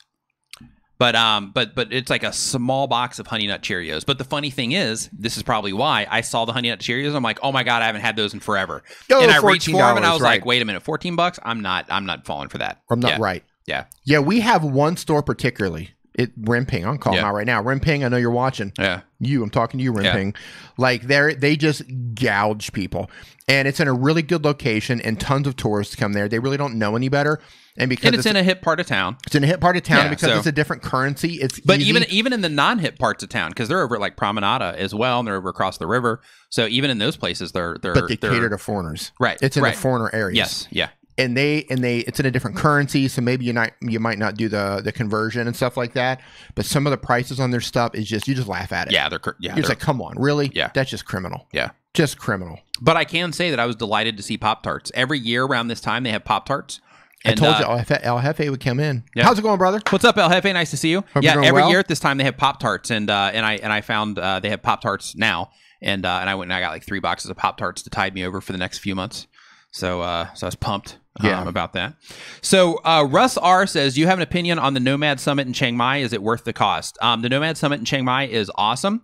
But it's like a small box of Honey Nut Cheerios. But the funny thing is, this is probably why I saw the Honey Nut Cheerios. I'm like, oh my god, I haven't had those in forever. And I reached for them and I was like, wait a minute, $14? I'm not falling for that. I'm not right. Yeah. Yeah, we have one store particularly. Rimping. I'm calling out right now. Rimping, I know you're watching. Yeah. I'm talking to you, Rimping. Yeah. Like they just gouge people. And it's in a really good location and tons of tourists come there. They really don't know any better. And because it's in a hip part of town. It's in a hip part of town because it's a different currency. But even in the non-hip parts of town, because they're over at like Promenada as well, and they're over across the river. So even in those places, they're cater to foreigners. Right. It's in the foreigner areas. Yes. Yeah. And it's in a different currency, so maybe you might not do the conversion and stuff like that. But some of the prices on their stuff is just, you just laugh at it. Yeah, you're just like, come on, really? Yeah, that's just criminal. Yeah, just criminal. But I can say that I was delighted to see Pop-Tarts. Every year around this time, they have Pop-Tarts. I told you El Jefe would come in. Yeah. How's it going, brother? What's up, El Jefe? Nice to see you. Hope every year at this time they have Pop-Tarts, and I found they have Pop-Tarts now, and I went and I got like 3 boxes of Pop-Tarts to tide me over for the next few months. So I was pumped about that. So Russ R says, you have an opinion on the Nomad Summit in Chiang Mai. Is it worth the cost? The Nomad Summit in Chiang Mai is awesome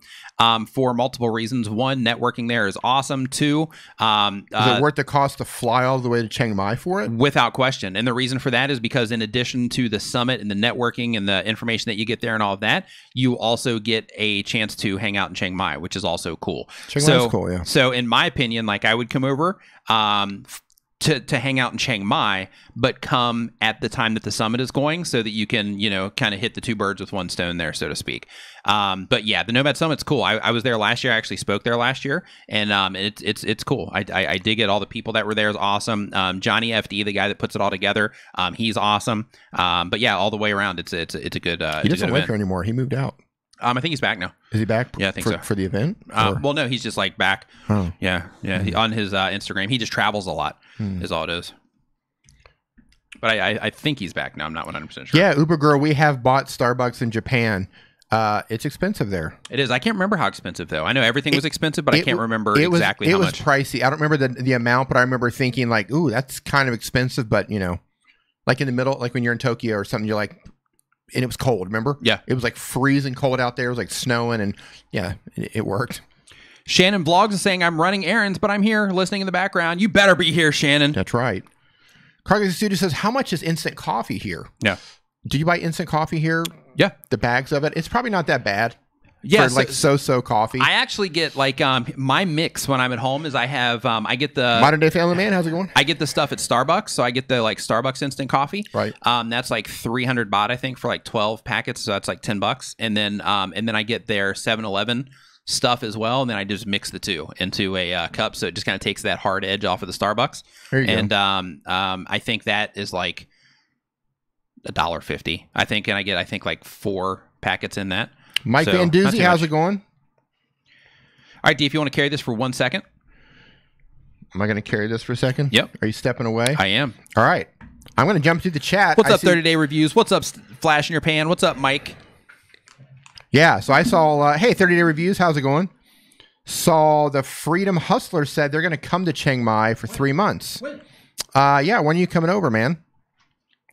for multiple reasons. 1, networking there is awesome. 2, is it worth the cost to fly all the way to Chiang Mai for it? Without question. And the reason for that is because in addition to the summit and the networking and the information that you get there and all of that, you also get a chance to hang out in Chiang Mai, which is also cool. Chiang Mai is cool, yeah. So in my opinion, like I would come over, to hang out in Chiang Mai, but come at the time that the summit is going, so that you can, you know, kind of hit the two birds with one stone there, so to speak. But yeah, the Nomad Summit's cool. I was there last year. I actually spoke there last year, and it's cool. I dig it. All the people that were there is awesome. Johnny FD, the guy that puts it all together, he's awesome. But yeah, all the way around, it's a good. He doesn't live here anymore. He moved out. I think he's back now. Is he back? Yeah, I think so. So. For the event? Well, no, he's just like back. Oh. Yeah. On his Instagram, he just travels a lot. Is all it is. But I think he's back now. I'm not 100% sure. Yeah, Uber Girl, we have bought Starbucks in Japan. It's expensive there. It is. I can't remember how expensive, though. I know everything was expensive, but I can't remember exactly how much. It was pricey. I don't remember the amount, but I remember thinking like, ooh, that's kind of expensive. But, you know, like in the middle, like when you're in Tokyo or something, you're like, and it was cold, remember? Yeah. It was like freezing cold out there. It was like snowing, and yeah, it worked. Shannon Vlogs is saying, I'm running errands, but I'm here listening in the background. You better be here, Shannon. That's right. Cargo Studio says, how much is instant coffee here? Yeah. Do you buy instant coffee here? Yeah. The bags of it? It's probably not that bad. Yeah. For like so coffee. I actually get like my mix when I'm at home is I have I get the Modern Day Family Man. How's it going? I get the stuff at Starbucks, so I get the like Starbucks instant coffee. Right. That's like 300 baht, I think, for like 12 packets, so that's like $10. And then I get their 7-Eleven stuff as well, and then I just mix the two into a cup, so it just kind of takes that hard edge off of the Starbucks. There you and go. I think that is like $1.50, I think, and I get like 4 packets in that. Mike Van Doozy, how's it going? All right, D, if you want to carry this for 1 second. Am I going to carry this for a second? Yep. Are you stepping away? I am. All right. I'm going to jump through the chat. What's up, 30 Day Reviews? What's up, Flash in your pan? What's up, Mike? Yeah, so I saw, hey, 30 Day Reviews, how's it going? Saw the Freedom Hustler said they're going to come to Chiang Mai for 3 months. Yeah, when are you coming over, man?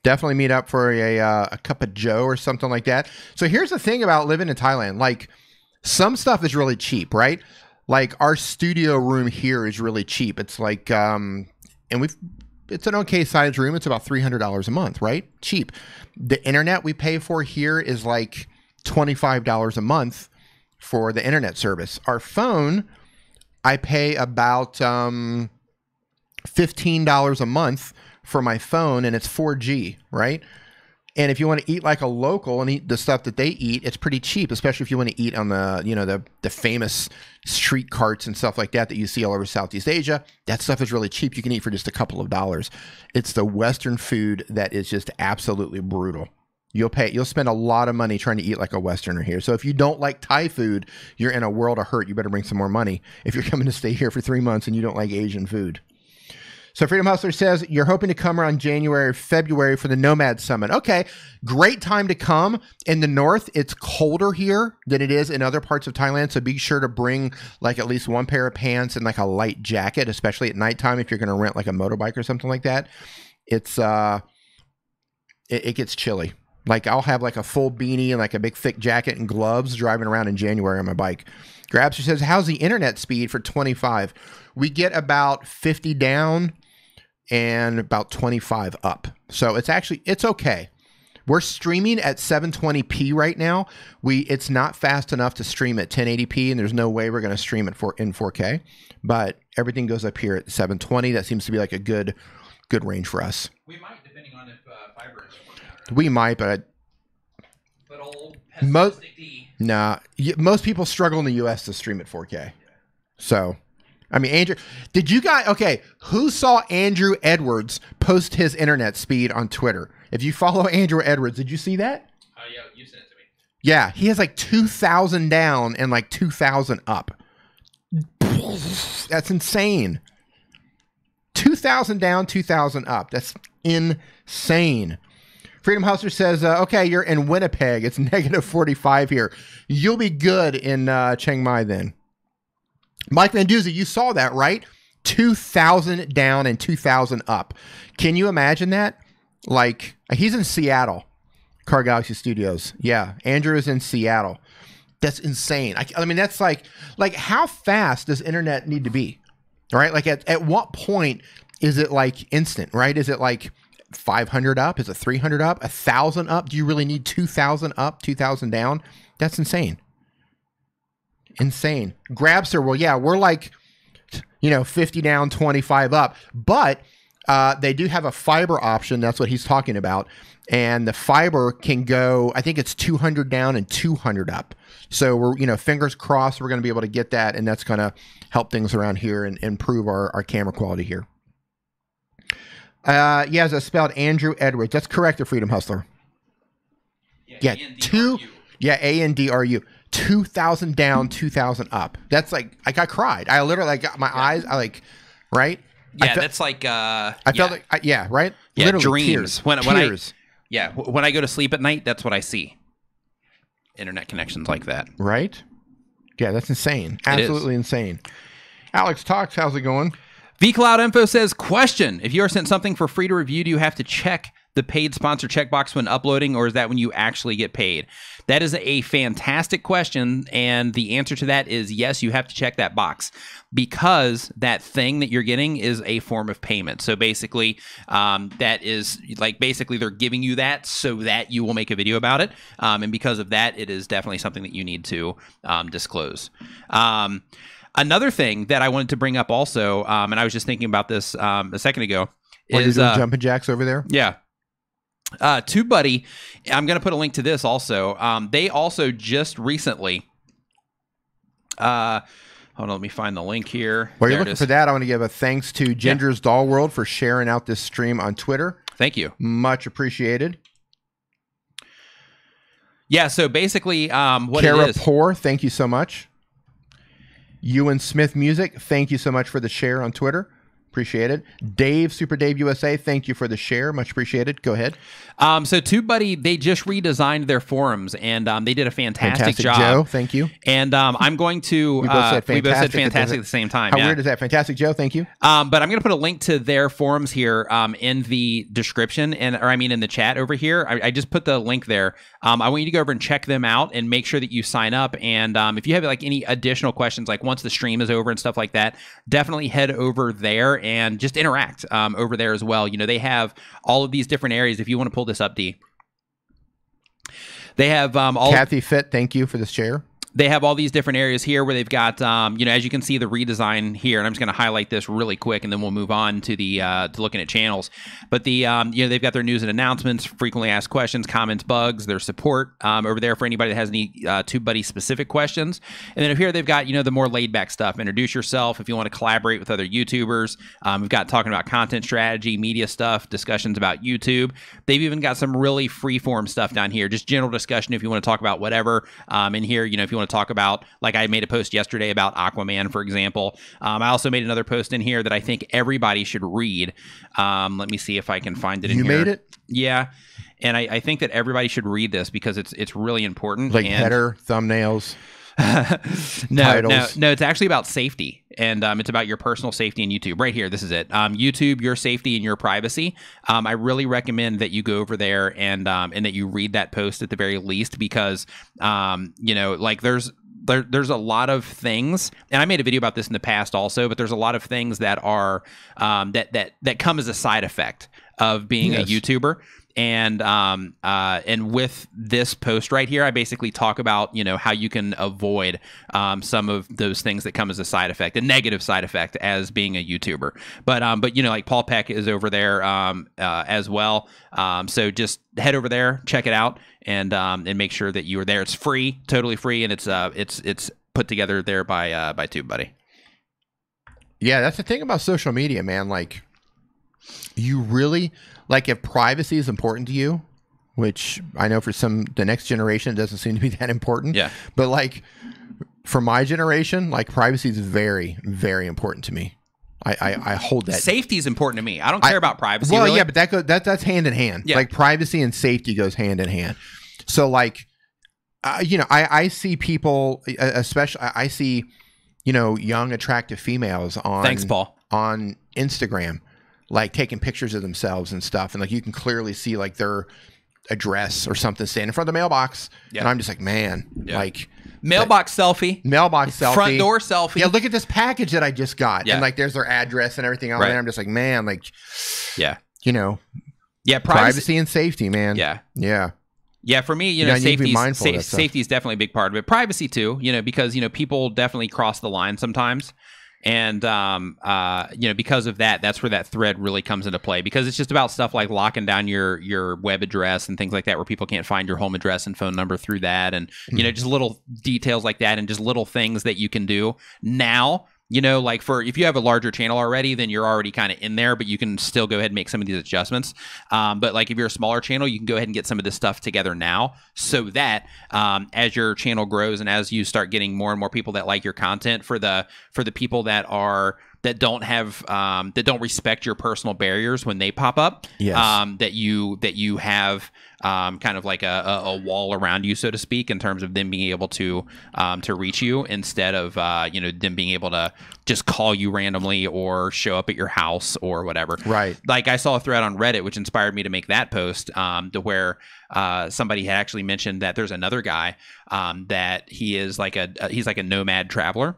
Definitely meet up for a cup of joe or something like that. So here's the thing about living in Thailand. Like, some stuff is really cheap, right? Like, our studio room here is really cheap. It's like, it's an okay size room. It's about $300 a month, right? Cheap. The internet we pay for here is like $25 a month for the internet service. Our phone, I pay about $15 a month for my phone, and it's 4G, right? And if you want to eat like a local and eat the stuff that they eat, it's pretty cheap, especially if you want to eat on the, you know, the famous street carts and stuff like that that you see all over Southeast Asia. That stuff is really cheap. You can eat for just a couple of dollars. It's the Western food that is just absolutely brutal. You'll spend a lot of money trying to eat like a Westerner here. So if you don't like Thai food, you're in a world of hurt. You better bring some more money if you're coming to stay here for 3 months and you don't like Asian food. So Freedom Hustler says, you're hoping to come around January or February for the Nomad Summit. Okay, great time to come. In the north, it's colder here than it is in other parts of Thailand, so be sure to bring like at least one pair of pants and like a light jacket, especially at nighttime if you're going to rent like a motorbike or something like that. It's it gets chilly. Like, I'll have like a full beanie and like a big thick jacket and gloves driving around in January on my bike. Grabster says, how's the internet speed for 25? We get about 50 down and about 25 up. So it's okay. We're streaming at 720p right now. It's not fast enough to stream at 1080p, and there's no way we're going to stream it in 4K. But everything goes up here at 720. That seems to be like a good range for us. We might, depending on if fiber is working out. We might, but old pessimistic D. Nah, most people struggle in the U.S. to stream at 4K. So, I mean, Andrew, who saw Andrew Edwards post his internet speed on Twitter? If you follow Andrew Edwards, did you see that? Oh, yeah, you sent it to me. Yeah, he has like 2,000 down and like 2,000 up. That's insane. 2,000 down, 2,000 up. That's insane. Freedom Hustler says, okay, you're in Winnipeg. It's negative 45 here. You'll be good in Chiang Mai then. Mike Van Doozy, you saw that, right? 2,000 down and 2,000 up. Can you imagine that? Like, he's in Seattle, Car Galaxy Studios. Yeah, Andrew is in Seattle. That's insane. I mean, that's like how fast does internet need to be? All right, like at what point is it like instant, right? Is it like 500 up? Is it 300 up? 1,000 up? Do you really need 2,000 up, 2,000 down? That's insane. Insane. Grabster, well, yeah, we're like, 50 down, 25 up. But They do have a fiber option. That's what he's talking about. And the fiber can go, I think it's 200 down and 200 up. So we're, fingers crossed we're going to be able to get that, and that's going to help things around here and improve our camera quality here. Yeah, it's spelled Andrew Edwards. That's correct, the Freedom Hustler. Yeah, A-N-D-R-U. 2,000 down, 2,000 up. That's like I cried. I literally got my eyes. Right? Yeah, that's like. I felt like, right? Yeah, literally dreams. Tears. When I go to sleep at night, that's what I see. Internet connections like that. Right? Yeah, that's insane. Absolutely insane. Alex Talks, how's it going? vCloud Info says, question: if you are sent something for free to review, do you have to check the paid sponsor checkbox when uploading, or is that when you actually get paid? That is a fantastic question, and the answer to that is yes, you have to check that box, because that thing that you're getting is a form of payment. So basically, that is basically they're giving you that so that you will make a video about it, and because of that, it is definitely something that you need to disclose. Another thing that I wanted to bring up also, and I was just thinking about this a second ago, is jumping jacks over there. Yeah. TubeBuddy, I'm going to put a link to this also. They also just recently, hold on, let me find the link here. While you're looking for that, I want to give a thanks to Ginger's Doll World for sharing out this stream on Twitter. Thank you. Much appreciated. Yeah, so basically, what Kara it is. Poor, thank you so much. Ewan Smith Music, thank you so much for the share on Twitter. Appreciate it. Dave, Super Dave USA, thank you for the share. Much appreciated. Go ahead. So TubeBuddy, they just redesigned their forums, and they did a fantastic job. Joe, thank you. And I'm going to... we both said fantastic at the same time. How weird is that? Fantastic Joe, thank you. But I'm going to put a link to their forums here in the description, in the chat over here. I just put the link there. I want you to go over and check them out and make sure that you sign up. And if you have any additional questions, once the stream is over and stuff like that, definitely head over there and just interact over there as well. They have all of these different areas. If you want to pull this up, D. They have all... Kathy Fit, thank you for this share. They have all these different areas here where they've got, as you can see, the redesign here, and I'm just going to highlight this really quick, and then we'll move on to the to looking at channels. But the they've got their news and announcements, frequently asked questions, comments, bugs, their support over there for anybody that has any TubeBuddy specific questions. And then up here they've got the more laid back stuff. Introduce yourself if you want to collaborate with other YouTubers. We've got talking about content strategy, media stuff, discussions about YouTube. They've even got some really free-form stuff down here, just general discussion if you want to talk about whatever. In here, if you want to talk about, I made a post yesterday about Aquaman, for example. I also made another post in here that I think everybody should read. Let me see if I can find it in here. You made it? Yeah. And I think that everybody should read this because it's really important. Header, thumbnails, no, it's actually about safety, and it's about your personal safety in YouTube. Right here, this is it. YouTube, your safety and your privacy. I really recommend that you go over there and that you read that post at the very least, because there's a lot of things, and I made a video about this in the past also, but there's a lot of things that are that come as a side effect of being a YouTuber. And with this post right here, I basically talk about, how you can avoid some of those things that come as a side effect, a negative side effect as being a YouTuber. But Paul Peck is over there as well. So just head over there, check it out, and make sure that you are there. It's free, totally free, and it's put together there by TubeBuddy. Yeah, that's the thing about social media, man. You really... if privacy is important to you, which I know for the next generation, it doesn't seem to be that important. Yeah. But for my generation, privacy is very, very important to me. I hold that. Safety is important to me. I don't care about privacy. Well, really. Yeah, but that's hand in hand. Yeah. Privacy and safety goes hand in hand. So I see people, especially I see, young attractive females on. Thanks, Paul. On Instagram. Taking pictures of themselves and stuff, and you can clearly see their address or something standing in front of the mailbox, and I'm just man, mailbox selfie, front door selfie. Yeah, look at this package that I just got, and there's their address and everything on there. I'm just man, privacy and safety, man. Yeah, for me, safety is definitely a big part of it. Privacy too, because people definitely cross the line sometimes. And you know, because of that, that's where that thread really comes into play, because it's just about stuff like locking down your web address and things like that, where people can't find your home address and phone number through that, and you know, just little details like that, and just little things that you can do now. You know, like if you have a larger channel already, then you're already kind of in there, but you can still go ahead and make some of these adjustments. But like if you're a smaller channel, you can go ahead and get some of this stuff together now, so that as your channel grows and as you start getting more and more people that like your content, for the people that don't respect your personal barriers when they pop up, that you have kind of like a wall around you, so to speak, in terms of them being able to reach you, instead of you know, them being able to just call you randomly or show up at your house or whatever. Right. Like I saw a thread on Reddit which inspired me to make that post, to where somebody had actually mentioned that there's another guy that he's like a nomad traveler.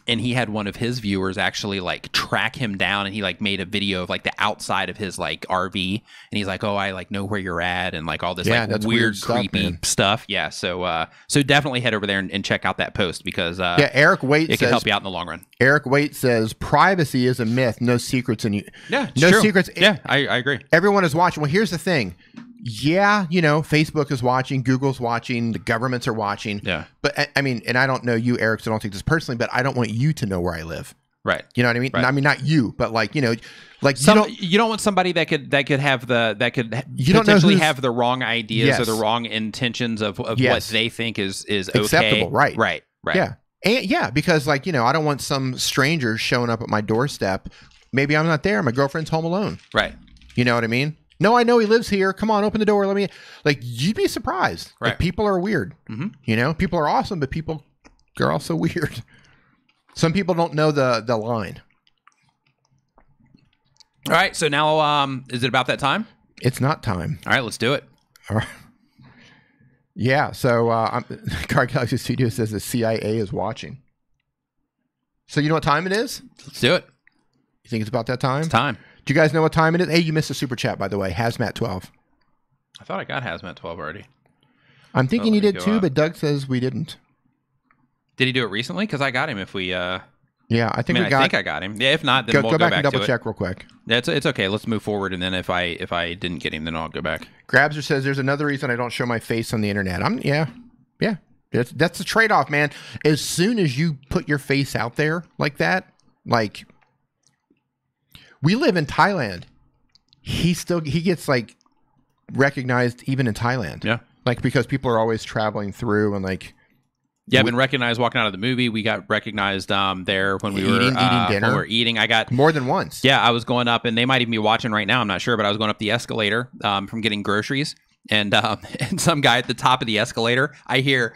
And he had one of his viewers actually like track him down, and he like made a video of like the outside of his like RV, and he's like, oh, I like know where you're at, and like all this like weird creepy stuff. Yeah. So definitely head over there and check out that post, because Eric Waite it can help you out in the long run. Eric Waite says privacy is a myth. No secrets in you. Yeah. No true. secrets. Yeah, I agree. Everyone is watching. Well, here's the thing. Yeah, you know, Facebook is watching, Google's watching, the governments are watching. Yeah. But I mean, and I don't know you, Eric, so I don't take this personally, but I don't want you to know where I live. Right. You know what I mean? Right. I mean, not you, but like, you know, like you don't want somebody that could potentially have the wrong ideas or the wrong intentions of what they think is acceptable. Okay. Right. Yeah. And because like, you know, I don't want some stranger showing up at my doorstep. Maybe I'm not there. My girlfriend's home alone. Right. You know what I mean? No, I know he lives here. Come on, open the door. Let me. Like, you'd be surprised. Right. Like, people are weird. Mm-hmm. You know, people are awesome, but people are also weird. Some people don't know the line. All right. So now, is it about that time? It's not time. All right, let's do it. All right. Yeah. So, Car Galaxy Studio says the CIA is watching. So you know what time it is? Let's do it. You think it's about that time? It's time. Do you guys know what time it is? Hey, you missed a super chat, by the way. Hazmat 12. I thought I got Hazmat 12 already. I'm thinking you did too, but Doug says we didn't. Did he do it recently? Because I got him. If we, yeah, I think I think I got him. Yeah, if not, then we'll go back back and double to check real quick. Yeah, it's okay. Let's move forward, and then if I didn't get him, then I'll go back. Grabser says there's another reason I don't show my face on the internet. Yeah. That's the trade-off, man. As soon as you put your face out there like that, like. We live in Thailand. He gets like recognized even in Thailand. Yeah. Like, because people are always traveling through and like. Yeah, I've been recognized walking out of the movie. We got recognized there when we were eating dinner. When we were eating. I got more than once. Yeah, I was going up, and they might even be watching right now. I'm not sure, but I was going up the escalator from getting groceries, and some guy at the top of the escalator, I hear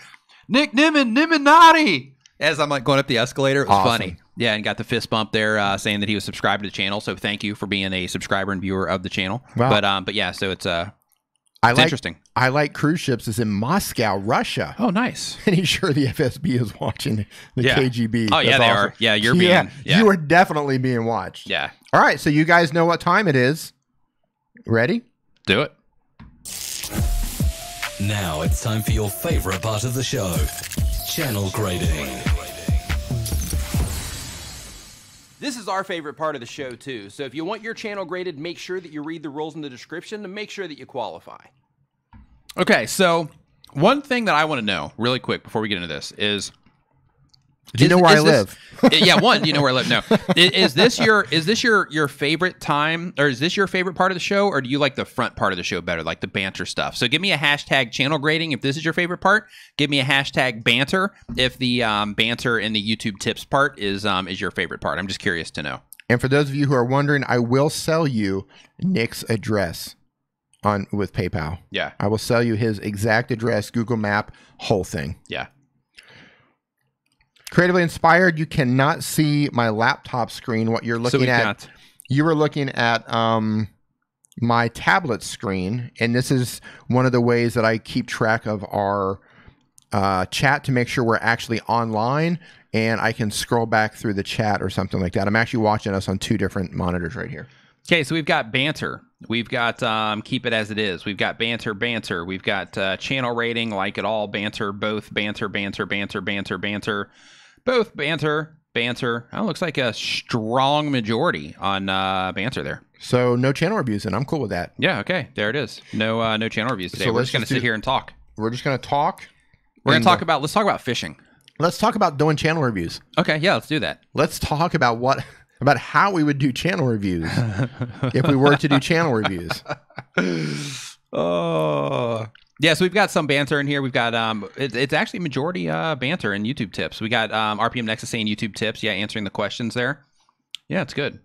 Nick Nimmin Nimminati as I'm like going up the escalator. It was funny. Yeah, and got the fist bump there saying that he was subscribed to the channel. So thank you for being a subscriber and viewer of the channel. Wow. But yeah, so it's interesting. I like cruise ships is in Moscow, Russia. Oh, nice. And he's sure the FSB is watching the KGB. Oh, yeah, they are. Yeah, you are definitely being watched. Yeah. All right, so you guys know what time it is. Ready? Do it. Now it's time for your favorite part of the show, channel grading. This is our favorite part of the show, too. So if you want your channel graded, make sure that you read the rules in the description to make sure that you qualify. Okay, so one thing that I want to know really quick before we get into this is... Do you know where I live? Yeah, one, do you know where I live? No. Is this your favorite time, or is this your favorite part of the show, or do you like the front part of the show better, like the banter stuff? So give me a hashtag channel grading if this is your favorite part. Give me a hashtag banter if the banter in the YouTube tips part is your favorite part. I'm just curious to know. And for those of you who are wondering, I will sell you Nick's address with PayPal. Yeah. I will sell you his exact address, Google Map, whole thing. Yeah. Creatively Inspired, you cannot see my laptop screen. What you're looking at, you were looking at my tablet screen, and this is one of the ways that I keep track of our chat to make sure we're actually online, and I can scroll back through the chat or something like that. I'm actually watching us on two different monitors right here. Okay, so we've got banter. We've got keep it as it is. We've got banter. We've got channel rating, like it all, banter, both, banter, both, banter. banter. Oh, looks like a strong majority on banter there. So no channel reviews, and I'm cool with that. Yeah, okay. There it is. No channel reviews today. So we're just going to sit here and talk. We're just going to talk. Let's talk about fishing. Let's talk about doing channel reviews. Okay, yeah, let's do that. Let's talk about about how we would do channel reviews if we were to do channel reviews. Oh. Yeah, so we've got some banter in here. We've got it's actually majority banter and YouTube tips. We got RPM Nexus saying YouTube tips, yeah, answering the questions there. Yeah, it's good.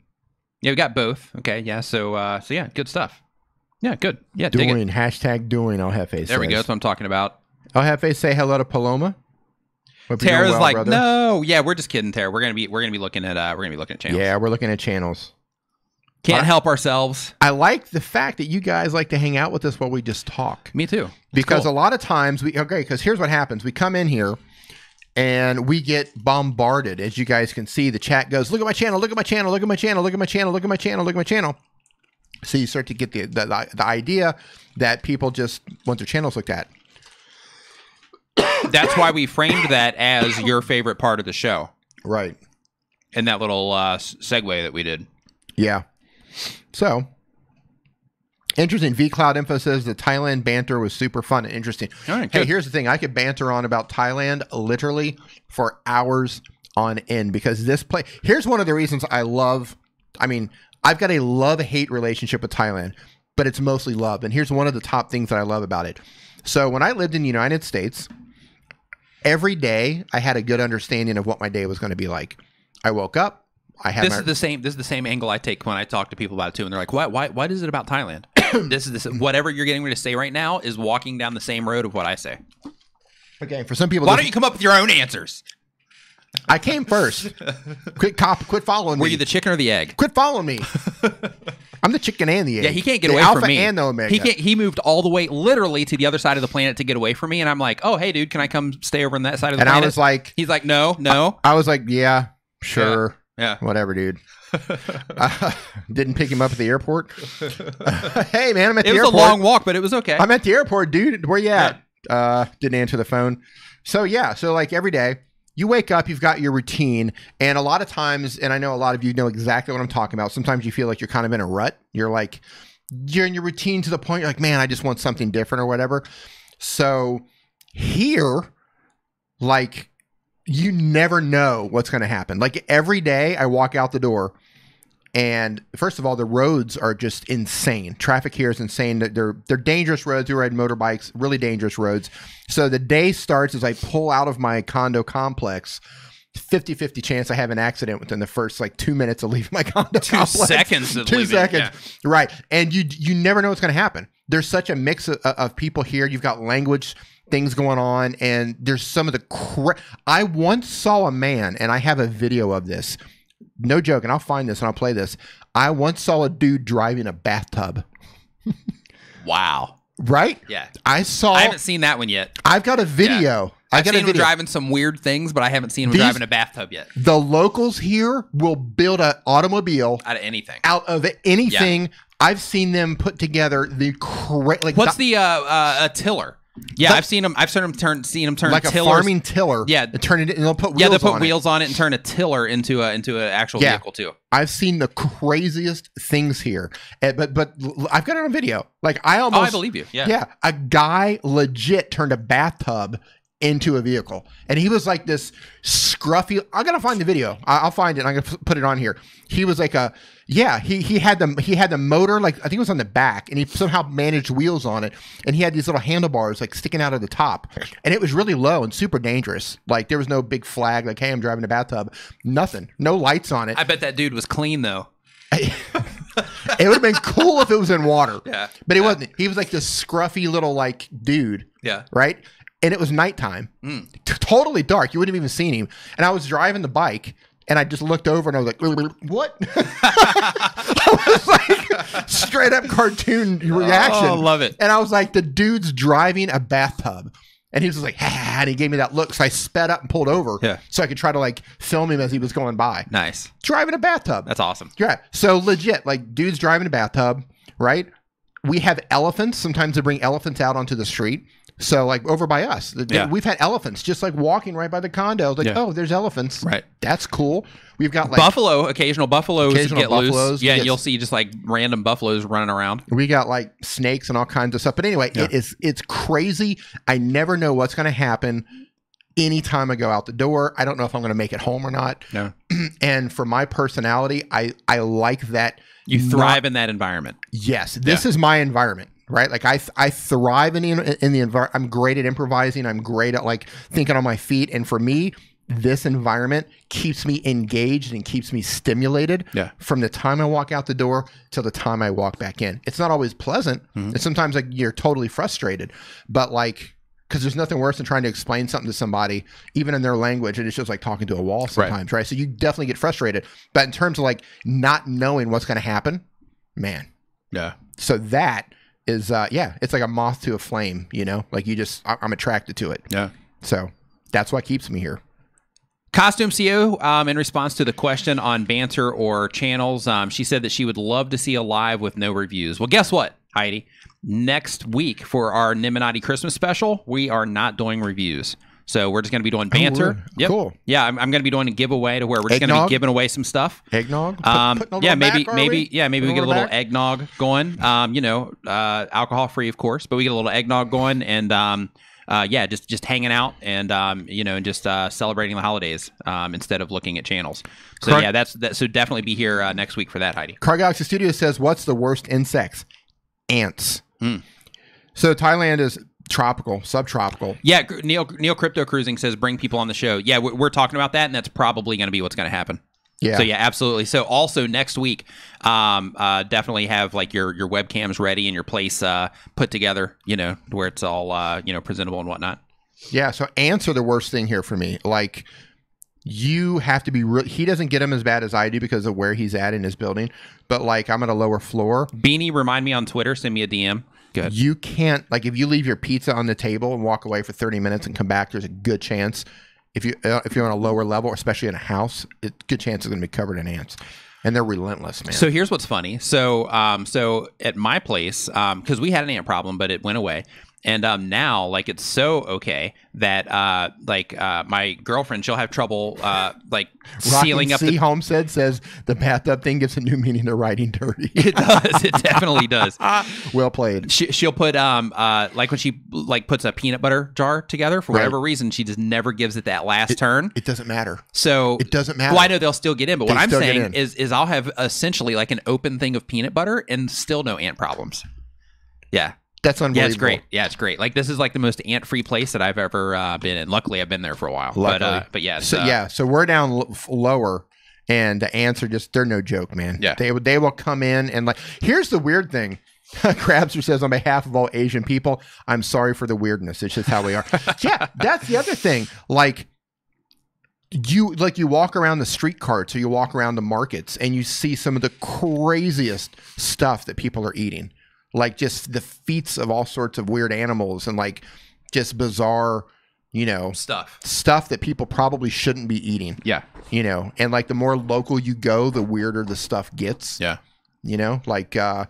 Yeah, we got both. Okay, yeah, so yeah, good stuff. Yeah, good. Yeah, doing hashtag doing El Jefe. There we go. That's what I'm talking about. El Jefe, say hello to Paloma. Tara's like, brother. No, yeah, we're just kidding, Tara. We're gonna be looking at channels. Yeah, we're looking at channels. Can't help ourselves. I like the fact that you guys like to hang out with us while we just talk. Me too. Because a lot of times because here's what happens. We come in here and we get bombarded. As you guys can see, the chat goes, look at my channel, look at my channel, look at my channel, look at my channel, look at my channel, look at my channel. So you start to get the idea that people just want their channels looked at. That's why we framed that as your favorite part of the show. Right. And that little segue that we did. Yeah. So, interesting. VCloud Info says the Thailand banter was super fun and interesting. All right, hey, here's the thing. I could banter on about Thailand literally for hours on end because this play. Here's one of the reasons I love. I mean, I've got a love-hate relationship with Thailand, but it's mostly love. And here's one of the top things that I love about it. So when I lived in the United States, every day I had a good understanding of what my day was going to be like. I woke up. This is the same angle I take when I talk to people about it too, and they're like, "Why is it about Thailand?" Whatever you're getting ready to say right now is walking down the same road of what I say. Okay, for some people, why don't you come up with your own answers? I came first. Quit following me. Were you the chicken or the egg? Quit following me. I'm the chicken and the egg. Yeah, he can't get away from me. And the Omega. He moved all the way, literally, to the other side of the planet to get away from me, and I'm like, "Oh, hey, dude, can I come stay over on that side of the planet?" And I was like, "He's like, no." I was like, "Yeah, sure." Yeah. Whatever, dude. Didn't pick him up at the airport. Hey, man, I'm at the airport. It was a long walk, but it was okay. I'm at the airport, dude. Where you at? Didn't answer the phone. So, yeah. So, like, every day, you wake up, you've got your routine. And a lot of times, and I know a lot of you know exactly what I'm talking about. Sometimes you feel like you're kind of in a rut. You're in your routine to the point you're like, man, I just want something different or whatever. So, here, like, you never know what's going to happen. Like every day I walk out the door and first of all, the roads are just insane. Traffic here is insane. They're dangerous roads. We ride motorbikes, really dangerous roads. So the day starts as I pull out of my condo complex, 50-50 chance I have an accident within the first like 2 minutes of leaving my condo complex. 2 seconds. 2 seconds. Yeah. Right. And you never know what's going to happen. There's such a mix of people here. You've got language things going on, and there's some of the I once saw a man, and I have a video of this. No joke, and I'll find this and I'll play this. I once saw a dude driving a bathtub. Wow. Right? Yeah. I haven't seen that one yet. I've got a video. Yeah. I've seen him driving some weird things, but I haven't seen him driving a bathtub yet. The locals here will build an automobile out of anything. Yeah. I've seen them put together the what's a tiller? Yeah, I've seen him turn like tillers. A farming tiller. Yeah, turn it, and they'll put wheels. Yeah, they'll put wheels on it and turn a tiller into an actual vehicle too. I've seen the craziest things here, but I've got it on video. Like I believe you. Yeah, yeah. A guy legit turned a bathtub into a vehicle, and he was like this scruffy. I gotta find the video. I'll find it. And I'm gonna put it on here. He was like he had the motor, like I think it was on the back, and he somehow managed wheels on it, and he had these little handlebars like sticking out of the top, and it was really low and super dangerous. Like there was no big flag like, hey, I'm driving a bathtub. Nothing. No lights on it. I bet that dude was clean though. It would have been cool if it was in water. Yeah. But it wasn't. He was like this scruffy little like dude. Yeah. Right? And it was nighttime. Totally dark. You wouldn't have even seen him. And I was driving the bike and I just looked over and I was like, what? I was like, straight up cartoon reaction. Oh, love it. And I was like, the dude's driving a bathtub. And he was like, and he gave me that look. So I sped up and pulled over so I could try to like film him as he was going by. Nice. Driving a bathtub. That's awesome. Yeah. So legit, like dude's driving a bathtub, right? We have elephants. Sometimes they bring elephants out onto the street. So like over by us, we've had elephants just like walking right by the condo. Like, oh, there's elephants. Right. That's cool. We've got like occasional buffaloes get loose. Yeah, and you'll see just like random buffaloes running around. We got like snakes and all kinds of stuff. But anyway, it's crazy. I never know what's going to happen. Anytime I go out the door, I don't know if I'm going to make it home or not. No. And for my personality, I like that. You thrive in that environment. Yes. This is my environment. Right, like I thrive in the environment. I'm great at improvising. I'm great at like thinking on my feet. And for me, this environment keeps me engaged and keeps me stimulated. From the time I walk out the door till the time I walk back in. It's not always pleasant. And sometimes like you're totally frustrated, but like because there's nothing worse than trying to explain something to somebody, even in their language, and it's just like talking to a wall sometimes, right? So you definitely get frustrated. But in terms of like not knowing what's going to happen, man, So that is it's like a moth to a flame, you know, like I'm attracted to it. So that's what keeps me here. Costume CO, in response to the question on banter or channels, she said that she would love to see a live with no reviews. Well, guess what, Heidi? Next week for our Nimminati Christmas special, we are not doing reviews. So we're just going to be doing banter. Cool. Yeah, I'm going to be doing a giveaway to where we're just going to be giving away some stuff. Eggnog. Maybe we get a little eggnog going. Alcohol free, of course, but we get a little eggnog going, and just hanging out and and just celebrating the holidays instead of looking at channels. So so definitely be here next week for that, Heidi. Car Galaxy Studio says, "What's the worst insects?" Ants. So Thailand is tropical, subtropical. Yeah, Neil Crypto Cruising says bring people on the show. Yeah, we're talking about that, and that's probably going to be what's going to happen. Yeah. So yeah, absolutely. So also next week, definitely have like your webcams ready and your place put together, where it's all presentable and whatnot. Yeah. So ants are the worst thing here for me. Like you have to be he doesn't get them as bad as I do because of where he's at in his building. But like I'm at a lower floor. Beanie, remind me on Twitter, send me a DM. Good. You can't, like if you leave your pizza on the table and walk away for 30 minutes and come back, there's a good chance if you're on a lower level, especially in a house, good chance it's going to be covered in ants. And they're relentless, man. So here's what's funny. So at my place, because we had an ant problem, but it went away. And now, like, it's so okay that my girlfriend, she'll have trouble sealing up. Homestead says the bathtub thing gives a new meaning to riding dirty. It does. It definitely does. Well played. She'll put like when she puts a peanut butter jar together for whatever reason, she just never gives it that last turn. It doesn't matter. So it doesn't matter. Well, I know they'll still get in, but what I'm saying is I'll have essentially like an open thing of peanut butter and still no ant problems. Yeah. That's unbelievable. Yeah, it's great. Yeah, it's great. Like this is like the most ant-free place that I've ever been in. Luckily, I've been there for a while. But yeah. So we're down lower, and the ants are they're no joke, man. Yeah. They will come in and like. Here's the weird thing. Crabster says, on behalf of all Asian people, I'm sorry for the weirdness. It's just how we are. Yeah, that's the other thing. Like you walk around the street carts or you walk around the markets and you see some of the craziest stuff that people are eating. Like just the feats of all sorts of weird animals and like just bizarre, stuff that people probably shouldn't be eating. Yeah. And like the more local you go, the weirder the stuff gets. Yeah. But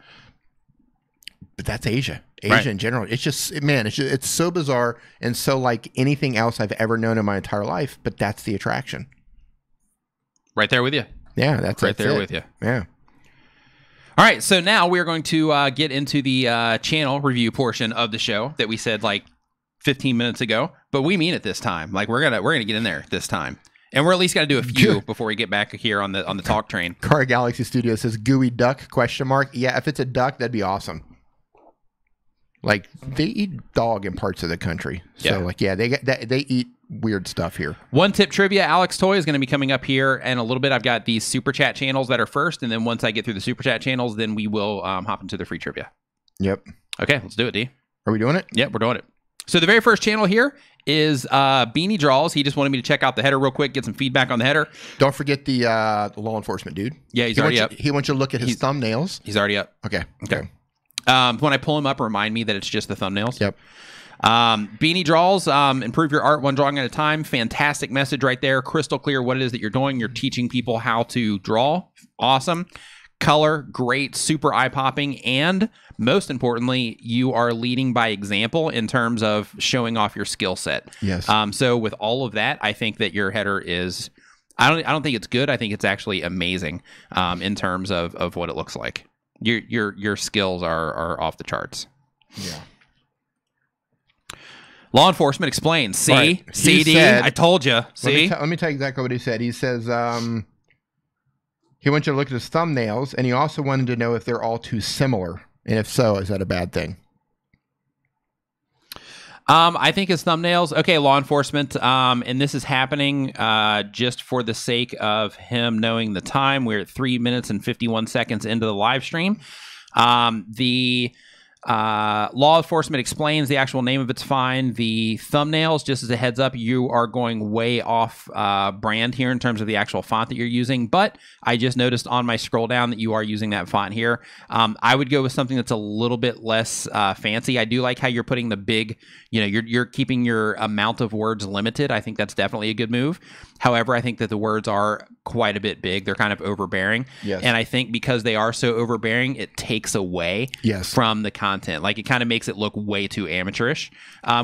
that's Asia. Asia in general. It's just, man, it's so bizarre and so like anything else I've ever known in my entire life, but that's the attraction. Right there with you. Yeah, that's right there with you. Yeah. All right, so now we're going to get into the channel review portion of the show that we said like 15 minutes ago, but we mean it this time. Like we're gonna get in there this time, and we're at least gonna do a few before we get back here on the talk train. Car Galaxy Studio says gooey duck ? Yeah, if it's a duck, that'd be awesome. Like they eat dog in parts of the country, so they eat weird stuff here. One tip trivia: Alex Toy is going to be coming up here in a little bit. I've got these super chat channels that are first, and then once I get through the super chat channels, then we will hop into the free trivia. Yep. Okay, let's do it, D. Are we doing it? Yep, we're doing it. So the very first channel here is Beanie Draws. He just wanted me to check out the header real quick, get some feedback on the header. Don't forget the law enforcement dude. Yeah, he's already up. He wants you to look at his thumbnails. He's already up. Okay. When I pull him up, remind me that it's just the thumbnails. Yep. Beanie Draws, improve your art one drawing at a time. Fantastic message right there. Crystal clear what it is that you're doing. You're teaching people how to draw. Awesome. color, great, super eye-popping, and most importantly, you are leading by example in terms of showing off your skill set. Yes. So with all of that, I think that your header is, I don't think it's good. I think it's actually amazing in terms of what it looks like. Your skills are off the charts. Yeah. Law enforcement explains. See, right. CD. Said, I told you. See, let me tell you exactly what he said. He says he wants you to look at his thumbnails, and he also wanted to know if they're all too similar, and if so, is that a bad thing? I think his thumbnails. Okay, law enforcement. And this is happening just for the sake of him knowing the time. We're at 3 minutes and 51 seconds into the live stream. The law enforcement explains, the actual name of it's fine. The thumbnails, just as a heads up, you are going way off brand here in terms of the actual font that you're using, but I just noticed on my scroll down that you are using that font here. I would go with something that's a little bit less fancy. I do like how you're putting the big, you're keeping your amount of words limited. I think that's definitely a good move. However, I think that the words are quite a bit big. They're kind of overbearing. Yes. And I think because they are so overbearing, it takes away from the content. Like, it kind of makes it look way too amateurish,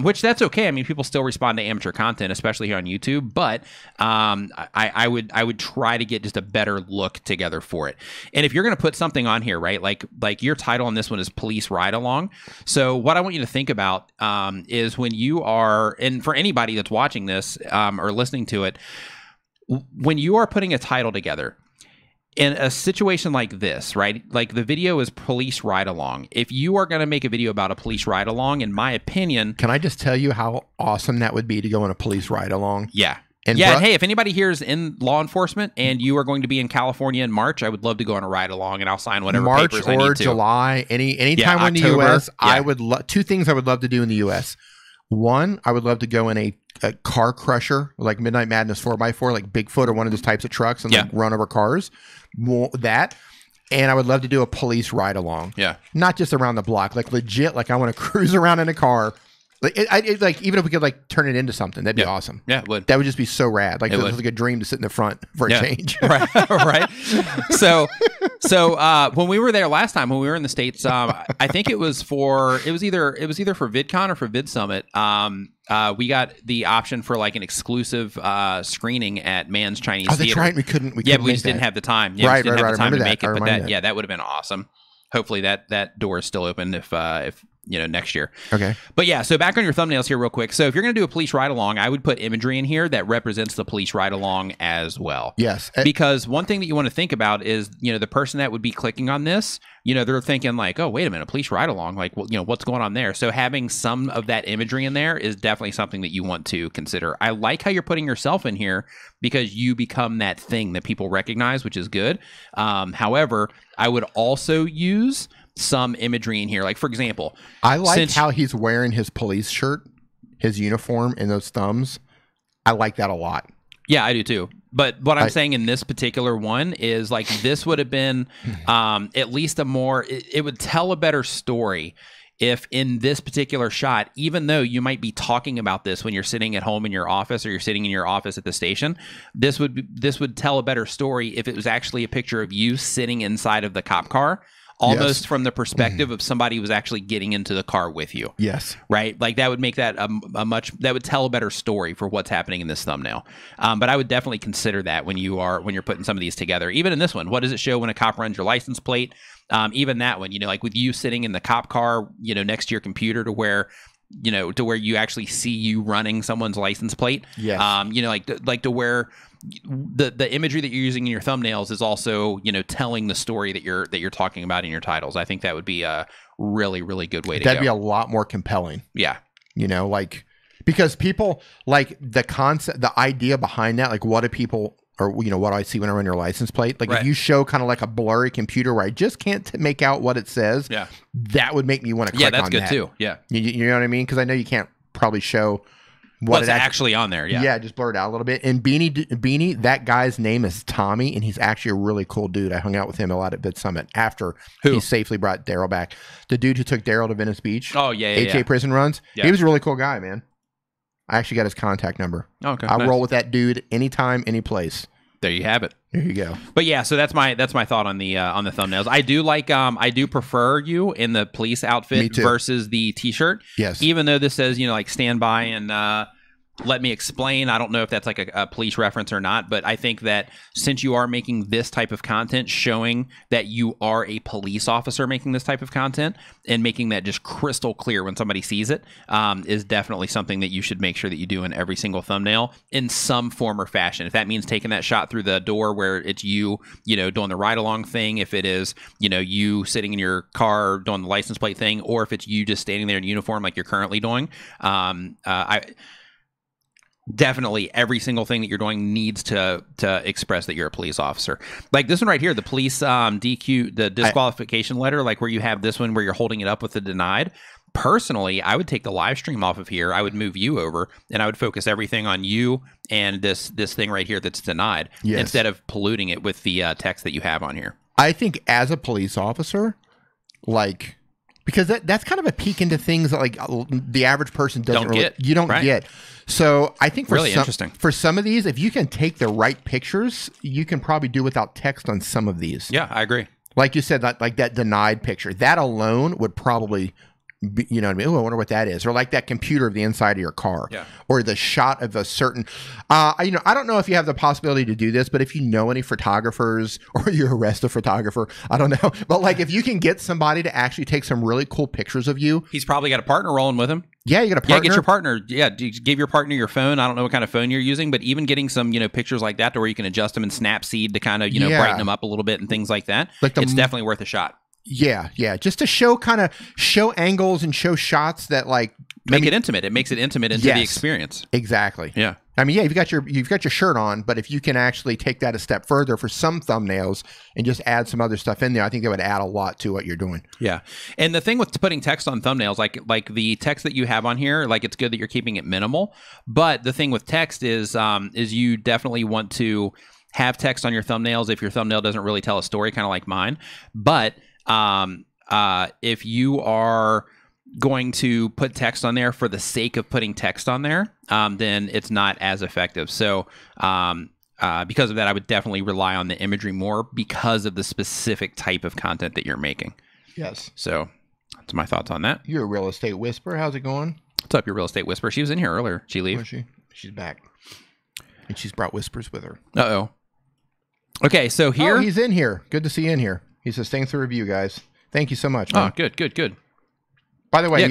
which that's okay. I mean, people still respond to amateur content, especially here on YouTube, but I would try to get just a better look together for it. And if you're going to put something on here, right, like your title on this one is Police Ride Along. So what I want you to think about is when you are, and for anybody that's watching this or listening to it, when you are putting a title together in a situation like this, right? Like, the video is Police Ride Along. If you are going to make a video about a police ride along, in my opinion, can I just tell you how awesome that would be to go on a police ride along? Yeah. And yeah. Hey, if anybody here is in law enforcement and you are going to be in California in March, I would love to go on a ride along, and I'll sign whatever papers I need to. March or July, any time in the U.S. I would two things I would love to do in the U.S. One, I would love to go in a car crusher, like Midnight Madness 4x4, like Bigfoot or one of those types of trucks, and like run over cars. That. And I would love to do a police ride along. Yeah. Not just around the block, like legit, like I want to cruise around in a car. Like even if we could like turn it into something, that'd be awesome. Yeah, it would. That would just be so rad. Like it was like a dream to sit in the front for a change. Right. Right. So when we were there last time, when we were in the States, I think it was either for VidCon or for Vid Summit. We got the option for like an exclusive screening at Man's Chinese Theater. That's right. We couldn't we just didn't have the time. Yeah, right. We didn't have the time to make it. But that would have been awesome. Hopefully that door is still open if next year. Okay. But yeah, so back on your thumbnails here real quick. So if you're going to do a police ride along, I would put imagery in here that represents the police ride along as well. Yes. Because one thing that you want to think about is, the person that would be clicking on this, they're thinking like, oh, wait a minute, a police ride along. Like, well, what's going on there? So having some of that imagery in there is definitely something that you want to consider. I like how you're putting yourself in here because you become that thing that people recognize, which is good. However, I would also use some imagery in here. Like, for example, I like how he's wearing his police shirt, his uniform, and those thumbs. I like that a lot. Yeah, I do too. But what I'm saying in this particular one is like, this would have been at least it would tell a better story if in this particular shot, even though you might be talking about this when you're sitting at home in your office or you're sitting in your office at the station, this would tell a better story if it was actually a picture of you sitting inside of the cop car. Almost from the perspective of somebody who was actually getting into the car with you. Yes. Right? Like, that would make that that would tell a better story for what's happening in this thumbnail. But I would definitely consider that when you're putting some of these together. Even in this one, what does it show when a cop runs your license plate? Even that one, like with you sitting in the cop car, next to your computer to where you actually see you running someone's license plate. Yes. Like to where the imagery that you're using in your thumbnails is also, telling the story that you're talking about in your titles. I think that would be a really, really good way to go. That'd be a lot more compelling. Yeah. Because people like the concept, the idea behind that, like what do people, or what do I see when I run your license plate? Like if you show kind of like a blurry computer where I just can't make out what it says, that would make me want to click on that. Yeah, that's good too. Yeah. You know what I mean? Because I know you can't probably show what's actually on there. Yeah, just blur it out a little bit. And Beanie, that guy's name is Tommy, and he's actually a really cool dude. I hung out with him a lot at Vid Summit after he safely brought Daryl back. The dude who took Daryl to Venice Beach. Oh yeah, HA prison runs. Yeah. He was a really cool guy, man. I actually got his contact number. Okay, I'll roll with that dude anytime, any place. There you have it. There you go. But yeah, so that's my thought on the thumbnails. I do like I do prefer you in the police outfit versus the t-shirt. Yes. Even though this says, you know, like stand by and let me explain. I don't know if that's like a police reference or not, but I think that since you are making this type of content, showing that you are a police officer making this type of content and making that just crystal clear when somebody sees it is definitely something that you should make sure that you do in every single thumbnail in some form or fashion. If that means taking that shot through the door where it's you know, doing the ride-along thing, if it is, you know, you sitting in your car doing the license plate thing, or if it's you just standing there in uniform like you're currently doing, definitely every single thing that you're doing needs to express that you're a police officer. Like this one right here, the police DQ, the disqualification letter, like where you have this one where you're holding it up with the denied. Personally, I would take the live stream off of here. I would move you over and I would focus everything on you and this thing right here that's denied instead of polluting it with the text that you have on here. I think as a police officer, like, because that's kind of a peek into things that like the average person doesn't really get. You don't get. So I think for some of these, if you can take the right pictures, you can probably do without text on some of these. Yeah, I agree. Like you said, like that denied picture, that alone would probably be, you know what I mean? Oh, I wonder what that is. Or like that computer of the inside of your car. Yeah. Or the shot of a certain, you know, I don't know if you have the possibility to do this, but if you know any photographers or you arrest a photographer, I don't know. But like if you can get somebody to actually take some really cool pictures of you. He's probably got a partner rolling with him. Yeah, you got a partner. Yeah, get your partner. Yeah, give your partner your phone. I don't know what kind of phone you're using, but even getting some, you know, pictures like that to where you can adjust them in Snapseed to kind of, you know, brighten them up a little bit and things like that. Like it's definitely worth a shot. Yeah, just to show angles and show shots that like make it intimate. It makes it intimate into the experience. Exactly. Yeah. I mean, yeah, you've got your shirt on, but if you can actually take that a step further for some thumbnails and just add some other stuff in there, I think that would add a lot to what you're doing. Yeah. And the thing with putting text on thumbnails, like the text that you have on here, like it's good that you're keeping it minimal, but the thing with text is you definitely want to have text on your thumbnails if your thumbnail doesn't really tell a story, kind of like mine. But if you are going to put text on there for the sake of putting text on there, then it's not as effective. So because of that, I would definitely rely on the imagery more because of the specific type of content that you're making. Yes. So that's my thoughts on that. You're a real estate whisperer. How's it going? What's up, your real estate whisperer? She was in here earlier. She leave? Where's she? She's back. And she's brought whispers with her. Uh-oh. Okay, so here... Oh, he's in here. Good to see you in here. He says, thanks for the review, guys. Thank you so much, man. Oh, good. By the way,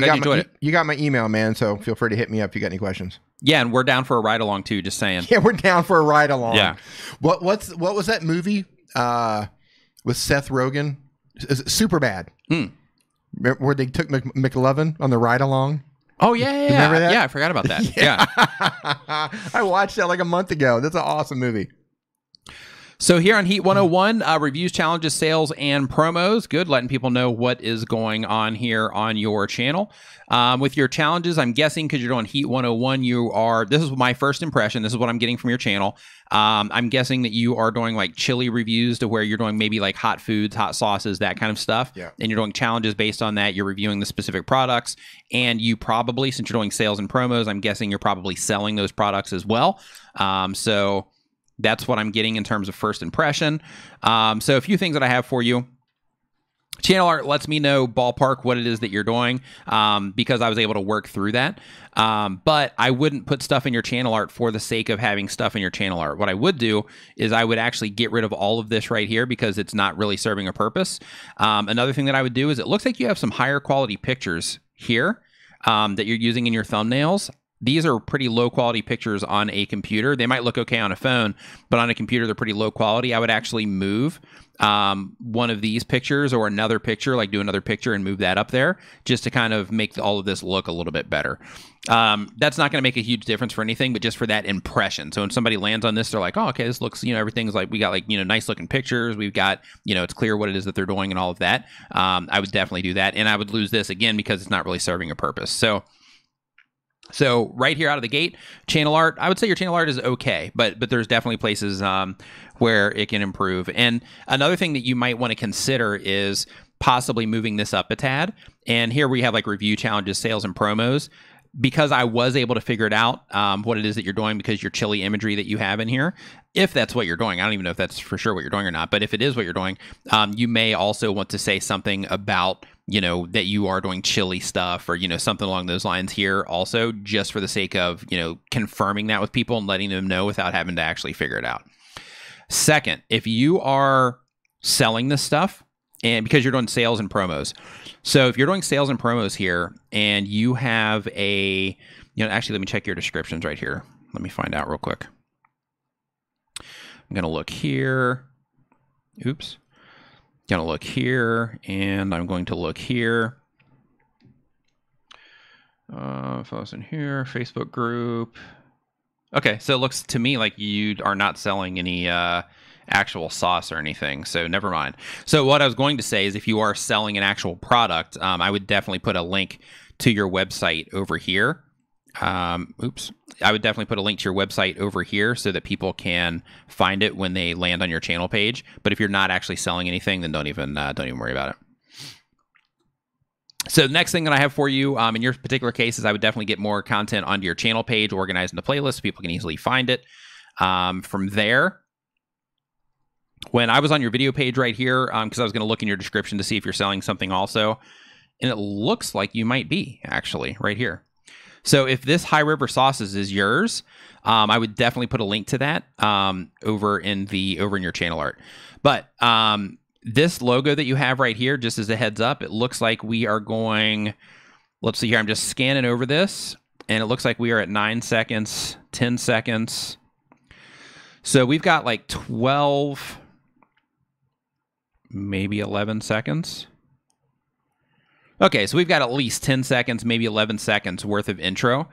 you got my email, man, so feel free to hit me up if you got any questions. Yeah, and we're down for a ride-along, too, just saying. Yeah, we're down for a ride-along. Yeah. What was that movie with Seth Rogen? Is it Superbad? Where they took McLovin on the ride-along? Oh, yeah. Remember that? Yeah, I forgot about that. Yeah. I watched that like a month ago. That's an awesome movie. So here on Heat 101, reviews, challenges, sales, and promos. Good, letting people know what is going on here on your channel. With your challenges, I'm guessing because you're doing Heat 101, this is my first impression. This is what I'm getting from your channel. I'm guessing that you are doing like chili reviews to where you're doing maybe like hot foods, hot sauces, that kind of stuff. Yeah. And you're doing challenges based on that. You're reviewing the specific products. And you probably, since you're doing sales and promos, I'm guessing you're probably selling those products as well. So... that's what I'm getting in terms of first impression. So a few things that I have for you. Channel art lets me know ballpark what it is that you're doing because I was able to work through that. But I wouldn't put stuff in your channel art for the sake of having stuff in your channel art. What I would do is I would actually get rid of all of this right here because it's not really serving a purpose. Another thing that I would do is it looks like you have some higher quality pictures here that you're using in your thumbnails. These are pretty low quality pictures on a computer. They might look okay on a phone, but on a computer, they're pretty low quality. I would actually move one of these pictures or another picture, like do another picture and move that up there just to kind of make all of this look a little bit better. That's not going to make a huge difference for anything, but just for that impression. So when somebody lands on this, they're like, oh, okay, this looks, everything's like, we got like, nice looking pictures. We've got, it's clear what it is that they're doing and all of that. I would definitely do that. And I would lose this again because it's not really serving a purpose. So right here out of the gate, channel art, I would say your channel art is okay, but there's definitely places where it can improve. And another thing that you might want to consider is possibly moving this up a tad. And here we have like review, challenges, sales, and promos. because I was able to figure it out, what it is that you're doing, because your chili imagery that you have in here, if that's what you're doing, I don't even know if that's for sure what you're doing or not, but if it is what you're doing, you may also want to say something about, you know, that you are doing chili stuff, or, you know, something along those lines here also, just for the sake of, you know, confirming that with people and letting them know without having to actually figure it out. Second, if you are selling this stuff, and because you're doing sales and promos. So if you're doing sales and promos here and you have a, you know, actually, let me check your descriptions right here. Let me find out real quick. I'm going to look here. Oops. Going to look here, and I'm going to look here. Follows in here, Facebook group. Okay, so it looks to me like you are not selling any actual sauce or anything, so never mind. So what I was going to say is, if you are selling an actual product, I would definitely put a link to your website over here. Oops. I would definitely put a link to your website over here so that people can find it when they land on your channel page. But if you're not actually selling anything, then don't even worry about it. So the next thing that I have for you, in your particular case, is I would definitely get more content onto your channel page, organized into playlists, so people can easily find it. From there, when I was on your video page right here, because I was going to look in your description to see if you're selling something also, and it looks like you might be, actually, right here. So if this High River Sauces is yours, I would definitely put a link to that over in your channel art. But this logo that you have right here, just as a heads up, it looks like we are going, let's see here, I'm just scanning over this, and it looks like we are at 9 seconds, 10 seconds. So we've got like 12, maybe 11 seconds. Okay, so we've got at least 10 seconds, maybe 11 seconds worth of intro.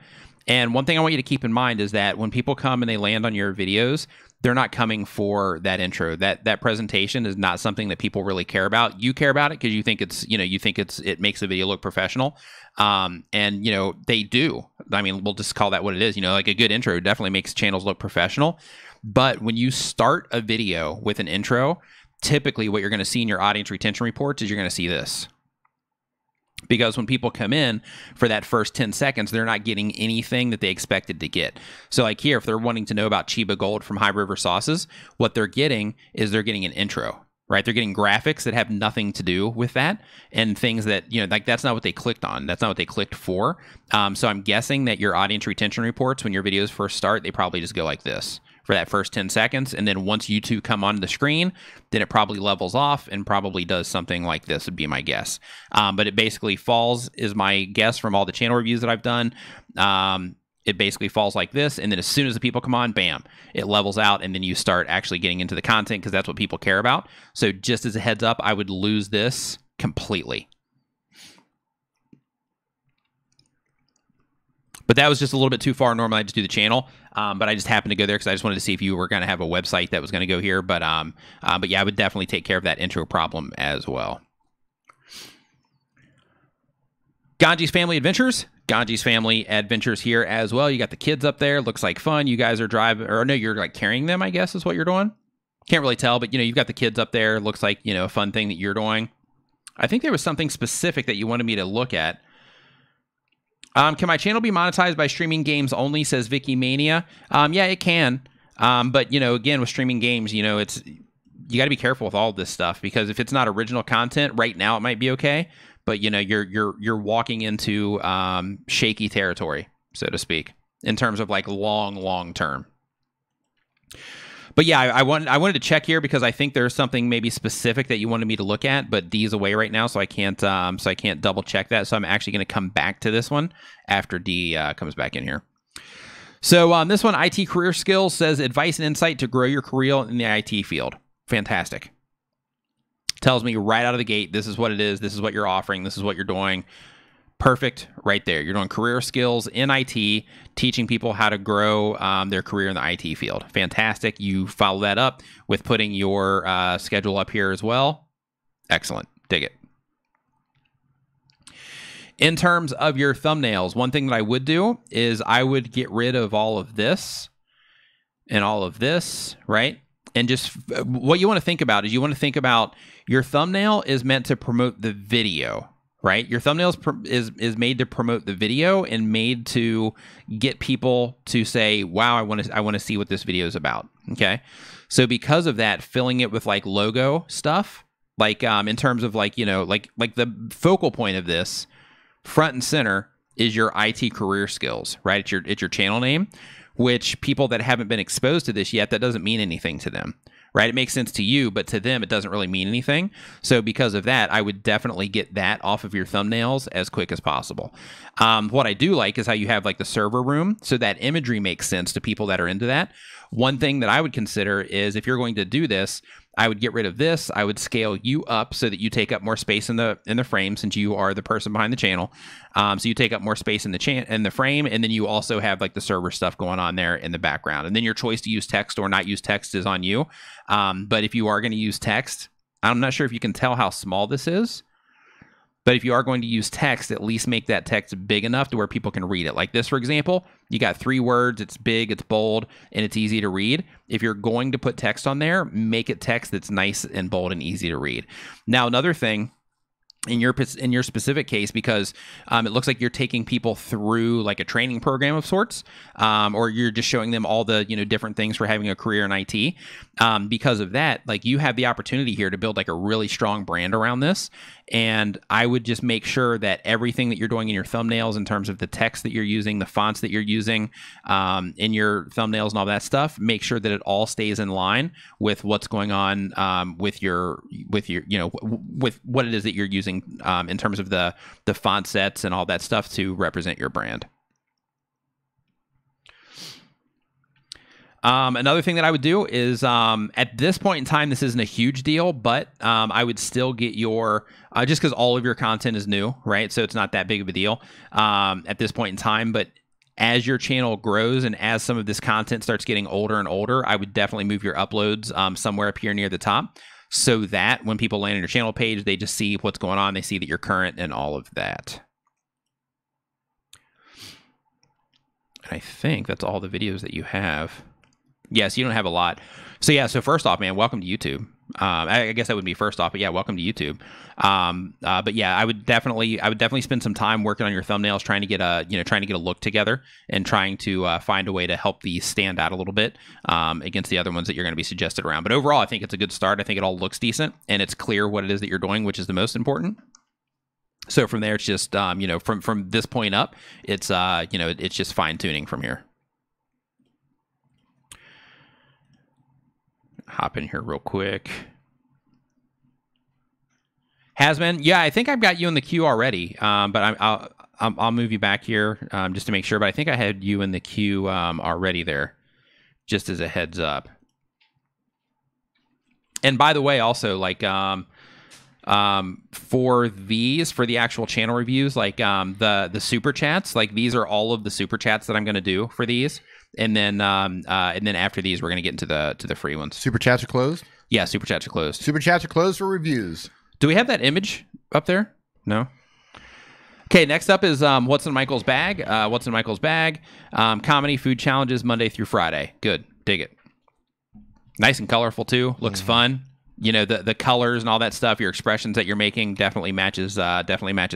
And one thing I want you to keep in mind is that when people come and they land on your videos, they're not coming for that intro. That presentation is not something that people really care about. You care about it because you think it's, you know, it makes the video look professional. And, you know, they do. I mean, we'll just call that what it is. You know, like a good intro definitely makes channels look professional. But when you start a video with an intro, typically what you're going to see in your audience retention reports is you're going to see this. Because when people come in for that first 10 seconds, they're not getting anything that they expected to get. So like here, if they're wanting to know about Chiba Gold from High River Sauces, what they're getting is they're getting an intro, right? They're getting graphics that have nothing to do with that, and things that, you know, like that's not what they clicked on. That's not what they clicked for. So I'm guessing that your audience retention reports, when your videos first start, they probably just go like this for that first 10 seconds. And then once you two come onto the screen, then it probably levels off and probably does something like this, would be my guess. But it basically falls, is my guess from all the channel reviews that I've done. It basically falls like this. And then as soon as the people come on, bam, it levels out. And then you start actually getting into the content, because that's what people care about. So just as a heads up, I would lose this completely. But that was just a little bit too far. Normally I just do the channel, but I just happened to go there because I just wanted to see if you were going to have a website that was going to go here. But yeah, I would definitely take care of that intro problem as well. Ganji's Family Adventures. Ganji's Family Adventures here as well. You got the kids up there. Looks like fun. You guys are driving, or no, you're like carrying them, I guess is what you're doing. Can't really tell, but you know, you've got the kids up there. Looks like, you know, a fun thing that you're doing. I think there was something specific that you wanted me to look at. Can my channel be monetized by streaming games only, says Vicky Mania? Yeah, it can. But, you know, again, with streaming games, you know, you got to be careful with all this stuff, because if it's not original content right now, it might be okay. But, you know, you're walking into shaky territory, so to speak, in terms of like long term. But yeah, I wanted to check here because I think there's something maybe specific that you wanted me to look at, but D is away right now, so I can't double check that. So I'm actually going to come back to this one after D comes back in here. So this one, IT Career Skills, says advice and insight to grow your career in the IT field. Fantastic. Tells me right out of the gate, this is what it is. This is what you're offering. This is what you're doing. Perfect right there. You're doing career skills in IT, teaching people how to grow their career in the IT field. Fantastic. You follow that up with putting your schedule up here as well. Excellent. Dig it. In terms of your thumbnails, one thing that I would do is I would get rid of all of this and all of this, right? And just what you want to think about is you want to think about your thumbnail is meant to promote the video, right? Your thumbnails is made to promote the video and made to get people to say, wow, I want to see what this video is about. Okay. So because of that, filling it with like logo stuff, like in terms of like, you know, like the focal point of this front and center is your IT career skills, right? It's your channel name, which people that haven't been exposed to this yet, that doesn't mean anything to them. Right? It makes sense to you, but to them, it doesn't really mean anything. So because of that, I would definitely get that off of your thumbnails as quick as possible. What I do like is how you have like the server room. So that imagery makes sense to people that are into that. One thing that I would consider is if you're going to do this, I would get rid of this. I would scale you up so that you take up more space in the frame, since you are the person behind the channel. So you take up more space in the frame, and then you also have like the server stuff going on there in the background. And then your choice to use text or not use text is on you. But if you are going to use text, I'm not sure if you can tell how small this is. But if you are going to use text, at least make that text big enough to where people can read it. Like this, for example, you got 3 words, it's big, it's bold, and it's easy to read. If you're going to put text on there, make it text that's nice and bold and easy to read. Now, another thing, in your specific case, because it looks like you're taking people through like a training program of sorts, or you're just showing them all the different things for having a career in IT. Because of that, like you have the opportunity here to build like a really strong brand around this. And I would just make sure that everything that you're doing in your thumbnails, in terms of the text that you're using, the fonts that you're using in your thumbnails and all that stuff, make sure that it all stays in line with what's going on with what it is that you're using in terms of the font sets and all that stuff to represent your brand. Another thing that I would do is, at this point in time, this isn't a huge deal, but I would still get your, just because all of your content is new, right? So it's not that big of a deal at this point in time. But as your channel grows and as some of this content starts getting older and older, I would definitely move your uploads somewhere up here near the top, so that when people land on your channel page, they just see what's going on. They see that you're current and all of that. I think that's all the videos that you have. Yes, you don't have a lot. So yeah, so first off, man, welcome to YouTube. I guess that would be first off, but yeah, welcome to YouTube. But yeah, I would definitely spend some time working on your thumbnails, trying to get a look together and trying to find a way to help these stand out a little bit against the other ones that you're going to be suggested around. But overall, I think it's a good start. I think it all looks decent and it's clear what it is that you're doing, which is the most important. So from there, it's just from this point up, it's it's just fine tuning from here. Hop in here real quick. Hasman, yeah, I think I've got you in the queue already, but I'll move you back here just to make sure. But I think I had you in the queue already there, just as a heads up. And by the way, also like for the actual channel reviews, like the super chats, like these are all of the super chats that I'm going to do for these. And then after these, we're gonna get into the free ones. Super chats are closed? Yeah, super chats are closed. Super chats are closed for reviews. Do we have that image up there? No. Okay, next up is what's in Michael's bag. What's in Michael's bag? Comedy food challenges Monday through Friday. Good, dig it. Nice and colorful too. Looks fun. The colors and all that stuff. Your expressions that you're making definitely matches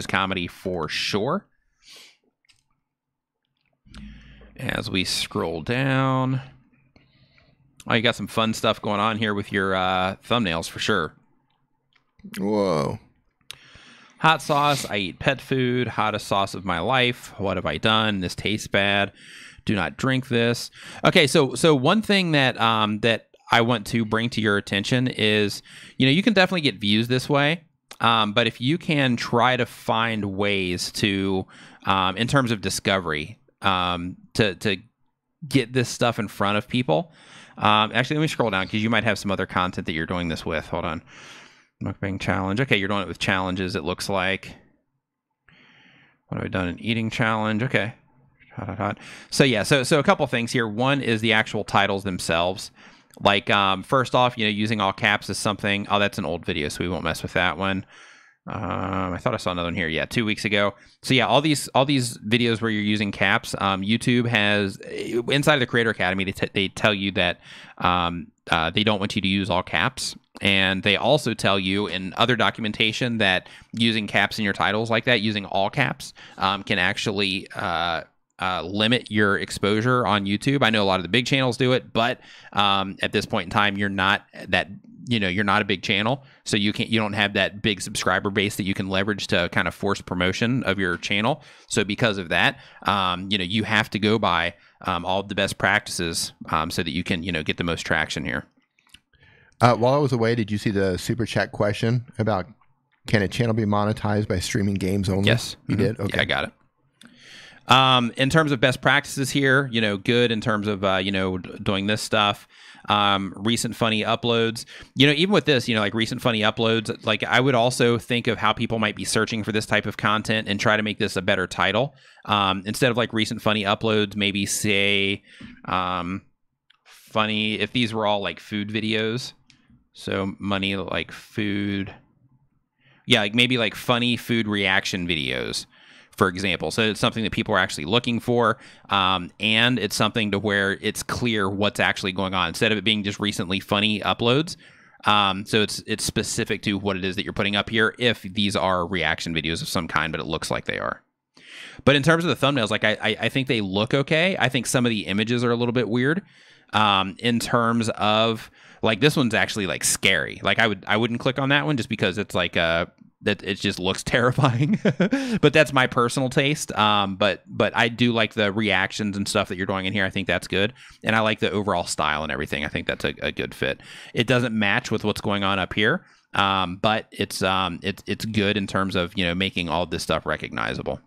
comedy for sure. As we scroll down, oh, you got some fun stuff going on here with your thumbnails for sure. Whoa. Hot sauce. I eat pet food. Hottest sauce of my life. What have I done? This tastes bad. Do not drink this. Okay, so one thing that that I want to bring to your attention is, you can definitely get views this way, but if you can try to find ways to, in terms of discovery, to get this stuff in front of people. Actually, let me scroll down because you might have some other content that you're doing this with. Hold on. Mukbang challenge. Okay, you're doing it with challenges, it looks like. What have I done? An eating challenge. Okay. Hot. So yeah, so a couple things here. One is the actual titles themselves. Like, first off, using all caps is something. Oh, that's an old video, so we won't mess with that one. I thought I saw another one here. Yeah, 2 weeks ago. So yeah, all these videos where you're using caps, YouTube has, inside of the Creator Academy, they tell you that they don't want you to use all caps. And they also tell you in other documentation that using caps in your titles like that, using all caps, can actually limit your exposure on YouTube. I know a lot of the big channels do it, but at this point in time, you're not that, you're not a big channel, so you don't have that big subscriber base that you can leverage to kind of force promotion of your channel. So because of that, you have to go by all of the best practices so that you can, get the most traction here. While I was away, did you see the super chat question about can a channel be monetized by streaming games only? Yes. You did? Okay. Yeah, I got it. In terms of best practices here, good in terms of, doing this stuff. Recent funny uploads, even with this, like recent funny uploads, like I would also think of how people might be searching for this type of content and try to make this a better title. Instead of like recent funny uploads, maybe say, funny, if these were all like food videos. So money like food. Yeah, like maybe like funny food reaction videos, for example. So it's something that people are actually looking for, and it's something to where it's clear what's actually going on instead of it being just recently funny uploads. So it's specific to what it is that you're putting up here, if these are reaction videos of some kind, but it looks like they are. But in terms of the thumbnails, like I think they look okay. I think some of the images are a little bit weird. In terms of like this one's actually like scary. Like I wouldn't click on that one just because it's like that it just looks terrifying. But that's my personal taste. But I do like the reactions and stuff that you're doing in here. I think that's good, and I like the overall style and everything. I think that's a good fit. It doesn't match with what's going on up here, but it's good in terms of making all this stuff recognizable.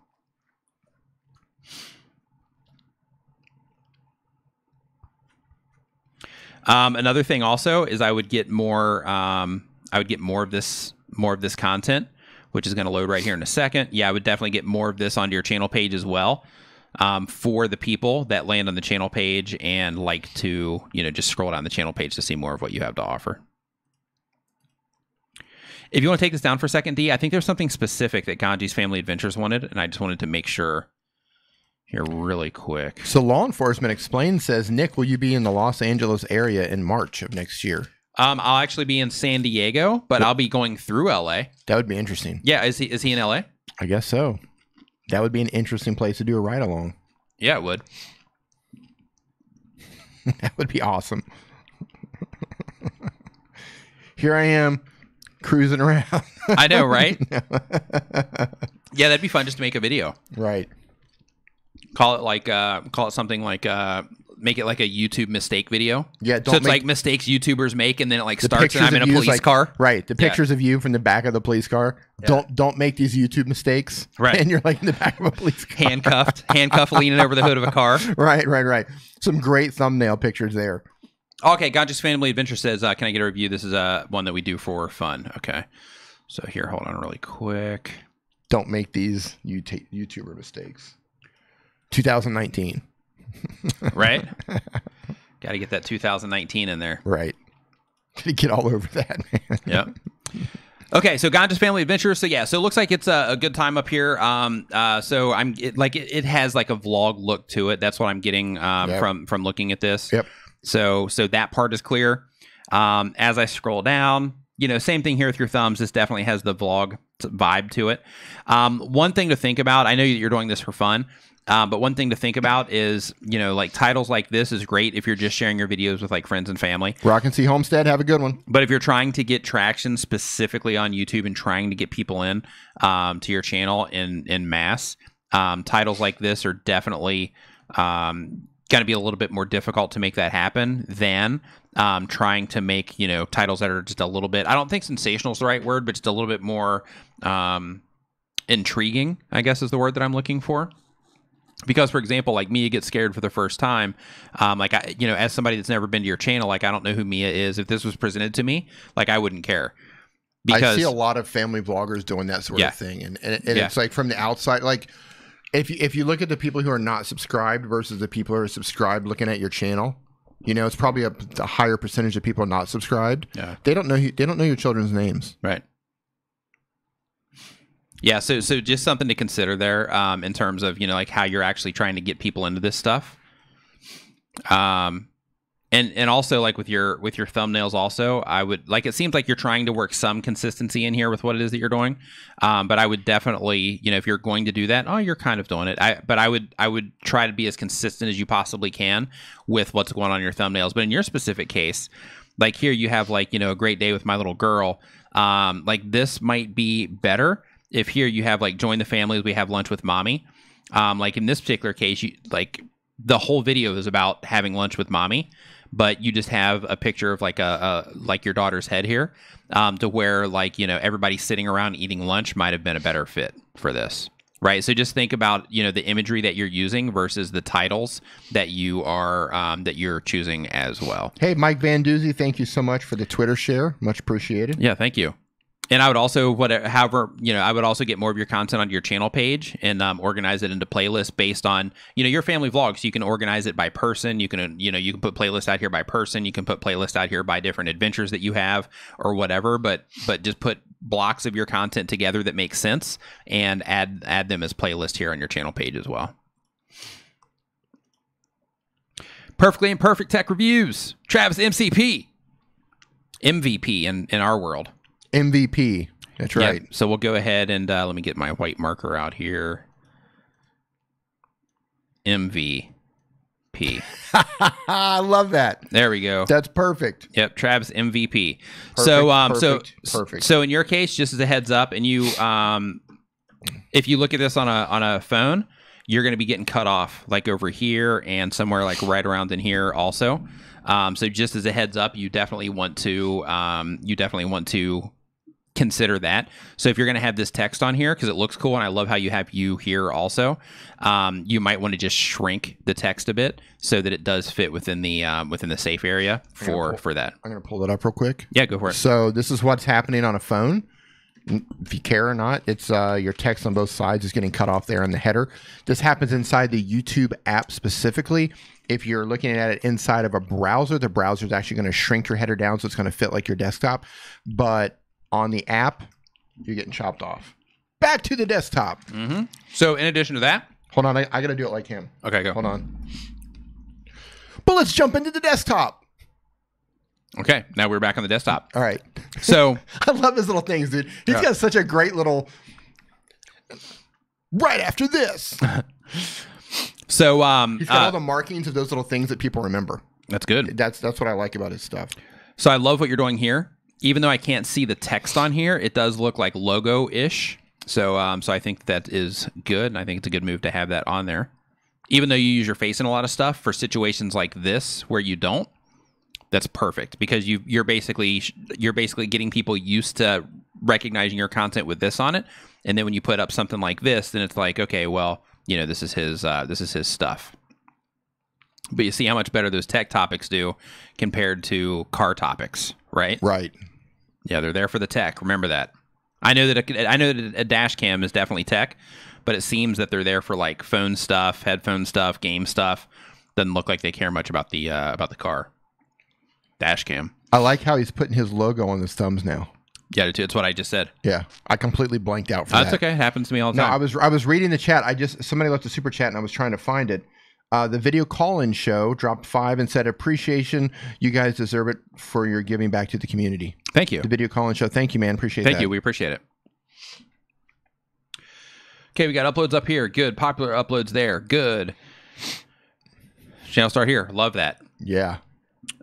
Another thing also is I would get more of this content, which is going to load right here in a second. Yeah, I would definitely get more of this onto your channel page as well, for the people that land on the channel page and like to, just scroll down the channel page to see more of what you have to offer. If you want to take this down for a second, D, I think there's something specific that Ganji's Family Adventures wanted, and I just wanted to make sure here really quick. So Law Enforcement Explained says, Nick, will you be in the Los Angeles area in March of next year? I'll actually be in San Diego, but I'll be going through LA. That would be interesting. Yeah, is he in LA? I guess so. That would be an interesting place to do a ride along. Yeah, it would. That would be awesome. Here I am cruising around. I know, right? Yeah, that'd be fun just to make a video. Right. Call it something like make it like a YouTube mistake video. Yeah, so it's like mistakes YouTubers make, and then it like starts and I'm in a police car. Right, the pictures of you from the back of the police car. Yeah. Don't make these YouTube mistakes. Right, and you're like in the back of a police car, handcuffed, leaning over the hood of a car. Right. Some great thumbnail pictures there. Okay, Ganji's Family Adventure says, "Can I get a review? This is one that we do for fun." Okay, so here, hold on, really quick. Don't make these YouTuber mistakes. 2019. Right? Got to get that 2019 in there. Right. Got to get all over that, man. Yep. Okay, so Ganji's Family Adventure. So yeah, so it looks like it's a good time up here. So it has like a vlog look to it. That's what I'm getting from looking at this. Yep. So that part is clear. As I scroll down, same thing here with your thumbs. This definitely has the vlog vibe to it. One thing to think about, I know you're doing this for fun, but one thing to think about is, like titles like this is great if you're just sharing your videos with like friends and family. Rockin' C Homestead, have a good one. But if you're trying to get traction specifically on YouTube and trying to get people in to your channel in mass, titles like this are definitely going to be a little bit more difficult to make that happen than trying to make, titles that are just a little bit, I don't think sensational is the right word, but just a little bit more intriguing, I guess is the word that I'm looking for. Because, for example, like Mia Gets Scared for the first time, as somebody that's never been to your channel, like I don't know who Mia is. If this was presented to me, like I wouldn't care. Because I see a lot of family vloggers doing that sort of thing, and it's like from the outside, like if you look at the people who are not subscribed versus the people who are subscribed, looking at your channel, it's probably a higher percentage of people not subscribed. Yeah, they don't know your children's names, right? Yeah, so just something to consider there in terms of, like how you're actually trying to get people into this stuff. And also like with your thumbnails also, I would like, it seems like you're trying to work some consistency in here with what it is that you're doing. But I would definitely, if you're going to do that, you're kind of doing it. But I would try to be as consistent as you possibly can with what's going on in your thumbnails. But in your specific case, like here you have like, a great day with my little girl. Like this might be better if here you have like join the family, we have lunch with mommy. Like in this particular case, like the whole video is about having lunch with mommy. But you just have a picture of like like your daughter's head here, to where like, everybody sitting around eating lunch might have been a better fit for this, right? So just think about, the imagery that you're using versus the titles that you are, that you're choosing as well. Hey, Mike Van Doozy, thank you so much for the Twitter share. Much appreciated. Yeah, thank you. And I would also, I would also get more of your content onto your channel page and organize it into playlists based on, your family vlogs. You can organize it by person. You can, you can put playlists out here by person. You can put playlists out here by different adventures that you have or whatever. But just put blocks of your content together that make sense and add them as playlists here on your channel page as well. Perfectly Imperfect Tech Reviews. Travis MCP. MVP in our world. MVP. That's right. Yep. So we'll go ahead and let me get my white marker out here. MVP. I love that. There we go. That's perfect. Yep, Travis MVP. Perfect, perfect. So in your case, just as a heads up, and you, if you look at this on a phone, you're going to be getting cut off like over here and somewhere like right around in here also. So just as a heads up, you definitely want to consider that. So if you're going to have this text on here, because it looks cool and I love how you have you here also, you might want to just shrink the text a bit so that it does fit within the safe area for that. I'm going to pull that up real quick. Yeah, go for it. So this is what's happening on a phone. If you care or not, it's your text on both sides is getting cut off there in the header. This happens inside the YouTube app specifically. If you're looking at it inside of a browser, the browser is actually going to shrink your header down so it's going to fit like your desktop. But on the app, you're getting chopped off. Back to the desktop. Mm-hmm. So in addition to that, hold on, I got to do it like him. Okay, go. Hold on. But let's jump into the desktop. Okay, now we're back on the desktop. All right. So I love his little things, dude. He's got such a great little. Right after this. So he's got all the markings of those little things that people remember. That's good. That's what I like about his stuff. So I love what you're doing here. Even though I can't see the text on here, it does look like logo-ish. So I think that is good, and I think it's a good move to have that on there. Even though you use your face in a lot of stuff, for situations like this where you don't, that's perfect because you're basically getting people used to recognizing your content with this on it, and then when you put up something like this, then it's like, okay, well, this is his stuff. But you see how much better those tech topics do compared to car topics, right? Right. Yeah, they're there for the tech. Remember that. I know that a dash cam is definitely tech, but it seems that they're there for like phone stuff, headphone stuff, game stuff. Doesn't look like they care much about the car. Dash cam. I like how he's putting his logo on his thumbs now. Yeah, it's what I just said. Yeah, I completely blanked out for that. That's okay. It happens to me all the time. No, I was reading the chat. Somebody left a super chat and I was trying to find it. The video call-in show dropped 5 and said, appreciation. You guys deserve it for your giving back to the community. Thank you. The video call-in show. Thank you, man. Appreciate that. Thank you. We appreciate it. Okay, we got uploads up here. Good. Popular uploads there. Good. Channel start here. Love that. Yeah.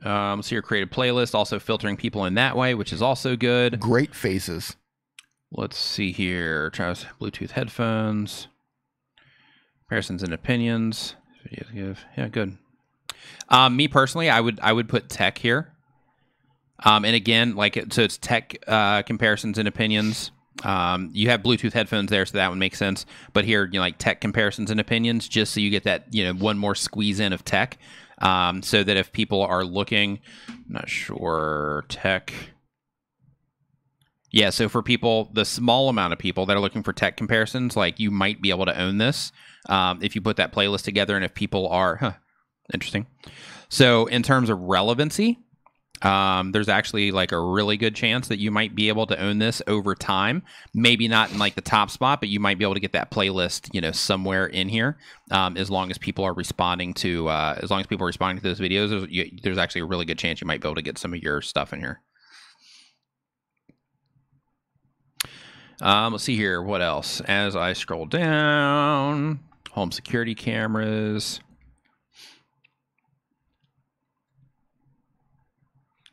Let's see your creative playlist. Also filtering people in that way, which is also good. Great faces. Let's see here. Try Bluetooth headphones. Comparisons and opinions. Yeah, good. Me personally, I would put tech here. And again, so it's tech comparisons and opinions. You have Bluetooth headphones there, so that would make sense. But here, like tech comparisons and opinions, just so you get that one more squeeze in of tech. So that if people are looking, I'm not sure, tech. Yeah, so for people, the small amount of people that are looking for tech comparisons, like you might be able to own this if you put that playlist together and if people are, interesting. So in terms of relevancy, There's actually like a really good chance that you might be able to own this over time. Maybe not in like the top spot, but you might be able to get that playlist, you know, somewhere in here. As long as people are responding to those videos, there's actually a really good chance you might be able to get some of your stuff in here. Let's see here. What else? As I scroll down, home security cameras.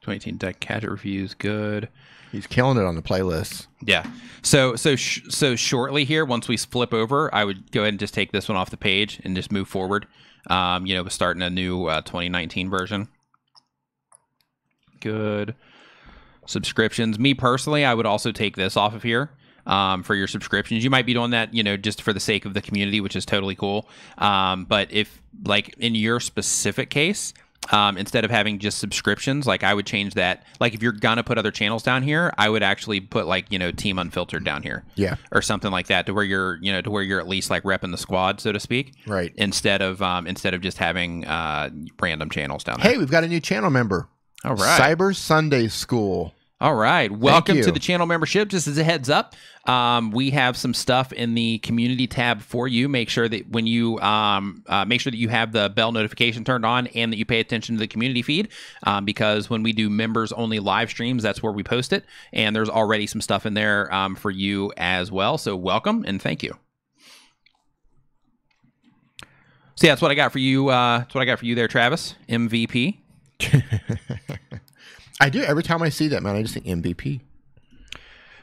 2018 deck gadget reviews, good. He's killing it on the playlist. Yeah. So shortly here, once we flip over, I would go ahead and just take this one off the page and just move forward. You know, starting a new 2019 version. Good. Subscriptions. Me personally, I would also take this off of here. For your subscriptions, you might be doing that, you know, just for the sake of the community, which is totally cool. But if, like, in your specific case, instead of having just subscriptions, like, I would change that. Like, if you're gonna put other channels down here, I would actually put, like, you know, Team Unfiltered down here, yeah, or something like that, to where you're, you know, to where you're at least like repping the squad, so to speak, right? Instead of just having random channels down there. Hey, we've got a new channel member. All right, Cyber Sunday School. All right. Welcome to the channel membership. Just as a heads up, we have some stuff in the community tab for you. Make sure that when you make sure that you have the bell notification turned on and that you pay attention to the community feed, because when we do members only live streams, that's where we post it. And there's already some stuff in there for you as well. So welcome and thank you. So yeah, that's what I got for you. That's what I got for you there, Travis. MVP. I do. Every time I see that, man, I just think MVP.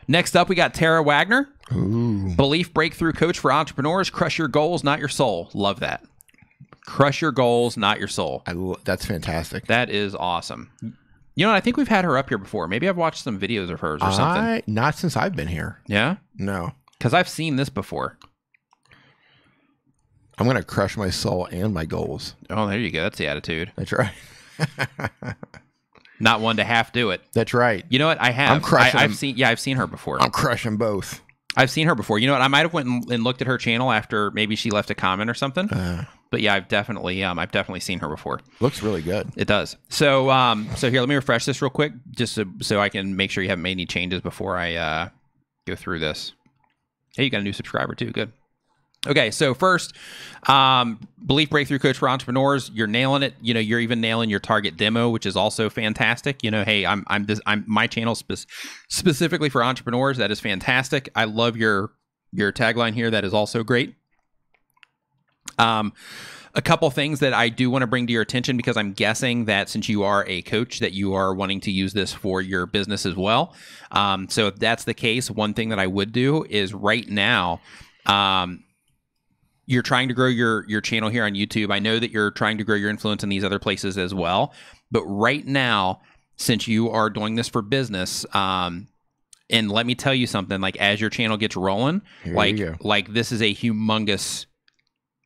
Next up, we got Tara Wagner. Ooh. Belief breakthrough coach for entrepreneurs. Crush your goals, not your soul. Love that. Crush your goals, not your soul. That's fantastic. That is awesome. You know, I think we've had her up here before. Maybe I've watched some videos of hers or something. Not since I've been here. Yeah? No. Because I've seen this before. I'm going to crush my soul and my goals. Oh, there you go. That's the attitude. That's right. Not one to half do it. That's right. You know what? I have. I'm crushing. I've seen her before. I'm crushing both. I've seen her before. You know what? I might have went and looked at her channel after maybe she left a comment or something. But yeah, I've definitely seen her before. Looks really good. It does. So so here, let me refresh this real quick, just so I can make sure you haven't made any changes before I go through this. Hey, you got a new subscriber too. Good. Okay, so first, Belief Breakthrough Coach for Entrepreneurs. You're nailing it. You know, you're even nailing your target demo, which is also fantastic. You know, hey, I'm my channel specifically for entrepreneurs. That is fantastic. I love your tagline here. That is also great. A couple things that I do want to bring to your attention, because I'm guessing that since you are a coach, that you are wanting to use this for your business as well. So if that's the case, one thing that I would do is right now, you're trying to grow your channel here on YouTube. I know that you're trying to grow your influence in these other places as well. But right now, since you are doing this for business, and let me tell you something, like, as your channel gets rolling, like this is a humongous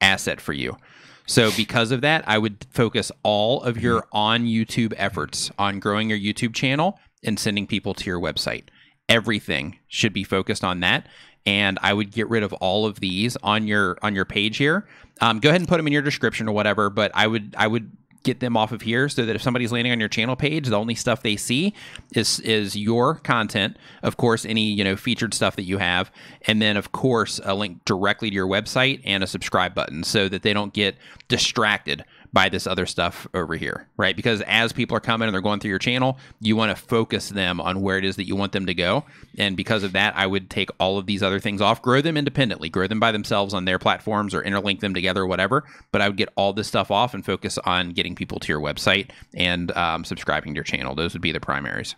asset for you. So because of that, I would focus all of your on YouTube efforts on growing your YouTube channel and sending people to your website. Everything should be focused on that. And I would get rid of all of these on your page here. Go ahead and put them in your description or whatever, but I would get them off of here, so that if somebody's landing on your channel page, the only stuff they see is your content, of course, any, you know, featured stuff that you have, and then of course a link directly to your website and a subscribe button, so that they don't get distracted by this other stuff over here, right? Because as people are coming and they're going through your channel, you want to focus them on where it is that you want them to go. And because of that, I would take all of these other things off, grow them independently, grow them by themselves on their platforms, or interlink them together or whatever. But I would get all this stuff off and focus on getting people to your website and subscribing to your channel. Those would be the primaries.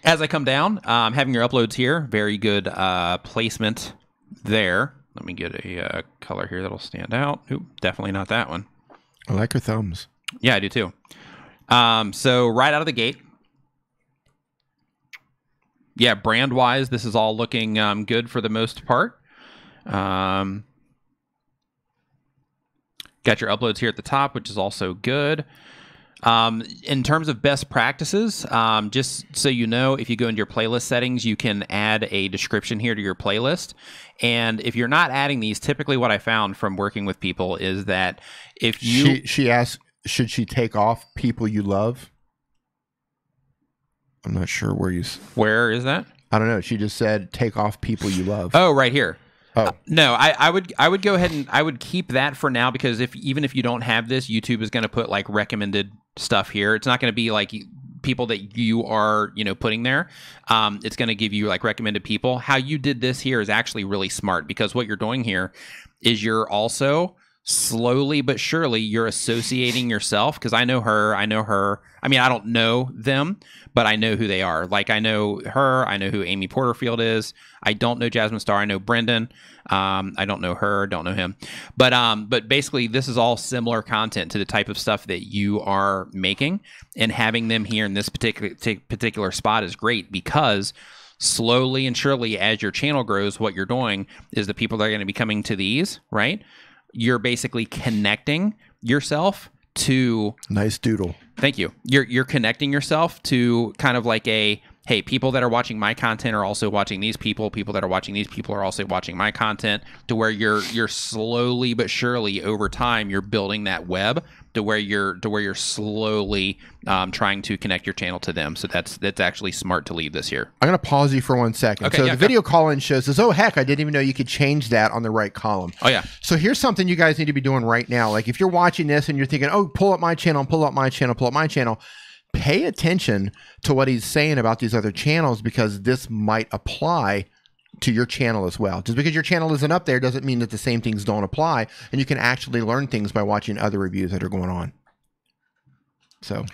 As I come down, having your uploads here, very good placement there. Let me get a color here that'll stand out. Oop, definitely not that one. I like her thumbs. Yeah, I do too. So right out of the gate, yeah, brand-wise, this is all looking good for the most part. Got your uploads here at the top, which is also good. In terms of best practices, just so you know, if you go into your playlist settings, you can add a description here to your playlist. And if you're not adding these, typically what I found from working with people is that if you... She asked, should she take off people you love? I'm not sure where Where is that? I don't know. She just said take off people you love. Oh, right here. Oh no, I would go ahead and I would keep that for now, because even if you don't have this, YouTube is going to put like recommended stuff here. It's not going to be like people that you are, putting there. It's going to give you like recommended people. How you did this here is actually really smart, because what you're doing here is you're also slowly but surely you're associating yourself, because I know her. I mean, I don't know them, but I know who they are. Like, I know her. I know who Amy Porterfield is. I don't know Jasmine Star. I know Brendan. I don't know her. Don't know him. But basically, this is all similar content to the type of stuff that you are making, and having them here in this particular spot is great, because slowly and surely, as your channel grows, what you're doing is the people that are going to be coming to these, right? You're basically connecting yourself to... Nice doodle. Thank you. You're connecting yourself to kind of like a, hey, people that are watching my content are also watching these people. People that are watching these people are also watching my content, to where you're slowly but surely over time, you're building that web to where you're slowly trying to connect your channel to them. So that's actually smart to leave this here. I'm going to pause you for 1 second. Okay, so the video call-in says, oh, heck, I didn't even know you could change that on the right column. Oh, yeah. So here's something you guys need to be doing right now. Like, if you're watching this and you're thinking, oh, pull up my channel, pull up my channel, pull up my channel, pay attention to what he's saying about these other channels, because this might apply to your channel as well. Just because your channel isn't up there doesn't mean that the same things don't apply, and you can actually learn things by watching other reviews that are going on. So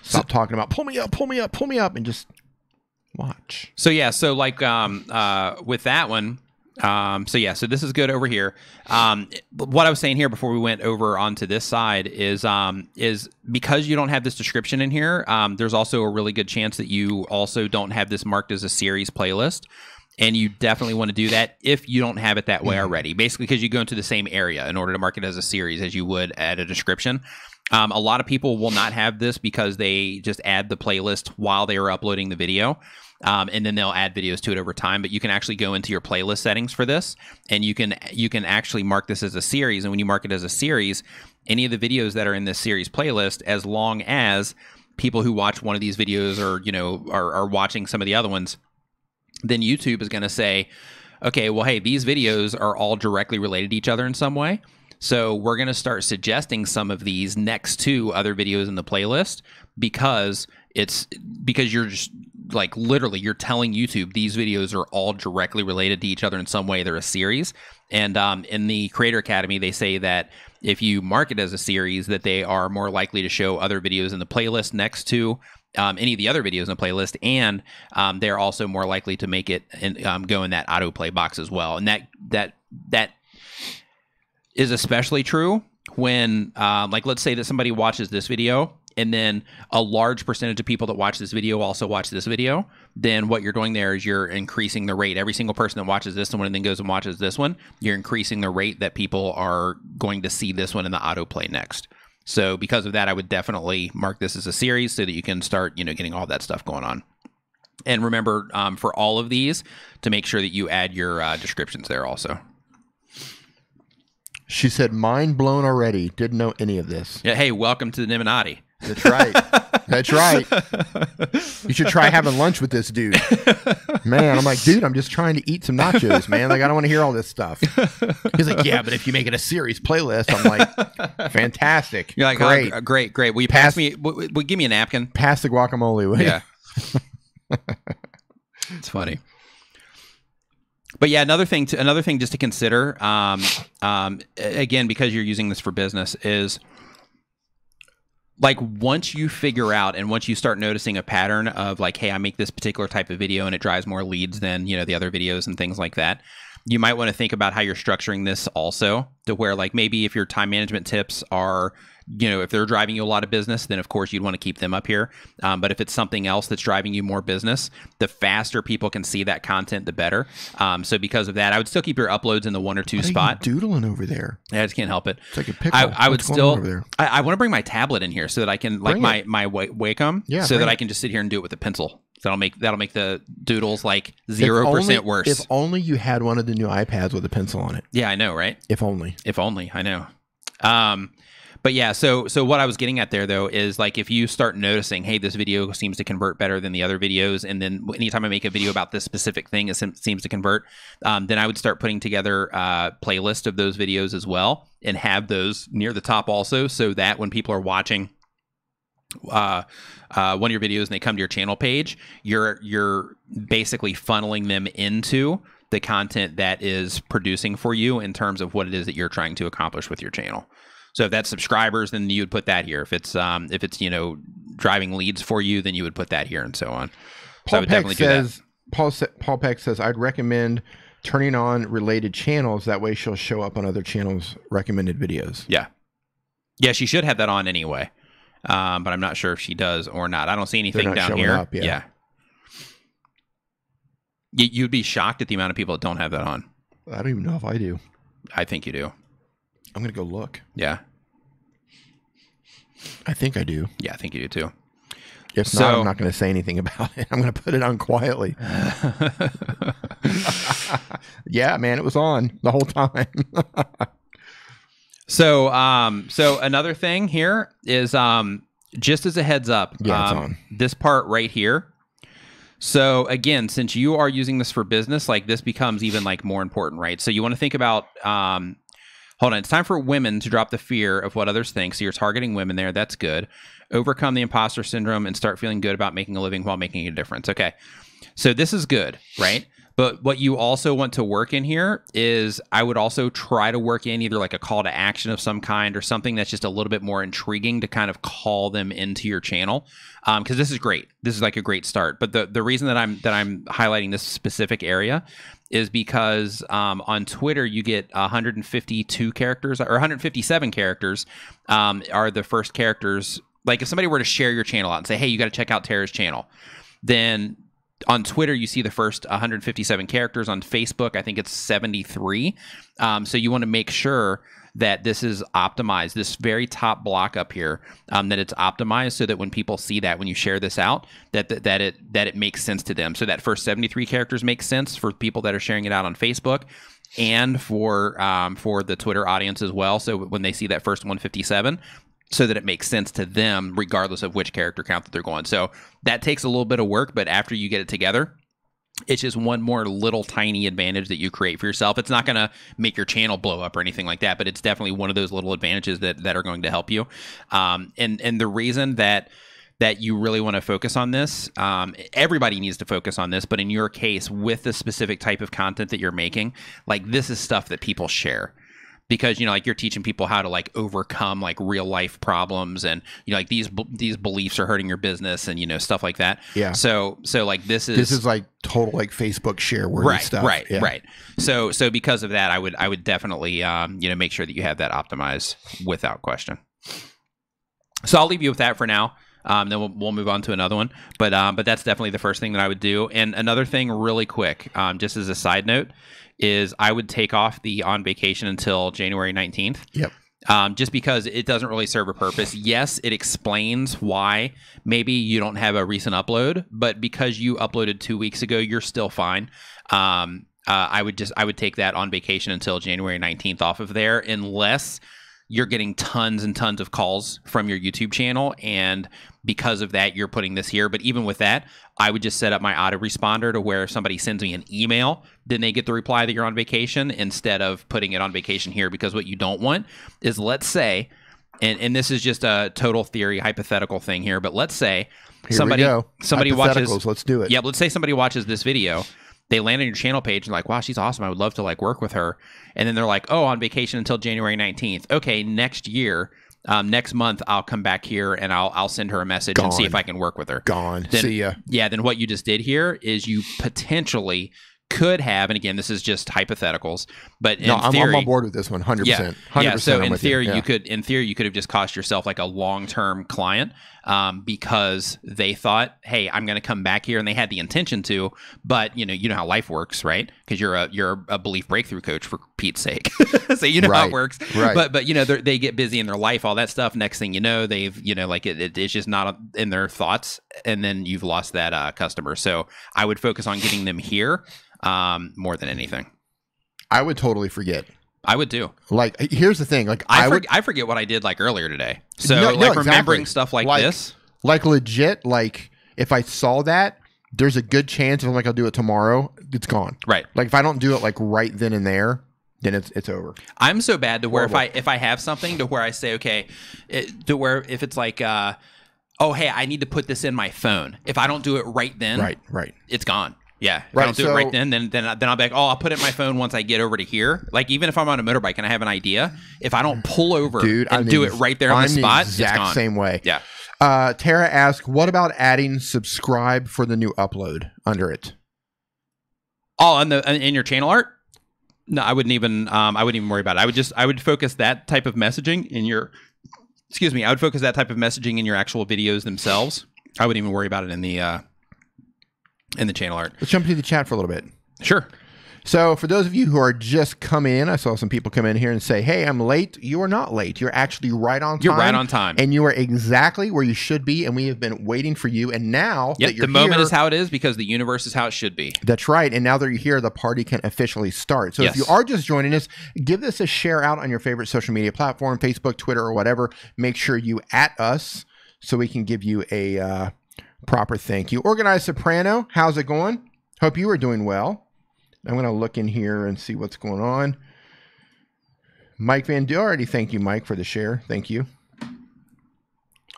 stop talking about pull me up, pull me up, pull me up, and just watch. So yeah, so like with that one, so this is good over here. What I was saying here before we went over onto this side is because you don't have this description in here, there's also a really good chance that you also don't have this marked as a series playlist. And you definitely want to do that if you don't have it that way already. Basically, because you go into the same area in order to mark it as a series as you would add a description. A lot of people will not have this because they just add the playlist while they are uploading the video. And then they'll add videos to it over time. But you can actually go into your playlist settings for this, and you can actually mark this as a series. And when you mark it as a series, any of the videos that are in this series playlist, as long as people who watch one of these videos are watching some of the other ones, then YouTube is going to say, okay, well, hey, these videos are all directly related to each other in some way. So we're going to start suggesting some of these next to other videos in the playlist, because you're just like literally you're telling YouTube these videos are all directly related to each other in some way. They're a series. And in the Creator Academy, they say that if you mark it as a series, that they are more likely to show other videos in the playlist next to any of the other videos in the playlist, and they're also more likely to make it and go in that autoplay box as well. And that is especially true when, like, let's say that somebody watches this video, and then a large percentage of people that watch this video also watch this video. Then what you're doing there is you're increasing the rate. Every single person that watches this one and then goes and watches this one, you're increasing the rate that people are going to see this one in the autoplay next. So because of that, I would definitely mark this as a series so that you can start, getting all that stuff going on. And remember, for all of these, to make sure that you add your descriptions there also. She said, mind blown already. Didn't know any of this. Yeah. Hey, welcome to the Nimminati. That's right. That's right. You should try having lunch with this dude. Man, I'm like, dude, I'm just trying to eat some nachos, man. Like, I don't want to hear all this stuff. He's like, yeah, but if you make it a series playlist, I'm like, fantastic. You're like, great. Oh, great. Will you pass me? Give me a napkin. Pass the guacamole, will you? Yeah. It's funny. But yeah, another thing just to consider, again, because you're using this for business, is like once you figure out and once you start noticing a pattern of like, hey, I make this particular type of video and it drives more leads than, the other videos and things like that, you might want to think about how you're structuring this also, to where like maybe if your time management tips are, if they're driving you a lot of business, then of course you'd want to keep them up here. But if it's something else that's driving you more business, the faster people can see that content, the better. So because of that, I would still keep your uploads in the 1 or 2 spot. What are you doodling over there? Yeah, I just can't help it. It's like a pickle. I would still. I want to bring my tablet in here so that I can like my Wacom, so that I can just sit here and do it with a pencil. That'll make the doodles like 0% worse. If only you had one of the new iPads with a pencil on it. Yeah, I know, right? If only. If only, I know. But yeah, so what I was getting at there though is like if you start noticing, hey, this video seems to convert better than the other videos, and then anytime I make a video about this specific thing, it seems to convert, then I would start putting together a playlist of those videos as well, and have those near the top also, so that when people are watching one of your videos and they come to your channel page, you're basically funneling them into the content that is producing for you in terms of what it is that you're trying to accomplish with your channel. So if that's subscribers, then you would put that here. If it's driving leads for you, then you would put that here, and so on. So I would definitely do that. Paul Peck says, I'd recommend turning on related channels. That way she'll show up on other channels' recommended videos. Yeah. Yeah, she should have that on anyway. But I'm not sure if she does or not. I don't see anything down here. Up, yeah. You'd be shocked at the amount of people that don't have that on. I don't even know if I do. I think you do. I'm going to go look. Yeah. I think I do. Yeah, I think you do too. If not, I'm not going to say anything about it. I'm going to put it on quietly. Yeah, man, it was on the whole time. So another thing here is just as a heads up, it's on. This part right here. So again, since you are using this for business, like this becomes even like more important, right? So you want to think about, hold on, it's time for women to drop the fear of what others think. So you're targeting women there. That's good. Overcome the imposter syndrome and start feeling good about making a living while making a difference. Okay. So this is good, right? But what you also want to work in here is I would also try to work in either like a call to action of some kind or something that's just a little bit more intriguing to kind of call them into your channel. Because this is great. This is like a great start. But the reason that I'm highlighting this specific area is because on Twitter you get 152 characters or 157 characters are the first characters. Like if somebody were to share your channel out and say, hey, you got to check out Tara's channel, then on Twitter, you see the first 157 characters. On Facebook, I think it's 73. So you want to make sure that this is optimized, this very top block up here, that it's optimized so that when people see that, when you share this out, that it makes sense to them. So that first 73 characters make sense for people that are sharing it out on Facebook and for the Twitter audience as well. So when they see that first 157, so that it makes sense to them regardless of which character count that they're going. So that takes a little bit of work, but after you get it together, it's just one more little tiny advantage that you create for yourself. It's not going to make your channel blow up or anything like that, but it's definitely one of those little advantages that are going to help you. And the reason that you really want to focus on this, everybody needs to focus on this, but in your case, with the specific type of content that you're making, like this is stuff that people share. Because, like you're teaching people how to like overcome like real life problems and, like these beliefs are hurting your business and, stuff like that. Yeah. So like this is like total like Facebook share worthy stuff. Right. Yeah. Right. So because of that, I would definitely, make sure that you have that optimized without question. So I'll leave you with that for now. Then we'll move on to another one. But that's definitely the first thing that I would do. And another thing really quick, just as a side note, is I would take off the on vacation until January 19th. Yep. Just because it doesn't really serve a purpose. Yes, it explains why maybe you don't have a recent upload, but because you uploaded 2 weeks ago, you're still fine. I would take that on vacation until January 19th off of there, unless you're getting tons and tons of calls from your YouTube channel, and because of that, you're putting this here. But even with that, I would just set up my autoresponder to where if somebody sends me an email, then they get the reply that you're on vacation instead of putting it on vacation here. Because what you don't want is, let's say, and this is just a total theory, hypothetical thing here, but let's say somebody watches. Let's do it. Yeah, let's say somebody watches this video. They land on your channel page and like, wow, she's awesome. I would love to like work with her. And then they're like, oh, on vacation until January 19th. Okay, next year, next month, I'll come back here and I'll send her a message and see if I can work with her. Then, see ya. Yeah, then what you just did here is you potentially could have, and again, this is just hypotheticals, but I'm on board with this one, 100%. Yeah, 100%. Yeah. So in theory, you could have just cost yourself like a long-term client because they thought, hey, I'm going to come back here, and they had the intention to, but you know how life works, right? Because you're a belief breakthrough coach, for Pete's sake, so you know how it works. Right. But they get busy in their life, all that stuff. Next thing you know, they've it's just not in their thoughts, and then you've lost that customer. So I would focus on getting them here. More than anything. I would totally forget. I would too. Like, here's the thing. Like, I forget what I did like earlier today. So remembering stuff like this. Like legit, like if I saw that, there's a good chance if I'm like, I'll do it tomorrow, it's gone. Right. Like if I don't do it like right then and there, then it's over. I'm so bad to where if I have something to where I say, okay, to where if it's like, oh, hey, I need to put this in my phone. If I don't do it right then, right, it's gone. Yeah. If I don't do it right then I'll be like, oh, I'll put it in my phone once I get over to here. Like even if I'm on a motorbike and I have an idea, if I don't pull over and do it right there on the spot, it's gone. Same way. Yeah. Tara asked, what about adding subscribe for the new upload under it? Oh, in your channel art? No, I wouldn't even worry about it. I would focus that type of messaging in your, I would focus that type of messaging in your actual videos themselves. I wouldn't even worry about it in the channel art. Let's jump into the chat for a little bit. Sure. So for those of you who are just coming in, I saw some people come in here and say, hey, I'm late. You are not late. You're actually right on time. You're right on time. And you are exactly where you should be. And we have been waiting for you. And now that you're the moment is how it is because the universe is how it should be. That's right. And now that you're here, the party can officially start. So if you are just joining us, give this a share out on your favorite social media platform, Facebook, Twitter, or whatever. Make sure you @ us so we can give you a proper thank you. Organized Soprano, how's it going? Hope you are doing well. I'm going to look in here and see what's going on. Mike Van Doherty, thank you, Mike, for the share. Thank you.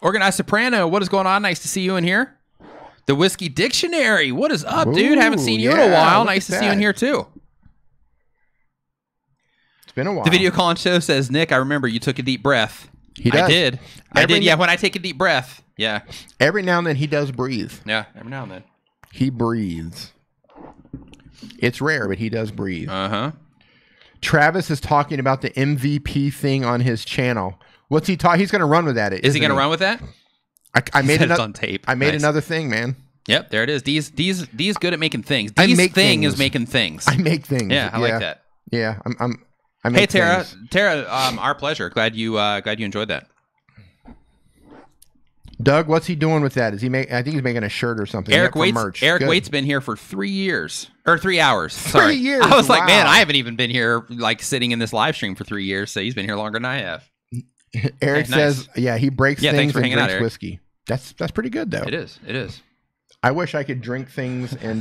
Organized Soprano, what is going on? Nice to see you in here. The Whiskey Dictionary, what is up, dude? Haven't seen you in a while. Nice to see you in here, too. It's been a while. The video calling show says, Nick, I remember you took a deep breath. He does. I did. Yeah, when I take a deep breath. Yeah. Every now and then he does breathe. Yeah, every now and then. He breathes. It's rare, but he does breathe. Uh-huh. Travis is talking about the MVP thing on his channel. What's he talking? He's going to run with that. Is he going to run with that? I made it on tape. I made another thing, man. Yep, there it is. These good at making things. Thing is making things. I make things. Yeah, I like that. Yeah, I make Tara. things. Tara, our pleasure. Glad you enjoyed that. Doug, what's he doing with that? Is he I think he's making a shirt or something. Eric Waite's merch. Waite's been here for 3 years or 3 hours. Sorry. 3 years. I was like, man, I haven't even been here like sitting in this live stream for 3 years. So he's been here longer than I have. Eric says, yeah, he breaks things and drinks out, whiskey. That's pretty good though. It is. It is. I wish I could drink things and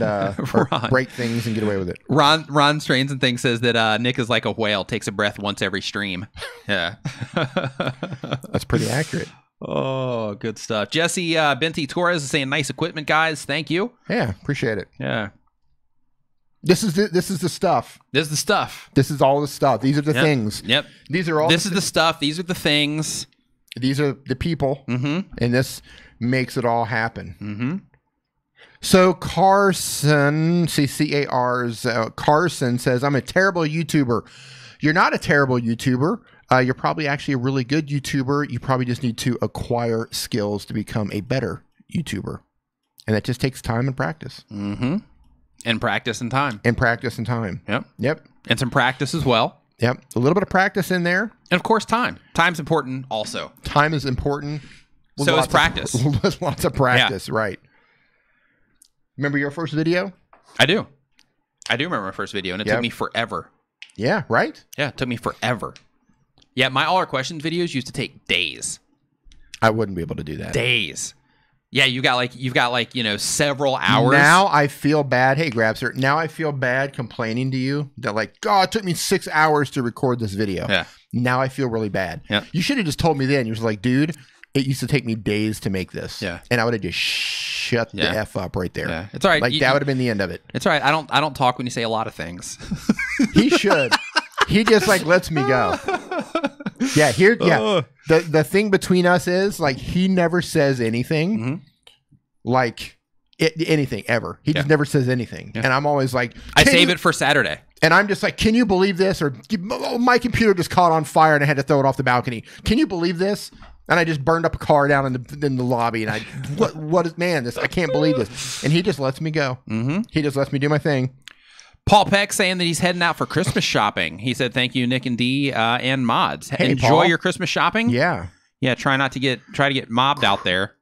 break things and get away with it. Ron Strains and Things says that Nick is like a whale, takes a breath once every stream. Yeah. That's pretty accurate. Oh, good stuff. Jesse Benty Torres is saying, nice equipment, guys. Thank you. Yeah, appreciate it. Yeah. This is the stuff. This is the stuff. This is all the stuff. These are the things. Yep. These are all. This is the stuff. These are the things. These are the people. Mm-hmm. And this makes it all happen. Mm-hmm. So Carson, C-A-R's Carson says, I'm a terrible YouTuber. You're not a terrible YouTuber. You're probably actually a really good YouTuber. You probably just need to acquire skills to become a better YouTuber. And that just takes time and practice. Mm-hmm. And practice and time. And practice and time. Yep. Yep. And some practice as well. Yep. A little bit of practice in there. And of course, time. Time's important also. Time is important. So is practice. Lots of practice, right. Remember your first video? I do. I do remember my first video, and it took me forever. Yeah, right? Yeah, it took me forever. Yeah, my All Our Questions videos used to take days. I wouldn't be able to do that. Days. Yeah, you've got like, you know, several hours. Now I feel bad. Hey, Grabster. Now I feel bad complaining to you that like, God, it took me 6 hours to record this video. Yeah. Now I feel really bad. Yeah. You should have just told me then. You was like, dude, it used to take me days to make this. Yeah. And I would have just shut the F up right there. Yeah. It's all right. Like that would have been the end of it. It's all right. I don't talk when you say a lot of things. He should. He just like lets me go. Yeah, here. Yeah, the thing between us is like he never says anything, like anything ever. He just never says anything, and I'm always like, I save it for Saturday, and I'm just like, can you believe this? Or my computer just caught on fire and I had to throw it off the balcony. Can you believe this? And I just burned up a car down in the lobby, and what is this? I can't believe this. And he just lets me go. He just lets me do my thing. Paul Peck saying that he's heading out for Christmas shopping. He said, "Thank you, Nick and D and mods. Hey, enjoy Paul. your Christmas shopping. Yeah, try to get mobbed out there.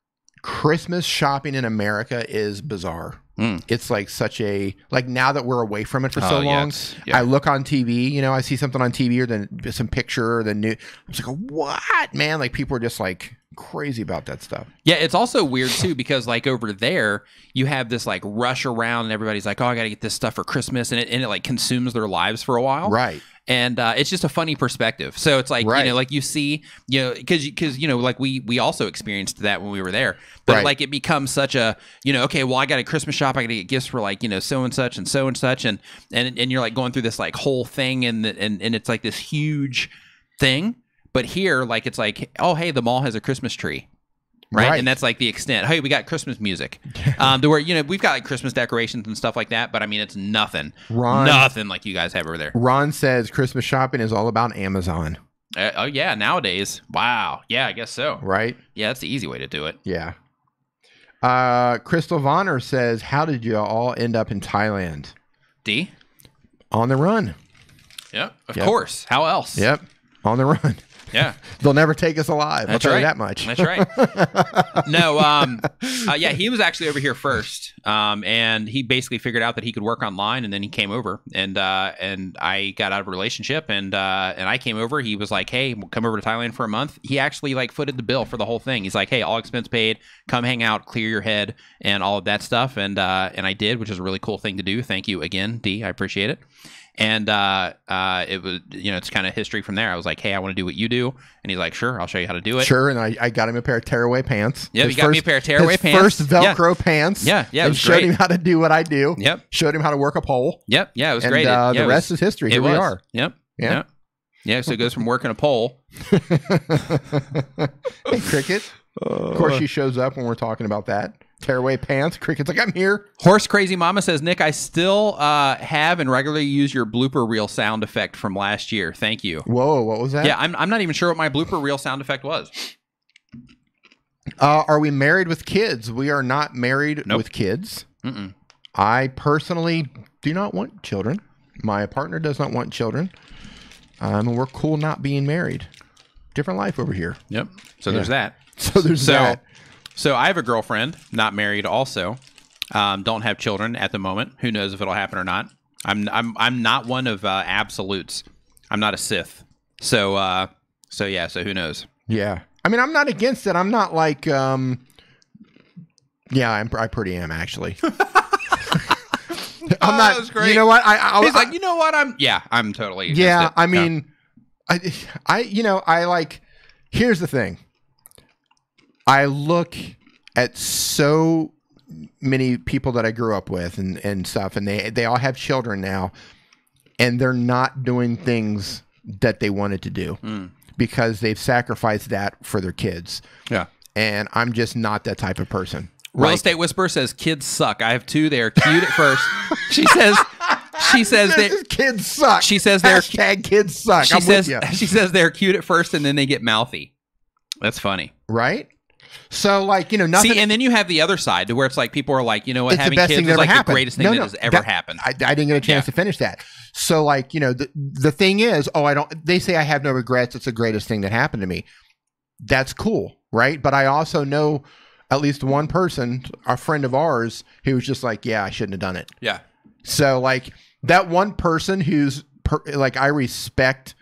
Christmas shopping in America is bizarre. It's like such a, like now that we're away from it for so long, I look on TV, you know, I see something on TV or then some picture or the new, I'm just like, what, man? Like people are just like crazy about that stuff. Yeah, it's also weird too because like over there you have this like rush around and everybody's like, oh, I gotta get this stuff for Christmas, and it like consumes their lives for a while, right? And it's just a funny perspective. So it's like, you know, like you see, you know, because you know, like we also experienced that when we were there, but like it becomes such a, you know, okay, well, I got a Christmas shop, I got to get gifts for like, you know, so and such and so and such, and you're like going through this like whole thing, and it's like this huge thing. But here, like it's like, oh, hey, the mall has a Christmas tree. Right? And that's like the extent. Hey, we got Christmas music. To where, you know, we've got like Christmas decorations and stuff like that, but I mean, it's nothing like you guys have over there. Ron says Christmas shopping is all about Amazon. Oh, yeah. Nowadays. Wow. Yeah, I guess so. Right? Yeah, that's the easy way to do it. Yeah. Crystal Vonner says, how did you all end up in Thailand? D? On the run. Yep. Of course. How else? Yep. On the run. Yeah. They'll never take us alive. I'll tell you that much. That's right. No, yeah, he was actually over here first. And he basically figured out that he could work online, and then he came over, and I got out of a relationship, and I came over. He was like, hey, we'll come over to Thailand for a month. He actually like footed the bill for the whole thing. He's like, hey, all expense paid, come hang out, clear your head, and all of that stuff. And I did, which is a really cool thing to do. Thank you again, D. I appreciate it. And it was, you know, it's kind of history from there. I was like, hey, I want to do what you do. And he's like, sure, I'll show you how to do it. Sure. And I got him a pair of tearaway pants. Yeah, he got me a pair of tearaway pants. First Velcro pants. Yeah, yeah. And showed him how to do what I do. Yep. Showed him how to work a pole. Yep. Yeah, it was great. And the rest is history. Here we are. Yep. Yeah. Yeah. So it goes from working a pole. Hey, Cricket. Of course, she shows up when we're talking about that. Tearaway pants. Cricket's like, I'm here. Horse Crazy Mama says, Nick, I still have and regularly use your blooper reel sound effect from last year. Thank you. Whoa, what was that? Yeah, I'm not even sure what my blooper reel sound effect was. Are we married with kids? We are not married with kids. I personally do not want children. My partner does not want children. And we're cool not being married. Different life over here. Yep. So there's that. So there's that. So I have a girlfriend, not married also. Don't have children at the moment. Who knows if it'll happen or not. I'm not one of absolutes. I'm not a Sith. So yeah, so who knows? Yeah. I mean, I'm not against it. I'm not like yeah, I pretty am actually. I'm not. That was great. You know what? He's like, you know what? I'm totally against it. I mean, I like, here's the thing. I look at so many people that I grew up with and stuff, and they all have children now, and they're not doing things that they wanted to do because they've sacrificed that for their kids. Yeah. And I'm just not that type of person. Real Estate Whisperer says kids suck. I have two. They are cute at first. She says kids suck. She says they're kids suck. She says they're cute at first and then they get mouthy. That's funny. Right? So, like, you know, nothing. See, and then you have the other side to where it's like people are like, you know what, having kids is like the greatest thing that has ever happened. I didn't get a chance to finish that. So, like, you know, the thing is, they say I have no regrets. It's the greatest thing that happened to me. That's cool, right? But I also know at least one person, a friend of ours, who was just like, yeah, I shouldn't have done it. Yeah. So, like, that one person who's like, I respect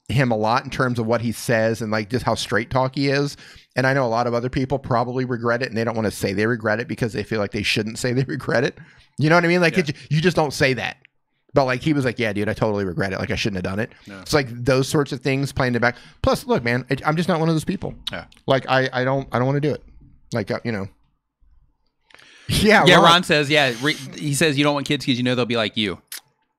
him a lot in terms of what he says and like just how straight talk he is. And I know a lot of other people probably regret it and they don't want to say they regret it because they feel like they shouldn't say they regret it. You know what I mean? Like you just don't say that. But like he was like, yeah, dude, I totally regret it. Like I shouldn't have done it. No. It's like those sorts of things playing the back. Plus, look, man, I'm just not one of those people. Yeah. Like I don't want to do it. Like, you know. Yeah. Yeah. Ron says, he says you don't want kids because you know they'll be like you.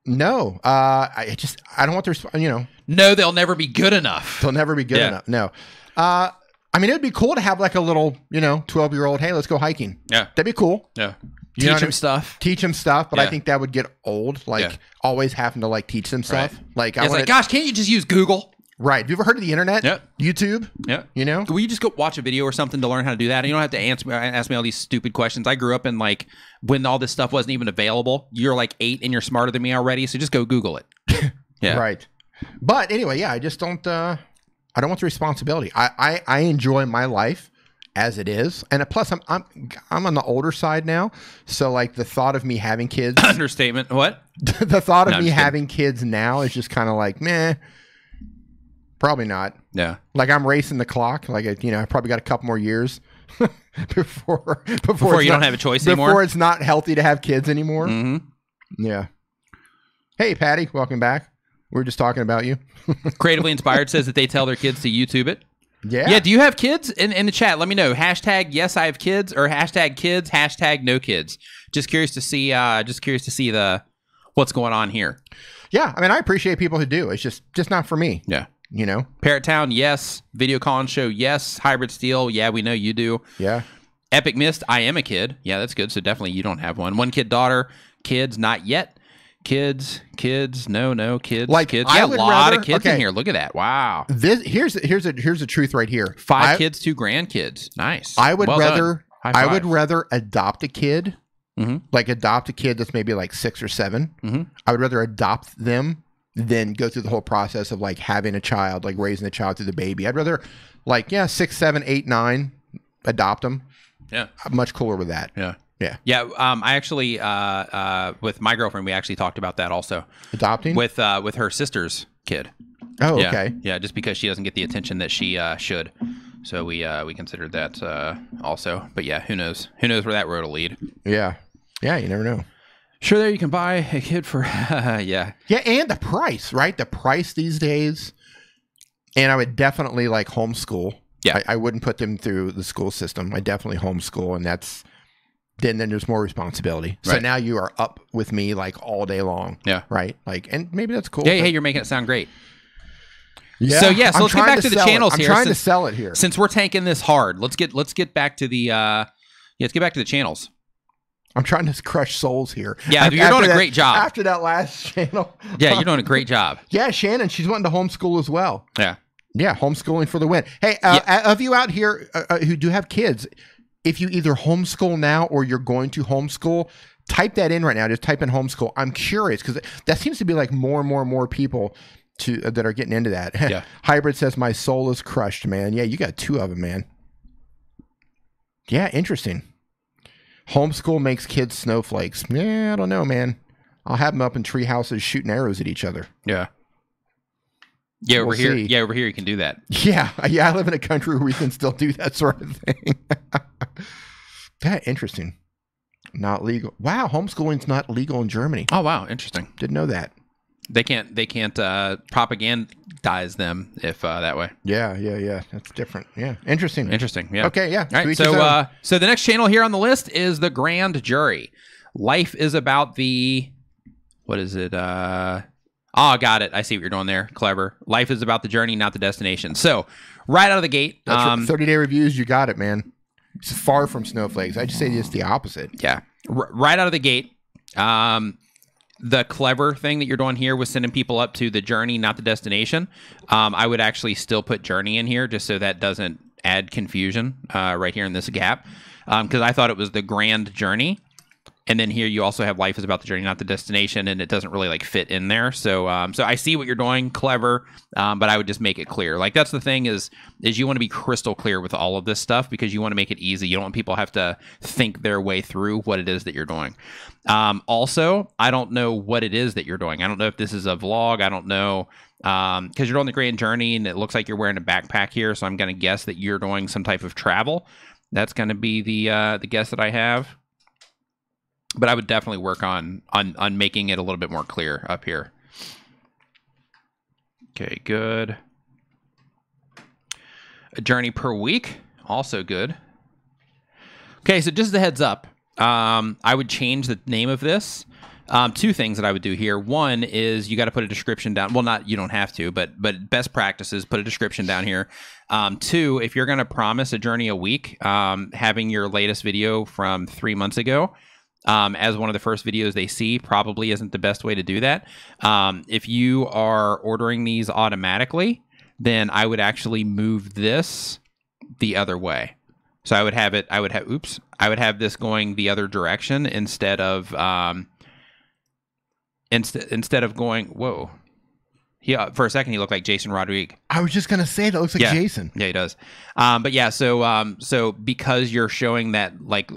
No, I don't want to, you know. No, they'll never be good enough. They'll never be good enough. No. I mean, it'd be cool to have like a little, you know, 12-year-old, hey, let's go hiking. Yeah. That'd be cool. Yeah. Teach him stuff. Teach him stuff, but I think that would get old, like always having to like teach them stuff. Right. Like, it's like, gosh, can't you just use Google? Right. Have you ever heard of the internet? Yeah. YouTube? Yeah. You know? Will you just go watch a video or something to learn how to do that? And you don't have to ask me all these stupid questions. I grew up in like when all this stuff wasn't even available. You're like 8 and you're smarter than me already. So just go Google it. Yeah. Right. But anyway, I just don't, I don't want the responsibility. I enjoy my life as it is. And plus I'm on the older side now. So like the thought of me having kids, understatement. What? The thought of me having kids now is just kind of like, meh, probably not. Yeah. Like I'm racing the clock. Like, I probably got a couple more years before you don't have a choice anymore. Before it's not healthy to have kids anymore. Mm-hmm. Yeah. Hey, Patty, welcome back. We were just talking about you. Creatively Inspired says that they tell their kids to YouTube it. Yeah. Yeah. Do you have kids? In the chat, let me know. Hashtag yes, I have kids, or hashtag kids, hashtag no kids. Just curious to see what's going on here. Yeah. I mean, I appreciate people who do. It's just not for me. Yeah. Parrot Town, yes. Video Call Show, yes. Hybrid Steel, yeah, we know you do. Yeah. Epic Mist, I am a kid. Yeah, that's good. So definitely you don't have one. One kid daughter, kids, not yet. Kids, no, kids, like kids. Yeah, a lot of kids in here. Look at that. Wow. Here's a truth right here. 5 kids, 2 grandkids. Nice. I would rather done. Adopt a kid, like adopt a kid that's maybe like 6 or 7. I would rather adopt them than go through the whole process of like having a child, like raising a child through the baby. I'd rather 6, 7, 8, 9, adopt them. Yeah. I'm much cooler with that. Yeah. Yeah. I actually, with my girlfriend, we actually talked about that also. Adopting? With her sister's kid. Oh, yeah. okay. Yeah, just because she doesn't get the attention that she should. So we considered that also. But yeah, who knows? Who knows where that road will lead? Yeah. Yeah, you never know. Sure, there you can buy a kid for, yeah. Yeah, and the price, right? The price these days. And I would definitely like homeschool. Yeah. I wouldn't put them through the school system. I definitely homeschool, and that's... Then there's more responsibility. So now you are up with me like all day long. Yeah. Right? Like, and maybe that's cool. Yeah, hey, you're making it sound great. Yeah. So let's get back to the channels here. I'm trying to sell it here. Since we're tanking this hard, let's get back to the let's get back to the channels. I'm trying to crush souls here. Yeah, you're doing a great job. After that last channel. Yeah, you're doing a great job. Yeah, Shannon, she's wanting to homeschool as well. Yeah. Yeah, homeschooling for the win. Hey, of you out here who do have kids, if you either homeschool now or you're going to homeschool, type that in right now. Just type in homeschool. I'm curious because that seems to be like more and more people that are getting into that. Yeah. Hybrid says, my soul is crushed, man. Yeah, you got 2 of them, man. Yeah, interesting. Homeschool makes kids snowflakes. Yeah, I don't know, man. I'll have them up in tree houses shooting arrows at each other. Yeah. Yeah, over here. Yeah, over here you can do that. Yeah, I live in a country where we can still do that sort of thing. That interesting. Not legal. Wow, homeschooling's not legal in Germany. Oh wow, interesting. Didn't know that. They can't propagandize them if that way. Yeah. That's different. Yeah, interesting. Yeah. Okay. Yeah. All right. So the next channel here on the list is the Grand Jury. Life is about the. What is it? Oh, got it. I see what you're doing there. Clever. Life is about the journey, not the destination. So, right out of the gate. 30-day reviews, you got it, man. It's far from snowflakes. I just say just the opposite. Yeah. Right out of the gate. The clever thing that you're doing here was sending people up to the journey, not the destination. I would actually still put journey in here just so that doesn't add confusion right here in this gap. Because I thought it was the grand journey. And then here you also have life is about the journey, not the destination, and it doesn't really like fit in there. So so I see what you're doing, clever, but I would just make it clear. Like that's the thing is you want to be crystal clear with all of this stuff because you want to make it easy. You don't want people to have to think their way through what it is that you're doing. Also, I don't know what it is that you're doing. I don't know if this is a vlog. I don't know because you're on the grand journey and it looks like you're wearing a backpack here. So I'm going to guess that you're doing some type of travel. That's going to be the guess that I have. But I would definitely work on making it a little bit more clear up here. Okay, good. A journey per week, also good. Okay, so just as a heads up, I would change the name of this. 2 things that I would do here. One is you got to put a description down. Well, you don't have to, but best practices, put a description down here. 2, if you're going to promise a journey a week, having your latest video from 3 months ago, as one of the first videos they see probably isn't the best way to do that. If you are ordering these automatically, then I would actually move this the other way. So I would have this going the other direction instead of going, whoa. For a second, he looked like Jason Rodriguez. I was just gonna say that looks like Jason. Yeah, he does. But yeah, so because you're showing that like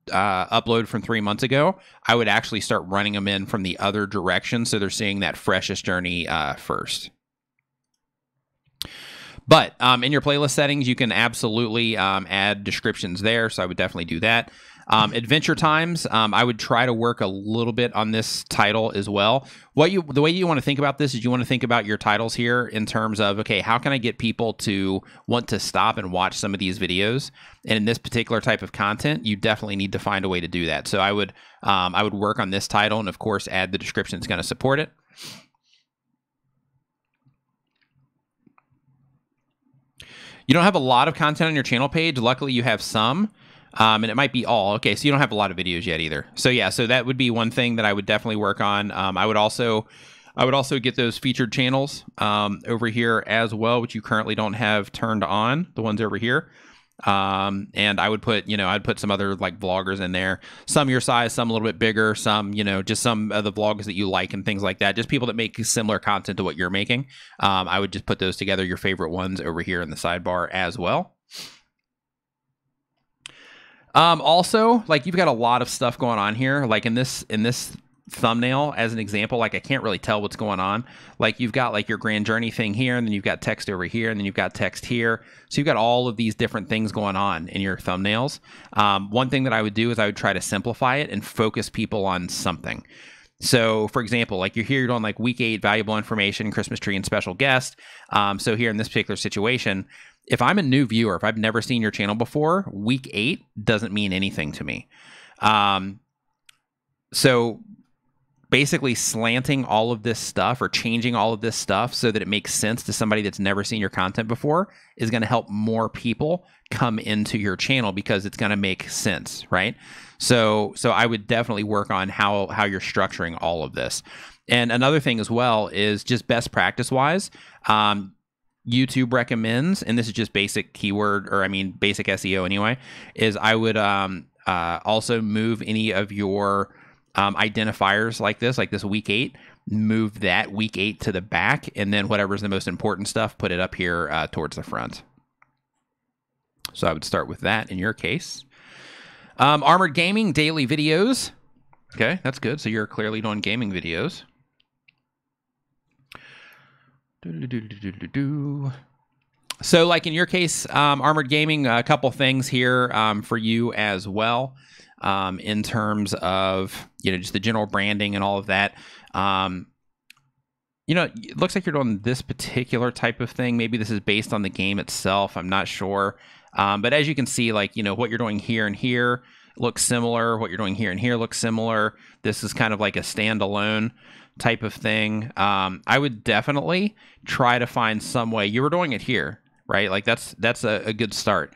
upload from 3 months ago, I would actually start running them in from the other direction, so they're seeing that freshest journey first. But in your playlist settings, you can absolutely add descriptions there, so I would definitely do that. Adventure times, I would try to work a little bit on this title as well. The way you want to think about this is you want to think about your titles here in terms of, okay, how can I get people to want to stop and watch some of these videos? And in this particular type of content, you definitely need to find a way to do that. So I would work on this title and, of course, add the description that's going to support it. You don't have a lot of content on your channel page. Luckily, you have some. And it might be all. Okay, so you don't have a lot of videos yet either. So yeah, so that would be one thing that I would definitely work on. I would also get those featured channels over here as well, which you currently don't have turned on, the ones over here. And I would put, I'd put some other like vloggers in there, some your size, some a little bit bigger, some, just some of the vlogs that you like and things like that. Just people that make similar content to what you're making. I would just put those together, your favorite ones over here in the sidebar as well. Also, like you've got a lot of stuff going on here. Like in this thumbnail, as an example, like I can't really tell what's going on. Like you've got like your grand journey thing here, and then you've got text over here, and then you've got text here. So you've got all of these different things going on in your thumbnails. One thing that I would do is I would try to simplify it and focus people on something. So, for example, like you're here, you're doing like week 8 valuable information, Christmas tree, and special guest. So here in this particular situation, if I'm a new viewer, if I've never seen your channel before, week 8 doesn't mean anything to me. So basically slanting all of this stuff or changing all of this stuff so that it makes sense to somebody that's never seen your content before is going to help more people come into your channel because it's going to make sense, right? So I would definitely work on how you're structuring all of this. And another thing as well is just best practice wise, YouTube recommends, and this is just basic keyword, or I mean basic SEO anyway, is I would also move any of your identifiers like this week 8, move that week 8 to the back, and then whatever's the most important stuff, put it up here towards the front. So I would start with that in your case. Armored Gaming daily videos. Okay, that's good. So you're clearly doing gaming videos. So like in your case, Armored Gaming, a couple things here for you as well in terms of, just the general branding and all of that. It looks like you're doing this particular type of thing. Maybe this is based on the game itself. I'm not sure. But as you can see, like, what you're doing here and here looks similar. What you're doing here and here looks similar. This is kind of like a standalone type of thing. I would definitely try to find some way. You were doing it here, right? Like that's a good start.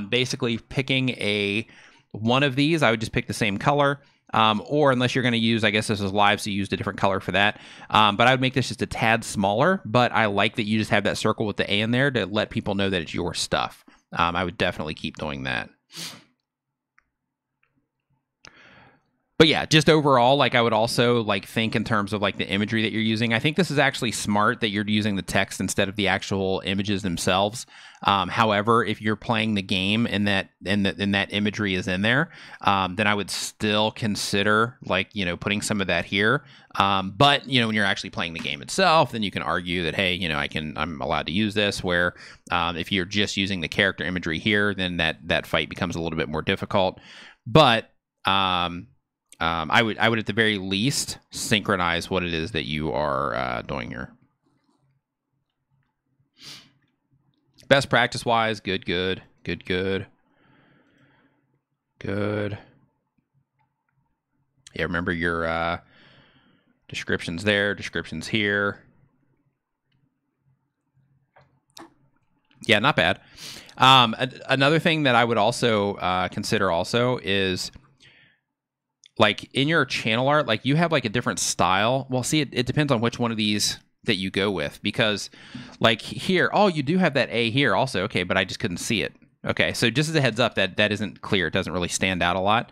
Basically picking one of these, I would just pick the same color. Or unless you're going to use, I guess this is live, so you used a different color for that. But I would make this just a tad smaller, but I like that you just have that circle with the A in there to let people know that it's your stuff. I would definitely keep doing that. But yeah, just overall, like I would also like think in terms of like the imagery that you're using. I think this is actually smart that you're using the text instead of the actual images themselves. However, if you're playing the game and that imagery is in there, then I would still consider like, putting some of that here. But when you're actually playing the game itself, then you can argue that, hey, I'm allowed to use this, where if you're just using the character imagery here, then that fight becomes a little bit more difficult. But I would at the very least synchronize what it is that you are doing here. Best practice wise, good. Yeah, remember your descriptions there, descriptions here. Yeah, not bad. Another thing that I would also consider also is, like in your channel art, like you have like a different style. Well, see, it depends on which one of these that you go with, because like here, oh, you do have that A here also. Okay, but I just couldn't see it. Okay, so just as a heads up, that isn't clear. It doesn't really stand out a lot.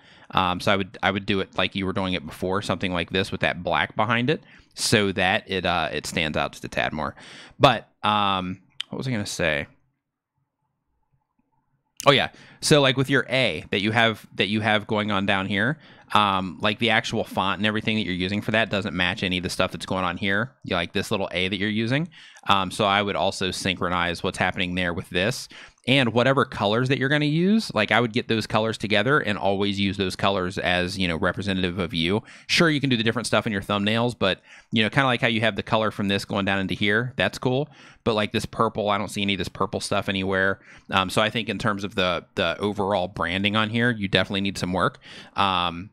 So I would do it like you were doing it before, something like this with that black behind it, so that it stands out just a tad more. But what was I gonna say? Oh yeah, so like with your A that you have going on down here, like the actual font and everything that you're using for that doesn't match any of the stuff that's going on here. Like this little A that you're using. So I would also synchronize what's happening there with this. And whatever colors that you're going to use, like I would get those colors together and always use those colors as, representative of you. Sure, you can do the different stuff in your thumbnails, but, kind of like how you have the color from this going down into here, that's cool. But like this purple, I don't see any of this purple stuff anywhere. So I think in terms of the overall branding on here, you definitely need some work. So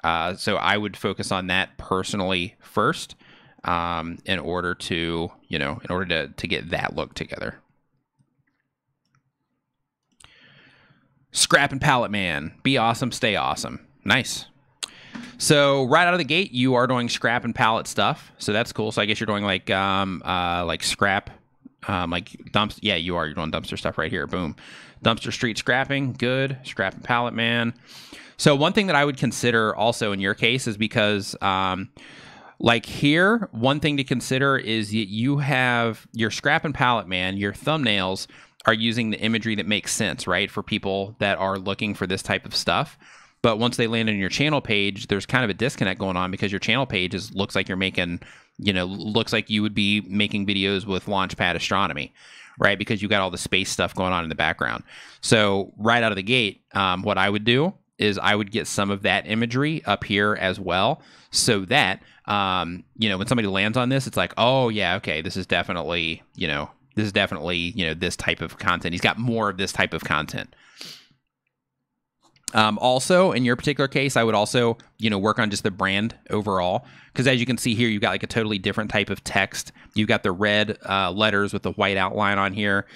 I would focus on that personally first, in order to get that look together. Scrap and Palette Man. Be awesome, stay awesome. Nice. So right out of the gate, you are doing scrap and palette stuff. So that's cool. So I guess you're doing like scrap, like dumps. Yeah, you are. You're doing dumpster stuff right here. Boom. Dumpster street scrapping. Good. Scrap and Palette Man. So one thing that I would consider also in your case is because, like here, one thing to consider is that you have your Scrap and Palette Man, your thumbnails are using the imagery that makes sense, right? For people that are looking for this type of stuff. But once they land on your channel page, there's kind of a disconnect going on because your channel page looks like you're making, looks like you would be making videos with Launchpad Astronomy, right? Because you got all the space stuff going on in the background. So right out of the gate, what I would do is I would get some of that imagery up here as well, so that, when somebody lands on this, it's like, oh yeah, okay, this is definitely, this type of content. He's got more of this type of content. Also, in your particular case, I would also, work on just the brand overall. Because as you can see here, you've got like a totally different type of text. You've got the red letters with the white outline on here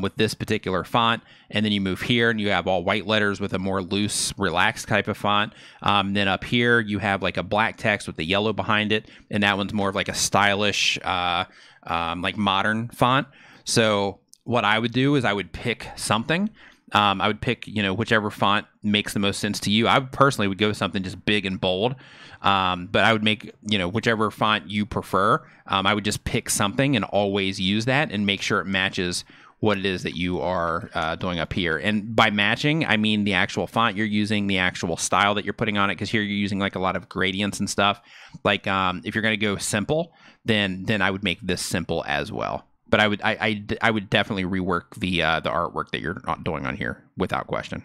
with this particular font. And then you move here and you have all white letters with a more loose, relaxed type of font. Then up here, you have like a black text with the yellow behind it. And that one's more of like a stylish, like modern font. So what I would do is I would pick something. I would pick, whichever font makes the most sense to you. I personally would go with something just big and bold. But I would make, whichever font you prefer. I would just pick something and always use that and make sure it matches what it is that you are doing up here. And by matching, I mean the actual font you're using, the actual style that you're putting on it, because here you're using like a lot of gradients and stuff. Like if you're going to go simple, then I would make this simple as well. But I would definitely rework the artwork that you're not doing on here without question.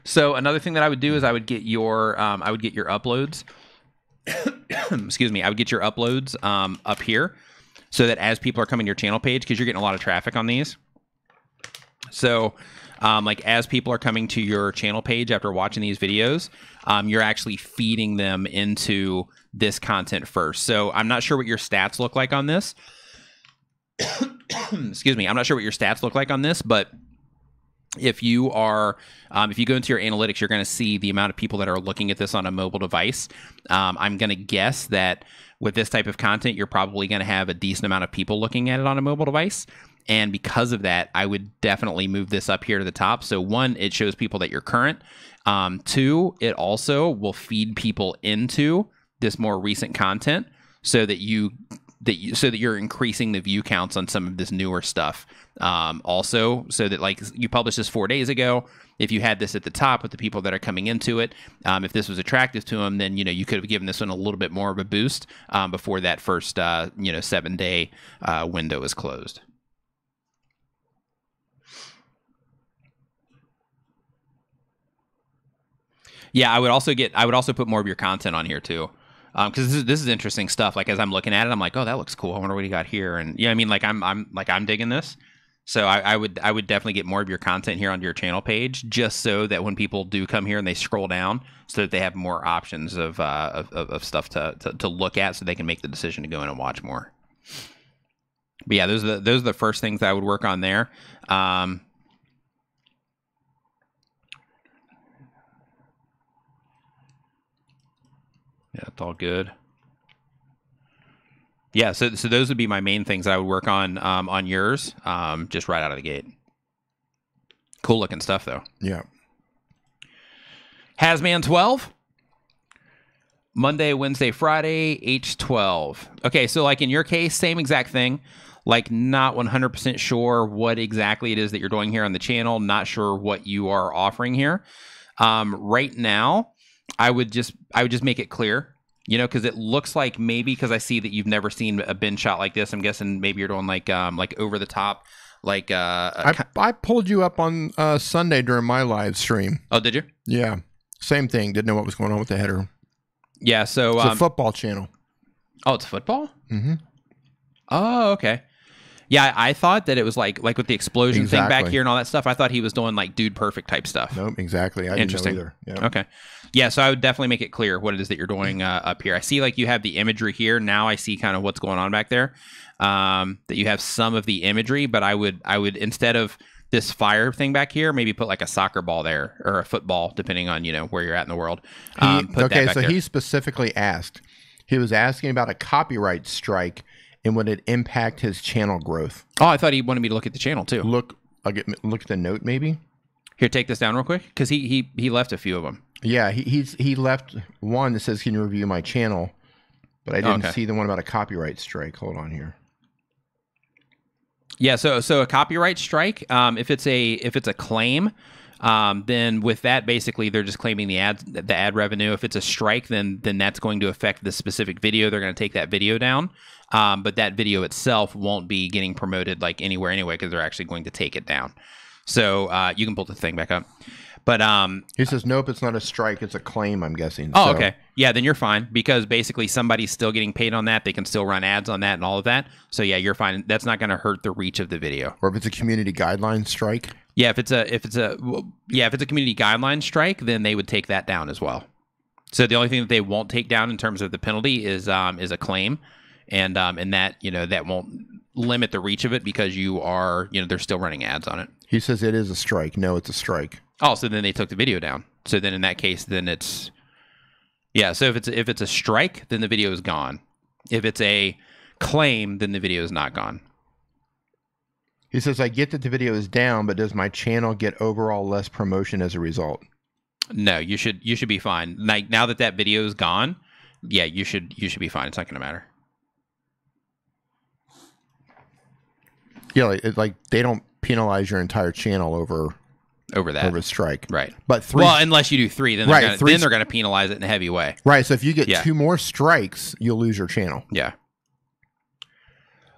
So another thing that I would do is I would get your uploads. Excuse me. I would get your uploads up here, so that as people are coming to your channel page, because you're getting a lot of traffic on these. So like as people are coming to your channel page after watching these videos, you're actually feeding them into this content first. So I'm not sure what your stats look like on this. Excuse me. I'm not sure what your stats look like on this, but if you are, if you go into your analytics, you're going to see the amount of people that are looking at this on a mobile device. I'm going to guess that with this type of content, you're probably going to have a decent amount of people looking at it on a mobile device. And because of that, I would definitely move this up here to the top. So one, it shows people that you're current. Two, it also will feed people into this more recent content, so that you're increasing the view counts on some of this newer stuff. Also, so that like you published this 4 days ago, if you had this at the top with the people that are coming into it, if this was attractive to them, then you could have given this one a little bit more of a boost before that first 7-day window is closed. Yeah, I would also put more of your content on here too. Because this is interesting stuff. Like as I'm looking at it, I'm like, oh, that looks cool. I wonder what he got here. And yeah, I mean, like I'm digging this. So I would definitely get more of your content here onto your channel page, just so that when people do come here and they scroll down, so that they have more options of stuff to look at, so they can make the decision to go in and watch more. But yeah, those are the first things that I would work on there. Yeah, it's all good. Yeah, so those would be my main things that I would work on yours, just right out of the gate. Cool looking stuff though. Yeah. Hasman 12. Monday, Wednesday, Friday, H12. Okay, so like in your case, same exact thing. Like not 100% sure what exactly it is that you're doing here on the channel. Not sure what you are offering here. Right now, I would just make it clear, you know, because it looks like maybe because I see that you've never seen a bin shot like this. I'm guessing maybe you're doing like over the top, like I pulled you up on Sunday during my live stream. Oh, did you? Yeah, same thing. Didn't know what was going on with the header. Yeah, so it's a football channel. Oh, it's football? Mm-hmm. Oh, okay. Yeah, I thought that it was like with the explosion thing back here and all that stuff. I thought he was doing like Dude Perfect type stuff. Nope, exactly. I didn't know either. Yeah. Okay. Yeah, so I would definitely make it clear what it is that you're doing up here. I see like you have the imagery here. Now I see kind of what's going on back there. That you have some of the imagery, but I would instead of this fire thing back here, maybe put like a soccer ball there or a football, depending on, you know, where you're at in the world. Okay, so he specifically asked. He was asking about a copyright strike and would it impact his channel growth? Oh, I thought he wanted me to look at the channel too. Look at the note maybe. Here, take this down real quick because he left a few of them. Yeah, he left one that says, "Can you review my channel?" But I didn't see the one about a copyright strike. Hold on here. Yeah, so a copyright strike, if it's a claim, then with that basically they're just claiming the ad revenue. If it's a strike, then that's going to affect the specific video. They're going to take that video down, but that video itself won't be getting promoted like anywhere anyway because they're actually going to take it down. So you can pull the thing back up. But he says, nope, it's not a strike. It's a claim, I'm guessing. Oh, okay. Yeah, then you're fine because basically somebody's still getting paid on that. They can still run ads on that and all of that. So yeah, you're fine. That's not going to hurt the reach of the video. Or if it's a community guideline strike. Yeah, if it's a community guideline strike, then they would take that down as well. So the only thing that they won't take down in terms of the penalty is a claim, and that, you know, that won't limit the reach of it because you are, you know, they're still running ads on it. He says it is a strike. No, it's a strike. Oh, so then they took the video down. So then in that case, then it's, yeah. So if it's a strike, then the video is gone. If it's a claim, then the video is not gone. He says, I get that the video is down, but does my channel get overall less promotion as a result? No, you should be fine. Like now that video is gone, yeah, you should be fine. It's not going to matter. Yeah, like they don't penalize your entire channel over a strike, right? But unless you do 3, then they're going to penalize it in a heavy way, right? So if you get 2 more strikes, you'll lose your channel. Yeah.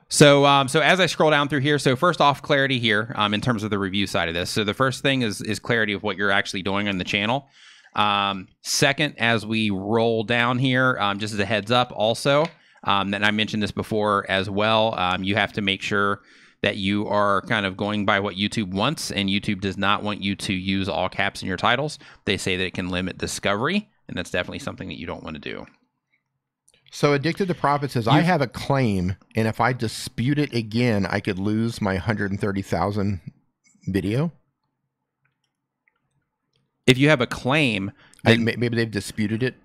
So as I scroll down through here, so first off, clarity here in terms of the review side of this. So the first thing is clarity of what you're actually doing on the channel. Second, as we roll down here, just as a heads up, also, and I mentioned this before as well, you have to make sure that you are kind of going by what YouTube wants, and YouTube does not want you to use all caps in your titles. They say that it can limit discovery, and that's definitely something that you don't want to do. So Addicted to Profit says, I have a claim, and if I dispute it again, I could lose my 130,000 video? If you have a claim... maybe they've disputed it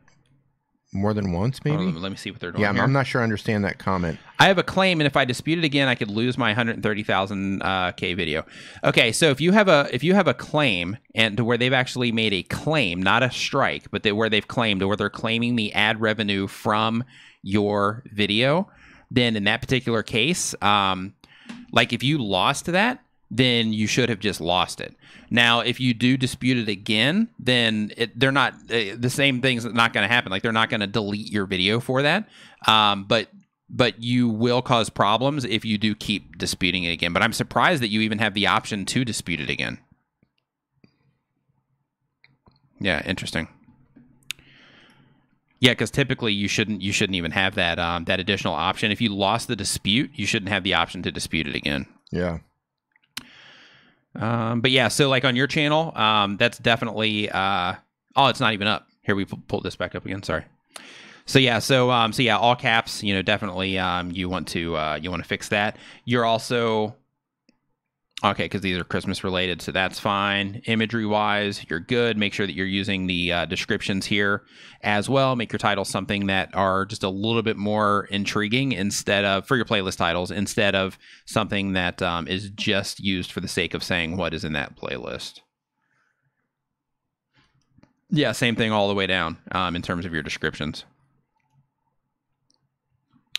more than once, maybe? Let me see what they're doing. Yeah, I'm not sure I understand that comment. I have a claim, and if I dispute it again, I could lose my 130,000 K video. Okay, so if you have a claim, and to where they've actually made a claim, not a strike, but where they've claimed, or where they're claiming the ad revenue from your video, then in that particular case, like if you lost that, then you should have just lost it. Now, if you do dispute it again, then they're not the same thing's not going to happen. Like they're not going to delete your video for that. But you will cause problems if you do keep disputing it again. But I'm surprised that you even have the option to dispute it again. Yeah, interesting. Yeah, because typically you shouldn't even have that that additional option. If you lost the dispute, you shouldn't have the option to dispute it again. Yeah. But yeah, so like on your channel, that's definitely, oh, it's not even up. Here, we pulled this back up again. Sorry. So yeah, so yeah, all caps, you know, definitely, you want to fix that. You're also, Okay, because these are Christmas related, so that's fine. Imagery wise, you're good. Make sure that you're using the descriptions here as well. Make your titles something that are just a little bit more intriguing instead of, for your playlist titles, instead of something that is just used for the sake of saying what is in that playlist. Yeah, same thing all the way down in terms of your descriptions.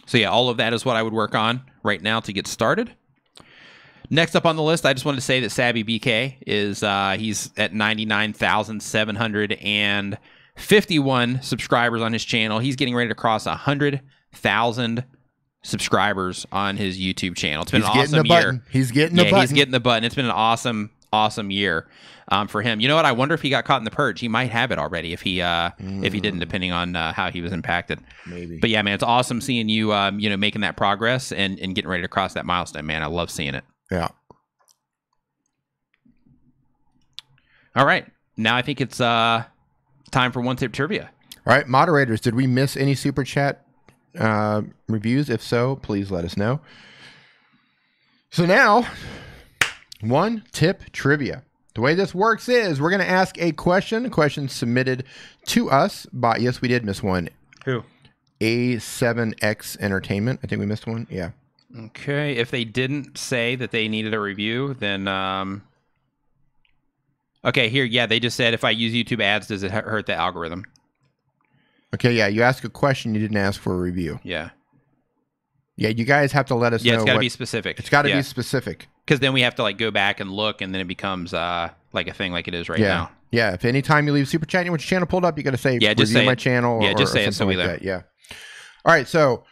So yeah, all of that is what I would work on right now to get started. Next up on the list, I just wanted to say that Savvy BK is he's at 99,751 subscribers on his channel. He's getting ready to cross 100,000 subscribers on his YouTube channel. It's been an awesome year. He's getting the button. He's getting the button. It's been an awesome year for him. You know what? I wonder if he got caught in the purge. He might have it already if he didn't, depending on how he was impacted. Maybe. But yeah, man, it's awesome seeing you making that progress and getting ready to cross that milestone, man. I love seeing it. Yeah. All right. Now I think it's time for one tip trivia. All right, moderators, did we miss any super chat reviews? If so, please let us know. So now, one tip trivia. The way this works is we're going to ask a question submitted to us by, yes, we did miss one. Who? A7X Entertainment. I think we missed one. Yeah. Okay. If they didn't say that they needed a review, then okay, here, yeah, they just said if I use YouTube ads, does it hurt the algorithm? Okay, yeah, you ask a question, you didn't ask for a review. Yeah. Yeah, you guys have to let us know. Yeah, it's got to be specific. It's got to be specific. Because then we have to like go back and look, and then it becomes like a thing like it is right now. Yeah, if anytime you leave super chat and you want your channel pulled up, you got to say just review say my channel. Yeah, just say it so we like that. Yeah. All right, so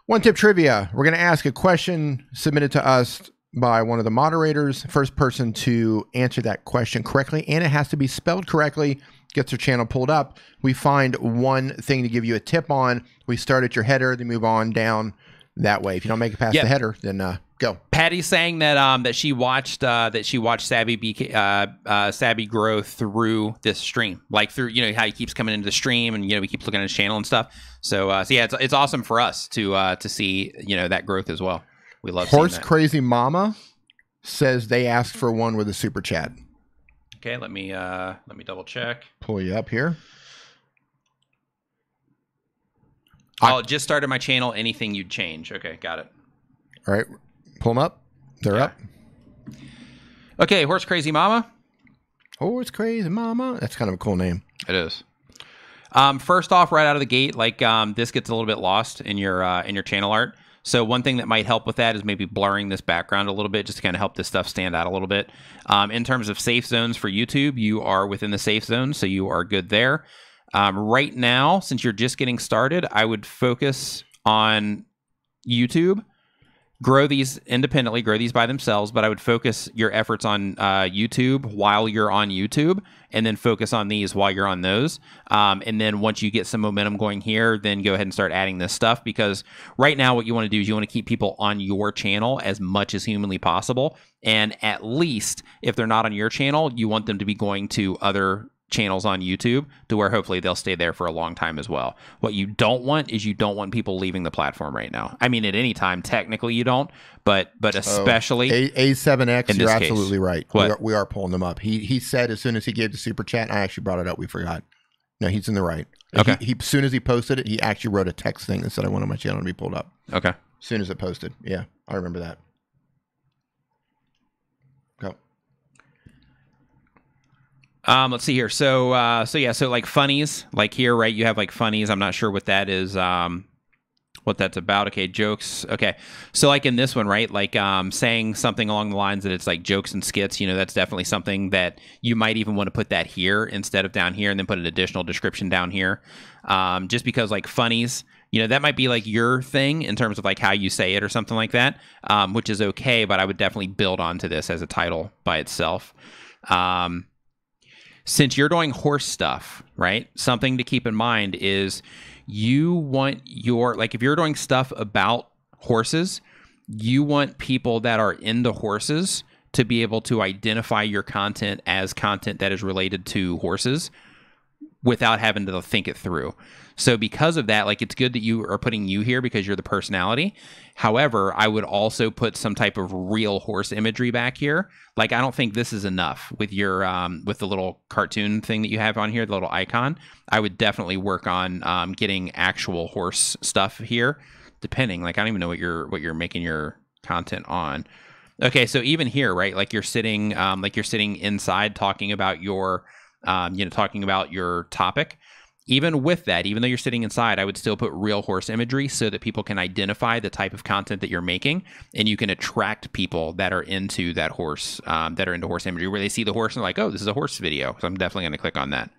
one tip trivia. We're going to ask a question submitted to us by one of the moderators. First person to answer that question correctly, and it has to be spelled correctly, gets their channel pulled up. We find one thing to give you a tip on. We start at your header, then move on down that way. If you don't make it past the header, then go. Patty's saying that that she watched Savvy BK, Savvy grow through this stream, like through how he keeps coming into the stream, and we keep looking at his channel and stuff. So yeah, it's awesome for us to see that growth as well. We love Horse Crazy Mama says they asked for one with a super chat. Okay, let me double check. Pull you up here. Oh, just started my channel. Anything you'd change? Okay, got it. All right, pull them up. They're up. Okay, Horse Crazy Mama. Horse Crazy Mama. That's kind of a cool name. It is. First off, right out of the gate, like this gets a little bit lost in your channel art. So one thing that might help with that is maybe blurring this background a little bit, just to kind of help this stuff stand out a little bit. In terms of safe zones for YouTube, you are within the safe zone, so you are good there. Right now, since you're just getting started, I would focus on YouTube. Grow these independently, grow these by themselves, but I would focus your efforts on YouTube while you're on YouTube, and then focus on these while you're on those. And then once you get some momentum going here, then go ahead and start adding this stuff, because right now what you want to do is you want to keep people on your channel as much as humanly possible. And at least if they're not on your channel, you want them to be going to other channels on YouTube, to where hopefully they'll stay there for a long time as well. What you don't want is people leaving the platform right now. I mean, at any time, technically you don't, but especially A7X, you're absolutely case. Right. What? We are pulling them up. He said as soon as he gave the super chat, I actually brought it up. We forgot. No, he's in the right. Okay. He as soon as he posted it, he actually wrote a text thing that said, I wanted my channel to be pulled up. Okay. As soon as it posted. Yeah, I remember that. Go. Let's see here. So like funnies, like here, right? You have like funnies. I'm not sure what that is, what that's about. Okay, jokes. Okay. So like in this one, right? Like saying something along the lines that it's like jokes and skits, that's definitely something that you might even want to put that here instead of down here, and then put an additional description down here. Just because like funnies, that might be like your thing in terms of like how you say it or something like that, which is okay, but I would definitely build onto this as a title by itself. Since you're doing horse stuff, right? Something to keep in mind is you want if you're doing stuff about horses, you want people that are into horses to be able to identify your content as content that is related to horses. without having to think it through. So because of that, like, it's good that you are putting you here because you're the personality. However, I would also put some type of real horse imagery back here. Like, I don't think this is enough with your with the little cartoon thing that you have on here, the little icon. I would definitely work on getting actual horse stuff here. Depending, like, I don't even know what you're making your content on. Okay, so even here, right? Like, you're sitting inside talking about your talking about your topic. Even with that, even though you're sitting inside, I would still put real horse imagery so that people can identify the type of content that you're making, and you can attract people that are into that horse, that are into horse imagery, where they see the horse and they're like, oh, this is a horse video. So I'm definitely going to click on that.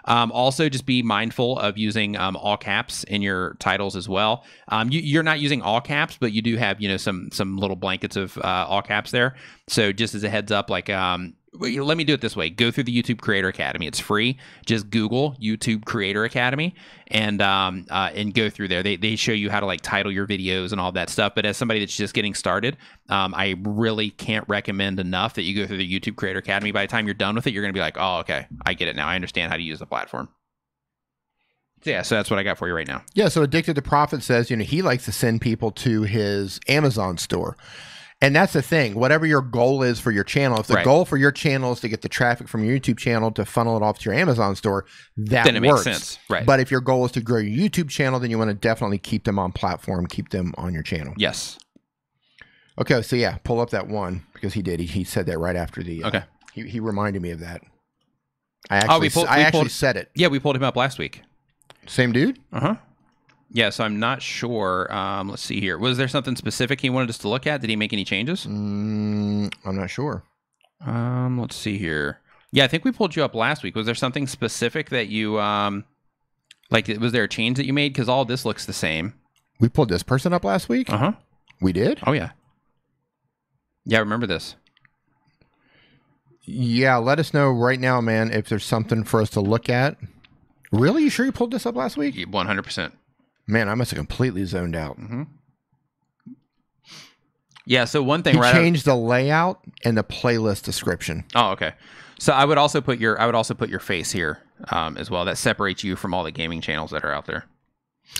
Also, just be mindful of using all caps in your titles as well. You're not using all caps, but you do have, some little blankets of all caps there. So just as a heads up, like, let me do it this way. Go through the YouTube Creator Academy. It's free. Just Google YouTube Creator Academy and go through there. They show you how to, like, title your videos and all that stuff. But as somebody that's just getting started, I really can't recommend enough that you go through the YouTube Creator Academy. By the time you're done with it, you're going to be like, oh, okay, I get it now. I understand how to use the platform. So yeah, so that's what I got for you right now. Yeah, so Addicted to Profit says, he likes to send people to his Amazon store. And that's the thing. Whatever your goal is for your channel, if the goal for your channel is to get the traffic from your YouTube channel to funnel it off to your Amazon store, then it works. Makes sense. Right. But if your goal is to grow your YouTube channel, then you want to definitely keep them on platform, keep them on your channel. Yes. Okay, so yeah, pull up that one because he did. He said that right after the. Okay. He reminded me of that. I actually said it. Yeah, we pulled him up last week. Same dude? Uh-huh. Yeah, so I'm not sure. Let's see here. Was there something specific he wanted us to look at? Did he make any changes? I'm not sure. Let's see here. Yeah, I think we pulled you up last week. Was there something specific that you, like, was there a change that you made? Because all this looks the same. We pulled this person up last week? Uh-huh. We did? Oh, yeah. Yeah, I remember this. Yeah, let us know right now, man, if there's something for us to look at. Really? You sure you pulled this up last week? 100%. Man, I must have completely zoned out. Mm-hmm. Yeah, so one thing, he changed the layout and the playlist description. Oh, okay. So I would also put your face here as well. That separates you from all the gaming channels that are out there.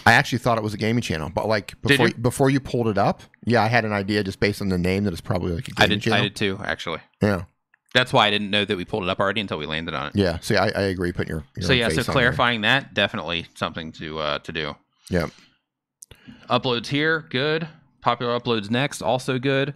I actually thought it was a gaming channel, but like before you pulled it up, yeah, I had an idea just based on the name that it's probably like a gaming channel. I did too, actually. Yeah. That's why I didn't know that we pulled it up already until we landed on it. Yeah. See, I agree. Putting your so yeah. So clarifying that, definitely something to do. Yeah. Uploads here, good. Popular uploads next, also good.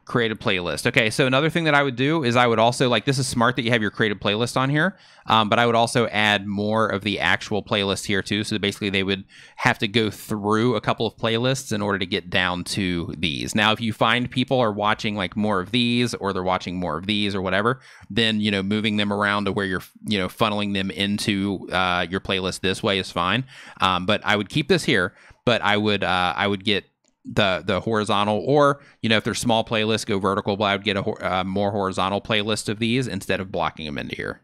Created playlist. Okay, so another thing that I would do is I would also, like, this is smart that you have your created playlist on here, but I would also add more of the actual playlist here too. So basically they would have to go through a couple of playlists in order to get down to these. Now, if you find people are watching like more of these or they're watching more of these or whatever, then, moving them around to where you're, funneling them into your playlist this way is fine. But I would keep this here, but I would get the horizontal, or if they're small playlists, go vertical, but I would get a more horizontal playlist of these instead of blocking them into here.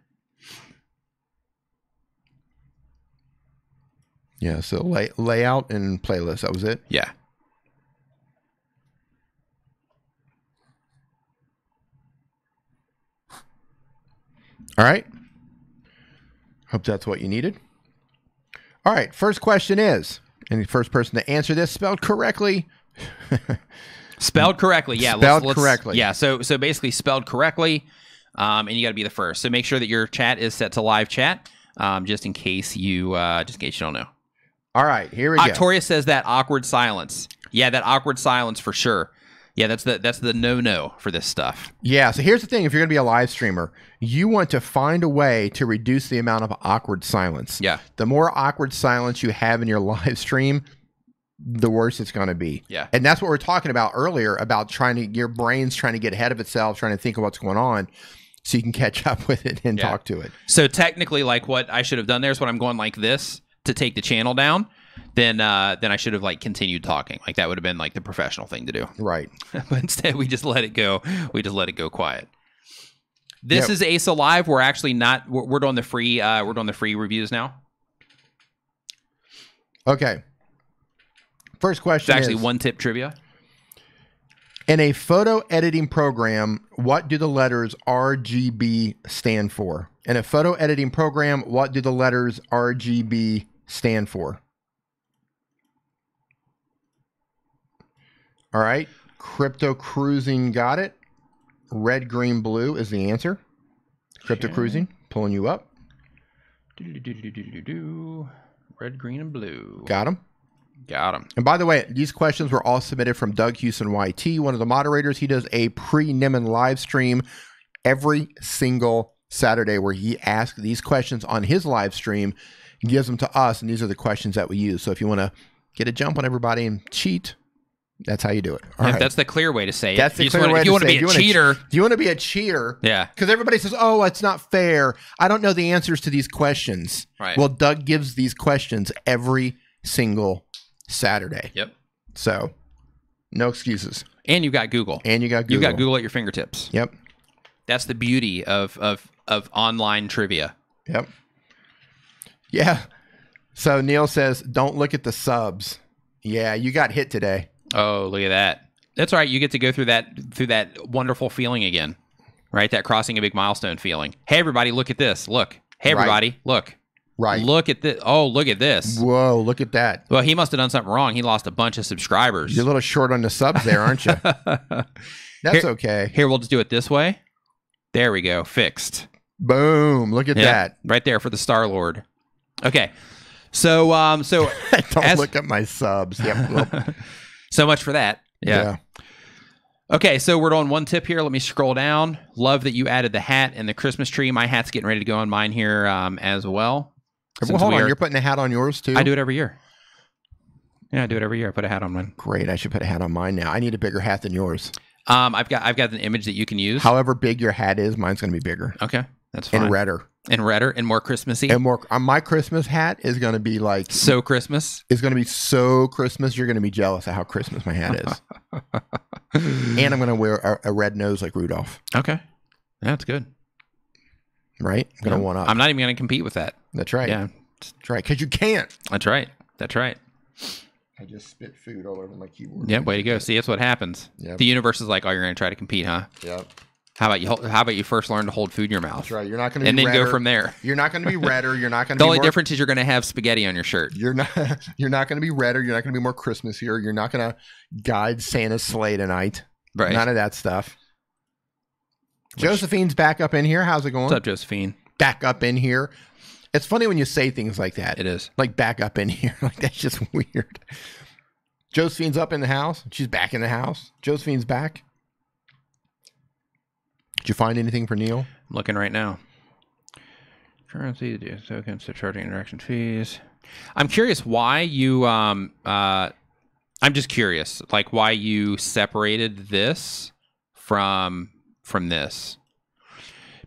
Yeah, so layout and playlist, that was it? Yeah. All right. Hope that's what you needed. All right, first question is, and the first person to answer this spelled correctly. Spelled correctly, yeah. Spelled correctly. Yeah, so basically spelled correctly, and you got to be the first. So make sure that your chat is set to live chat, just in case you don't know. All right, here we go. Octoria says that awkward silence. Yeah, that awkward silence for sure. Yeah, that's the no-no for this stuff. Yeah, so here's the thing. If you're going to be a live streamer, you want to find a way to reduce the amount of awkward silence. Yeah. The more awkward silence you have in your live stream, the worse it's going to be. Yeah. And that's what we're talking about earlier, about your brain's trying to get ahead of itself, trying to think of what's going on so you can catch up with it and talk to it. So technically, like, what I should have done there is when I'm going like this to take the channel down, then I should have, like, continued talking. Like, that would have been, like, the professional thing to do. Right. But instead, we just let it go. We just let it go quiet. This is Asa Live. We're actually not. We're doing the free. We're doing the free reviews now. Okay. First question. It's actually one tip trivia. In a photo editing program, what do the letters RGB stand for? In a photo editing program, what do the letters RGB stand for? All right. Crypto cruising got it. Red, green, blue is the answer. Crypto cruising, pulling you up. Red, green, and blue. Got him. Got him. And by the way, these questions were all submitted from Doug Houston YT, one of the moderators. He does a pre-Nimmin live stream every single Saturday where he asks these questions on his live stream, gives them to us, and these are the questions that we use. So if you want to get a jump on everybody and cheat, that's how you do it. All right. That's the clear way to say it. That's the clear way to say it. If you want to be a cheater. If you want to be a cheater. Yeah. Because everybody says, oh, it's not fair. I don't know the answers to these questions. Right. Well, Doug gives these questions every single Saturday. Yep. So, no excuses. And you got Google. And you got Google. You got Google at your fingertips. Yep. That's the beauty of online trivia. Yep. Yeah. So Neil says, don't look at the subs. Yeah, you got hit today. Oh, look at that. That's all right. You get to go through that wonderful feeling again, right? That crossing a big milestone feeling. Hey, everybody, look at this. Look. Hey, everybody, look. Right. Look at this. Oh, look at this. Whoa, look at that. Well, he must have done something wrong. He lost a bunch of subscribers. You're a little short on the subs there, aren't you? That's okay. Here, we'll just do it this way. There we go. Fixed. Boom. Look at that. Right there for the Star-Lord. Okay. So don't look at my subs. Yep. Well, so much for that. Yeah. Okay, so we're on one tip here. Let me scroll down. Love that you added the hat and the Christmas tree. My hat's getting ready to go on mine here as well. Well, hold on. You're putting a hat on yours too? I do it every year. Yeah, I do it every year. I put a hat on mine. Great. I should put a hat on mine now. I need a bigger hat than yours. I've got an image that you can use. However big your hat is, mine's going to be bigger. Okay, that's fine. And redder. And redder and more Christmassy. And more. My Christmas hat is going to be like so Christmas. It's going to be so Christmas. You're going to be jealous of how Christmas my hat is. And I'm going to wear a red nose like Rudolph. Okay, that's good. Right? I'm going to one up. I'm not even going to compete with that. That's right. Yeah, that's right. Because you can't. That's right. That's right. I just spit food all over my keyboard. Yep, way to go. See, that's what happens. Yep. The universe is like, oh, you're going to try to compete, huh? Yep. How about you first learn to hold food in your mouth? That's right. You're not going to be and then redder. go from there. You're not going to be redder. You're not going to The be only more... difference is you're going to have spaghetti on your shirt. You're not going to be redder. You're not going to be more Christmas here. You're not going to guide Santa's sleigh tonight. Right. None of that stuff. Josephine's back up in here. How's it going? What's up, Josephine? Back up in here. It's funny when you say things like that. It is. Like back up in here. Like that's just weird. Josephine's up in the house. She's back in the house. Josephine's back. Did you find anything for Neil? I'm looking right now. Currency, tokens, to charging interaction fees. I'm curious why you, I'm just curious, like why you separated this from this.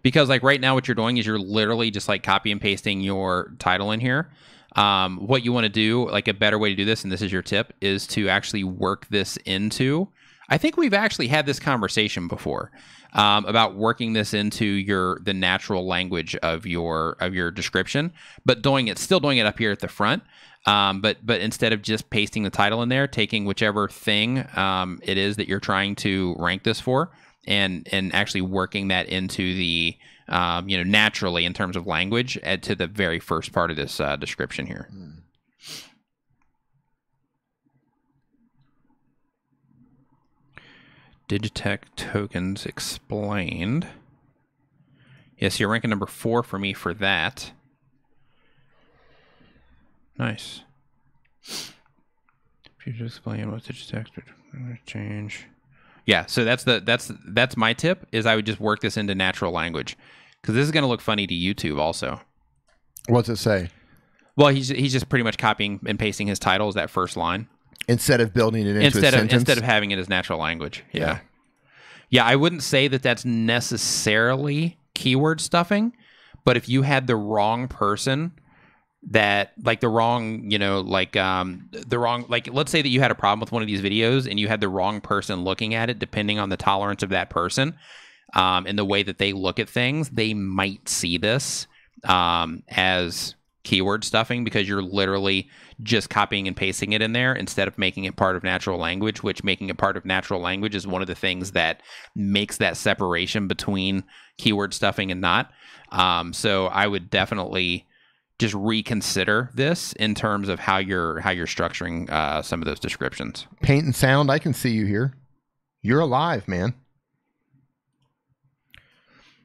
Because like right now what you're doing is you're literally just like copy and pasting your title in here. What you want to do, like a better way to do this, and this is your tip, is to actually work this into, I think we've actually had this conversation before, about working this into the natural language of your description, but still doing it up here at the front. But instead of just pasting the title in there, taking whichever thing it is that you're trying to rank this for, and actually working that into the naturally in terms of language to the very first part of this description here. Digitech tokens explained. Yes, you're ranking number 4 for me for that. Nice. Future explain what's Digitech change. Yeah, so that's my tip, is I would just work this into natural language, because this is going to look funny to YouTube also. What's it say? Well, he's just pretty much copying and pasting his title as that first line. Instead of building it into a sentence? Instead of having it as natural language. Yeah. Yeah, I wouldn't say that that's necessarily keyword stuffing, but if you had the wrong person that, like the wrong, like let's say that you had a problem with one of these videos and you had the wrong person looking at it, depending on the tolerance of that person and the way that they look at things, they might see this as keyword stuffing, because you're literally just copying and pasting it in there instead of making it part of natural language, which making it part of natural language is one of the things that makes that separation between keyword stuffing and not. So I would definitely just reconsider this in terms of how you're structuring some of those descriptions. Paint and sound, I can see you here. You're alive, man.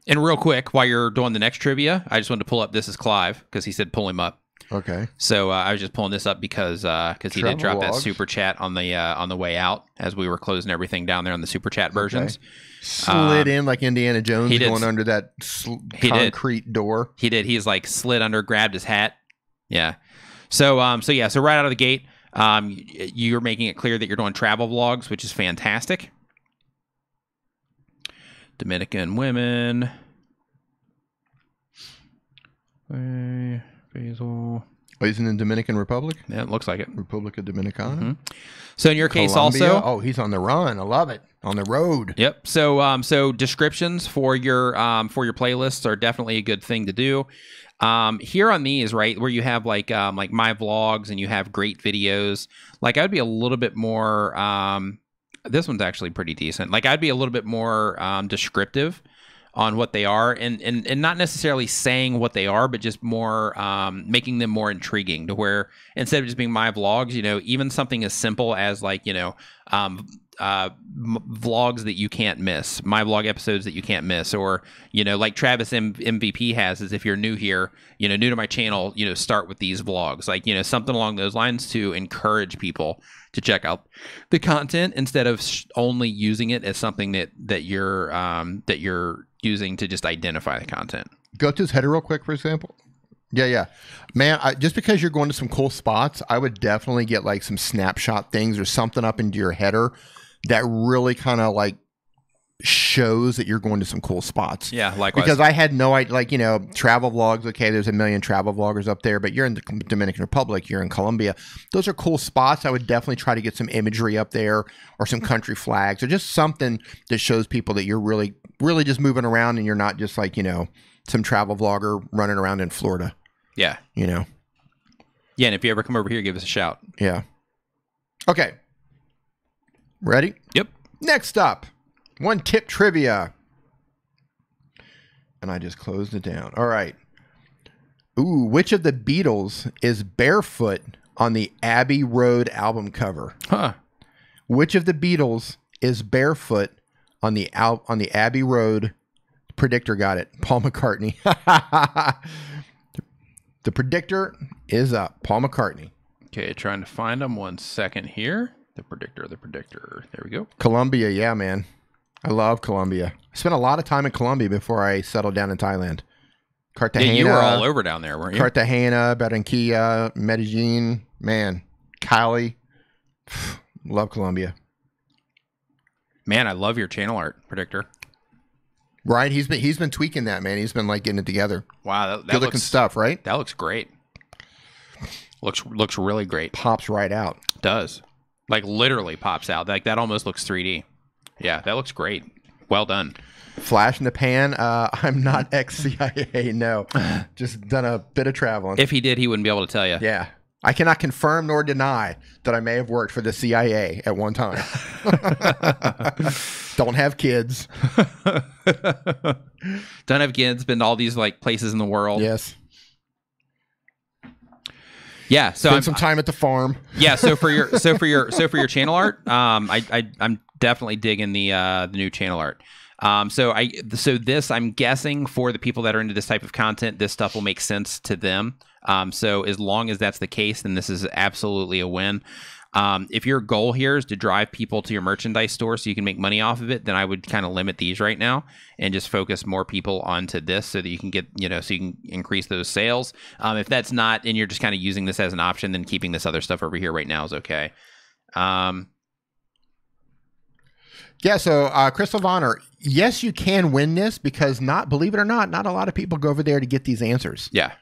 And real quick, while you're doing the next trivia, I just wanted to pull up This Is Clive because he said pull him up. Okay. So I was just pulling this up because he did drop that super chat on the way out as we were closing everything down there on the super chat versions. Okay. Slid in like Indiana Jones going under that concrete door. He did. He's like slid under, grabbed his hat. Yeah. So right out of the gate, you're making it clear that you're doing travel vlogs, which is fantastic. Dominican women. Basil. Oh, he's in the Dominican Republic? Yeah, it looks like it. Republica Dominicana. Mm-hmm. So in your case Colombia. also... Oh, he's on the run. I love it. On the road. Yep. So descriptions for your playlists are definitely a good thing to do. Here on these, right, where you have like my vlogs and you have great videos, like I would be a little bit more... this one's actually pretty decent. Like I'd be a little bit more descriptive on what they are and not necessarily saying what they are, but just more making them more intriguing to where instead of just being my vlogs, you know, even something as simple as like, you know, vlogs that you can't miss, my vlog episodes that you can't miss, or, you know, like Travis MVP has is if you're new here, you know, new to my channel, you know, start with these vlogs, like, you know, something along those lines to encourage people to check out the content instead of only using it as something that you're using to just identify the content. Go to his header real quick, for example. Yeah. Man, just because you're going to some cool spots, I would definitely get like some snapshot things or something up into your header that really kind of like shows that you're going to some cool spots. Yeah, likewise. Because I had no idea, like, you know, travel vlogs, okay, there's a million travel vloggers up there, but you're in the Dominican Republic, you're in Colombia. Those are cool spots. I would definitely try to get some imagery up there or some country flags or just something that shows people that you're really, really just moving around and you're not just like, you know, some travel vlogger running around in Florida. Yeah. You know? Yeah, and if you ever come over here, give us a shout. Yeah. Okay. Ready? Yep. Next up, one tip trivia. And I just closed it down. All right. Ooh, which of the Beatles is barefoot on the Abbey Road album cover? Huh. Which of the Beatles is barefoot on the Abbey Road? Predictor got it. Paul McCartney. The predictor is up. Paul McCartney. Okay, trying to find him 1 second here. The predictor. There we go. Colombia, yeah, man. I love Colombia. I spent a lot of time in Colombia before I settled down in Thailand. Cartagena. Yeah, you were all over down there, weren't you? Cartagena, Barranquilla, Medellin, man, Cali. Love Colombia. Man, I love your channel art, predictor. Right, he's been tweaking that, man. He's been like getting it together. Wow, that good looking stuff, right? That looks great. Looks really great. Pops right out. Does. Like literally pops out. Like that almost looks 3D. Yeah, that looks great. Well done. Flash in the pan. I'm not ex-CIA. No, just done a bit of traveling. If he did, he wouldn't be able to tell you. Yeah. I cannot confirm nor deny that I may have worked for the CIA at one time. Don't have kids. Don't have kids. Been to all these like places in the world. Yes. Yeah. So spend some time at the farm. Yeah. So for your channel art, I'm definitely digging the new channel art. So this, I'm guessing for the people that are into this type of content, this stuff will make sense to them. So as long as that's the case, then this is absolutely a win. If your goal here is to drive people to your merchandise store so you can make money off of it, then I would kind of limit these right now and just focus more people onto this so that you can get, you know, so you can increase those sales. If that's not, and you're just kind of using this as an option, then keeping this other stuff over here right now is okay. Yeah, so Crystal Vonner, yes, you can win this because believe it or not a lot of people go over there to get these answers. Yeah.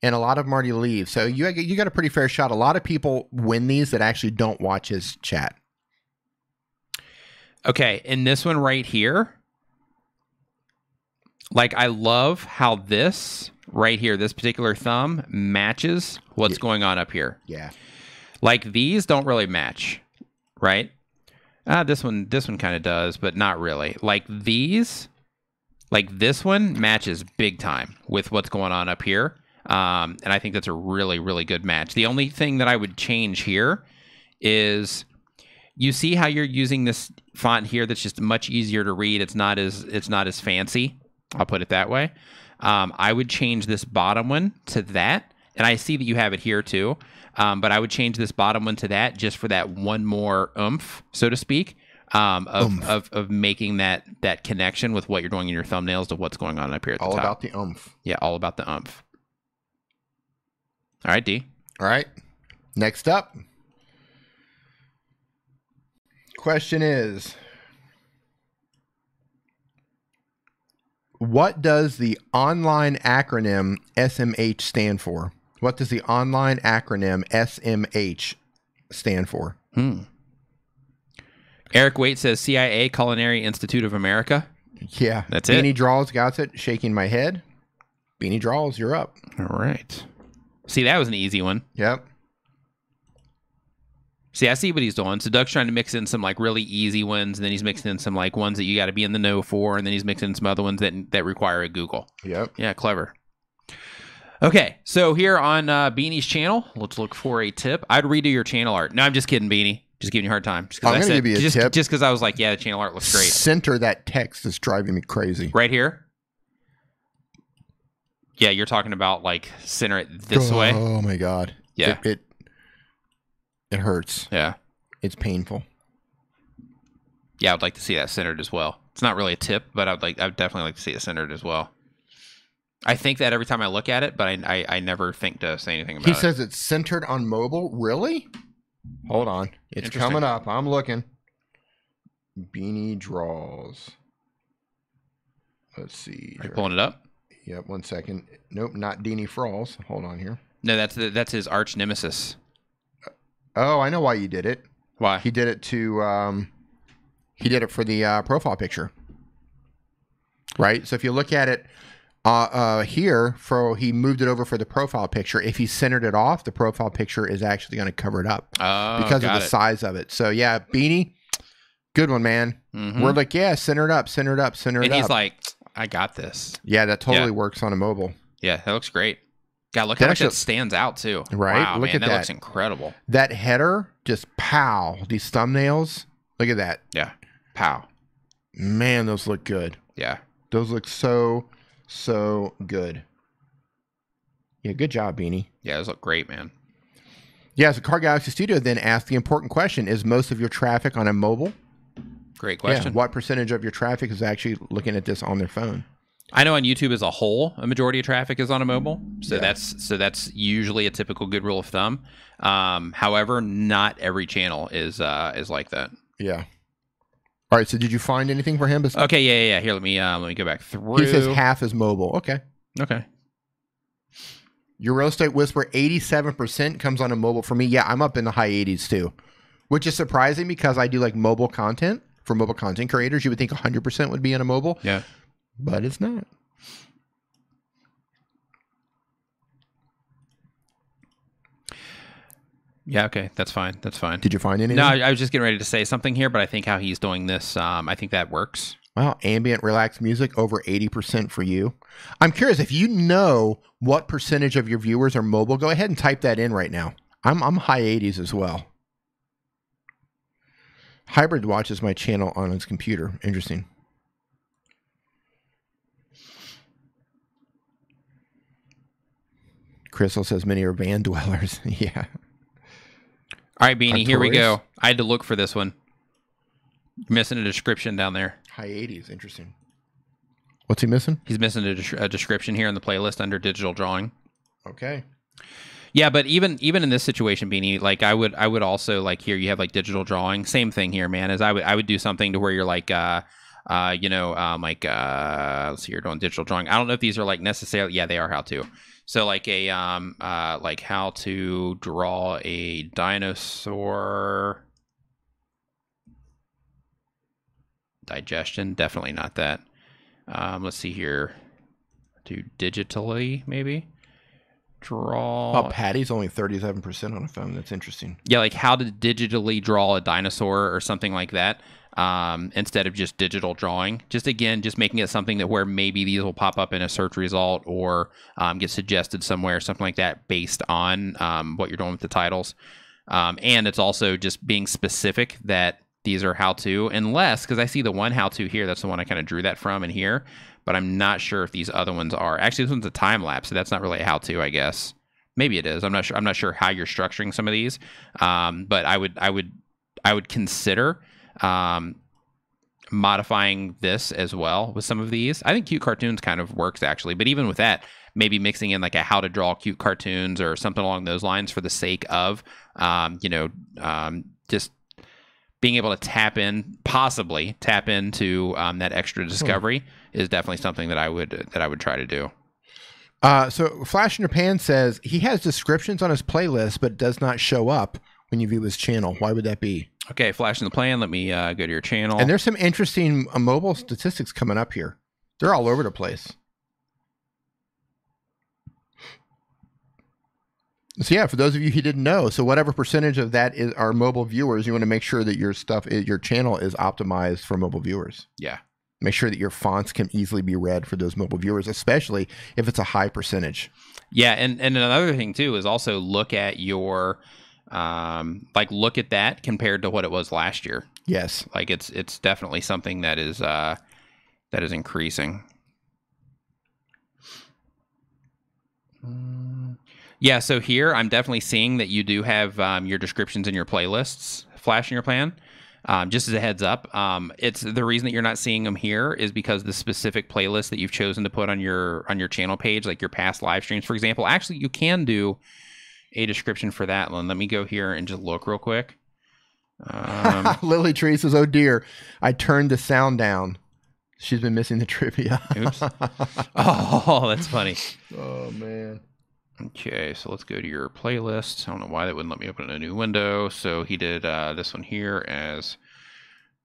And a lot of them already leave. So you got a pretty fair shot. A lot of people win these that actually don't watch his chat. Okay, in this one right here, like I love how this right here, this particular thumb matches what's going on up here. Yeah. Like these don't really match, right? This one kind of does, but not really. Like these Like this one matches big time with what's going on up here. And I think that's a really, really good match. The only thing that I would change here is you see how you're using this font here that's just much easier to read. It's not as fancy. I'll put it that way. I would change this bottom one to that. And I see that you have it here too. But I would change this bottom one to that just for that one more oomph, so to speak, of making that connection with what you're doing in your thumbnails to what's going on up here at the top. All about the oomph. Yeah, all about the oomph. All right, D. All right. Next up. Question is, what does the online acronym SMH stand for? What does the online acronym SMH stand for? Eric Waite says CIA, Culinary Institute of America. Yeah. That's Beanie it. Draws got it. Shaking my head. Beanie Draws, you're up. All right. See, that was an easy one. Yep. See, I see what he's doing. So Doug's trying to mix in some like really easy ones, and then he's mixing in some like ones that you got to be in the know for, and then he's mixing in some other ones that require a Google. Yep. Yeah, clever. Okay, so here on Beanie's channel, let's look for a tip. I'd redo your channel art. No, I'm just kidding, Beanie. Just giving you a hard time. I'm going to give you a tip. Just because I was like, yeah, the channel art looks great. Center that text is driving me crazy. Right here? Yeah, you're talking about like center it this way? Oh, my God. Yeah. It hurts. Yeah. It's painful. Yeah, I would like to see that centered as well. It's not really a tip, but I'd definitely like to see it centered as well. I think that every time I look at it, but I never think to say anything about it. He says it's centered on mobile. Really? Hold on. It's coming up. I'm looking. Beanie Draws. Let's see. Are you pulling it up? Yep, 1 second. Nope, not Deanie Frawls. Hold on here. No, that's his arch nemesis. Oh, I know why you did it. Why? He did it to he did it for the profile picture. Right? So if you look at it here, he moved it over for the profile picture. If he centered it off, the profile picture is actually going to cover it up because of the size of it. So yeah, Beanie, good one, man. Mm-hmm. We're like, yeah, center it up, center it up, center it up. And he's like, I got this. Yeah, that totally works on a mobile. Yeah, that looks great. God, look how much that stands out too. Right? Wow, look man, at that. That looks incredible. That header, just pow. These thumbnails, look at that. Yeah, pow. Man, those look good. Yeah. Those look so good. Yeah, good job, Beanie. Yeah, those look great, man. Yeah, so Car Galaxy Studio then asked the important question, is most of your traffic on a mobile? Great question. Yeah, what percentage of your traffic is actually looking at this on their phone? I know on YouTube as a whole, a majority of traffic is on a mobile. So that's usually a typical good rule of thumb. However, not every channel is like that. Yeah. All right. So did you find anything for him? Okay. Yeah. Here, let me go back through. He says half is mobile. Okay. Okay. Your Real Estate Whisper, 87% comes on a mobile for me. Yeah, I'm up in the high 80s too, which is surprising because I do like mobile content for mobile content creators. You would think 100% would be on a mobile. Yeah. But it's not. Yeah, okay. That's fine. That's fine. Did you find anything? No, I was just getting ready to say something here, but I think how he's doing this, I think that works. Wow, ambient relaxed music, over 80% for you. I'm curious, if you know what percentage of your viewers are mobile, go ahead and type that in right now. I'm high 80s as well. Hybrid watches my channel on his computer. Interesting. Crystal says many are van dwellers. Yeah. All right, Beanie, here we go. I had to look for this one. You're missing a description down there. High 80s. Interesting. What's he missing? He's missing a description here in the playlist under digital drawing. Okay. Yeah, but even in this situation, Beanie, like I would also like here you have like digital drawing. Same thing here, man. As I would do something to where you're like let's see, you're doing digital drawing. I don't know if these are like necessarily. Yeah, they are how to. So like a like how to draw a dinosaur. Digestion, definitely not that. Let's see here. Do digitally maybe. Draw. Oh, Patty's only 37% on a phone. That's interesting. Yeah, like how to digitally draw a dinosaur or something like that. instead of just digital drawing. Just making it something that where maybe these will pop up in a search result or get suggested somewhere, something like that, based on what you're doing with the titles. And it's also just being specific that these are how-to, unless, because I see the one how-to here, that's the one I kind of drew that from in here, but I'm not sure if these other ones are. Actually, this one's a time lapse, so that's not really a how-to, I guess. Maybe it is. I'm not sure. I'm not sure how you're structuring some of these, but I would consider modifying this as well with some of these. I think cute cartoons kind of works actually, but even with that, maybe mixing in like a how to draw cute cartoons or something along those lines for the sake of just being able to possibly tap into that extra discovery is definitely something that I would try to do. So Flash in Your Pan says he has descriptions on his playlist, but does not show up when you view his channel. Why would that be? Okay, Flash in the Pan. Let me go to your channel. And there's some interesting mobile statistics coming up here. They're all over the place. So yeah, for those of you who didn't know, so whatever percentage of that is our mobile viewers, you want to make sure that your channel is optimized for mobile viewers. Yeah. Make sure that your fonts can easily be read for those mobile viewers, especially if it's a high percentage. Yeah, and another thing too is also look at your look at that compared to what it was last year. Yes. Like it's definitely something that is increasing. Yeah, so here I'm definitely seeing that you do have your descriptions in your playlists flashing your plan. Just as a heads up, it's the reason that you're not seeing them here is because the specific playlist that you've chosen to put on your channel page, like your past live streams, for example. Actually, you can do a description for that one. Let me go here and just look real quick. Lily Tree says, "Oh dear, I turned the sound down." She's been missing the trivia. Oops. Oh, that's funny. Oh man. Okay, so let's go to your playlist. I don't know why that wouldn't let me open a new window. So he did this one here as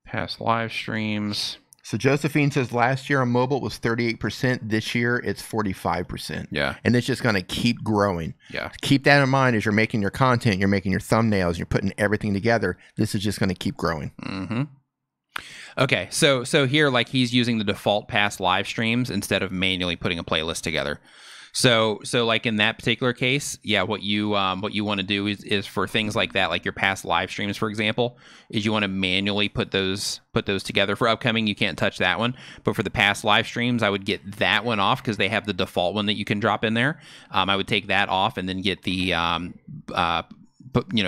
past live streams. So Josephine says last year on mobile it was 38%. This year it's 45%. Yeah. And it's just going to keep growing. Yeah. Keep that in mind as you're making your content, you're making your thumbnails, you're putting everything together. This is just going to keep growing. Mm-hmm. Okay, so here, like, he's using the default past live streams instead of manually putting a playlist together. So like in that particular case, yeah, what you want to do is for things like that, like your past live streams, for example, is you want to manually put those together. For upcoming, you can't touch that one, but for the past live streams, I would get that one off because they have the default one that you can drop in there. I would take that off and then get the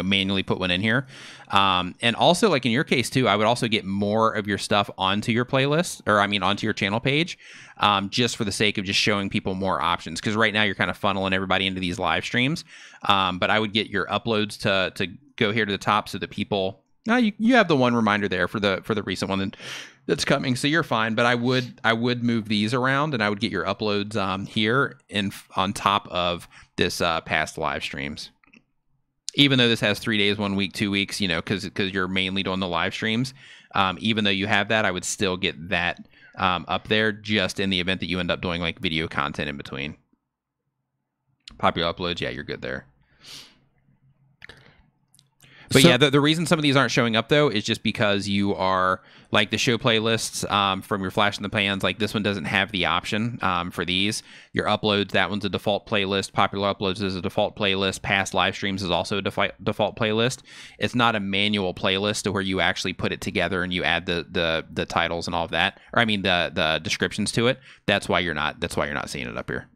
manually put one in here. And also, like in your case too, I would also get more of your stuff onto your playlist, or I mean onto your channel page, just for the sake of just showing people more options. Because right now you're kind of funneling everybody into these live streams. But I would get your uploads to go here to the top so that people, you have the one reminder there for the recent one that's coming, so you're fine. But I would move these around, and I would get your uploads here on top of this past live streams. Even though this has 3 days, 1 week, 2 weeks, because you're mainly doing the live streams, even though you have that, I would still get that up there just in the event that you end up doing like video content in between. Popular uploads, yeah, you're good there. But so, yeah, the reason some of these aren't showing up, though, is just because you are, like the show playlists from your Flash in the Pans, like this one doesn't have the option for these. Your uploads, that one's a default playlist. Popular uploads is a default playlist. Past live streams is also a default playlist. It's not a manual playlist to where you actually put it together and you add the titles and all of that. Or I mean the descriptions to it. That's why you're not seeing it up here.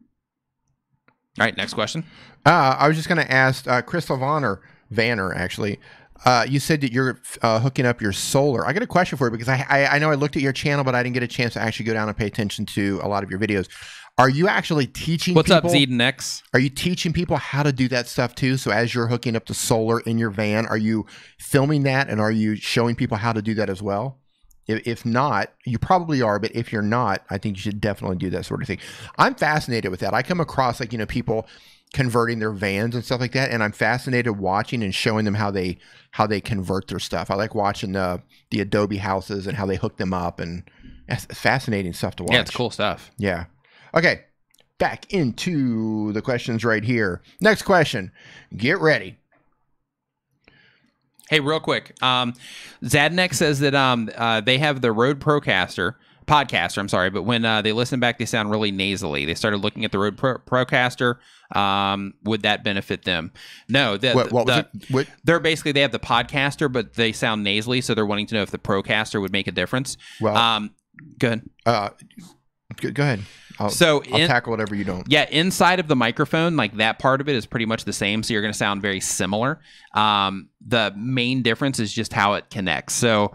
All right, next question. I was just going to ask Crystal Vanner, actually. You said that you're hooking up your solar. I got a question for you because I know I looked at your channel, but I didn't get a chance to actually go down and pay attention to a lot of your videos. Are you actually teaching What's people? Up, Zedenx? Are you teaching people how to do that stuff too? So as you're hooking up the solar in your van, are you filming that and are you showing people how to do that as well? If not, you probably are, but if you're not, I think you should definitely do that sort of thing. I'm fascinated with that. I come across like, people converting their vans and stuff like that, and I'm fascinated watching and showing them how they convert their stuff. I like watching the Adobe houses and how they hook them up, and it's fascinating stuff to watch. Yeah, it's cool stuff. Yeah. Okay, back into the questions right here. Next question. Get ready. Hey, real quick. Zadnek says that they have the Rode podcaster, I'm sorry, but when they listen back, they sound really nasally. They started looking at the Rode Procaster. Would that benefit them? No. They're basically, they have the podcaster, but they sound nasally, so they're wanting to know if the Procaster would make a difference. Well, go ahead. Go ahead. I'll tackle whatever you don't. Yeah, inside of the microphone, like that part of it is pretty much the same, so you're going to sound very similar. The main difference is just how it connects. So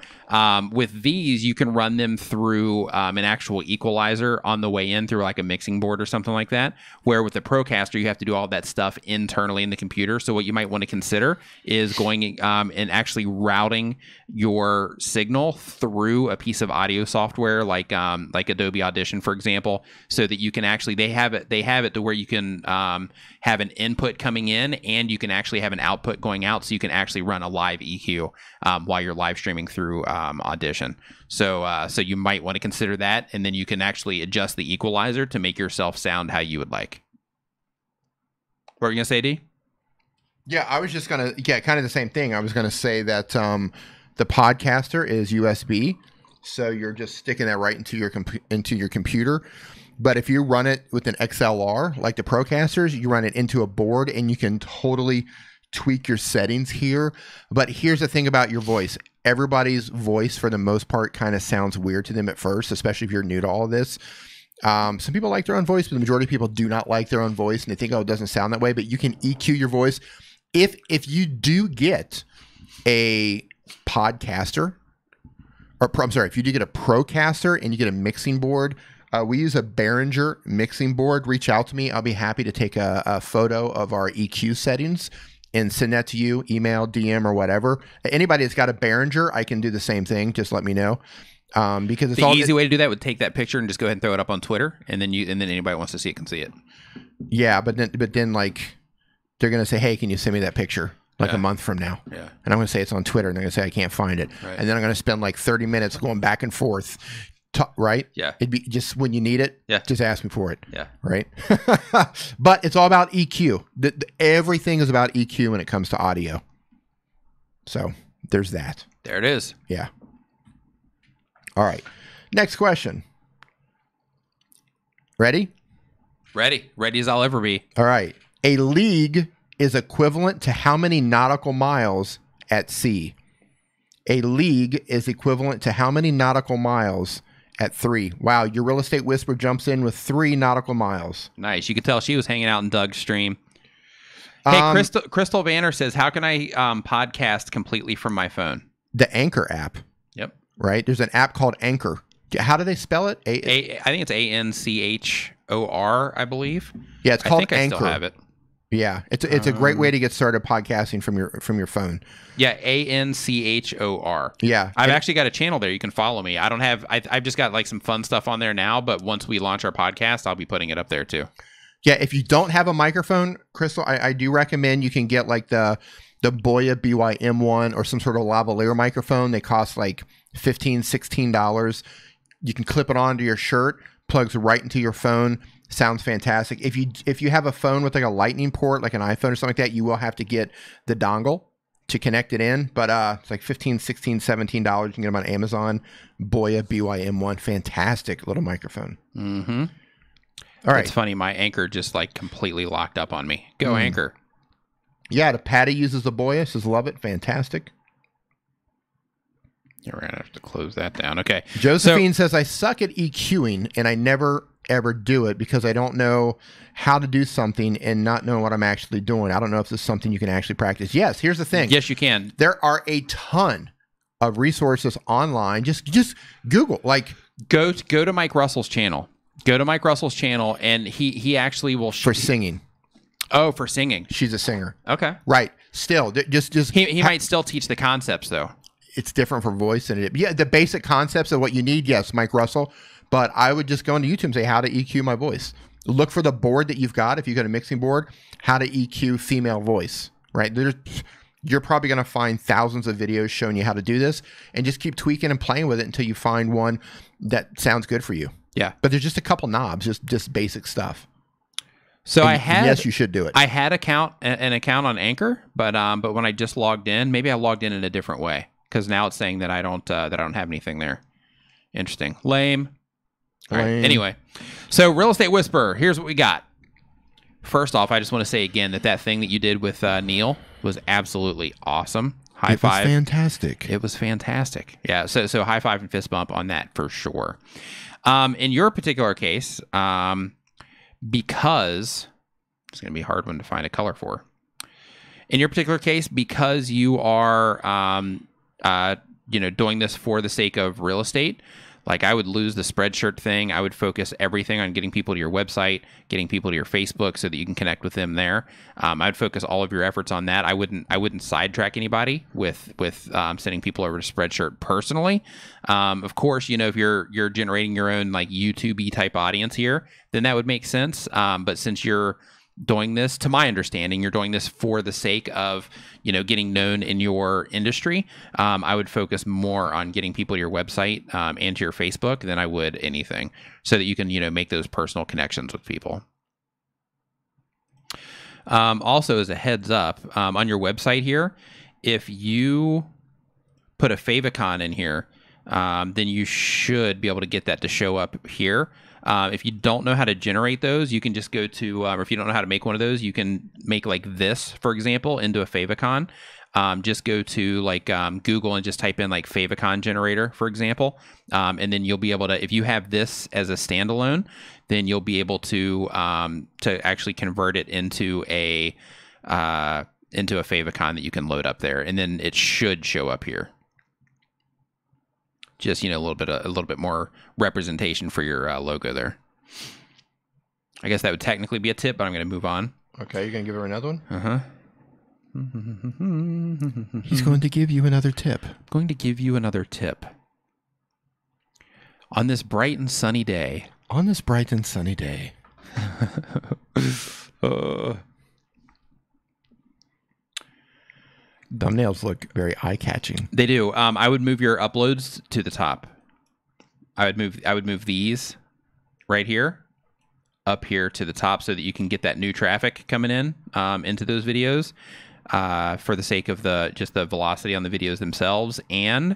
with these, you can run them through an actual equalizer on the way in through like a mixing board or something like that, where with the Procaster, you have to do all that stuff internally in the computer. So what you might want to consider is going and actually routing your signal through a piece of audio software like Adobe Audition, for example, so that you can actually, they have it to where you can have an input coming in and you can actually have an output going out, so you can actually run a live EQ while you're live streaming through Audition. So you might want to consider that, and then you can actually adjust the equalizer to make yourself sound how you would like. What were you gonna say, D? Yeah, I was just gonna kind of the same thing. I was gonna say that the Podcaster is USB, so you're just sticking that right into your computer. But if you run it with an XLR like the Procasters, you run it into a board and you can totally tweak your settings here. But here's the thing about your voice. Everybody's voice, for the most part, kind of sounds weird to them at first, especially if you're new to all of this. Some people like their own voice, but the majority of people do not like their own voice, and they think, oh, it doesn't sound that way. But you can EQ your voice. If you do get a Podcaster, or I'm sorry, if you do get a Procaster and you get a mixing board, we use a Behringer mixing board. Reach out to me. I'll be happy to take a photo of our EQ settings and send that to you, email, DM, or whatever. Anybody that's got a Behringer, I can do the same thing. Just let me know. Because it's the easy way to do that would take that picture and just go ahead and throw it up on Twitter, and then anybody who wants to see it can see it. Yeah, but then like they're gonna say, hey, can you send me that picture? Like a month from now. Yeah. And I'm gonna say it's on Twitter, and they're gonna say I can't find it. Right. And then I'm gonna spend like 30 minutes going back and forth. Right? Yeah. It'd be just when you need it, just ask me for it. Yeah. Right? But it's all about EQ. Everything is about EQ when it comes to audio. So there's that. There it is. Yeah. All right. Next question. Ready? Ready. Ready as I'll ever be. All right. A league is equivalent to how many nautical miles at sea? A league is equivalent to how many nautical miles at 3? Wow, your real estate whisper jumps in with 3 nautical miles. Nice. You could tell she was hanging out in Doug's stream. Hey, Crystal Banner says, how can I podcast completely from my phone? The Anchor app. Yep. Right? There's an app called Anchor. How do they spell it? I think it's ANCHOR, I believe. Yeah, it's called Anchor. I still have it. Yeah, it's a great way to get started podcasting from your phone. Yeah, ANCHOR. Yeah, I've actually got a channel there. You can follow me. I've just got like some fun stuff on there now, but once we launch our podcast, I'll be putting it up there too. Yeah, if you don't have a microphone, Crystal, I do recommend you can get like the Boya BYM1 or some sort of lavalier microphone. They cost like $15, $16. You can clip it onto your shirt, plugs right into your phone. Sounds fantastic. If you have a phone with like a lightning port, like an iPhone or something like that, you will have to get the dongle to connect it in. But it's like $15, $16, $17. You can get them on Amazon. Boya BYM1. Fantastic little microphone. Mm-hmm. All right. It's funny. My Anchor just like completely locked up on me. Go Anchor. Yeah, the Patty uses the Boya. Says love it. Fantastic. We're going to have to close that down. Okay. Josephine says, I suck at EQing and I never ever do it because I don't know how to do something and not know what I'm actually doing. I don't know if this is something you can actually practice. Yes, here's the thing. Yes, you can. There are a ton of resources online. Just Google. Like go to Mike Russell's channel. Go to Mike Russell's channel and he actually will for singing. Oh, for singing. She's a singer. Okay. Right. Still, just he might still teach the concepts though. It's different for voice and the basic concepts of what you need. Yes, Mike Russell. But I would just go into YouTube and say how to EQ my voice. Look for the board that you've got. If you've got a mixing board, how to EQ female voice, right? You're probably going to find thousands of videos showing you how to do this and just keep tweaking and playing with it until you find one that sounds good for you. Yeah. But there's just a couple knobs, just basic stuff. So and, I had yes, you should do it. I had an account on Anchor, but when I just logged in, maybe I logged in a different way because now it's saying that I don't have anything there. Interesting. Lame. All right. Anyway, so Real Estate Whisperer, here's what we got. First off, I just want to say again that thing that you did with Neil was absolutely awesome. High five. It was fantastic. It was fantastic. Yeah. So high five and fist bump on that for sure. In your particular case, because it's going to be a hard one to find a color for. In your particular case, because you are, doing this for the sake of real estate, like I would lose the Spreadshirt thing. I would focus everything on getting people to your website, getting people to your Facebook so that you can connect with them there. I'd focus all of your efforts on that. I wouldn't sidetrack anybody with sending people over to Spreadshirt personally. Of course, if you're generating your own like YouTube-y type audience here, then that would make sense. But since you're doing this, to my understanding, you're doing this for the sake of, getting known in your industry. I would focus more on getting people to your website and to your Facebook than I would anything, so that you can, make those personal connections with people. Also, as a heads up, on your website here, if you put a favicon in here, then you should be able to get that to show up here. If you don't know how to generate those, you can just go to, or if you don't know how to make one of those, you can make like this, for example, into a favicon. Just go to like Google and just type in like favicon generator, for example. And then you'll be able to, if you have this as a standalone, then you'll be able to actually convert it into a favicon that you can load up there. And then it should show up here. Just, a little bit more representation for your logo there. I guess that would technically be a tip, but I'm going to move on. Okay, you're going to give her another one? Uh-huh. He's going to give you another tip. Going to give you another tip. On this bright and sunny day. On this bright and sunny day. Thumbnails look very eye-catching. They do. I would move your uploads to the top. I would move these right here up here to the top so that you can get that new traffic coming in into those videos for the sake of just the velocity on the videos themselves, and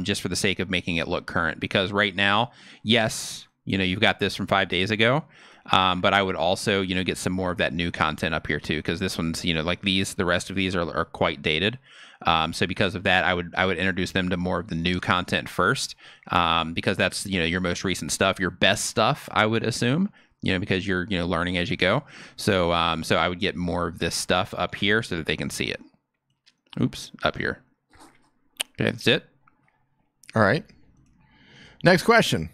just for the sake of making it look current. Because right now, yes, you've got this from 5 days ago. But I would also, get some more of that new content up here too, because this one's, like these, the rest of these are quite dated. So because of that, I would introduce them to more of the new content first, because that's, your most recent stuff, your best stuff, I would assume, because you're, learning as you go. So I would get more of this stuff up here so that they can see it. Oops, up here. Okay, that's it. All right. Next question.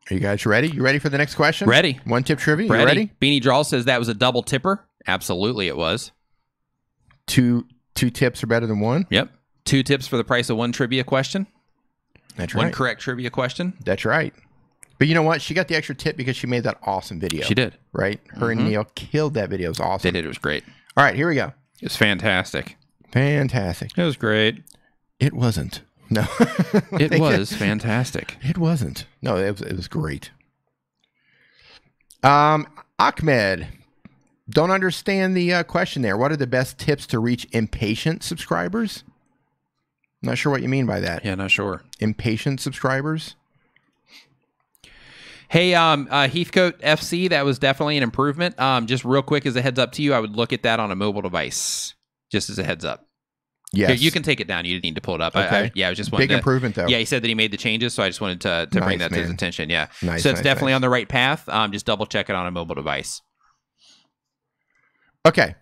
Are you guys ready? You ready for the next question? Ready. One tip trivia. You ready? Beanie Drawl says that was a double tipper. Absolutely, it was. Two tips are better than one? Yep. 2 tips for the price of 1 trivia question. That's right. 1 correct trivia question. That's right. But you know what? She got the extra tip because she made that awesome video. She did. Right? Her and Neil killed that video. It was awesome. They did. It was great. All right, here we go. It was fantastic. Fantastic. It was great. It wasn't. No. It was fantastic. It wasn't. No, it was great. Ahmed, don't understand the question there. What are the best tips to reach impatient subscribers? Not sure what you mean by that. Yeah, not sure. Impatient subscribers? Hey, Heathcote FC, that was definitely an improvement. Just real quick as a heads up to you, I would look at that on a mobile device, just as a heads up. Yes. Here, you can take it down. You didn't need to pull it up. Okay. I was just big improvement though. Yeah, he said that he made the changes, so I just wanted to bring that to his attention. Yeah. Nice, so it's definitely on the right path. Just double check it on a mobile device. Okay.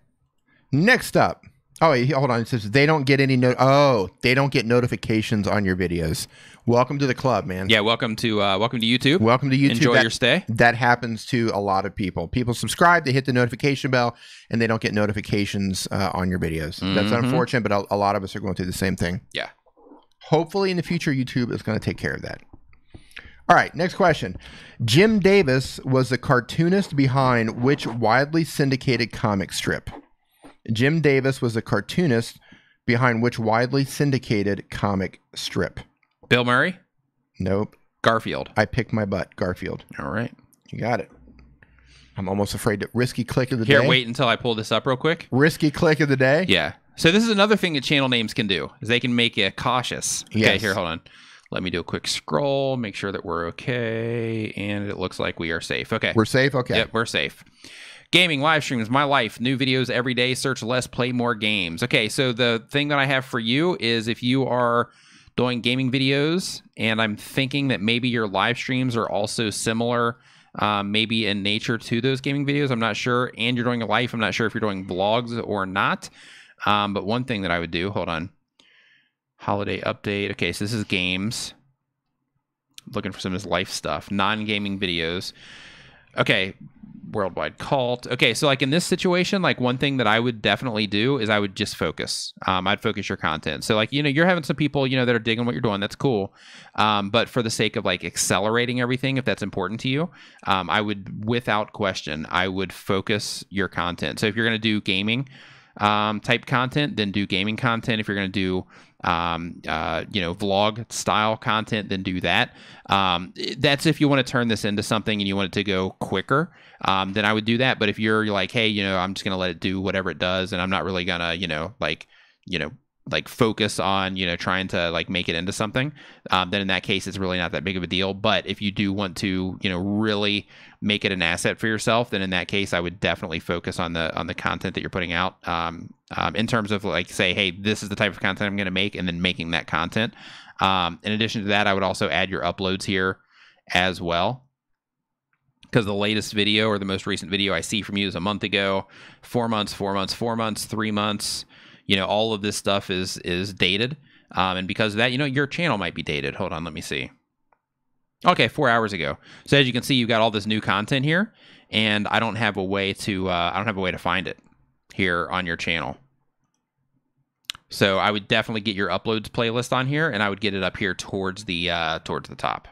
Next up. Oh, hold on. It says they don't get any they don't get notifications on your videos. Welcome to the club, man. Yeah, welcome to YouTube. Welcome to YouTube. Enjoy your stay. That happens to a lot of people. People subscribe, they hit the notification bell, and they don't get notifications on your videos. That's unfortunate, but a lot of us are going through the same thing. Yeah. Hopefully in the future, YouTube is going to take care of that. All right, next question. Jim Davis was the cartoonist behind which widely syndicated comic strip? Jim Davis was a cartoonist behind which widely syndicated comic strip? Bill Murray? Nope. Garfield. I picked my butt. Garfield. All right. You got it. I'm almost afraid to risky click of the day. Here, wait until I pull this up real quick. Risky click of the day. Yeah. So this is another thing that channel names can do, is they can make you cautious. Okay, yes. Here, hold on. Let me do a quick scroll, make sure that we're okay, and it looks like we are safe. Okay. We're safe? Okay. Yep, we're safe. Gaming, live streams, my life, new videos every day, search less, play more games. Okay, so the thing that I have for you is if you are doing gaming videos, and I'm thinking that maybe your live streams are also similar, maybe in nature to those gaming videos, I'm not sure, and you're doing a life, I'm not sure if you're doing vlogs or not, but one thing that I would do, hold on, holiday update. Okay, so this is games. Looking for some of this life stuff. Non-gaming videos. Okay, worldwide cult. Okay, so like in this situation, like one thing that I would definitely do is I would just focus. I'd focus your content. So like, you're having some people, that are digging what you're doing. That's cool. But for the sake of like accelerating everything, if that's important to you, I would, without question, I would focus your content. So if you're going to do gaming type content, then do gaming content. If you're going to do vlog style content, then do that. That's if you want to turn this into something and you want it to go quicker, then I would do that. But if you're like, hey, I'm just gonna let it do whatever it does, and I'm not really gonna focus on trying to like make it into something, then in that case it's really not that big of a deal. But if you do want to really make it an asset for yourself, then in that case I would definitely focus on the content that you're putting out, in terms of like, say, hey, this is the type of content I'm going to make, and then making that content. In addition to that, I would also add your uploads here as well, because the latest video or the most recent video I see from you is a month ago, 4 months, 4 months, 4 months, 3 months. All of this stuff is dated. And because of that, your channel might be dated. Hold on, let me see. Okay, 4 hours ago. So as you can see, you've got all this new content here, and I don't have a way to find it here on your channel. So I would definitely get your uploads playlist on here, and I would get it up here towards the top.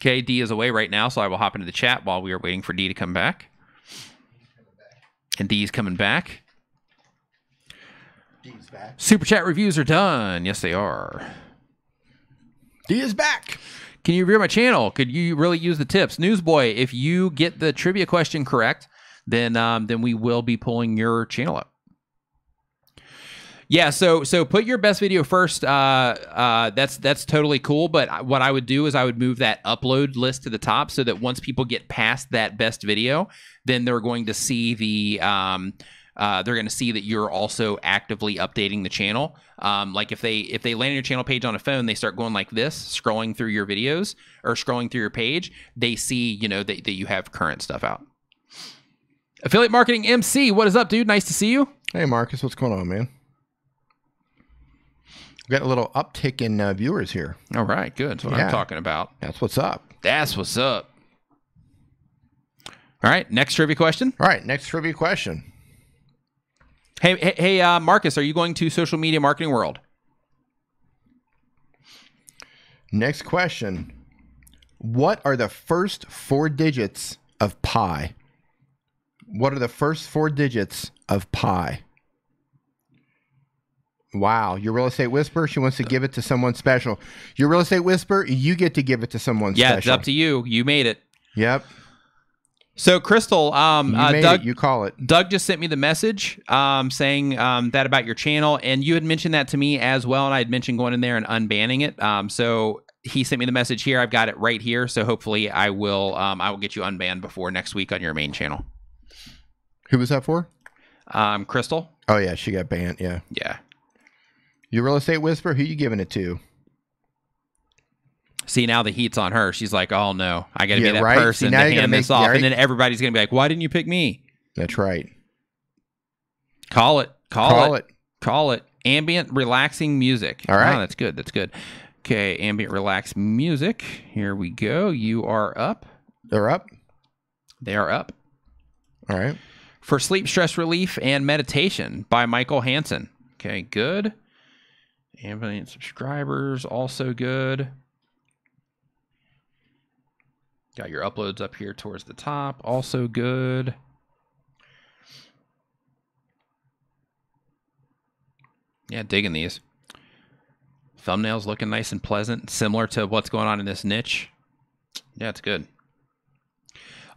Okay, D is away right now, so I will hop into the chat while we are waiting for D to come back. And D's coming back. D's back. Super chat reviews are done. Yes, they are. D is back. Can you review my channel? Could you really use the tips? Newsboy, if you get the trivia question correct, then we will be pulling your channel up. Yeah, so put your best video first. That's totally cool. But what I would do is I would move that upload list to the top, so that once people get past that best video, then they're going to see that you're also actively updating the channel. Like if they land on your channel page on a phone, they start going like this, scrolling through your videos or scrolling through your page. They see that you have current stuff out. Affiliate Marketing MC, what is up, dude? Nice to see you. Hey, Marcus, what's going on, man? We got a little uptick in viewers here. All right, good. That's what I'm talking about. That's what's up. That's what's up. All right, next trivia question. All right, next trivia question. Hey, Marcus, are you going to Social Media Marketing World? Next question. What are the first 4 digits of pi? What are the first 4 digits of pi? Wow, your real estate whisper, she wants to give it to someone special. Your real estate whisper, you get to give it to someone special. Yeah, it's up to you. You made it. Yep. So, Crystal, Doug, you call it. Doug just sent me the message saying that about your channel, and you had mentioned that to me as well, and I had mentioned going in there and unbanning it. So he sent me the message here. I've got it right here. So hopefully I will get you unbanned before next week on your main channel. Who was that for? Crystal. Oh, yeah, she got banned, yeah. Yeah. Your real estate whisper, who you giving it to? See, now the heat's on her. She's like, oh, no, I got to be that person to hand this off. And then everybody's going to be like, why didn't you pick me? That's right. Call it. Ambient, relaxing music. All right. Oh, that's good. That's good. Okay, ambient, relaxed music. Here we go. You are up. They're up? They are up. All right. For sleep, stress relief, and meditation by Michael Hansen. Okay, good. Ambient subscribers, also good. Got your uploads up here towards the top, also good. Yeah, digging these. Thumbnails looking nice and pleasant, similar to what's going on in this niche. Yeah, it's good.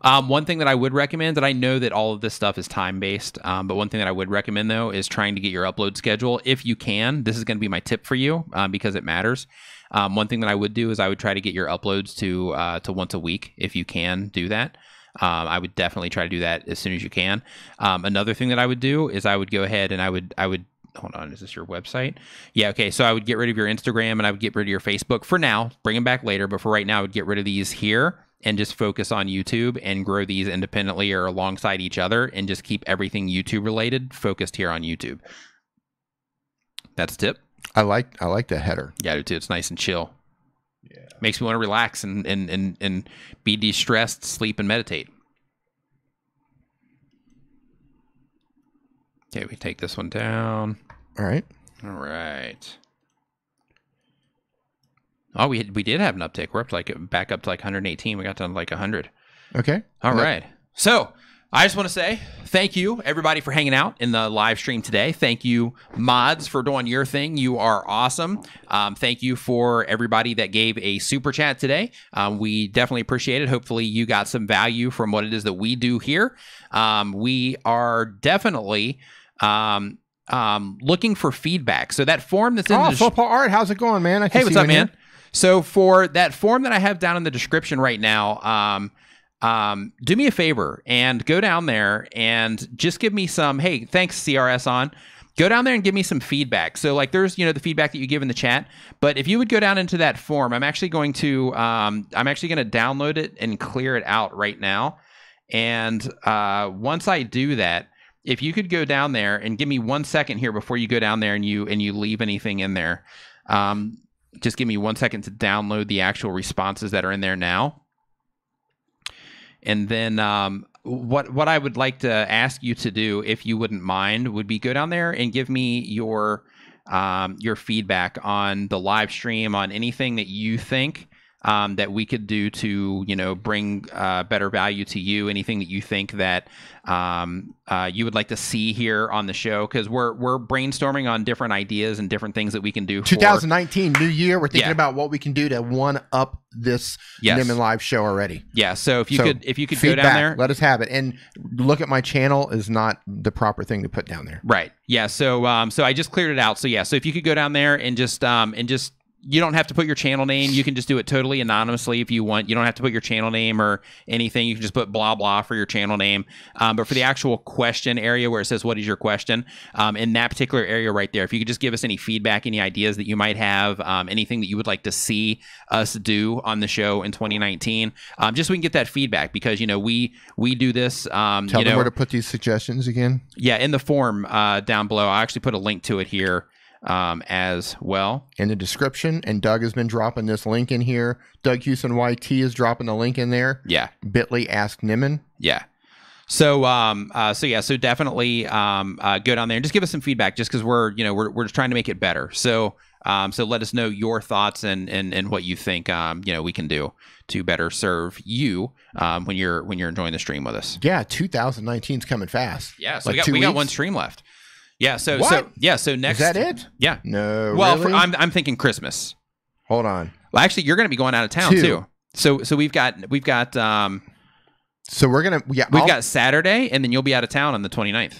One thing that I would recommend, that I know that all of this stuff is time-based, but one thing that I would recommend, though, is trying to get your upload schedule. If you can, this is going to be my tip for you because it matters. One thing that I would do is I would try to get your uploads to once a week if you can do that. I would definitely try to do that as soon as you can. Another thing that I would do is I would go ahead and I would hold on, is this your website? Yeah, okay. So I would get rid of your Instagram and I would get rid of your Facebook for now. Bring them back later, but for right now, I would get rid of these here and just focus on YouTube and grow these independently or alongside each other and just keep everything YouTube related focused here on YouTube. That's a tip. I like the header. Yeah, I do too. It's nice and chill. Yeah. Makes me want to relax and be de-stressed, sleep, and meditate. Okay, we take this one down. All right. All right. Oh, we did have an uptick. We're up to back up to 118. We got to 100. Okay. All right. So I just want to say thank you, everybody, for hanging out in the live stream today. Thank you, mods, for doing your thing. You are awesome. Thank you for everybody that gave a super chat today. We definitely appreciate it. Hopefully you got some value from what it is that we do here. We are definitely looking for feedback. So that form that's in the Football Art, how's it going, man? Hey, what's up, man? So for that form that I have down in the description right now, do me a favor and go down there and just give me some, hey, thanks, CRS on. Go down there and give me some feedback. So there's, the feedback that you give in the chat, but if you would go down into that form, I'm actually going to download it and clear it out right now. And once I do that, if you could go down there and give me 1 second here before you go down there and you leave anything in there, just give me 1 second to download the actual responses that are in there now. And then what I would like to ask you to do, if you wouldn't mind, would be go down there and give me your feedback on the live stream, on anything that you think that we could do to, bring better value to you, anything that you think that you would like to see here on the show, because we're brainstorming on different ideas and different things that we can do. 2019, new year, we're thinking about what we can do to one up this Nimmin Live show already. Yeah, so if you could go down there, let us have it. And look at my channel is not the proper thing to put down there. Right. Yeah. So I just cleared it out. So yeah. So if you could go down there and just you don't have to put your channel name. You can just do it totally anonymously if you want. You don't have to put your channel name or anything. You can just put blah, blah for your channel name. But for the actual question area where it says, what is your question? In that particular area right there, if you could just give us any feedback, any ideas that you might have, anything that you would like to see us do on the show in 2019, just so we can get that feedback, because, we do this. Tell them where to put these suggestions again. Yeah, in the form down below. I actually put a link to it here. As well in the description, and Doug has been dropping this link in here. Doug Houston YT is dropping the link in there. Yeah. Bit.ly Ask Nimmin. Yeah. So definitely go down there and just give us some feedback, just because we're just trying to make it better. So let us know your thoughts and what you think we can do to better serve you when you're enjoying the stream with us. Yeah, 2019 is coming fast. Yeah, so we got one stream left. Yeah, so next, is that it? Yeah. No. Well, really? I'm thinking Christmas. Hold on. Well, actually, you're going to be going out of town too. So we've got. So we're gonna. Yeah, we've got Saturday, and then you'll be out of town on the 29th.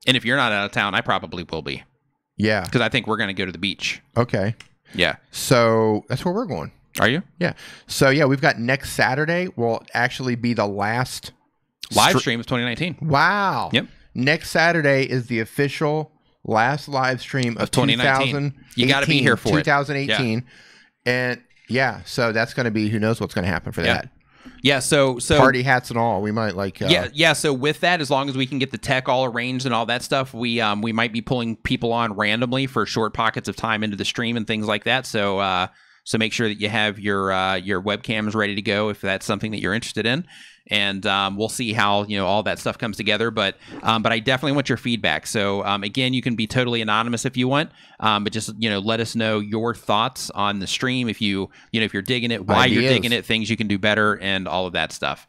And if you're not out of town, I probably will be. Yeah. Because I think we're going to go to the beach. Okay. Yeah. So that's where we're going. Are you? Yeah. So yeah, we've got next Saturday will actually be the last live stream of 2019. Wow. Yep. Next Saturday is the official last live stream of 2019. You got to be here for 2018. Yeah. And yeah, so that's going to be, who knows what's going to happen for that. Yeah, so party hats and all. We might so with that, as long as we can get the tech all arranged and all that stuff, we might be pulling people on randomly for short pockets of time into the stream and things like that. So make sure that you have your webcams ready to go if that's something that you're interested in. And we'll see how all that stuff comes together, but I definitely want your feedback. So again, you can be totally anonymous if you want, but just let us know your thoughts on the stream. If you're digging it, why you're digging it, things you can do better, and all of that stuff.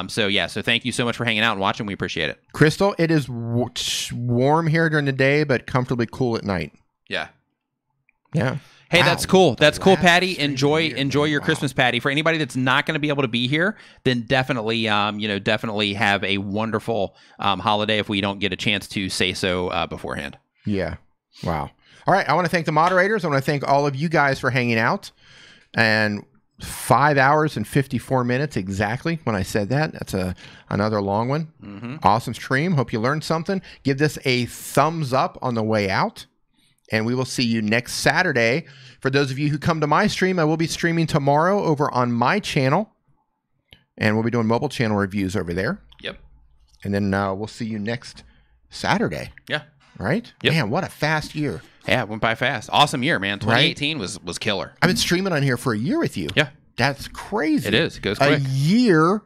So thank you so much for hanging out and watching. We appreciate it. Crystal, it is warm here during the day, but comfortably cool at night. Yeah. Yeah. Hey, wow. that's cool. That's cool, Patty. Stream Enjoy year. your Christmas, Patty. For anybody that's not going to be able to be here, then definitely, definitely have a wonderful holiday if we don't get a chance to say so beforehand. Yeah. Wow. All right. I want to thank the moderators. I want to thank all of you guys for hanging out. And 5 hours and 54 minutes exactly when I said that. That's another long one. Mm-hmm. Awesome stream. Hope you learned something. Give this a thumbs up on the way out. And we will see you next Saturday. For those of you who come to my stream, I will be streaming tomorrow over on my channel. And we'll be doing mobile channel reviews over there. Yep. And then we'll see you next Saturday. Yeah. Right? Yep. Man, what a fast year. Yeah, it went by fast. Awesome year, man. 2018 was killer. I've been streaming on here for a year with you. Yeah. That's crazy. It is. It goes quick. A year.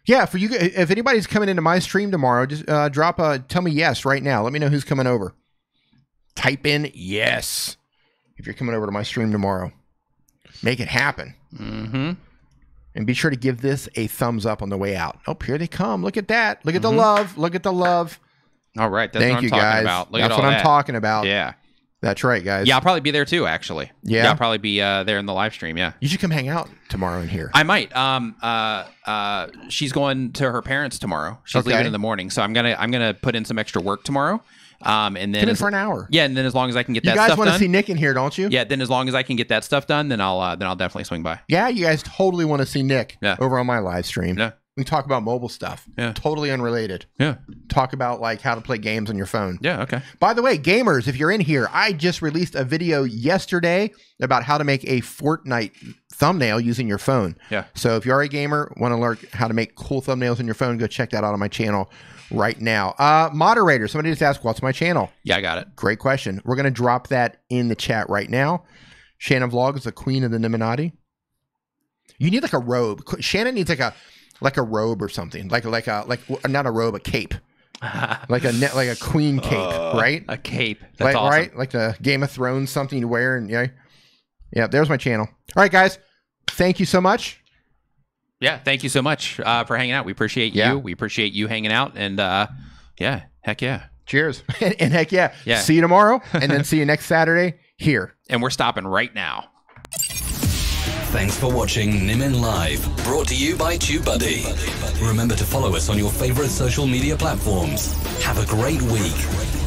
Yeah, for you, if anybody's coming into my stream tomorrow, just tell me yes right now. Let me know who's coming over. Type in yes if you're coming over to my stream tomorrow. Make it happen. Mm-hmm. And be sure to give this a thumbs up on the way out. Oh, here they come. Look at that. Look at the love. Look at the love. All right. That's Thank what I'm you, talking guys. about. That's what I'm talking about. Yeah. That's right, guys. Yeah, I'll probably be there too, actually. Yeah? I'll probably be there in the live stream, yeah. You should come hang out tomorrow in here. I might. She's going to her parents tomorrow. She's leaving in the morning, so I'm gonna put in some extra work tomorrow. And then Come in for an hour. Yeah, and then as long as I can get that stuff done. You guys want to see Nick in here, don't you? Yeah, then as long as I can get that stuff done, then I'll definitely swing by. Yeah, you guys totally want to see Nick over on my live stream. Yeah. We talk about mobile stuff. Yeah. Totally unrelated. Yeah. Talk about like how to play games on your phone. Yeah, okay. By the way, gamers, if you're in here, I just released a video yesterday about how to make a Fortnite thumbnail using your phone. Yeah. So if you are a gamer, want to learn how to make cool thumbnails on your phone, go check that out on my channel right now. Moderator, somebody just asked, what's my channel? Yeah, I got it. Great question. We're going to drop that in the chat right now. Shannon Vlog is the queen of the Nimminati. You need like a robe. Shannon needs like a robe or something. Like not a robe, a cape. like a queen cape, right? A cape. That's like, awesome. Right? Like the Game of Thrones, something to wear. And yeah, there's my channel. All right, guys. Thank you so much. Yeah, thank you so much for hanging out. We appreciate you. We appreciate you hanging out. And yeah, heck yeah. Cheers. and heck yeah. See you tomorrow. And then see you next Saturday here. And we're stopping right now. Thanks for watching Nimmin Live, brought to you by TubeBuddy. Remember to follow us on your favorite social media platforms. Have a great week.